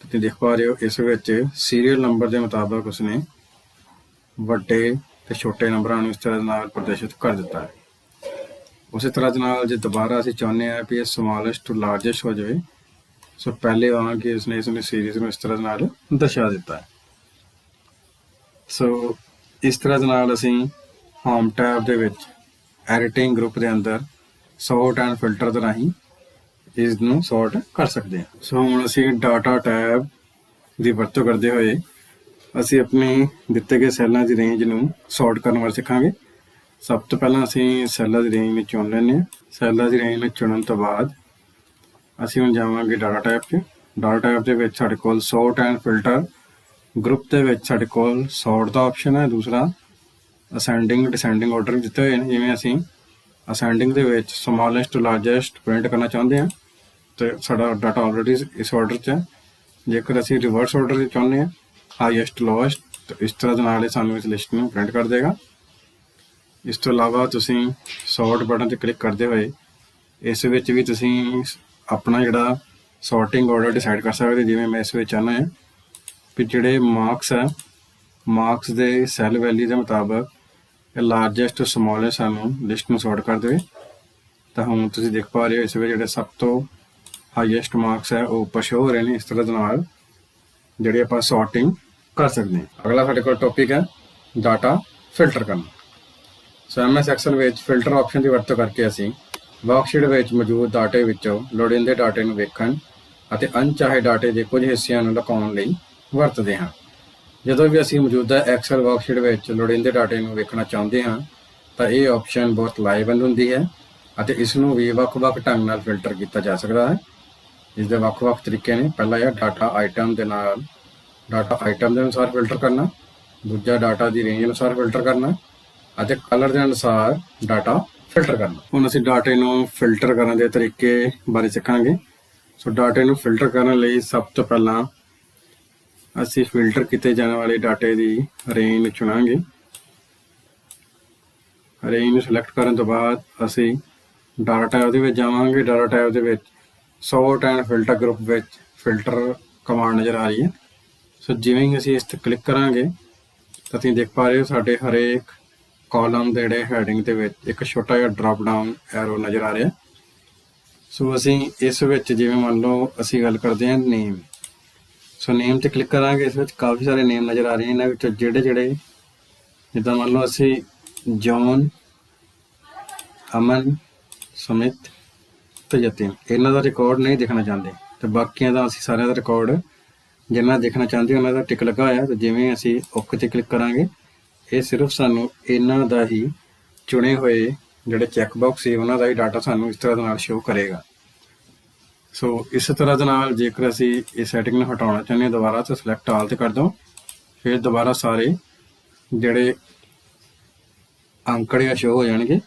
ਤੁਸੀਂ ਦੇਖ ਪਾ ਰਹੇ ਹੋ ਇਸ ਵਿੱਚ ਸੀਰੀਅਲ ਨੰਬਰ ਦੇ ਮੁਤਾਬਕ ਉਸਨੇ ਵੱਡੇ ਤੇ ਛੋਟੇ ਨੰਬਰਾਂ ਨੂੰ ਇਸ ਤਰ੍ਹਾਂ ਨਾਲ ਪ੍ਰਦਰਸ਼ਿਤ ਕਰ ਦਿੱਤਾ ਹੈ। ਉਸੇ ਤਰ੍ਹਾਂ ਦੇ ਨਾਲ ਜੇ ਦੁਬਾਰਾ ਅਸੀਂ ਚਾਹੁੰਦੇ ਹਾਂ ਵੀ ਇਹ ਸਮੋਲੈਸਟ ਟੂ ਲਾਰਜੈਸਟ ਹੋ ਜਾਵੇ, ਸੋ ਪਹਿਲੇ ਵਾਂਗ ਕਿ ਉਸਨੇ ਇਸ ਸੀਰੀਜ਼ ਨੂੰ ਇਸ ਤਰ੍ਹਾਂ ਨਾਲ ਦਰਸਾ ਦਿੱਤਾ ਹੈ। ਸੋ ਇਸ ਤਰ੍ਹਾਂ ਦੇ ਨਾਲ ਅਸੀਂ ਹੋਮ ਟੈਬ ਦੇ ਵਿੱਚ ਐਡੀਟਿੰਗ ਗਰੁੱਪ ਦੇ ਅੰਦਰ ਸੌਰਟ ਐਂਡ ਫਿਲਟਰ ਦੇ ਰਾਹੀਂ ਇਸ ਨੂੰ ਸੌਰਟ ਕਰ ਸਕਦੇ ਹਾਂ। ਸੋ ਹੁਣ ਅਸੀਂ ਡਾਟਾ ਟੈਬ ਦੀ ਵਰਤੋਂ ਕਰਦੇ ਹੋਏ ਅਸੀਂ ਆਪਣੇ ਦਿੱਤੇ ਗਏ ਸੈੱਲਾਂ ਦੀ ਰੇਂਜ ਨੂੰ ਸੌਰਟ ਕਰਨ ਵਾਲੇ ਸਿੱਖਾਂਗੇ। ਸਭ ਤੋਂ ਪਹਿਲਾਂ ਅਸੀਂ ਸੈੱਲਾਂ ਦੀ ਰੇਂਜ ਨੂੰ ਚੁਣ ਲੈਂਦੇ ਹਾਂ। ਸੈੱਲਾਂ ਦੀ ਰੇਂਜ ਨੂੰ ਚੁਣਨ ਤੋਂ ਬਾਅਦ ਅਸੀਂ ਹੁਣ ਜਾਵਾਂਗੇ ਡਾਟਾ ਟੈਬ 'ਚ। ਡਾਟਾ ਟੈਬ ਦੇ ਵਿੱਚ ਸਾਡੇ ਕੋਲ ਸੌਰਟ ਐਂਡ ਫਿਲਟਰ ਗਰੁੱਪ ਦੇ ਵਿੱਚ ਸਾਡੇ ਕੋਲ ਸੌਰਟ ਦਾ ਆਪਸ਼ਨ ਹੈ, ਦੂਸਰਾ ਅਸੈਂਡਿੰਗ ਡਿਸੈਂਡਿੰਗ ਆਰਡਰ ਦਿੱਤੇ ਹੋਏ ਨੇ। ਜਿਵੇਂ ਅਸੀਂ ਅਸੈਂਡਿੰਗ ਦੇ ਵਿੱਚ ਸਮੋਲੈਸਟ ਟੂ ਲਾਰਜੈਸਟ ਪ੍ਰਿੰਟ ਕਰਨਾ ਚਾਹੁੰਦੇ ਹਾਂ ਤੇ ਸਾਡਾ ਡਾਟਾ ਆਲਰੇਡੀ ਇਸ ਆਰਡਰ 'ਚ ਹੈ। ਜੇਕਰ ਅਸੀਂ ਰਿਵਰਸ ਆਰਡਰ 'ਚ ਚਾਹੁੰਦੇ ਹਾਂ ਹਾਈਐਸਟ ਲੋਐਸਟ, ਤਾਂ ਇਸ ਤਰ੍ਹਾਂ ਦੇ ਨਾਲ ਇਹ ਸਾਨੂੰ ਇਸ ਲਿਸਟ ਨੂੰ ਪ੍ਰਿੰਟ ਕਰ ਦੇਗਾ। ਇਸ ਤੋਂ ਇਲਾਵਾ ਤੁਸੀਂ ਸੌਰਟ ਬਟਨ 'ਤੇ ਕਲਿੱਕ ਕਰਦੇ ਹੋਏ ਇਸ ਵਿੱਚ ਵੀ ਤੁਸੀਂ ਆਪਣਾ ਜਿਹੜਾ ਸੌਰਟਿੰਗ ਆਰਡਰ ਡਿਸਾਈਡ ਕਰ ਸਕਦੇ। ਜਿਵੇਂ ਮੈਂ ਇਸ ਵਿੱਚ ਚਾਹੁੰਦਾ ਹਾਂ ਵੀ ਜਿਹੜੇ ਮਾਰਕਸ ਹੈ, ਮਾਰਕਸ ਦੇ ਸੈੱਲ ਵੈਲਿਊ ਦੇ ਮੁਤਾਬਕ ਇਹ ਲਾਰਜੈਸਟ ਸਮੋਲੈਸਟ ਸਾਨੂੰ ਲਿਸਟ ਨੂੰ ਸੌਰਟ ਕਰ ਦੇਵੇ। ਤਾਂ ਹੁਣ ਤੁਸੀਂ ਦੇਖ ਪਾ ਰਹੇ ਹੋ ਇਸ ਵਿੱਚ ਜਿਹੜੇ ਸਭ ਤੋਂ ਹਾਈਐਸਟ ਮਾਰਕਸ ਹੈ ਉਹ ਉੱਪਰ ਸ਼ੋ ਹੋ ਰਹੇ ਨੇ। ਇਸ ਤਰ੍ਹਾਂ ਦੇ ਨਾਲ ਜਿਹੜੀ ਆਪਾਂ ਸੌਰਟਿੰਗ ਕਰ ਸਕਦੇ ਹਾਂ। ਅਗਲਾ ਸਾਡੇ ਕੋਲ ਟੌਪਿਕ ਹੈ ਡਾਟਾ ਫਿਲਟਰ ਕਰਨਾ। ਸੋ MS ਐਕਸਲ ਵਿੱਚ ਫਿਲਟਰ ਆਪਸ਼ਨ ਦੀ ਵਰਤੋਂ ਕਰਕੇ ਅਸੀਂ ਵਰਕਸ਼ੀਟ ਵਿੱਚ ਮੌਜੂਦ ਡਾਟੇ ਵਿੱਚੋਂ ਲੋੜੀਂਦੇ ਡਾਟੇ ਨੂੰ ਵੇਖਣ ਅਤੇ ਅਣਚਾਹੇ ਡਾਟੇ ਦੇ ਕੁਝ ਹਿੱਸਿਆਂ ਨੂੰ ਲੁਕਾਉਣ ਲਈ ਵਰਤਦੇ ਹਾਂ। ਜਦੋਂ ਵੀ ਅਸੀਂ ਮੌਜੂਦਾ ਐਕਸਲ ਵਰਕਸ਼ੀਟ ਵਿੱਚ ਲੋੜੀਂਦੇ ਡਾਟੇ ਨੂੰ ਵੇਖਣਾ ਚਾਹੁੰਦੇ ਹਾਂ ਤਾਂ ਇਹ ਆਪਸ਼ਨ ਬਹੁਤ ਲਾਹੇਵੰਦ ਹੁੰਦੀ ਹੈ ਅਤੇ ਇਸ ਨੂੰ ਵੀ ਵੱਖ-ਵੱਖ ਢੰਗ ਨਾਲ ਫਿਲਟਰ ਕੀਤਾ ਜਾ ਸਕਦਾ ਹੈ। ਇਸ ਦੇ ਵੱਖ-ਵੱਖ ਤਰੀਕੇ ਨੇ। ਪਹਿਲਾ ਹੈ ਡਾਟਾ ਆਈਟਮ ਦੇ ਨਾਲ ਡਾਟਾ ਆਈਟਮ ਦੇ ਅਨੁਸਾਰ ਫਿਲਟਰ ਕਰਨਾ, ਦੂਜਾ ਡਾਟਾ ਦੀ ਰੇਂਜ ਅਨੁਸਾਰ ਫਿਲਟਰ ਕਰਨਾ ਅਤੇ ਕਲਰ ਦੇ ਅਨੁਸਾਰ ਡਾਟਾ ਫਿਲਟਰ ਕਰਨਾ। ਹੁਣ ਅਸੀਂ ਡਾਟੇ ਨੂੰ ਫਿਲਟਰ ਕਰਨ ਦੇ ਤਰੀਕੇ ਬਾਰੇ ਸਿੱਖਾਂਗੇ। ਸੋ ਡਾਟੇ ਨੂੰ ਫਿਲਟਰ ਕਰਨ ਲਈ ਸਭ ਤੋਂ ਪਹਿਲਾਂ ਅਸੀਂ ਫਿਲਟਰ ਕੀਤੇ ਜਾਣ ਵਾਲੇ ਡਾਟੇ ਦੀ ਰੇਂਜ ਨੂੰ ਚੁਣਾਂਗੇ। ਰੇਂਜ ਨੂੰ ਸਿਲੈਕਟ ਕਰਨ ਤੋਂ ਬਾਅਦ ਅਸੀਂ ਡਾਟਾ ਟੈਬ ਦੇ ਵਿੱਚ ਜਾਵਾਂਗੇ। ਡਾਟਾ ਟੈਬ ਦੇ ਵਿੱਚ ਸੌਰਟ ਐਂਡ ਫਿਲਟਰ ਗਰੁੱਪ ਵਿੱਚ ਫਿਲਟਰ ਕਮਾਂਡ ਨਜ਼ਰ ਆ ਰਹੀ ਹੈ। ਸੋ ਜਿਵੇਂ ਹੀ ਅਸੀਂ ਇਸ 'ਤੇ ਕਲਿੱਕ ਕਰਾਂਗੇ ਤਾਂ ਤੁਸੀਂ ਦੇਖ ਪਾ ਰਹੇ ਹੋ ਸਾਡੇ ਹਰੇਕ ਕਾਲਮ ਦੇ ਜਿਹੜੇ ਹੈਡਿੰਗ ਦੇ ਵਿੱਚ ਇੱਕ ਛੋਟਾ ਜਿਹਾ ਡ੍ਰੌਪ ਡਾਊਨ ਐਰੋ ਨਜ਼ਰ ਆ ਰਿਹਾ। ਸੋ ਅਸੀਂ ਇਸ ਵਿੱਚ ਜਿਵੇਂ ਮੰਨ ਲਓ ਅਸੀਂ ਗੱਲ ਕਰਦੇ ਹਾਂ ਨੇਮ। ਸੋ ਨੇਮ 'ਤੇ ਕਲਿੱਕ ਕਰਾਂਗੇ। ਇਸ ਵਿੱਚ ਕਾਫੀ ਸਾਰੇ ਨੇਮ ਨਜ਼ਰ ਆ ਰਹੇ ਨੇ। ਇਹਨਾਂ ਵਿੱਚੋਂ ਜਿਹੜੇ ਜਿੱਦਾਂ ਮੰਨ ਲਓ ਅਸੀਂ ਜੌਨ, ਅਮਨ, ਸਮਿਤ ਤੇ ਯਤੀਮ, ਇਹਨਾਂ ਦਾ ਰਿਕਾਰਡ ਨਹੀਂ ਦੇਖਣਾ ਚਾਹੁੰਦੇ ਤੇ ਬਾਕੀਆਂ ਦਾ ਅਸੀਂ ਸਾਰਿਆਂ ਦਾ ਰਿਕਾਰਡ ਜਿੰਨਾ ਦੇਖਣਾ ਚਾਹੁੰਦੇ ਉਹਨਾਂ ਦਾ ਟਿਕ ਲੱਗਾ ਹੋਇਆ। ਤੇ ਜਿਵੇਂ ਅਸੀਂ ਓਕੇ 'ਤੇ ਕਲਿੱਕ ਕਰਾਂਗੇ ਇਹ ਸਿਰਫ ਸਾਨੂੰ ਇਹਨਾਂ ਦਾ ਹੀ ਚੁਣੇ ਹੋਏ ਜਿਹੜੇ ਚੈੱਕ ਬਾਕਸ ਸੀ ਉਹਨਾਂ ਦਾ ਹੀ ਡਾਟਾ ਸਾਨੂੰ ਇਸ ਤਰ੍ਹਾਂ ਦੇ ਨਾਲ ਸ਼ੋ ਕਰੇਗਾ। ਸੋ ਇਸ ਤਰ੍ਹਾਂ ਦੇ ਨਾਲ ਜੇਕਰ ਅਸੀਂ ਇਸ ਸੈਟਿੰਗ ਨੂੰ ਹਟਾਉਣਾ ਚਾਹੁੰਦੇ ਹਾਂ ਦੁਬਾਰਾ ਤਾਂ ਸਿਲੈਕਟ ਆਲ 'ਤੇ ਕਰ ਦਿਓ। ਫਿਰ ਦੁਬਾਰਾ ਸਾਰੇ ਜਿਹੜੇ ਅੰਕੜੇ ਸ਼ੋ ਹੋ ਜਾਣਗੇ।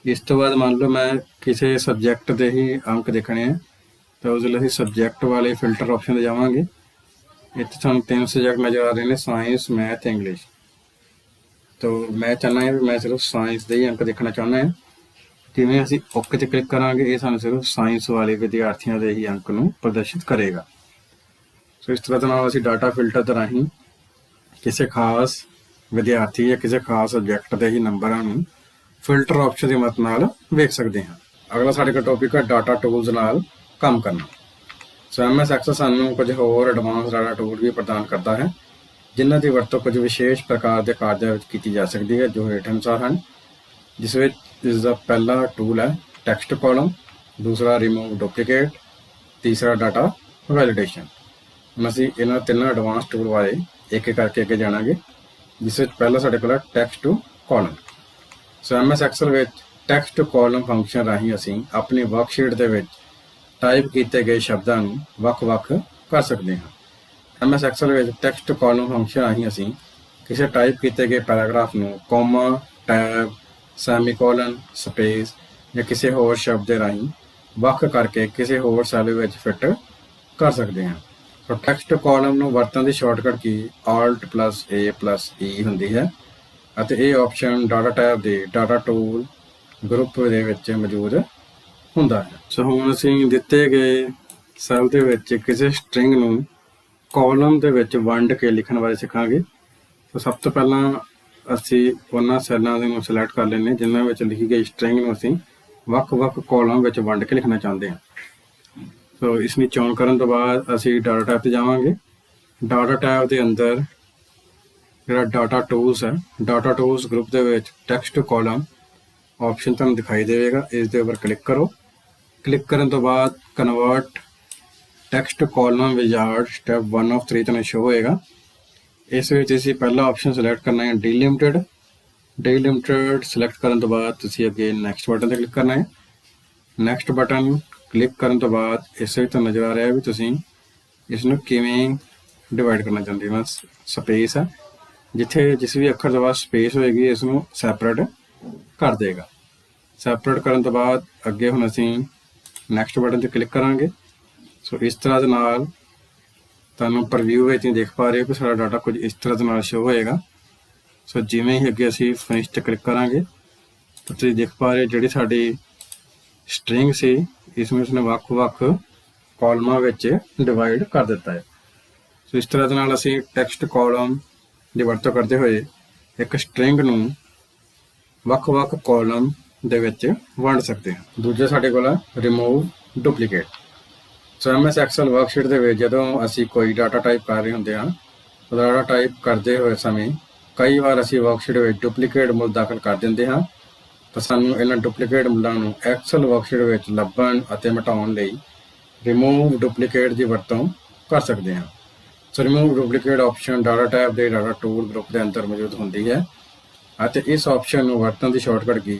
ਇਸ ਤੋਂ ਬਾਅਦ ਮੰਨ ਲਓ ਮੈਂ ਕਿਸੇ ਸਬਜੈਕਟ ਦੇ ਹੀ ਅੰਕ ਦੇਖਣੇ ਆ ਤਾਂ ਉਸ ਲਈ ਅਸੀਂ ਸਬਜੈਕਟ ਵਾਲੇ ਫਿਲਟਰ ਆਪਸ਼ਨ 'ਤੇ ਜਾਵਾਂਗੇ। ਇੱਥੇ ਸਾਨੂੰ 3 ਸਬਜੈਕਟ ਨਜ਼ਰ ਆ ਰਹੇ ਨੇ, ਸਾਇੰਸ, ਮੈਥ, ਇੰਗਲਿਸ਼। ਤਾਂ ਮੈਂ ਚਾਹੁੰਦਾ ਹਾਂ ਵੀ ਮੈਂ ਸਿਰਫ ਸਾਇੰਸ ਦੇ ਹੀ ਅੰਕ ਦੇਖਣਾ ਚਾਹੁੰਦਾ ਹਾਂ। ਜਿਵੇਂ ਅਸੀਂ ਓਕੇ 'ਤੇ ਕਲਿੱਕ ਕਰਾਂਗੇ ਇਹ ਸਾਨੂੰ ਸਿਰਫ ਸਾਇੰਸ ਵਾਲੇ ਵਿਦਿਆਰਥੀਆਂ ਦੇ ਹੀ ਅੰਕ ਨੂੰ ਪ੍ਰਦਰਸ਼ਿਤ ਕਰੇਗਾ। ਸੋ ਇਸ ਤਰ੍ਹਾਂ ਦੇ ਨਾਲ ਅਸੀਂ ਡਾਟਾ ਫਿਲਟਰ ਦੇ ਰਾਹੀਂ ਕਿਸੇ ਖਾਸ ਵਿਦਿਆਰਥੀ ਜਾਂ ਕਿਸੇ ਖਾਸ ਸਬਜੈਕਟ ਦੇ ਹੀ ਨੰਬਰਾਂ ਨੂੰ ਫਿਲਟਰ ਆਪਸ਼ਨ ਦੀ ਮਦਦ ਨਾਲ ਵੇਖ ਸਕਦੇ ਹਾਂ। ਅਗਲਾ ਸਾਡੇ ਕੋਲ ਟੌਪਿਕ ਹੈ ਡਾਟਾ ਟੂਲਸ ਨਾਲ ਕੰਮ ਕਰਨਾ। ਸੋ MS ਐਕਸਲ ਸਾਨੂੰ ਕੁਝ ਹੋਰ ਐਡਵਾਂਸ ਡਾਟਾ ਟੂਲ ਵੀ ਪ੍ਰਦਾਨ ਕਰਦਾ ਹੈ ਜਿਨ੍ਹਾਂ ਦੀ ਵਰਤੋਂ ਕੁਝ ਵਿਸ਼ੇਸ਼ ਪ੍ਰਕਾਰ ਦੇ ਕਾਰਜਾਂ ਵਿੱਚ ਕੀਤੀ ਜਾ ਸਕਦੀ ਹੈ ਜੋ ਹੇਠ ਅਨੁਸਾਰ ਹਨ। ਜਿਸ ਵਿੱਚ ਇਸ ਦਾ ਪਹਿਲਾ ਟੂਲ ਹੈ ਟੈਕਸਟ ਕਾਲਮ, ਦੂਸਰਾ ਰਿਮੂਵ ਡੁਪਲੀਕੇਟ, ਤੀਸਰਾ ਡਾਟਾ ਵੈਲੀਡੇਸ਼ਨ। ਹੁਣ ਅਸੀਂ ਇਹਨਾਂ ਤਿੰਨਾਂ ਐਡਵਾਂਸ ਟੂਲ ਬਾਰੇ ਇੱਕ ਇੱਕ ਕਰਕੇ ਅੱਗੇ ਜਾਣਾਂਗੇ। ਜਿਸ ਵਿੱਚ ਪਹਿਲਾ ਸਾਡੇ ਕੋਲ ਹੈ text to column. So MS Excel ਵਿੱਚ ਟੈਕਸਟ ਟੂ ਕਾਲਮ ਫੰਕਸ਼ਨ ਰਾਹੀਂ ਅਸੀਂ ਆਪਣੀ ਵਰਕਸ਼ੀਟ ਦੇ ਵਿੱਚ ਟਾਈਪ ਕੀਤੇ ਗਏ ਸ਼ਬਦਾਂ ਨੂੰ ਵੱਖ-ਵੱਖ ਕਰ ਸਕਦੇ ਹਾਂ। MS ਐਕਸਲ ਵਿੱਚ ਟੈਕਸਟ ਟੂ ਕਾਲਮ ਫੰਕਸ਼ਨ ਰਾਹੀਂ ਅਸੀਂ ਕਿਸੇ ਟਾਈਪ ਕੀਤੇ ਗਏ ਪੈਰਾਗ੍ਰਾਫ ਨੂੰ ਕੋਮਾ, ਟੈਬ, ਸੈਮੀਕੋਲਨ, ਸਪੇਸ ਜਾਂ ਕਿਸੇ ਹੋਰ ਸ਼ਬਦ ਦੇ ਰਾਹੀਂ ਵੱਖ ਕਰਕੇ ਕਿਸੇ ਹੋਰ ਸੈੱਲ ਵਿੱਚ ਫਿੱਟ ਕਰ ਸਕਦੇ ਹਾਂ। ਸੋ ਟੈਕਸਟ ਕਾਲਮ ਨੂੰ ਵਰਤਣ ਦੀ ਸ਼ਾਰਟਕਟ ਕੀ Alt+A+E ਹੁੰਦੀ ਹੈ ਅਤੇ ਇਹ ਆਪਸ਼ਨ ਡਾਟਾ ਟੈਬ ਦੇ ਡਾਟਾ ਟੂਲ ਗਰੁੱਪ ਦੇ ਵਿੱਚ ਮੌਜੂਦ ਹੁੰਦਾ ਹੈ। ਸੋ ਹੁਣ ਅਸੀਂ ਦਿੱਤੇ ਗਏ ਸੈੱਲ ਦੇ ਵਿੱਚ ਕਿਸੇ ਸਟ੍ਰਿੰਗ ਨੂੰ ਕਾਲਮ ਦੇ ਵਿੱਚ ਵੰਡ ਕੇ ਲਿਖਣ ਬਾਰੇ ਸਿੱਖਾਂਗੇ। ਸੋ ਸਭ ਤੋਂ ਪਹਿਲਾਂ ਅਸੀਂ ਉਹਨਾਂ ਸੈੱਲਾਂ ਨੂੰ ਸਿਲੈਕਟ ਕਰ ਲੈਂਦੇ ਜਿਨ੍ਹਾਂ ਵਿੱਚ ਲਿਖੀ ਗਈ ਸਟ੍ਰਿੰਗ ਨੂੰ ਅਸੀਂ ਵੱਖ-ਵੱਖ ਕਾਲਮ ਵਿੱਚ ਵੰਡ ਕੇ ਲਿਖਣਾ ਚਾਹੁੰਦੇ ਹਾਂ। ਸੋ ਇਸ ਨੂੰ ਚੋਣ ਕਰਨ ਤੋਂ ਬਾਅਦ ਅਸੀਂ ਡਾਟਾ ਟੈਬ ਤੇ ਜਾਵਾਂਗੇ। ਡਾਟਾ ਟੈਬ ਦੇ ਅੰਦਰ ਜਿਹੜਾ ਡਾਟਾ ਟੂਲਸ ਹੈ, ਡਾਟਾ ਟੂਲਸ ਗਰੁੱਪ ਦੇ ਵਿੱਚ ਟੈਕਸਟ ਕਾਲਮ ਆਪਸ਼ਨ ਤੁਹਾਨੂੰ ਦਿਖਾਈ ਦੇਵੇਗਾ। ਇਸ ਦੇ ਉੱਪਰ ਕਲਿੱਕ ਕਰੋ। ਕਲਿੱਕ ਕਰਨ ਤੋਂ ਬਾਅਦ convert text column wizard step 1 of 3 ਤੁਹਾਨੂੰ ਸ਼ੋ ਹੋਏਗਾ। ਇਸ ਵਿੱਚ ਅਸੀਂ ਪਹਿਲਾ ਆਪਸ਼ਨ ਸਿਲੈਕਟ ਕਰਨਾ ਹੈ ਡੀਲਿਮਟਡ। ਡੀਲਿਮਟਡ ਸਿਲੈਕਟ ਕਰਨ ਤੋਂ ਬਾਅਦ ਤੁਸੀਂ ਅੱਗੇ ਨੈਕਸਟ ਬਟਨ ਤੇ ਕਲਿੱਕ ਕਰਨਾ ਹੈ। ਨੈਕਸਟ ਬਟਨ ਕਲਿੱਕ ਕਰਨ ਤੋਂ ਬਾਅਦ ਇਸ ਵਿੱਚ ਤੁਹਾਨੂੰ ਨਜ਼ਰ ਆ ਰਿਹਾ ਵੀ ਤੁਸੀਂ ਇਸ ਨੂੰ ਕਿਵੇਂ ਡਿਵਾਈਡ ਕਰਨਾ ਚਾਹੁੰਦੇ ਹੋ। ਸਪੇਸ ਹੈ, ਜਿੱਥੇ ਜਿਸ ਵੀ ਅੱਖਰ ਤੋਂ ਬਾਅਦ ਸਪੇਸ ਹੋਏਗੀ ਇਸ ਨੂੰ ਸੈਪਰੇਟ ਕਰ ਦੇਗਾ। ਸੈਪਰੇਟ ਕਰਨ ਤੋਂ ਬਾਅਦ ਅੱਗੇ ਹੁਣ ਅਸੀਂ ਨੈਕਸਟ ਬਟਨ ਤੇ ਕਲਿੱਕ ਕਰਾਂਗੇ। ਸੋ ਇਸ ਤਰ੍ਹਾਂ ਦੇ ਨਾਲ ਤੁਹਾਨੂੰ ਪ੍ਰਵਿਊ ਵਿੱਚ ਦੇਖ ਪਾ ਰਹੇ ਹੋ ਕਿ ਸਾਡਾ ਡਾਟਾ ਕੁਝ ਇਸ ਤਰ੍ਹਾਂ ਦੇ ਨਾਲ ਸ਼ੋ ਹੋਏਗਾ। ਸੋ ਜਿਵੇਂ ਹੀ ਅੱਗੇ ਅਸੀਂ ਫਿਨਿਸ਼ ਤੇ ਕਲਿੱਕ ਕਰਾਂਗੇ ਤਾਂ ਤੁਸੀਂ ਦੇਖ ਪਾ ਰਹੇ ਜਿਹੜੀ ਸਾਡੀ ਸਟ੍ਰਿੰਗ ਸੀ ਇਸ ਨੂੰ ਉਸਨੇ ਵੱਖ-ਵੱਖ ਕਾਲਮਾਂ ਵਿੱਚ ਡਿਵਾਈਡ ਕਰ ਦਿੱਤਾ ਹੈ। ਸੋ ਇਸ ਤਰ੍ਹਾਂ ਦੇ ਨਾਲ ਅਸੀਂ ਟੈਕਸਟ ਕਾਲਮ ਦੀ ਵਰਤੋਂ ਕਰਦੇ ਹੋਏ ਇੱਕ ਸਟ੍ਰਿੰਗ ਨੂੰ ਵੱਖ-ਵੱਖ ਕਾਲਮ ਦੇ ਵਿੱਚ ਵੰਡ ਸਕਦੇ ਹਾਂ। ਦੂਜਾ ਸਾਡੇ ਕੋਲ ਹੈ ਰਿਮੂਵ ਡੁਪਲੀਕੇਟ। ਸੋ MS ਐਕਸਲ ਵਰਕਸ਼ੀਟ ਦੇ ਵਿੱਚ ਜਦੋਂ ਅਸੀਂ ਕੋਈ ਡਾਟਾ ਟਾਈਪ ਕਰ ਰਹੇ ਹੁੰਦੇ ਹਾਂ, ਡਾਟਾ ਟਾਈਪ ਕਰਦੇ ਹੋਏ ਸਮੇਂ ਕਈ ਵਾਰ ਅਸੀਂ ਵਰਕਸ਼ੀਟ ਵਿੱਚ ਡੁਪਲੀਕੇਟ ਮੁੱਲ ਦਾਖਲ ਕਰ ਦਿੰਦੇ ਹਾਂ। ਤਾਂ ਸਾਨੂੰ ਇਹਨਾਂ ਡੁਪਲੀਕੇਟ ਮੁੱਲਾਂ ਨੂੰ ਐਕਸਲ ਵਰਕਸ਼ੀਟ ਵਿੱਚ ਲੱਭਣ ਅਤੇ ਮਿਟਾਉਣ ਲਈ ਰਿਮੂਵ ਡੁਪਲੀਕੇਟ ਦੀ ਵਰਤੋਂ ਕਰ ਸਕਦੇ ਹਾਂ। So remove duplicate option data tab ਦੇ ਡਾਟਾ ਟੂਲ ਗਰੁੱਪ ਦੇ ਅੰਦਰ ਮੌਜੂਦ ਹੁੰਦੀ ਹੈ ਅਤੇ ਇਸ ਆਪਸ਼ਨ ਨੂੰ ਵਰਤਣ ਦੀ ਸ਼ਾਰਟਕਟ ਕੀ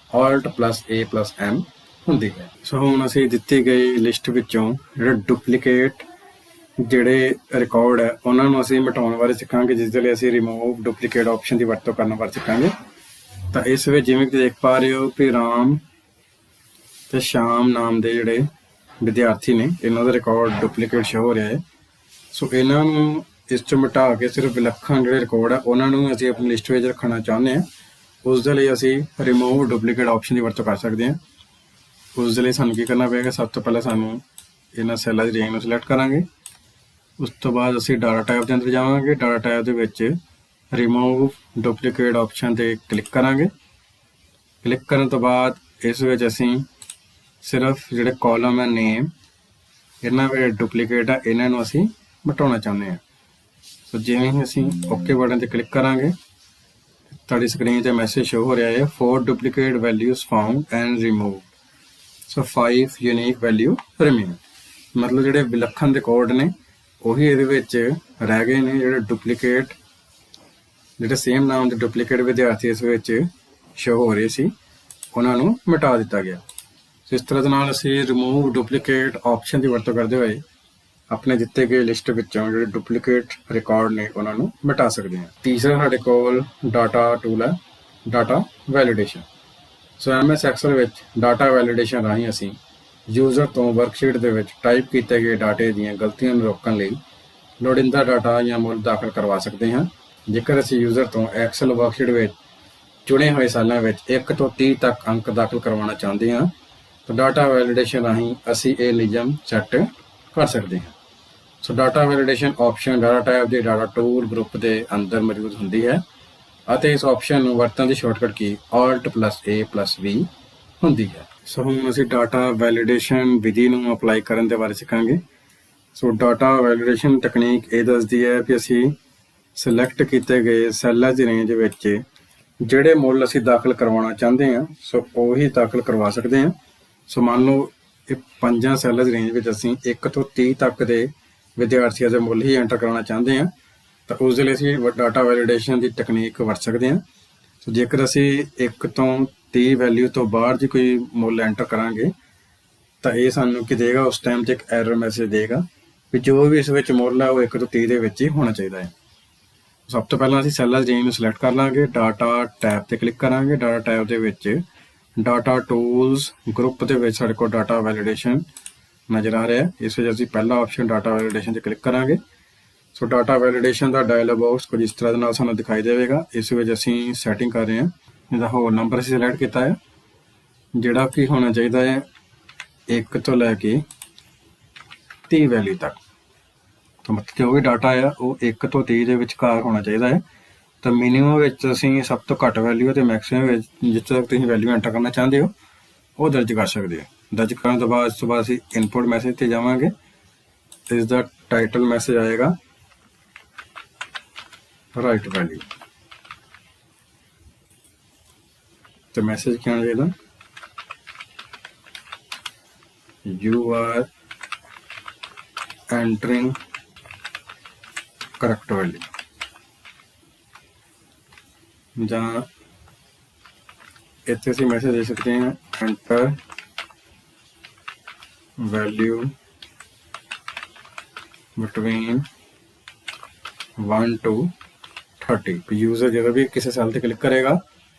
Alt+A+M ਹੁੰਦੀ ਹੈ। ਸੋ ਹੁਣ ਅਸੀਂ ਦਿੱਤੀ ਗਈ ਲਿਸਟ ਵਿੱਚੋਂ ਜਿਹੜੇ ਡੁਪਲੀਕੇਟ ਜਿਹੜੇ ਰਿਕਾਰਡ ਹੈ ਉਹਨਾਂ ਨੂੰ ਅਸੀਂ ਮਿਟਾਉਣ ਬਾਰੇ ਸਿੱਖਾਂਗੇ, ਜਿਸ ਦੇ ਲਈ ਅਸੀਂ ਰਿਮੂਵ ਡੁਪਲੀਕੇਟ ਆਪਸ਼ਨ ਦੀ ਵਰਤੋਂ ਕਰਨ ਬਾਰੇ ਸਿੱਖਾਂਗੇ। ਤਾਂ ਇਸ ਵਿੱਚ ਜਿਵੇਂ ਕਿ ਦੇਖ ਪਾ ਰਹੇ ਹੋ ਕਿ ਰਾਮ ਤੇ ਸ਼ਾਮ ਨਾਮ ਦੇ ਜਿਹੜੇ ਵਿਦਿਆਰਥੀ ਨੇ ਇਹਨਾਂ ਦਾ ਰਿਕਾਰਡ ਡੁਪਲੀਕੇਟ ਸ਼ੋ ਹੋ ਰਿਹਾ ਹੈ। ਸੋ ਇਹਨਾਂ ਨੂੰ ਇਸ ਤੋਂ ਮਿਟਾ ਕੇ ਸਿਰਫ ਵਿਲੱਖਣ ਜਿਹੜੇ ਰਿਕਾਰਡ ਆ ਉਹਨਾਂ ਨੂੰ ਅਸੀਂ ਆਪਣੀ ਲਿਸਟ ਵਿੱਚ ਰੱਖਣਾ ਚਾਹੁੰਦੇ ਹਾਂ। ਉਸ ਦੇ ਲਈ ਅਸੀਂ ਰਿਮੂਵ ਡੁਪਲੀਕੇਟ ਆਪਸ਼ਨ ਦੀ ਵਰਤੋਂ ਕਰ ਸਕਦੇ ਹਾਂ। ਉਸ ਦੇ ਲਈ ਸਾਨੂੰ ਕੀ ਕਰਨਾ ਪਏਗਾ, ਸਭ ਤੋਂ ਪਹਿਲਾਂ ਸਾਨੂੰ ਇਹਨਾਂ ਸੈੱਲਾਂ ਦੀ ਰੇਂਜ ਨੂੰ ਸਿਲੈਕਟ ਕਰਾਂਗੇ। ਉਸ ਤੋਂ ਬਾਅਦ ਅਸੀਂ ਡਾਟਾ ਟੈਬ ਦੇ ਅੰਦਰ ਜਾਵਾਂਗੇ। ਡਾਟਾ ਟੈਬ ਦੇ ਵਿੱਚ ਰਿਮੂਵ ਡੁਪਲੀਕੇਟ ਆਪਸ਼ਨ ਤੇ ਕਲਿੱਕ ਕਰਾਂਗੇ। ਕਲਿੱਕ ਕਰਨ ਤੋਂ ਬਾਅਦ ਇਸ ਵਿੱਚ ਅਸੀਂ ਸਿਰਫ ਜਿਹੜੇ ਕਾਲਮ ਹੈ ਨੇਮ ਇਹਨਾਂ ਵਿੱਚ ਡੁਪਲੀਕੇਟ ਆ ਇਹਨਾਂ ਨੂੰ ਅਸੀਂ ਮਿਟਾਉਣਾ ਚਾਹੁੰਦੇ ਹਾਂ। ਸੋ ਜਿਵੇਂ ਹੀ ਅਸੀਂ ਓਕੇ ਬਟਨ ਤੇ ਕਲਿੱਕ ਕਰਾਂਗੇ ਤੁਹਾਡੀ ਸਕਰੀਨ ਤੇ ਮੈਸੇਜ ਸ਼ੋ ਹੋ ਰਿਹਾ ਹੈ 4 duplicate values found and removed. So 5 unique value remain. ਮਤਲਬ ਜਿਹੜੇ ਵਿਲੱਖਣ ਰਿਕਾਰਡ ਨੇ ਉਹੀ ਇਹਦੇ ਵਿੱਚ ਰਹਿ ਗਏ ਨੇ। ਜਿਹੜੇ ਡੁਪਲੀਕੇਟ ਜਿਹੜੇ ਸੇਮ ਨਾਮ ਦੇ ਡੁਪਲੀਕੇਟ ਵਿਦਿਆਰਥੀ ਇਸ ਵਿੱਚ ਸ਼ੋ ਹੋ ਰਹੇ ਸੀ ਉਹਨਾਂ ਨੂੰ ਮਿਟਾ ਦਿੱਤਾ ਗਿਆ। ਸੋ ਇਸ ਤਰ੍ਹਾਂ ਦੇ ਨਾਲ ਅਸੀਂ ਰਿਮੂਵ ਡੁਪਲੀਕੇਟ ਆਪਸ਼ਨ ਦੀ ਵਰਤੋਂ ਕਰਦੇ ਹੋਏ ਆਪਣੇ ਦਿੱਤੇ ਗਏ ਲਿਸਟ ਵਿੱਚੋਂ ਜਿਹੜੇ ਡੁਪਲੀਕੇਟ ਰਿਕਾਰਡ ਨੇ ਉਹਨਾਂ ਨੂੰ ਮਿਟਾ ਸਕਦੇ ਹਾਂ। ਤੀਸਰਾ ਸਾਡੇ ਕੋਲ ਡਾਟਾ ਟੂਲ ਹੈ ਡਾਟਾ ਵੈਲੀਡੇਸ਼ਨ। ਸੋ MS ਐਕਸਲ ਵਿੱਚ ਡਾਟਾ ਵੈਲੀਡੇਸ਼ਨ ਰਾਹੀਂ ਅਸੀਂ ਯੂਜ਼ਰ ਤੋਂ ਵਰਕਸ਼ੀਟ ਦੇ ਵਿੱਚ ਟਾਈਪ ਕੀਤੇ ਗਏ ਡਾਟੇ ਦੀਆਂ ਗਲਤੀਆਂ ਨੂੰ ਰੋਕਣ ਲਈ ਲੋੜੀਂਦਾ ਡਾਟਾ ਜਾਂ ਮੁੱਲ ਦਾਖਲ ਕਰਵਾ ਸਕਦੇ ਹਾਂ। ਜੇਕਰ ਅਸੀਂ ਯੂਜ਼ਰ ਤੋਂ ਐਕਸਲ ਵਰਕਸ਼ੀਟ ਵਿੱਚ ਚੁਣੇ ਹੋਏ ਸਾਲਾਂ ਵਿੱਚ 1 ਤੋਂ 30 ਤੱਕ ਅੰਕ ਦਾਖਲ ਕਰਵਾਉਣਾ ਚਾਹੁੰਦੇ ਹਾਂ ਤਾਂ ਡਾਟਾ ਵੈਲੀਡੇਸ਼ਨ ਰਾਹੀਂ ਅਸੀਂ ਇਹ ਨਿਯਮ ਸੈੱਟ ਕਰ ਸਕਦੇ ਹਾਂ। So data validation option data tab ਦੇ ਡਾਟਾ ਟੂਲ ਗਰੁੱਪ ਦੇ ਅੰਦਰ ਮੌਜੂਦ ਹੁੰਦੀ ਹੈ ਅਤੇ ਇਸ ਆਪਸ਼ਨ ਨੂੰ ਵਰਤਣ ਦੀ ਸ਼ਾਰਟਕਟ ਕੀ Alt+A+V ਹੁੰਦੀ ਹੈ। ਸੋ ਹੁਣ ਅਸੀਂ ਡਾਟਾ ਵੈਲੀਡੇਸ਼ਨ ਵਿਧੀ ਨੂੰ ਅਪਲਾਈ ਕਰਨ ਦੇ ਬਾਰੇ ਸਿੱਖਾਂਗੇ। ਸੋ ਡਾਟਾ ਵੈਲੀਡੇਸ਼ਨ ਤਕਨੀਕ ਇਹ ਦੱਸਦੀ ਹੈ ਕਿ ਅਸੀਂ ਸਿਲੈਕਟ ਕੀਤੇ ਗਏ ਸੈੱਲਾਂ ਦੀ ਰੇਂਜ ਵਿੱਚ ਜਿਹੜੇ ਮੁੱਲ ਅਸੀਂ ਦਾਖਲ ਕਰਵਾਉਣਾ ਚਾਹੁੰਦੇ ਹਾਂ ਸੋ ਉਹੀ ਦਾਖਲ ਕਰਵਾ ਸਕਦੇ ਹਾਂ। ਸੋ ਮੰਨ ਲਓ ਇਹ 5 ਸੈੱਲਾਂ ਦੀ ਰੇਂਜ ਵਿੱਚ ਅਸੀਂ 1 ਤੋਂ 30 ਤੱਕ ਦੇ ਵਿਦਿਆਰਥੀਆਂ ਦੇ ਮੁੱਲ ਹੀ ਐਂਟਰ ਕਰਵਾਉਣਾ ਚਾਹੁੰਦੇ ਹਾਂ ਤਾਂ ਉਸ ਦੇ ਲਈ ਅਸੀਂ ਡਾਟਾ ਵੈਲੀਡੇਸ਼ਨ ਦੀ ਟੈਕਨੀਕ ਵਰਤ ਸਕਦੇ ਹਾਂ। ਸੋ ਜੇਕਰ ਅਸੀਂ 1 ਤੋਂ 30 ਵੈਲਿਊ ਤੋਂ ਬਾਹਰ ਜੇ ਕੋਈ ਮੁੱਲ ਐਂਟਰ ਕਰਾਂਗੇ ਤਾਂ ਇਹ ਸਾਨੂੰ ਕੀ ਦੇਗਾ, ਉਸ ਟਾਈਮ 'ਤੇ ਇੱਕ ਐਰਰ ਮੈਸੇਜ ਦੇਗਾ ਵੀ ਜੋ ਵੀ ਇਸ ਵਿੱਚ ਮੁੱਲ ਹੈ ਉਹ 1 ਤੋਂ 30 ਦੇ ਵਿੱਚ ਹੀ ਹੋਣਾ ਚਾਹੀਦਾ ਹੈ। ਸਭ ਤੋਂ ਪਹਿਲਾਂ ਅਸੀਂ ਸੈੱਲਾਂ ਦੀ ਰੇਂਜ ਨੂੰ ਸਿਲੈਕਟ ਕਰ ਲਾਂਗੇ। ਡਾਟਾ ਟੈਬ ਤੇ ਕਲਿੱਕ ਕਰਾਂਗੇ। ਡਾਟਾ ਟੈਬ ਦੇ ਵਿੱਚ ਡਾਟਾ ਟੂਲਸ ਗਰੁੱਪ ਦੇ ਵਿੱਚ ਸਾਡੇ ਕੋਲ ਡਾਟਾ ਵੈਲੀਡੇਸ਼ਨ ਨਜ਼ਰ ਆ ਰਿਹਾ ਹੈ। ਇਸ ਵਿੱਚ ਅਸੀਂ ਪਹਿਲਾ ਆਪਸ਼ਨ ਡਾਟਾ ਵੈਲੀਡੇਸ਼ਨ ਤੇ ਕਲਿੱਕ ਕਰਾਂਗੇ। ਸੋ ਡਾਟਾ ਵੈਲੀਡੇਸ਼ਨ ਦਾ ਡਾਇਲੌਗ ਬਾਕਸ ਕੁਝ ਇਸ ਤਰ੍ਹਾਂ ਦੇ ਨਾਲ ਸਾਨੂੰ ਦਿਖਾਈ ਦੇਵੇਗਾ। ਇਸ ਵਿੱਚ ਅਸੀਂ ਸੈਟਿੰਗ ਕਰ ਰਹੇ ਹਾਂ। ਇਹਦਾ ਹੋਲ ਨੰਬਰ ਅਸੀਂ ਸਿਲੈਕਟ ਕੀਤਾ ਹੈ ਜਿਹੜਾ ਕਿ ਹੋਣਾ ਚਾਹੀਦਾ ਹੈ 1 ਤੋਂ ਲੈ ਕੇ 30 ਵੈਲਿਊ ਤੱਕ। ਤਾਂ ਮਤਲਬ ਜੋ ਵੀ ਡਾਟਾ ਆ ਉਹ 1 ਤੋਂ 30 ਦੇ ਵਿਚਕਾਰ ਹੋਣਾ ਚਾਹੀਦਾ ਹੈ। ਤਾਂ ਮਿਨੀਮਮ ਵਿੱਚ ਤੁਸੀਂ ਸਭ ਤੋਂ ਘੱਟ ਵੈਲਿਊ ਅਤੇ ਮੈਕਸੀਮਮ ਵਿੱਚ ਜਿੱਥੇ ਤੱਕ ਤੁਸੀਂ ਵੈਲਿਊ ਐਂਟਰ ਕਰਨਾ ਚਾਹੁੰਦੇ ਹੋ ਉਹ ਦਰਜ ਕਰ ਸਕਦੇ ਹੋ। ਦਰਜ ਕਰਨ ਤੋਂ ਬਾਅਦ ਇਸ ਤੋਂ ਬਾਅਦ ਅਸੀਂ ਇਨਪੁਟ ਮੈਸੇਜ 'ਤੇ ਜਾਵਾਂਗੇ। ਇਸ ਦਾ ਟਾਈਟਲ ਮੈਸੇਜ ਆਏਗਾ ਰਾਈਟ ਵੈਲਿਊ। ਤੇ ਮੈਸੇਜ ਕੀ ਆਉਣਾ ਚਾਹੀਦਾ, you are entering correct value, ਜਾਂ ਇੱਥੇ ਅਸੀਂ ਮੈਸੇਜ ਦੇ ਸਕਦੇ ਹਾਂ enter value between 1 to 30। User ਜਦੋਂ ਵੀ ਕਿਸੇ ਸੈੱਲ ਤੇ ਕਲਿੱਕ ਕਰੇਗਾ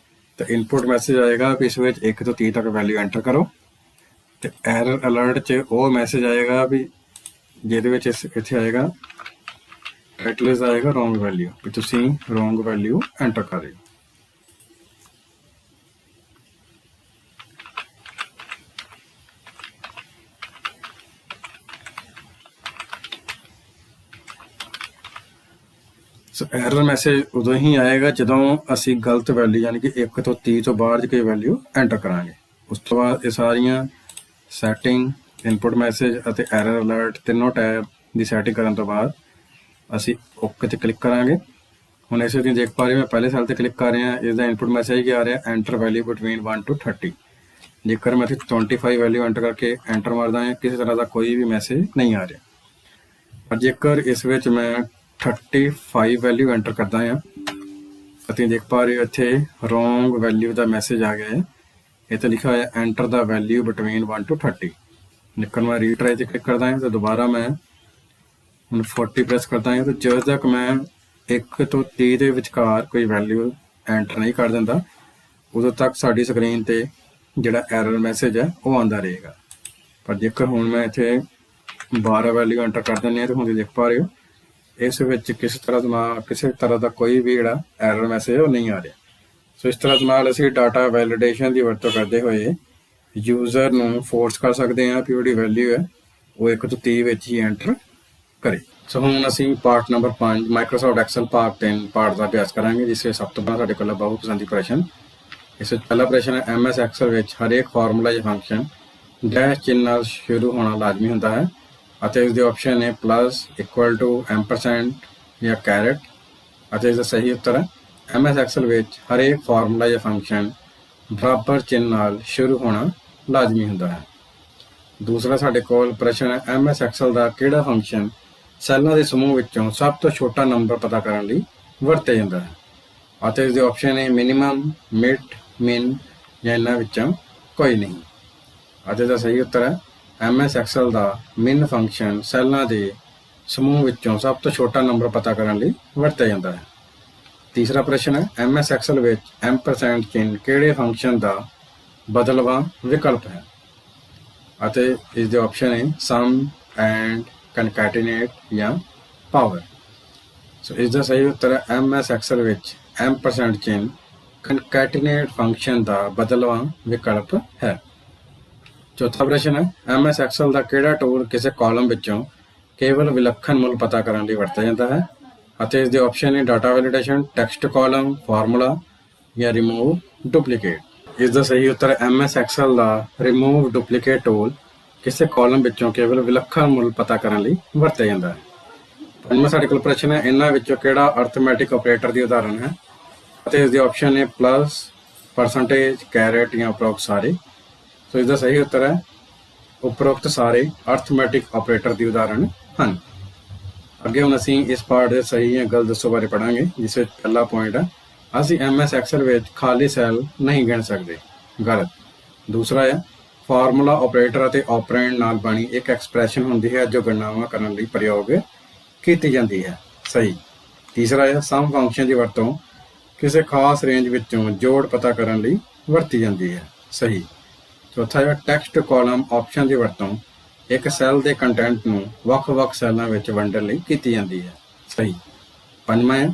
ਤਾਂ ਇਨਪੁਟ ਮੈਸੇਜ ਆਏਗਾ ਵੀ ਇਸ ਵਿੱਚ 1 ਤੋਂ 30 ਤੱਕ ਵੈਲਿਊ ਐਂਟਰ ਕਰੋ। ਤੇ ਐਰਰ ਅਲਰਟ 'ਚ ਉਹ ਮੈਸੇਜ ਆਏਗਾ ਵੀ ਜਿਹਦੇ ਵਿੱਚ ਇੱਥੇ ਆਏਗਾ ਟਾਈਟਲ ਆਏਗਾ ਰੋਂਗ ਵੈਲਿਊ, ਵੀ ਤੁਸੀਂ ਰੋਂਗ ਵੈਲਿਊ ਐਂਟਰ ਕਰ ਰਹੇ ਹੋ। ਸੋ ਐਰਰ ਮੈਸੇਜ ਉਦੋਂ ਹੀ ਆਏਗਾ ਜਦੋਂ ਅਸੀਂ ਗਲਤ ਵੈਲਿਊ ਯਾਨੀ ਕਿ 1 ਤੋਂ 30 ਤੋਂ ਬਾਹਰ ਦੀ ਕੋਈ ਵੈਲਿਊ ਐਂਟਰ ਕਰਾਂਗੇ। ਉਸ ਤੋਂ ਬਾਅਦ ਇਹ ਸਾਰੀਆਂ ਸੈਟਿੰਗ, ਇਨਪੁਟ ਮੈਸੇਜ ਅਤੇ ਐਰਰ ਅਲਰਟ ਤਿੰਨੋਂ ਟੈਬ ਦੀ ਸੈਟਿੰਗ ਕਰਨ ਤੋਂ ਬਾਅਦ ਅਸੀਂ ਓਕੇ 'ਤੇ ਕਲਿੱਕ ਕਰਾਂਗੇ। ਹੁਣ ਇਸੇ ਤੁਸੀਂ ਦੇਖ ਪਾ ਰਹੇ ਹੋ, ਮੈਂ ਪਹਿਲੇ ਸੈੱਲ 'ਤੇ ਕਲਿੱਕ ਕਰ ਰਿਹਾ। ਇਸਦਾ ਇਨਪੁਟ ਮੈਸੇਜ ਕੀ ਆ ਰਿਹਾ, ਐਂਟਰ ਵੈਲਿਊ ਬਿਟਵੀਨ 1 to 30। ਜੇਕਰ ਮੈਂ ਇੱਥੇ 25 ਵੈਲਿਊ ਐਂਟਰ ਕਰਕੇ ਐਂਟਰ ਮਾਰਦਾ ਹਾਂ, ਕਿਸੇ ਤਰ੍ਹਾਂ ਦਾ ਕੋਈ ਵੀ ਮੈਸੇਜ ਨਹੀਂ ਆ ਰਿਹਾ। ਪਰ ਜੇਕਰ ਇਸ ਵਿੱਚ ਮੈਂ 35 ਵੈਲਿਊ ਐਂਟਰ ਕਰਦਾ ਹਾਂ ਅਤੇ ਦੇਖ ਪਾ ਰਹੇ ਹੋ ਇੱਥੇ ਰੋਂਗ ਵੈਲਿਊ ਦਾ ਮੈਸੇਜ ਆ ਗਿਆ ਹੈ। ਇੱਥੇ ਲਿਖਿਆ ਹੋਇਆ enter the value between 1 to 30। ਜੇਕਰ ਮੈਂ ਰੀਟਰਾਈ 'ਤੇ ਕਲਿੱਕ ਕਰਦਾ ਹਾਂ ਤਾਂ ਦੁਬਾਰਾ ਮੈਂ ਹੁਣ 40 ਪ੍ਰੈਸ ਕਰਦਾ ਹਾਂ। ਤਾਂ ਜਦੋਂ ਤੱਕ ਮੈਂ 1 ਤੋਂ 30 ਦੇ ਵਿਚਕਾਰ ਕੋਈ ਵੈਲਿਊ ਐਂਟਰ ਨਹੀਂ ਕਰ ਦਿੰਦਾ ਉਦੋਂ ਤੱਕ ਸਾਡੀ ਸਕਰੀਨ 'ਤੇ ਜਿਹੜਾ ਐਰਰ ਮੈਸੇਜ ਹੈ ਉਹ ਆਉਂਦਾ ਰਹੇਗਾ। ਪਰ ਜੇਕਰ ਹੁਣ ਮੈਂ ਇੱਥੇ 12 ਵੈਲਿਊ ਐਂਟਰ ਕਰ ਦਿੰਦੇ ਹਾਂ ਤਾਂ ਹੁਣ ਤੁਸੀਂ ਦੇਖ ਪਾ ਰਹੇ ਹੋ ਇਸ ਵਿੱਚ ਕਿਸੇ ਤਰ੍ਹਾਂ ਦਾ ਕੋਈ ਵੀ ਜਿਹੜਾ ਐਰਰ ਮੈਸੇਜ ਉਹ ਨਹੀਂ ਆ ਰਿਹਾ। ਸੋ ਇਸ ਤਰ੍ਹਾਂ ਦੇ ਨਾਲ ਅਸੀਂ ਡਾਟਾ ਵੈਲੀਡੇਸ਼ਨ ਦੀ ਵਰਤੋਂ ਕਰਦੇ ਹੋਏ ਯੂਜ਼ਰ ਨੂੰ ਫੋਰਸ ਕਰ ਸਕਦੇ ਹਾਂ ਕਿ ਉਹਦੀ ਵੈਲਿਊ ਹੈ ਉਹ 1 ਤੋਂ 30 ਵਿੱਚ ਹੀ ਐਂਟਰ ਕਰੇ। ਸੋ ਹੁਣ ਅਸੀਂ part number 5 Microsoft Excel part 3 part ਦਾ ਅਭਿਆਸ ਕਰਾਂਗੇ, ਜਿਸ ਵਿੱਚ ਸਭ ਤੋਂ ਪਹਿਲਾਂ ਸਾਡੇ ਕੋਲ ਬਹੁਤ ਪਸੰਦੀ ਪ੍ਰਸ਼ਨ। ਇਸ ਵਿੱਚ ਪਹਿਲਾ ਪ੍ਰਸ਼ਨ ਹੈ, MS ਐਕਸਲ ਵਿੱਚ ਹਰੇਕ ਫਾਰਮੂਲਾ ਜਾਂ ਫੰਕਸ਼ਨ ਡੈਸ਼ ਚਿੰਨ੍ਹ ਨਾਲ ਸ਼ੁਰੂ ਹੋਣਾ ਲਾਜ਼ਮੀ ਹੁੰਦਾ ਹੈ ਅਤੇ ਇਸ ਦੇ ਆਪਸ਼ਨ ਨੇ ਪਲੱਸ, ਇਕੁਅਲ ਟੂ, ਐਮਪਰਸੈਂਟ ਜਾਂ ਕੈਰਟ। ਅਤੇ ਇਸ ਦਾ ਸਹੀ ਉੱਤਰ ਹੈ MS ਐਕਸਲ ਵਿੱਚ ਹਰੇਕ ਫਾਰਮੂਲਾ ਜਾਂ ਫੰਕਸ਼ਨ ਬਰਾਬਰ ਚਿੰਨ੍ਹ ਨਾਲ ਸ਼ੁਰੂ ਹੋਣਾ ਲਾਜ਼ਮੀ ਹੁੰਦਾ ਹੈ। ਦੂਸਰਾ ਸਾਡੇ ਕੋਲ ਪ੍ਰਸ਼ਨ ਹੈ, MS ਐਕਸਲ ਦਾ ਕਿਹੜਾ ਫੰਕਸ਼ਨ ਸੈੱਲਾਂ ਦੇ ਸਮੂਹ ਵਿੱਚੋਂ ਸਭ ਤੋਂ ਛੋਟਾ ਨੰਬਰ ਪਤਾ ਕਰਨ ਲਈ ਵਰਤਿਆ ਜਾਂਦਾ ਹੈ। ਅਤੇ ਇਸ ਦੇ ਆਪਸ਼ਨ ਨੇ ਮਿਨੀਮਮ, ਮਿਡ, ਮਿਨ ਜਾਂ ਇਹਨਾਂ ਵਿੱਚੋਂ ਕੋਈ ਨਹੀਂ। ਅਤੇ ਇਸ ਦਾ ਸਹੀ ਉੱਤਰ ਹੈ MS ਐਕਸਲ ਦਾ ਮਿਨ ਫੰਕਸ਼ਨ ਸੈੱਲਾਂ ਦੇ ਸਮੂਹ ਵਿੱਚੋਂ ਸਭ ਤੋਂ ਛੋਟਾ ਨੰਬਰ ਪਤਾ ਕਰਨ ਲਈ ਵਰਤਿਆ ਜਾਂਦਾ ਹੈ। ਤੀਸਰਾ ਪ੍ਰਸ਼ਨ ਹੈ, MS ਐਕਸਲ ਵਿੱਚ ਐਮਪਰਸੈਂਟ ਚਿੰਨ੍ਹ ਕਿਹੜੇ ਫੰਕਸ਼ਨ ਦਾ ਬਦਲਵਾਂ ਵਿਕਲਪ ਹੈ। ਅਤੇ ਇਸ ਦੇ ਆਪਸ਼ਨ ਹੈ ਸਮ, ਐਂਡ, ਕਨਕੈਟੀਨੇਟ ਜਾਂ ਪਾਵਰ। ਸੋ ਇਸ ਦਾ ਸਹੀ ਉੱਤਰ ਹੈ MS ਐਕਸਲ ਵਿੱਚ ਐਮਪਰਸੈਂਟ ਚਿੰਨ੍ਹ ਕਨਕੈਟੀਨੇਟ ਫੰਕਸ਼ਨ ਦਾ ਬਦਲਵਾਂ ਵਿਕਲਪ ਹੈ। ਚੌਥਾ ਪ੍ਰਸ਼ਨ ਹੈ, MS ਐਕਸਲ ਦਾ ਕਿਹੜਾ ਟੂਲ ਕਿਸੇ ਕਾਲਮ ਵਿੱਚੋਂ ਕੇਵਲ ਵਿਲੱਖਣ ਮੁੱਲ ਪਤਾ ਕਰਨ ਲਈ ਵਰਤਿਆ ਜਾਂਦਾ ਹੈ। ਅਤੇ ਇਸ ਦੇ ਆਪਸ਼ਨ ਨੇ data validation, text column, formula ਜਾਂ ਰਿਮੂਵ ਡੁਪਲੀਕੇਟ। ਇਸ ਦਾ ਸਹੀ ਉੱਤਰ ਹੈ MS ਐਕਸਲ ਦਾ ਰਿਮੂਵ ਡੁਪਲੀਕੇਟ ਟੂਲ ਕਿਸੇ ਕਾਲਮ ਵਿੱਚੋਂ ਕੇਵਲ ਵਿਲੱਖਣ ਮੁੱਲ ਪਤਾ ਕਰਨ ਲਈ ਵਰਤਿਆ ਜਾਂਦਾ ਹੈ। ਪੰਜਵਾਂ ਸਾਡੇ ਕੋਲ ਪ੍ਰਸ਼ਨ ਹੈ, ਇਹਨਾਂ ਵਿੱਚੋਂ ਕਿਹੜਾ ਅਰਥਮੈਟਿਕ ਆਪਰੇਟਰ ਦੀ ਉਦਾਹਰਨ ਹੈ। ਅਤੇ ਇਸ ਦੇ ਆਪਸ਼ਨ ਨੇ ਪਲੱਸ, ਪਰਸੈਂਟੇਜ, ਕੈਰਟ ਜਾਂ ਉਪਰੋਕਤ ਸਾਰੇ। ਸੋ ਇਸ ਦਾ ਸਹੀ ਉੱਤਰ ਹੈ ਉਪਰੋਕਤ ਸਾਰੇ ਅਰਥਮੈਟਿਕ ਆਪਰੇਟਰ ਦੀ ਉਦਾਹਰਨ ਹਨ। ਅੱਗੇ ਹੁਣ ਅਸੀਂ ਇਸ ਪਾਰਟ ਦੇ ਸਹੀ ਜਾਂ ਗਲਤ ਦੱਸੋ ਬਾਰੇ ਪੜਾਂਗੇ, ਜਿਸ ਵਿੱਚ ਪਹਿਲਾ ਪੁਆਇੰਟ ਹੈ, ਅਸੀਂ MS ਐਕਸਲ ਵਿੱਚ ਖਾਲੀ ਸੈੱਲ ਨਹੀਂ ਗਿਣ ਸਕਦੇ, ਗਲਤ। ਦੂਸਰਾ ਹੈ, ਫਾਰਮੂਲਾ ਆਪਰੇਟਰ ਅਤੇ ਆਪਰੈਂਡ ਨਾਲ ਬਣੀ ਇੱਕ ਐਕਸਪ੍ਰੈਸ਼ਨ ਹੁੰਦੀ ਹੈ ਜੋ ਗਣਨਾਵਾਂ ਕਰਨ ਲਈ ਪ੍ਰਯੋਗ ਕੀਤੀ ਜਾਂਦੀ ਹੈ, ਸਹੀ। ਤੀਸਰਾ ਹੈ, ਸਮ ਫੰਕਸ਼ਨ ਦੀ ਵਰਤੋਂ ਕਿਸੇ ਖਾਸ ਰੇਂਜ ਵਿੱਚੋਂ ਜੋੜ ਪਤਾ ਕਰਨ ਲਈ ਵਰਤੀ ਜਾਂਦੀ ਹੈ, ਸਹੀ। ਚੌਥਾ ਹੈ, ਟੈਕਸਟ ਕਾਲਮ ਆਪਸ਼ਨ ਦੀ ਵਰਤੋਂ ਇੱਕ ਸੈੱਲ ਦੇ ਕੰਟੈਂਟ ਨੂੰ ਵੱਖ-ਵੱਖ ਸੈੱਲਾਂ ਵਿੱਚ ਵੰਡਣ ਲਈ ਕੀਤੀ ਜਾਂਦੀ ਹੈ, ਸਹੀ। ਪੰਜਵਾਂ ਹੈ,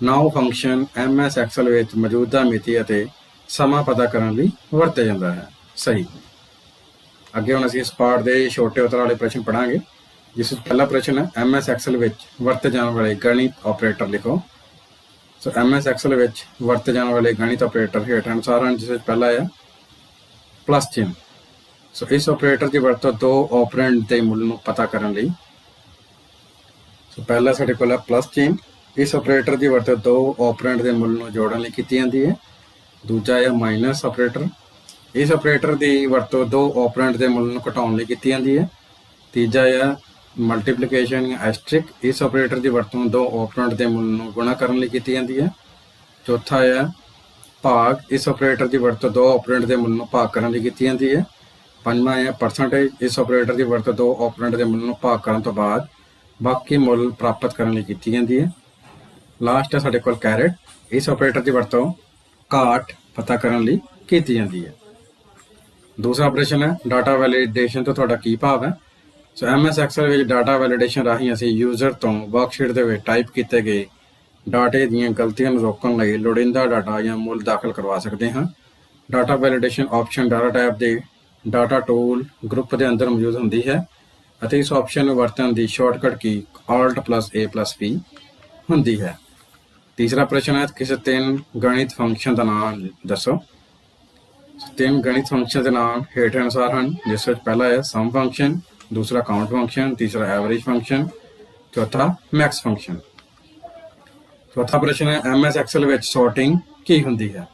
ਨਾਓ ਫੰਕਸ਼ਨ MS ਐਕਸਲ ਵਿੱਚ ਮੌਜੂਦਾ ਮਿਤੀ ਅਤੇ ਸਮਾਂ ਪਤਾ ਕਰਨ ਲਈ ਵਰਤਿਆ ਜਾਂਦਾ ਹੈ, ਸਹੀ। ਅੱਗੇ ਹੁਣ ਅਸੀਂ ਇਸ ਪਾਠ ਦੇ ਛੋਟੇ ਉਤਰ ਵਾਲੇ ਪ੍ਰਸ਼ਨ ਪੜਾਂਗੇ, ਜਿਸ ਵਿੱਚ ਪਹਿਲਾ ਪ੍ਰਸ਼ਨ ਹੈ MS ਐਕਸਲ ਵਿੱਚ ਵਰਤੇ ਜਾਣ ਵਾਲੇ ਗਣਿਤ ਆਪਰੇਟਰ ਲਿਖੋ। ਸੋ MS ਐਕਸਲ ਵਿੱਚ ਵਰਤੇ ਜਾਣ ਵਾਲੇ ਗਣਿਤ ਆਪਰੇਟਰ ਹੇਠ ਅਨੁਸਾਰ ਹਨ, ਜਿਸ ਵਿੱਚ ਪਹਿਲਾ ਹੈ ਪਲੱਸ ਚਿੰਨ੍ਹ। ਸੋ ਇਸ ਆਪਰੇਟਰ ਦੀ ਵਰਤੋਂ ਦੋ ਆਪਰੈਂਡ ਦੇ ਮੁੱਲ ਨੂੰ ਪਤਾ ਕਰਨ ਲਈ। ਸੋ ਪਹਿਲਾ ਸਾਡੇ ਕੋਲ ਹੈ ਪਲੱਸ ਚਿੰਨ੍ਹ। ਇਸ ਆਪਰੇਟਰ ਦੀ ਵਰਤੋਂ ਦੋ ਆਪਰੈਂਡ ਦੇ ਮੁੱਲ ਨੂੰ ਜੋੜਨ ਲਈ ਕੀਤੀ ਜਾਂਦੀ ਹੈ। ਦੂਜਾ ਹੈ ਮਾਈਨਸ ਆਪਰੇਟਰ। ਇਸ ਆਪਰੇਟਰ ਦੀ ਵਰਤੋਂ ਦੋ ਆਪਰੈਂਡ ਦੇ ਮੁੱਲ ਨੂੰ ਘਟਾਉਣ ਲਈ ਕੀਤੀ ਜਾਂਦੀ ਹੈ। ਤੀਜਾ ਹੈ ਮਲਟੀਪਲੀਕੇਸ਼ਨ ਜਾਂ ਐਸਟਰਿਕ। ਇਸ ਆਪਰੇਟਰ ਦੀ ਵਰਤੋਂ ਦੋ ਆਪਰੈਂਡ ਦੇ ਮੁੱਲ ਨੂੰ ਗੁਣਾ ਕਰਨ ਲਈ ਕੀਤੀ ਜਾਂਦੀ ਹੈ। ਚੌਥਾ ਹੈ ਭਾਗ। ਇਸ ਆਪਰੇਟਰ ਦੀ ਵਰਤੋਂ ਦੋ ਆਪਰੈਂਡ ਦੇ ਮੁੱਲ ਨੂੰ ਭਾਗ ਕਰਨ ਲਈ ਕੀਤੀ ਜਾਂਦੀ ਹੈ। ਪੰਜਵਾਂ ਹੈ ਪਰਸੈਂਟੇਜ। ਇਸ ਆਪਰੇਟਰ ਦੀ ਵਰਤੋਂ ਦੋ ਆਪਰੈਂਡ ਦੇ ਮੁੱਲ ਨੂੰ ਭਾਗ ਕਰਨ ਤੋਂ ਬਾਅਦ ਬਾਕੀ ਮੁੱਲ ਪ੍ਰਾਪਤ ਕਰਨ ਲਈ ਕੀਤੀ ਜਾਂਦੀ ਹੈ। ਲਾਸਟ ਹੈ ਸਾਡੇ ਕੋਲ ਕੈਰਟ। ਇਸ ਆਪਰੇਟਰ ਦੀ ਵਰਤੋਂ ਘਾਟ ਪਤਾ ਕਰਨ ਲਈ ਕੀਤੀ ਜਾਂਦੀ ਹੈ। ਦੂਸਰਾ ਪ੍ਰਸ਼ਨ ਹੈ ਡਾਟਾ ਵੈਲੀਡੇਸ਼ਨ ਤੋਂ ਤੁਹਾਡਾ ਕੀ ਭਾਵ ਹੈ। ਸੋ MS ਐਕਸਲ ਵਿੱਚ ਡਾਟਾ ਵੈਲੀਡੇਸ਼ਨ ਰਾਹੀਂ ਅਸੀਂ ਯੂਜ਼ਰ ਤੋਂ ਵਰਕਸ਼ੀਟ ਦੇ ਵਿੱਚ ਟਾਈਪ ਕੀਤੇ ਗਏ ਡਾਟੇ ਦੀਆਂ ਗਲਤੀਆਂ ਨੂੰ ਰੋਕਣ ਲਈ ਲੋੜੀਂਦਾ ਡਾਟਾ ਜਾਂ ਮੁੱਲ ਦਾਖਲ ਕਰਵਾ ਸਕਦੇ ਹਾਂ। Data validation option data tab ਦੇ ਡਾਟਾ ਟੂਲ ਗਰੁੱਪ ਦੇ ਅੰਦਰ ਮੌਜੂਦ ਹੁੰਦੀ ਹੈ ਅਤੇ ਇਸ ਆਪਸ਼ਨ ਨੂੰ ਵਰਤਣ ਦੀ ਸ਼ਾਰਟਕਟ ਕੀ Alt+A+P ਹੁੰਦੀ ਹੈ। ਤੀਸਰਾ ਪ੍ਰਸ਼ਨ ਹੈ ਕਿਸੇ ਤਿੰਨ ਗਣਿਤ ਫੰਕਸ਼ਨ ਦਾ ਨਾਮ ਦੱਸੋ। ਤਿੰਨ ਗਣਿਤ ਫੰਕਸ਼ਨ ਦੇ ਨਾਮ ਹੇਠ ਅਨੁਸਾਰ ਹਨ, ਜਿਸ ਵਿੱਚ ਪਹਿਲਾ ਹੈ ਸਮ ਫੰਕਸ਼ਨ, ਦੂਸਰਾ ਕਾਊਂਟ ਫੰਕਸ਼ਨ, ਤੀਸਰਾ ਐਵਰੇਜ ਫੰਕਸ਼ਨ, ਚੌਥਾ ਮੈਕਸ ਫੰਕਸ਼ਨ। ਚੌਥਾ ਪ੍ਰਸ਼ਨ ਹੈ MS ਐਕਸਲ ਵਿੱਚ ਸੌਰਟਿੰਗ ਕੀ ਹੁੰਦੀ ਹੈ।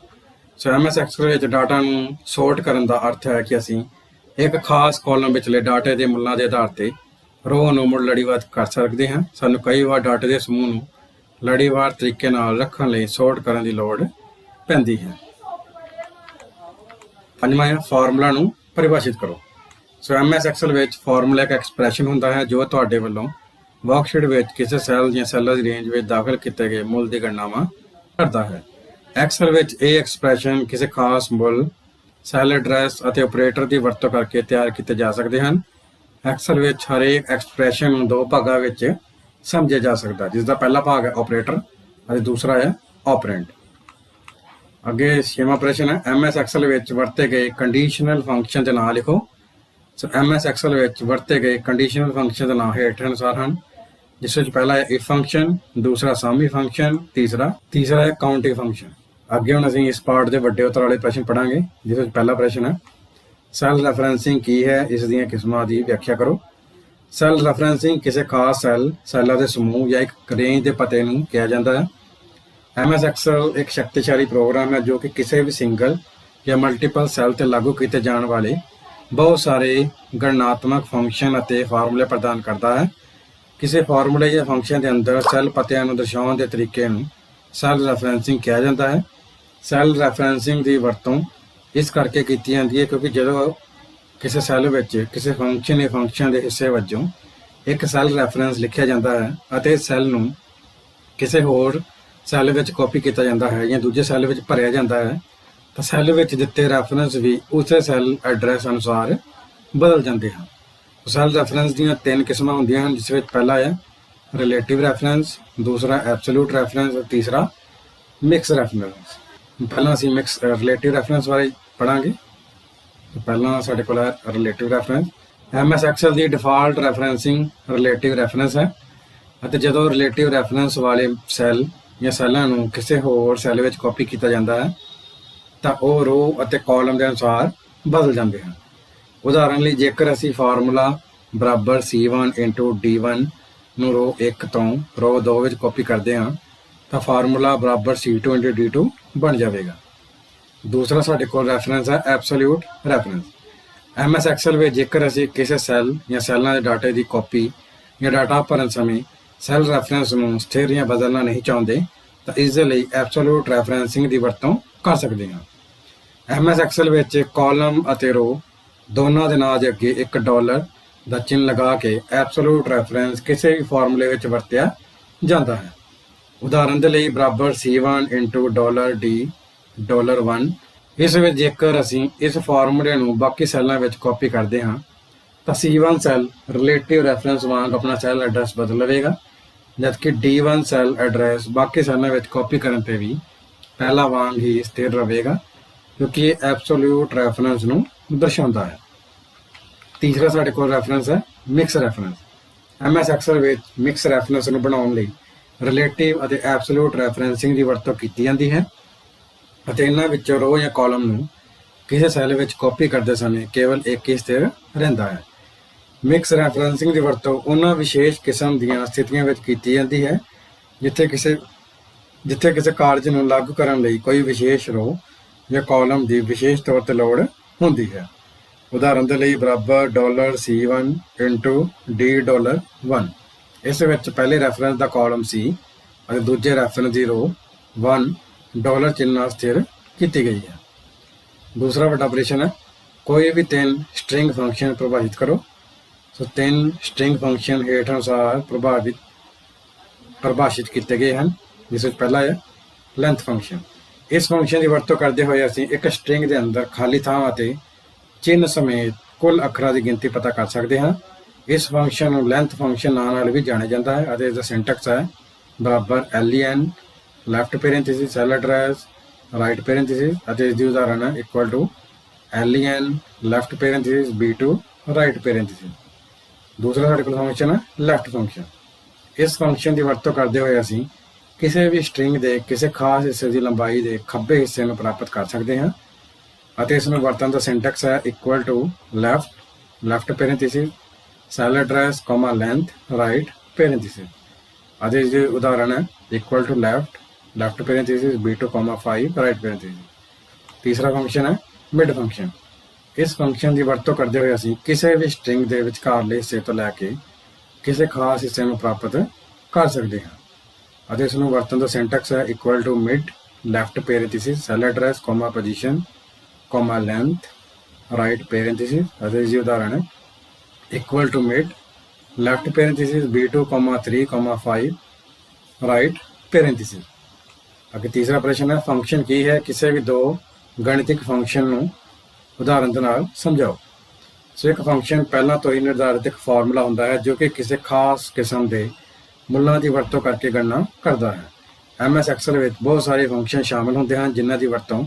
ਸੋ MS ਐਕਸਲ ਵਿੱਚ ਡਾਟਾ ਨੂੰ ਸੌਰਟ ਕਰਨ ਦਾ ਅਰਥ ਹੈ ਕਿ ਅਸੀਂ ਇੱਕ ਖਾਸ ਕਾਲਮ ਵਿਚਲੇ ਡਾਟੇ ਦੇ ਮੁੱਲਾਂ ਦੇ ਆਧਾਰ ਤੇ ਰੋਅ ਨੂੰ ਮੁੜ ਲੜੀਵਾਰ ਕਰ ਸਕਦੇ ਹਾਂ। ਸਾਨੂੰ ਕਈ ਵਾਰ ਡਾਟੇ ਦੇ ਸਮੂਹ ਨੂੰ ਲੜੀਵਾਰ ਤਰੀਕੇ ਨਾਲ ਰੱਖਣ ਲਈ ਸੌਰਟ ਕਰਨ ਦੀ ਲੋੜ ਪੈਂਦੀ ਹੈ। ਪੰਜਵਾਂ ਹੈ ਫਾਰਮੂਲਾ ਨੂੰ ਪਰਿਭਾਸ਼ਿਤ ਕਰੋ। ਸੋ MS ਐਕਸਲ ਵਿੱਚ ਫਾਰਮੂਲਾ ਇੱਕ ਐਕਸਪ੍ਰੈਸ਼ਨ ਹੁੰਦਾ ਹੈ ਜੋ ਤੁਹਾਡੇ ਵੱਲੋਂ ਵਰਕਸ਼ੀਟ ਵਿੱਚ ਕਿਸੇ ਸੈੱਲ ਜਾਂ ਸੈੱਲਾਂ ਦੀ ਰੇਂਜ ਵਿੱਚ ਦਾਖਲ ਕੀਤੇ ਗਏ ਮੁੱਲ ਦੀ ਗਣਨਾਵਾਂ ਕਰਦਾ ਹੈ। ਐਕਸਲ ਵਿੱਚ ਇਹ ਐਕਸਪ੍ਰੈਸ਼ਨ ਕਿਸੇ ਖਾਸ ਮੁੱਲ, ਸੈੱਲ ਐਡਰੈਸ ਅਤੇ ਆਪਰੇਟਰ ਦੀ ਵਰਤੋਂ ਕਰਕੇ ਤਿਆਰ ਕੀਤੇ ਜਾ ਸਕਦੇ ਹਨ। ਐਕਸਲ ਵਿੱਚ ਹਰੇਕ ਐਕਸਪ੍ਰੈਸ਼ਨ ਨੂੰ ਦੋ ਭਾਗਾਂ ਵਿੱਚ ਸਮਝਿਆ ਜਾ ਸਕਦਾ, ਜਿਸ ਦਾ ਪਹਿਲਾ ਭਾਗ ਹੈ ਆਪਰੇਟਰ ਅਤੇ ਦੂਸਰਾ ਹੈ ਆਪਰੈਂਡ। ਅੱਗੇ ਛੇਵਾਂ ਪ੍ਰਸ਼ਨ ਹੈ MS ਐਕਸਲ ਵਿੱਚ ਵਰਤੇ ਗਏ ਕੰਡੀਸ਼ਨਲ ਫੰਕਸ਼ਨ ਦੇ ਨਾਂ ਲਿਖੋ। ਸੋ MS ਐਕਸਲ ਵਿੱਚ ਵਰਤੇ ਗਏ ਕੰਡੀਸ਼ਨਲ ਫੰਕਸ਼ਨ ਦੇ ਨਾਂ ਹੇਠ ਅਨੁਸਾਰ ਹਨ, ਜਿਸ ਵਿੱਚ ਪਹਿਲਾ ਹੈ ਇਫ ਫੰਕਸ਼ਨ, ਦੂਸਰਾ ਸਮ ਫੰਕਸ਼ਨ, ਤੀਸਰਾ ਹੈ ਕਾਊਂਟ ਫੰਕਸ਼ਨ। ਅੱਗੇ ਹੁਣ ਅਸੀਂ ਇਸ ਪਾਰਟ ਦੇ ਵੱਡੇ ਉਤਰ ਵਾਲੇ ਪ੍ਰਸ਼ਨ ਪੜਾਂਗੇ, ਜਿਸ ਵਿੱਚ ਪਹਿਲਾ ਪ੍ਰਸ਼ਨ ਹੈ ਸੈੱਲ ਰੈਫਰੈਂਸਿੰਗ ਕੀ ਹੈ, ਇਸ ਦੀਆਂ ਕਿਸਮਾਂ ਦੀ ਵਿਆਖਿਆ ਕਰੋ। ਸੈੱਲ ਰੈਫਰੈਂਸਿੰਗ ਕਿਸੇ ਖਾਸ ਸੈੱਲਾਂ ਦੇ ਸਮੂਹ ਜਾਂ ਇੱਕ ਰੇਂਜ ਦੇ ਪਤੇ ਨੂੰ ਕਿਹਾ ਜਾਂਦਾ ਹੈ। MS ਐਕਸਲ ਇੱਕ ਸ਼ਕਤੀਸ਼ਾਲੀ ਪ੍ਰੋਗਰਾਮ ਹੈ ਜੋ ਕਿ ਕਿਸੇ ਵੀ ਸਿੰਗਲ ਜਾਂ ਮਲਟੀਪਲ ਸੈੱਲ ਤੇ ਲਾਗੂ ਕੀਤੇ ਜਾਣ ਵਾਲੇ ਬਹੁਤ ਸਾਰੇ ਗਣਨਾਤਮਕ ਫੰਕਸ਼ਨ ਅਤੇ ਫਾਰਮੂਲੇ ਪ੍ਰਦਾਨ ਕਰਦਾ ਹੈ। ਕਿਸੇ ਫਾਰਮੂਲੇ ਜਾਂ ਫੰਕਸ਼ਨ ਦੇ ਅੰਦਰ ਸੈੱਲ ਪਤਿਆਂ ਨੂੰ ਦਰਸਾਉਣ ਦੇ ਤਰੀਕੇ ਨੂੰ ਸੈੱਲ ਰੈਫਰੈਂਸਿੰਗ ਕਿਹਾ ਜਾਂਦਾ ਹੈ। ਸੈੱਲ ਰੈਫਰੈਂਸਿੰਗ ਦੀ ਵਰਤੋਂ ਇਸ ਕਰਕੇ ਕੀਤੀ ਜਾਂਦੀ ਹੈ ਕਿਉਂਕਿ ਜਦੋਂ ਕਿਸੇ ਸੈੱਲ ਵਿੱਚ ਕਿਸੇ ਫੰਕਸ਼ਨ ਜਾਂ ਫੰਕਸ਼ਨ ਦੇ ਹਿੱਸੇ ਵਜੋਂ ਇੱਕ ਸੈੱਲ ਰੈਫਰੈਂਸ ਲਿਖਿਆ ਜਾਂਦਾ ਹੈ ਅਤੇ ਸੈੱਲ ਨੂੰ ਕਿਸੇ ਹੋਰ ਸੈੱਲ ਵਿੱਚ ਕਾਪੀ ਕੀਤਾ ਜਾਂਦਾ ਹੈ ਜਾਂ ਦੂਜੇ ਸੈੱਲ ਵਿੱਚ ਭਰਿਆ ਜਾਂਦਾ ਹੈ, ਤਾਂ ਸੈੱਲ ਵਿੱਚ ਦਿੱਤੇ ਰੈਫਰੈਂਸ ਵੀ ਉਸੇ ਸੈੱਲ ਐਡਰੈਸ ਅਨੁਸਾਰ ਬਦਲ ਜਾਂਦੇ ਹਨ। ਸੈੱਲ ਰੈਫਰੈਂਸ ਦੀਆਂ ਤਿੰਨ ਕਿਸਮਾਂ ਹੁੰਦੀਆਂ ਹਨ, ਜਿਸ ਵਿੱਚ ਪਹਿਲਾ ਹੈ ਰਿਲੇਟਿਵ ਰੈਫਰੈਂਸ, ਦੂਸਰਾ ਐਬਸੋਲੂਟ ਰੈਫਰੈਂਸ ਅਤੇ ਤੀਸਰਾ ਮਿਕਸ ਰੈਫਰੈਂਸ। ਪਹਿਲਾਂ ਅਸੀਂ ਰਿਲੇਟਿਵ ਰੈਫਰੈਂਸ ਬਾਰੇ ਪੜਾਂਗੇ। ਪਹਿਲਾਂ ਸਾਡੇ ਕੋਲ ਹੈ ਰਿਲੇਟਿਵ ਰੈਫਰੈਂਸ। MS ਐਕਸਲ ਦੀ ਡਿਫਾਲਟ ਰੈਫਰੈਂਸਿੰਗ ਰਿਲੇਟਿਵ ਰੈਫਰੈਂਸ ਹੈ ਅਤੇ ਜਦੋਂ ਰਿਲੇਟਿਵ ਰੈਫਰੈਂਸ ਵਾਲੇ ਸੈੱਲ ਜਾਂ ਸੈੱਲਾਂ ਨੂੰ ਕਿਸੇ ਹੋਰ ਸੈੱਲ ਵਿੱਚ ਕਾਪੀ ਕੀਤਾ ਜਾਂਦਾ ਹੈ ਤਾਂ ਉਹ ਰੋ ਅਤੇ ਕਾਲਮ ਦੇ ਅਨੁਸਾਰ ਬਦਲ ਜਾਂਦੇ ਹਨ। ਉਦਾਹਰਨ ਲਈ ਜੇਕਰ ਅਸੀਂ ਫਾਰਮੂਲਾ ਬਰਾਬਰ C1 × D1 ਨੂੰ ਰੋ 1 ਤੋਂ ਰੋ 2 ਵਿੱਚ ਕਾਪੀ ਕਰਦੇ ਹਾਂ ਤਾਂ ਫਾਰਮੂਲਾ ਬਰਾਬਰ C2 × D2 ਬਣ ਜਾਵੇਗਾ। ਦੂਸਰਾ ਸਾਡੇ ਕੋਲ ਰੈਫਰੈਂਸ ਹੈ ਐਬਸੋਲੂਟ ਰੈਫਰੈਂਸ। MS ਐਕਸਲ ਵਿੱਚ ਜੇਕਰ ਅਸੀਂ ਕਿਸੇ ਸੈੱਲ ਜਾਂ ਸੈੱਲਾਂ ਦੇ ਡਾਟੇ ਦੀ ਕਾਪੀ ਜਾਂ ਡਾਟਾ ਭਰਨ ਸਮੇਂ ਸੈੱਲ ਰੈਫਰੈਂਸ ਨੂੰ ਸਥਿਰ ਜਾਂ ਬਦਲਣਾ ਨਹੀਂ ਚਾਹੁੰਦੇ ਤਾਂ ਇਸ ਦੇ ਲਈ ਐਬਸੋਲੂਟ ਰੈਫਰੈਂਸਿੰਗ ਦੀ ਵਰਤੋਂ ਕਰ ਸਕਦੇ ਹਾਂ। MS ਐਕਸਲ ਵਿੱਚ ਕਾਲਮ ਅਤੇ ਰੋ ਦੋਨਾਂ ਦੇ ਨਾਂ ਦੇ ਅੱਗੇ ਇੱਕ ਡਾਲਰ ਦਾ ਚਿੰਨ੍ਹ ਲਗਾ ਕੇ ਐਬਸੋਲੂਟ ਰੈਫਰੈਂਸ ਕਿਸੇ ਵੀ ਫਾਰਮੂਲੇ ਵਿੱਚ ਵਰਤਿਆ ਜਾਂਦਾ ਹੈ। ਉਦਾਹਰਨ ਦੇ ਲਈ ਬਰਾਬਰ C1 × $D $1। ਇਸ ਵਿੱਚ ਜੇਕਰ ਅਸੀਂ ਇਸ ਫਾਰਮੂਲੇ ਨੂੰ ਬਾਕੀ ਸੈੱਲਾਂ ਵਿੱਚ ਕਾਪੀ ਕਰਦੇ ਹਾਂ ਤਾਂ C1 ਸੈੱਲ ਰਿਲੇਟਿਵ ਰੈਫਰੈਂਸ ਵਾਂਗ ਆਪਣਾ ਸੈੱਲ ਐਡਰੈਸ ਬਦਲ ਲਵੇਗਾ, ਜਦਕਿ D1 ਸੈੱਲ ਐਡਰੈਸ ਬਾਕੀ ਸੈੱਲਾਂ ਵਿੱਚ ਕਾਪੀ ਕਰਨ 'ਤੇ ਵੀ ਪਹਿਲਾਂ ਵਾਂਗ ਹੀ ਸਥਿਰ ਰਹੇਗਾ, ਕਿਉਂਕਿ ਇਹ ਐਬਸੋਲੂਟ ਰੈਫਰੈਂਸ ਨੂੰ ਦਰਸਾਉਂਦਾ ਹੈ। ਤੀਸਰਾ ਸਾਡੇ ਕੋਲ ਰੈਫਰੈਂਸ ਹੈ ਮਿਕਸ ਰੈਫਰੈਂਸ। MS ਐਕਸਲ ਵਿੱਚ ਮਿਕਸ ਰੈਫਰੈਂਸ ਨੂੰ ਬਣਾਉਣ ਲਈ ਰਿਲੇਟਿਵ ਅਤੇ ਐਬਸੋਲੂਟ ਰੈਫਰੈਂਸਿੰਗ ਦੀ ਵਰਤੋਂ ਕੀਤੀ ਜਾਂਦੀ ਹੈ ਅਤੇ ਇਹਨਾਂ ਵਿੱਚੋਂ ਰੋ ਜਾਂ ਕਾਲਮ ਨੂੰ ਕਿਸੇ ਸੈੱਲ ਵਿੱਚ ਕਾਪੀ ਕਰਦੇ ਸਮੇਂ ਕੇਵਲ ਇੱਕ ਹੀ ਸਥਿਰ ਰਹਿੰਦਾ ਹੈ। ਮਿਕਸ ਰੈਫਰੈਂਸਿੰਗ ਦੀ ਵਰਤੋਂ ਉਹਨਾਂ ਵਿਸ਼ੇਸ਼ ਕਿਸਮ ਦੀਆਂ ਸਥਿਤੀਆਂ ਵਿੱਚ ਕੀਤੀ ਜਾਂਦੀ ਹੈ ਜਿੱਥੇ ਕਿਸੇ ਕਾਰਜ ਨੂੰ ਲਾਗੂ ਕਰਨ ਲਈ ਕੋਈ ਵਿਸ਼ੇਸ਼ ਰੋ ਜਾਂ ਕਾਲਮ ਦੀ ਵਿਸ਼ੇਸ਼ ਤੌਰ ਤੇ ਲੋੜ ਹੁੰਦੀ ਹੈ। ਉਦਾਹਰਨ ਦੇ ਲਈ ਬਰਾਬਰ $C1 $D1। ਇਸ ਵਿੱਚ ਪਹਿਲੇ ਰੈਫਰੈਂਸ ਦਾ ਕਾਲਮ C ਅਤੇ ਦੂਜੇ ਰੈਫਰੈਂਸ ਦੀ ਰੋ 1 $चिन्ह ਨਾਲ ਸਥਿਰ ਕੀਤੀ ਗਈ ਹੈ। ਦੂਸਰਾ ਵੱਡਾ ਆਪਰੇਸ਼ਨ ਹੈ ਕੋਈ ਵੀ 3 ਸਟ੍ਰਿੰਗ ਫੰਕਸ਼ਨ ਪ੍ਰਭਾਸ਼ਿਤ ਕਰੋ। ਸੋ 3 ਸਟ੍ਰਿੰਗ ਫੰਕਸ਼ਨ ਹੇਠ ਅਨੁਸਾਰ ਪਰਿਭਾਸ਼ਿਤ ਕੀਤੇ ਗਏ ਹਨ, ਜਿਸ ਵਿੱਚ ਪਹਿਲਾ ਹੈ ਲੈਂਥ ਫੰਕਸ਼ਨ। ਇਸ ਫੰਕਸ਼ਨ ਦੀ ਵਰਤੋਂ ਕਰਦੇ ਹੋਏ ਅਸੀਂ ਇੱਕ ਸਟ੍ਰਿੰਗ ਦੇ ਅੰਦਰ ਖਾਲੀ ਥਾਂ ਅਤੇ ਚਿੰਨ੍ਹ ਸਮੇਤ ਕੁੱਲ ਅੱਖਰਾਂ ਦੀ ਗਿਣਤੀ ਪਤਾ ਕਰ ਸਕਦੇ ਹਾਂ। ਇਸ ਫੰਕਸ਼ਨ ਨੂੰ ਲੈਂਥ ਫੰਕਸ਼ਨ ਨਾਂ ਨਾਲ ਵੀ ਜਾਣਿਆ ਜਾਂਦਾ ਹੈ ਅਤੇ ਇਸ ਦਾ ਸਿੰਟੈਕਸ ਹੈ ਬਰਾਬਰ len left parenthesis cell address right parenthesis ਅਤੇ ਇਸ ਦੀ ਉਦਾਹਰਨ ਹੈ equal to len left parenthesis B2 right parenthesis. ਦੂਸਰਾ ਸਾਡੇ ਕੋਲ ਫੰਕਸ਼ਨ ਹੈ ਲੈਫਟ ਫੰਕਸ਼ਨ। ਇਸ ਫੰਕਸ਼ਨ ਦੀ ਵਰਤੋਂ ਕਰਦੇ ਹੋਏ ਅਸੀਂ ਕਿਸੇ ਵੀ ਸਟ੍ਰਿੰਗ ਦੇ ਕਿਸੇ ਖਾਸ ਹਿੱਸੇ ਦੀ ਲੰਬਾਈ ਦੇ ਖੱਬੇ ਹਿੱਸੇ ਨੂੰ ਪ੍ਰਾਪਤ ਕਰ ਸਕਦੇ ਹਾਂ ਅਤੇ ਇਸ ਨੂੰ ਵਰਤਣ ਦਾ ਸਿੰਟੈਕਸ ਹੈ equal to left parenthesis cell address length right parenthesis ਅਤੇ ਇਸ ਦੀ ਉਦਾਹਰਨ ਹੈ equal to left parenthesis B2 5 right parenthesis. ਤੀਸਰਾ ਫੰਕਸ਼ਨ ਹੈ ਮਿਡ ਫੰਕਸ਼ਨ। ਇਸ ਫੰਕਸ਼ਨ ਦੀ ਵਰਤੋਂ ਕਰਦੇ ਹੋਏ ਅਸੀਂ ਕਿਸੇ ਵੀ ਸਟ੍ਰਿੰਗ ਦੇ ਵਿਚਕਾਰਲੇ ਹਿੱਸੇ ਤੋਂ ਲੈ ਕੇ ਕਿਸੇ ਖਾਸ ਹਿੱਸੇ ਨੂੰ ਪ੍ਰਾਪਤ ਕਰ ਸਕਦੇ ਹਾਂ ਅਤੇ ਇਸ ਨੂੰ ਵਰਤਣ ਦਾ ਸਿੰਟੈਕਸ ਹੈ equal to mid left parenthesis cell address position length right parenthesis ਅਤੇ ਇਸ ਦੀ ਉਦਾਹਰਨ ਹੈ equal to mid left parenthesis B2 3 5 right parenthesis. ਅੱਗੇ ਤੀਸਰਾ ਆਪਰੇਸ਼ਨ ਹੈ ਫੰਕਸ਼ਨ ਕੀ ਹੈ। ਕਿਸੇ ਵੀ ਦੋ ਗਣਿਤਿਕ ਫੰਕਸ਼ਨ ਨੂੰ ਉਦਾਹਰਨ ਦੇ ਨਾਲ ਸਮਝਾਓ। ਸੋ ਇੱਕ ਫੰਕਸ਼ਨ ਪਹਿਲਾਂ ਤੋਂ ਹੀ ਨਿਰਧਾਰਿਤ ਇੱਕ ਫਾਰਮੂਲਾ ਹੁੰਦਾ ਹੈ ਜੋ ਕਿ ਕਿਸੇ ਖਾਸ ਕਿਸਮ ਦੇ ਮੁੱਲਾਂ ਦੀ ਵਰਤੋਂ ਕਰਕੇ ਗਣਨਾ ਕਰਦਾ ਹੈ। MS ਐਕਸਲ ਵਿੱਚ ਬਹੁਤ ਸਾਰੇ ਫੰਕਸ਼ਨ ਸ਼ਾਮਲ ਹੁੰਦੇ ਹਨ ਜਿਨ੍ਹਾਂ ਦੀ ਵਰਤੋਂ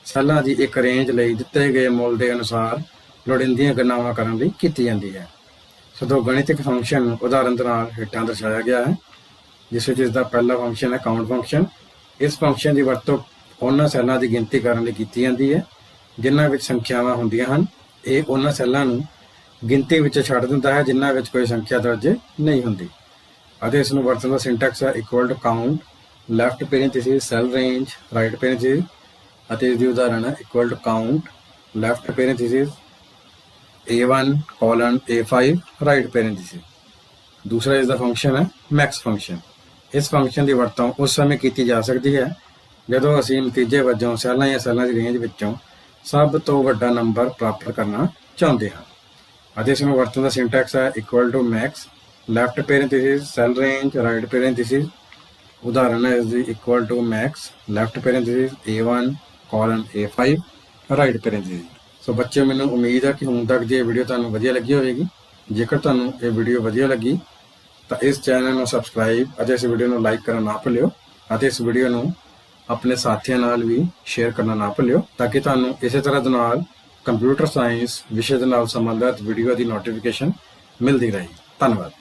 ਸੈੱਲਾਂ ਦੀ ਇੱਕ ਰੇਂਜ ਲਈ ਦਿੱਤੇ ਗਏ ਮੁੱਲ ਦੇ ਅਨੁਸਾਰ ਲੋੜੀਂਦੀਆਂ ਗਣਨਾਵਾਂ ਕਰਨ ਲਈ ਕੀਤੀ ਜਾਂਦੀ ਹੈ। ਸੋ ਦੋ ਗਣਿਤਿਕ ਫੰਕਸ਼ਨ ਉਦਾਹਰਨ ਦੇ ਨਾਲ ਹੇਠਾਂ ਦਰਸਾਇਆ ਗਿਆ ਹੈ, ਜਿਸ ਵਿੱਚ ਇਸ ਦਾ ਪਹਿਲਾ ਫੰਕਸ਼ਨ ਹੈ ਕਾਊਂਟ ਫੰਕਸ਼ਨ। ਇਸ ਫੰਕਸ਼ਨ ਦੀ ਵਰਤੋਂ ਉਹਨਾਂ ਸੈੱਲਾਂ ਦੀ ਗਿਣਤੀ ਕਰਨ ਲਈ ਕੀਤੀ ਜਾਂਦੀ ਹੈ ਜਿਨ੍ਹਾਂ ਵਿੱਚ ਸੰਖਿਆਵਾਂ ਹੁੰਦੀਆਂ ਹਨ। ਇਹ ਉਹਨਾਂ ਸੈੱਲਾਂ ਨੂੰ ਗਿਣਤੀ ਵਿੱਚ ਛੱਡ ਦਿੰਦਾ ਹੈ ਜਿਨ੍ਹਾਂ ਵਿੱਚ ਕੋਈ ਸੰਖਿਆ ਦਰਜ ਨਹੀਂ ਹੁੰਦੀ ਅਤੇ ਇਸ ਨੂੰ ਵਰਤਣ ਦਾ ਸਿੰਟੈਕਸ ਹੈ equal to count left parenthesis cell range right parenthesis ਅਤੇ ਇਸ ਦੀ ਉਦਾਹਰਨ ਹੈ equal to count left parenthesis A1 A5 right parenthesis. ਦੂਸਰਾ ਇਸ ਦਾ ਫੰਕਸ਼ਨ ਹੈ ਮੈਕਸ ਫੰਕਸ਼ਨ। ਇਸ ਫੰਕਸ਼ਨ ਦੀ ਵਰਤੋਂ ਉਸ ਸਮੇਂ ਕੀਤੀ ਜਾ ਸਕਦੀ ਹੈ ਜਦੋਂ ਅਸੀਂ ਨਤੀਜੇ ਵਜੋਂ ਸੈੱਲਾਂ ਜਾਂ ਸੈੱਲਾਂ ਦੀ ਰੇਂਜ ਵਿੱਚੋਂ ਸਭ ਤੋਂ ਵੱਡਾ ਨੰਬਰ ਪ੍ਰਾਪਤ ਕਰਨਾ ਚਾਹੁੰਦੇ ਹਾਂ ਅਤੇ ਇਸ ਨੂੰ ਵਰਤਣ ਦਾ ਸਿੰਟੈਕਸ ਹੈ equal to max left parenthesis cell range right parenthesis. ਉਦਾਹਰਨ ਹੈ ਇਸ ਦੀ equal to max left parenthesis A1 A5 right parenthesis. So ਬੱਚਿਓ, ਮੈਨੂੰ ਉਮੀਦ ਹੈ ਕਿ ਹੁਣ ਤੱਕ ਦੀ ਇਹ ਵੀਡੀਓ ਤੁਹਾਨੂੰ ਵਧੀਆ ਲੱਗੀ ਹੋਵੇਗੀ। ਜੇਕਰ ਤੁਹਾਨੂੰ ਇਹ ਵੀਡੀਓ ਵਧੀਆ ਲੱਗੀ ਤਾਂ ਇਸ ਚੈਨਲ ਨੂੰ ਸਬਸਕ੍ਰਾਈਬ ਅਤੇ ਇਸ ਵੀਡੀਓ ਨੂੰ ਲਾਈਕ ਕਰਨਾ ਨਾ ਭੁੱਲਿਓ ਅਤੇ ਇਸ ਵੀਡੀਓ ਨੂੰ ਆਪਣੇ ਸਾਥੀਆਂ ਨਾਲ ਵੀ ਸ਼ੇਅਰ ਕਰਨਾ ਨਾ ਭੁੱਲਿਓ ਤਾਂ ਕਿ ਤੁਹਾਨੂੰ ਇਸੇ ਤਰ੍ਹਾਂ ਦੇ ਨਾਲ ਕੰਪਿਊਟਰ ਸਾਇੰਸ ਵਿਸ਼ੇ ਦੇ ਨਾਲ ਸੰਬੰਧਿਤ ਵੀਡੀਓ ਦੀ ਨੋਟੀਫਿਕੇਸ਼ਨ ਮਿਲਦੀ ਰਹੇ। ਧੰਨਵਾਦ।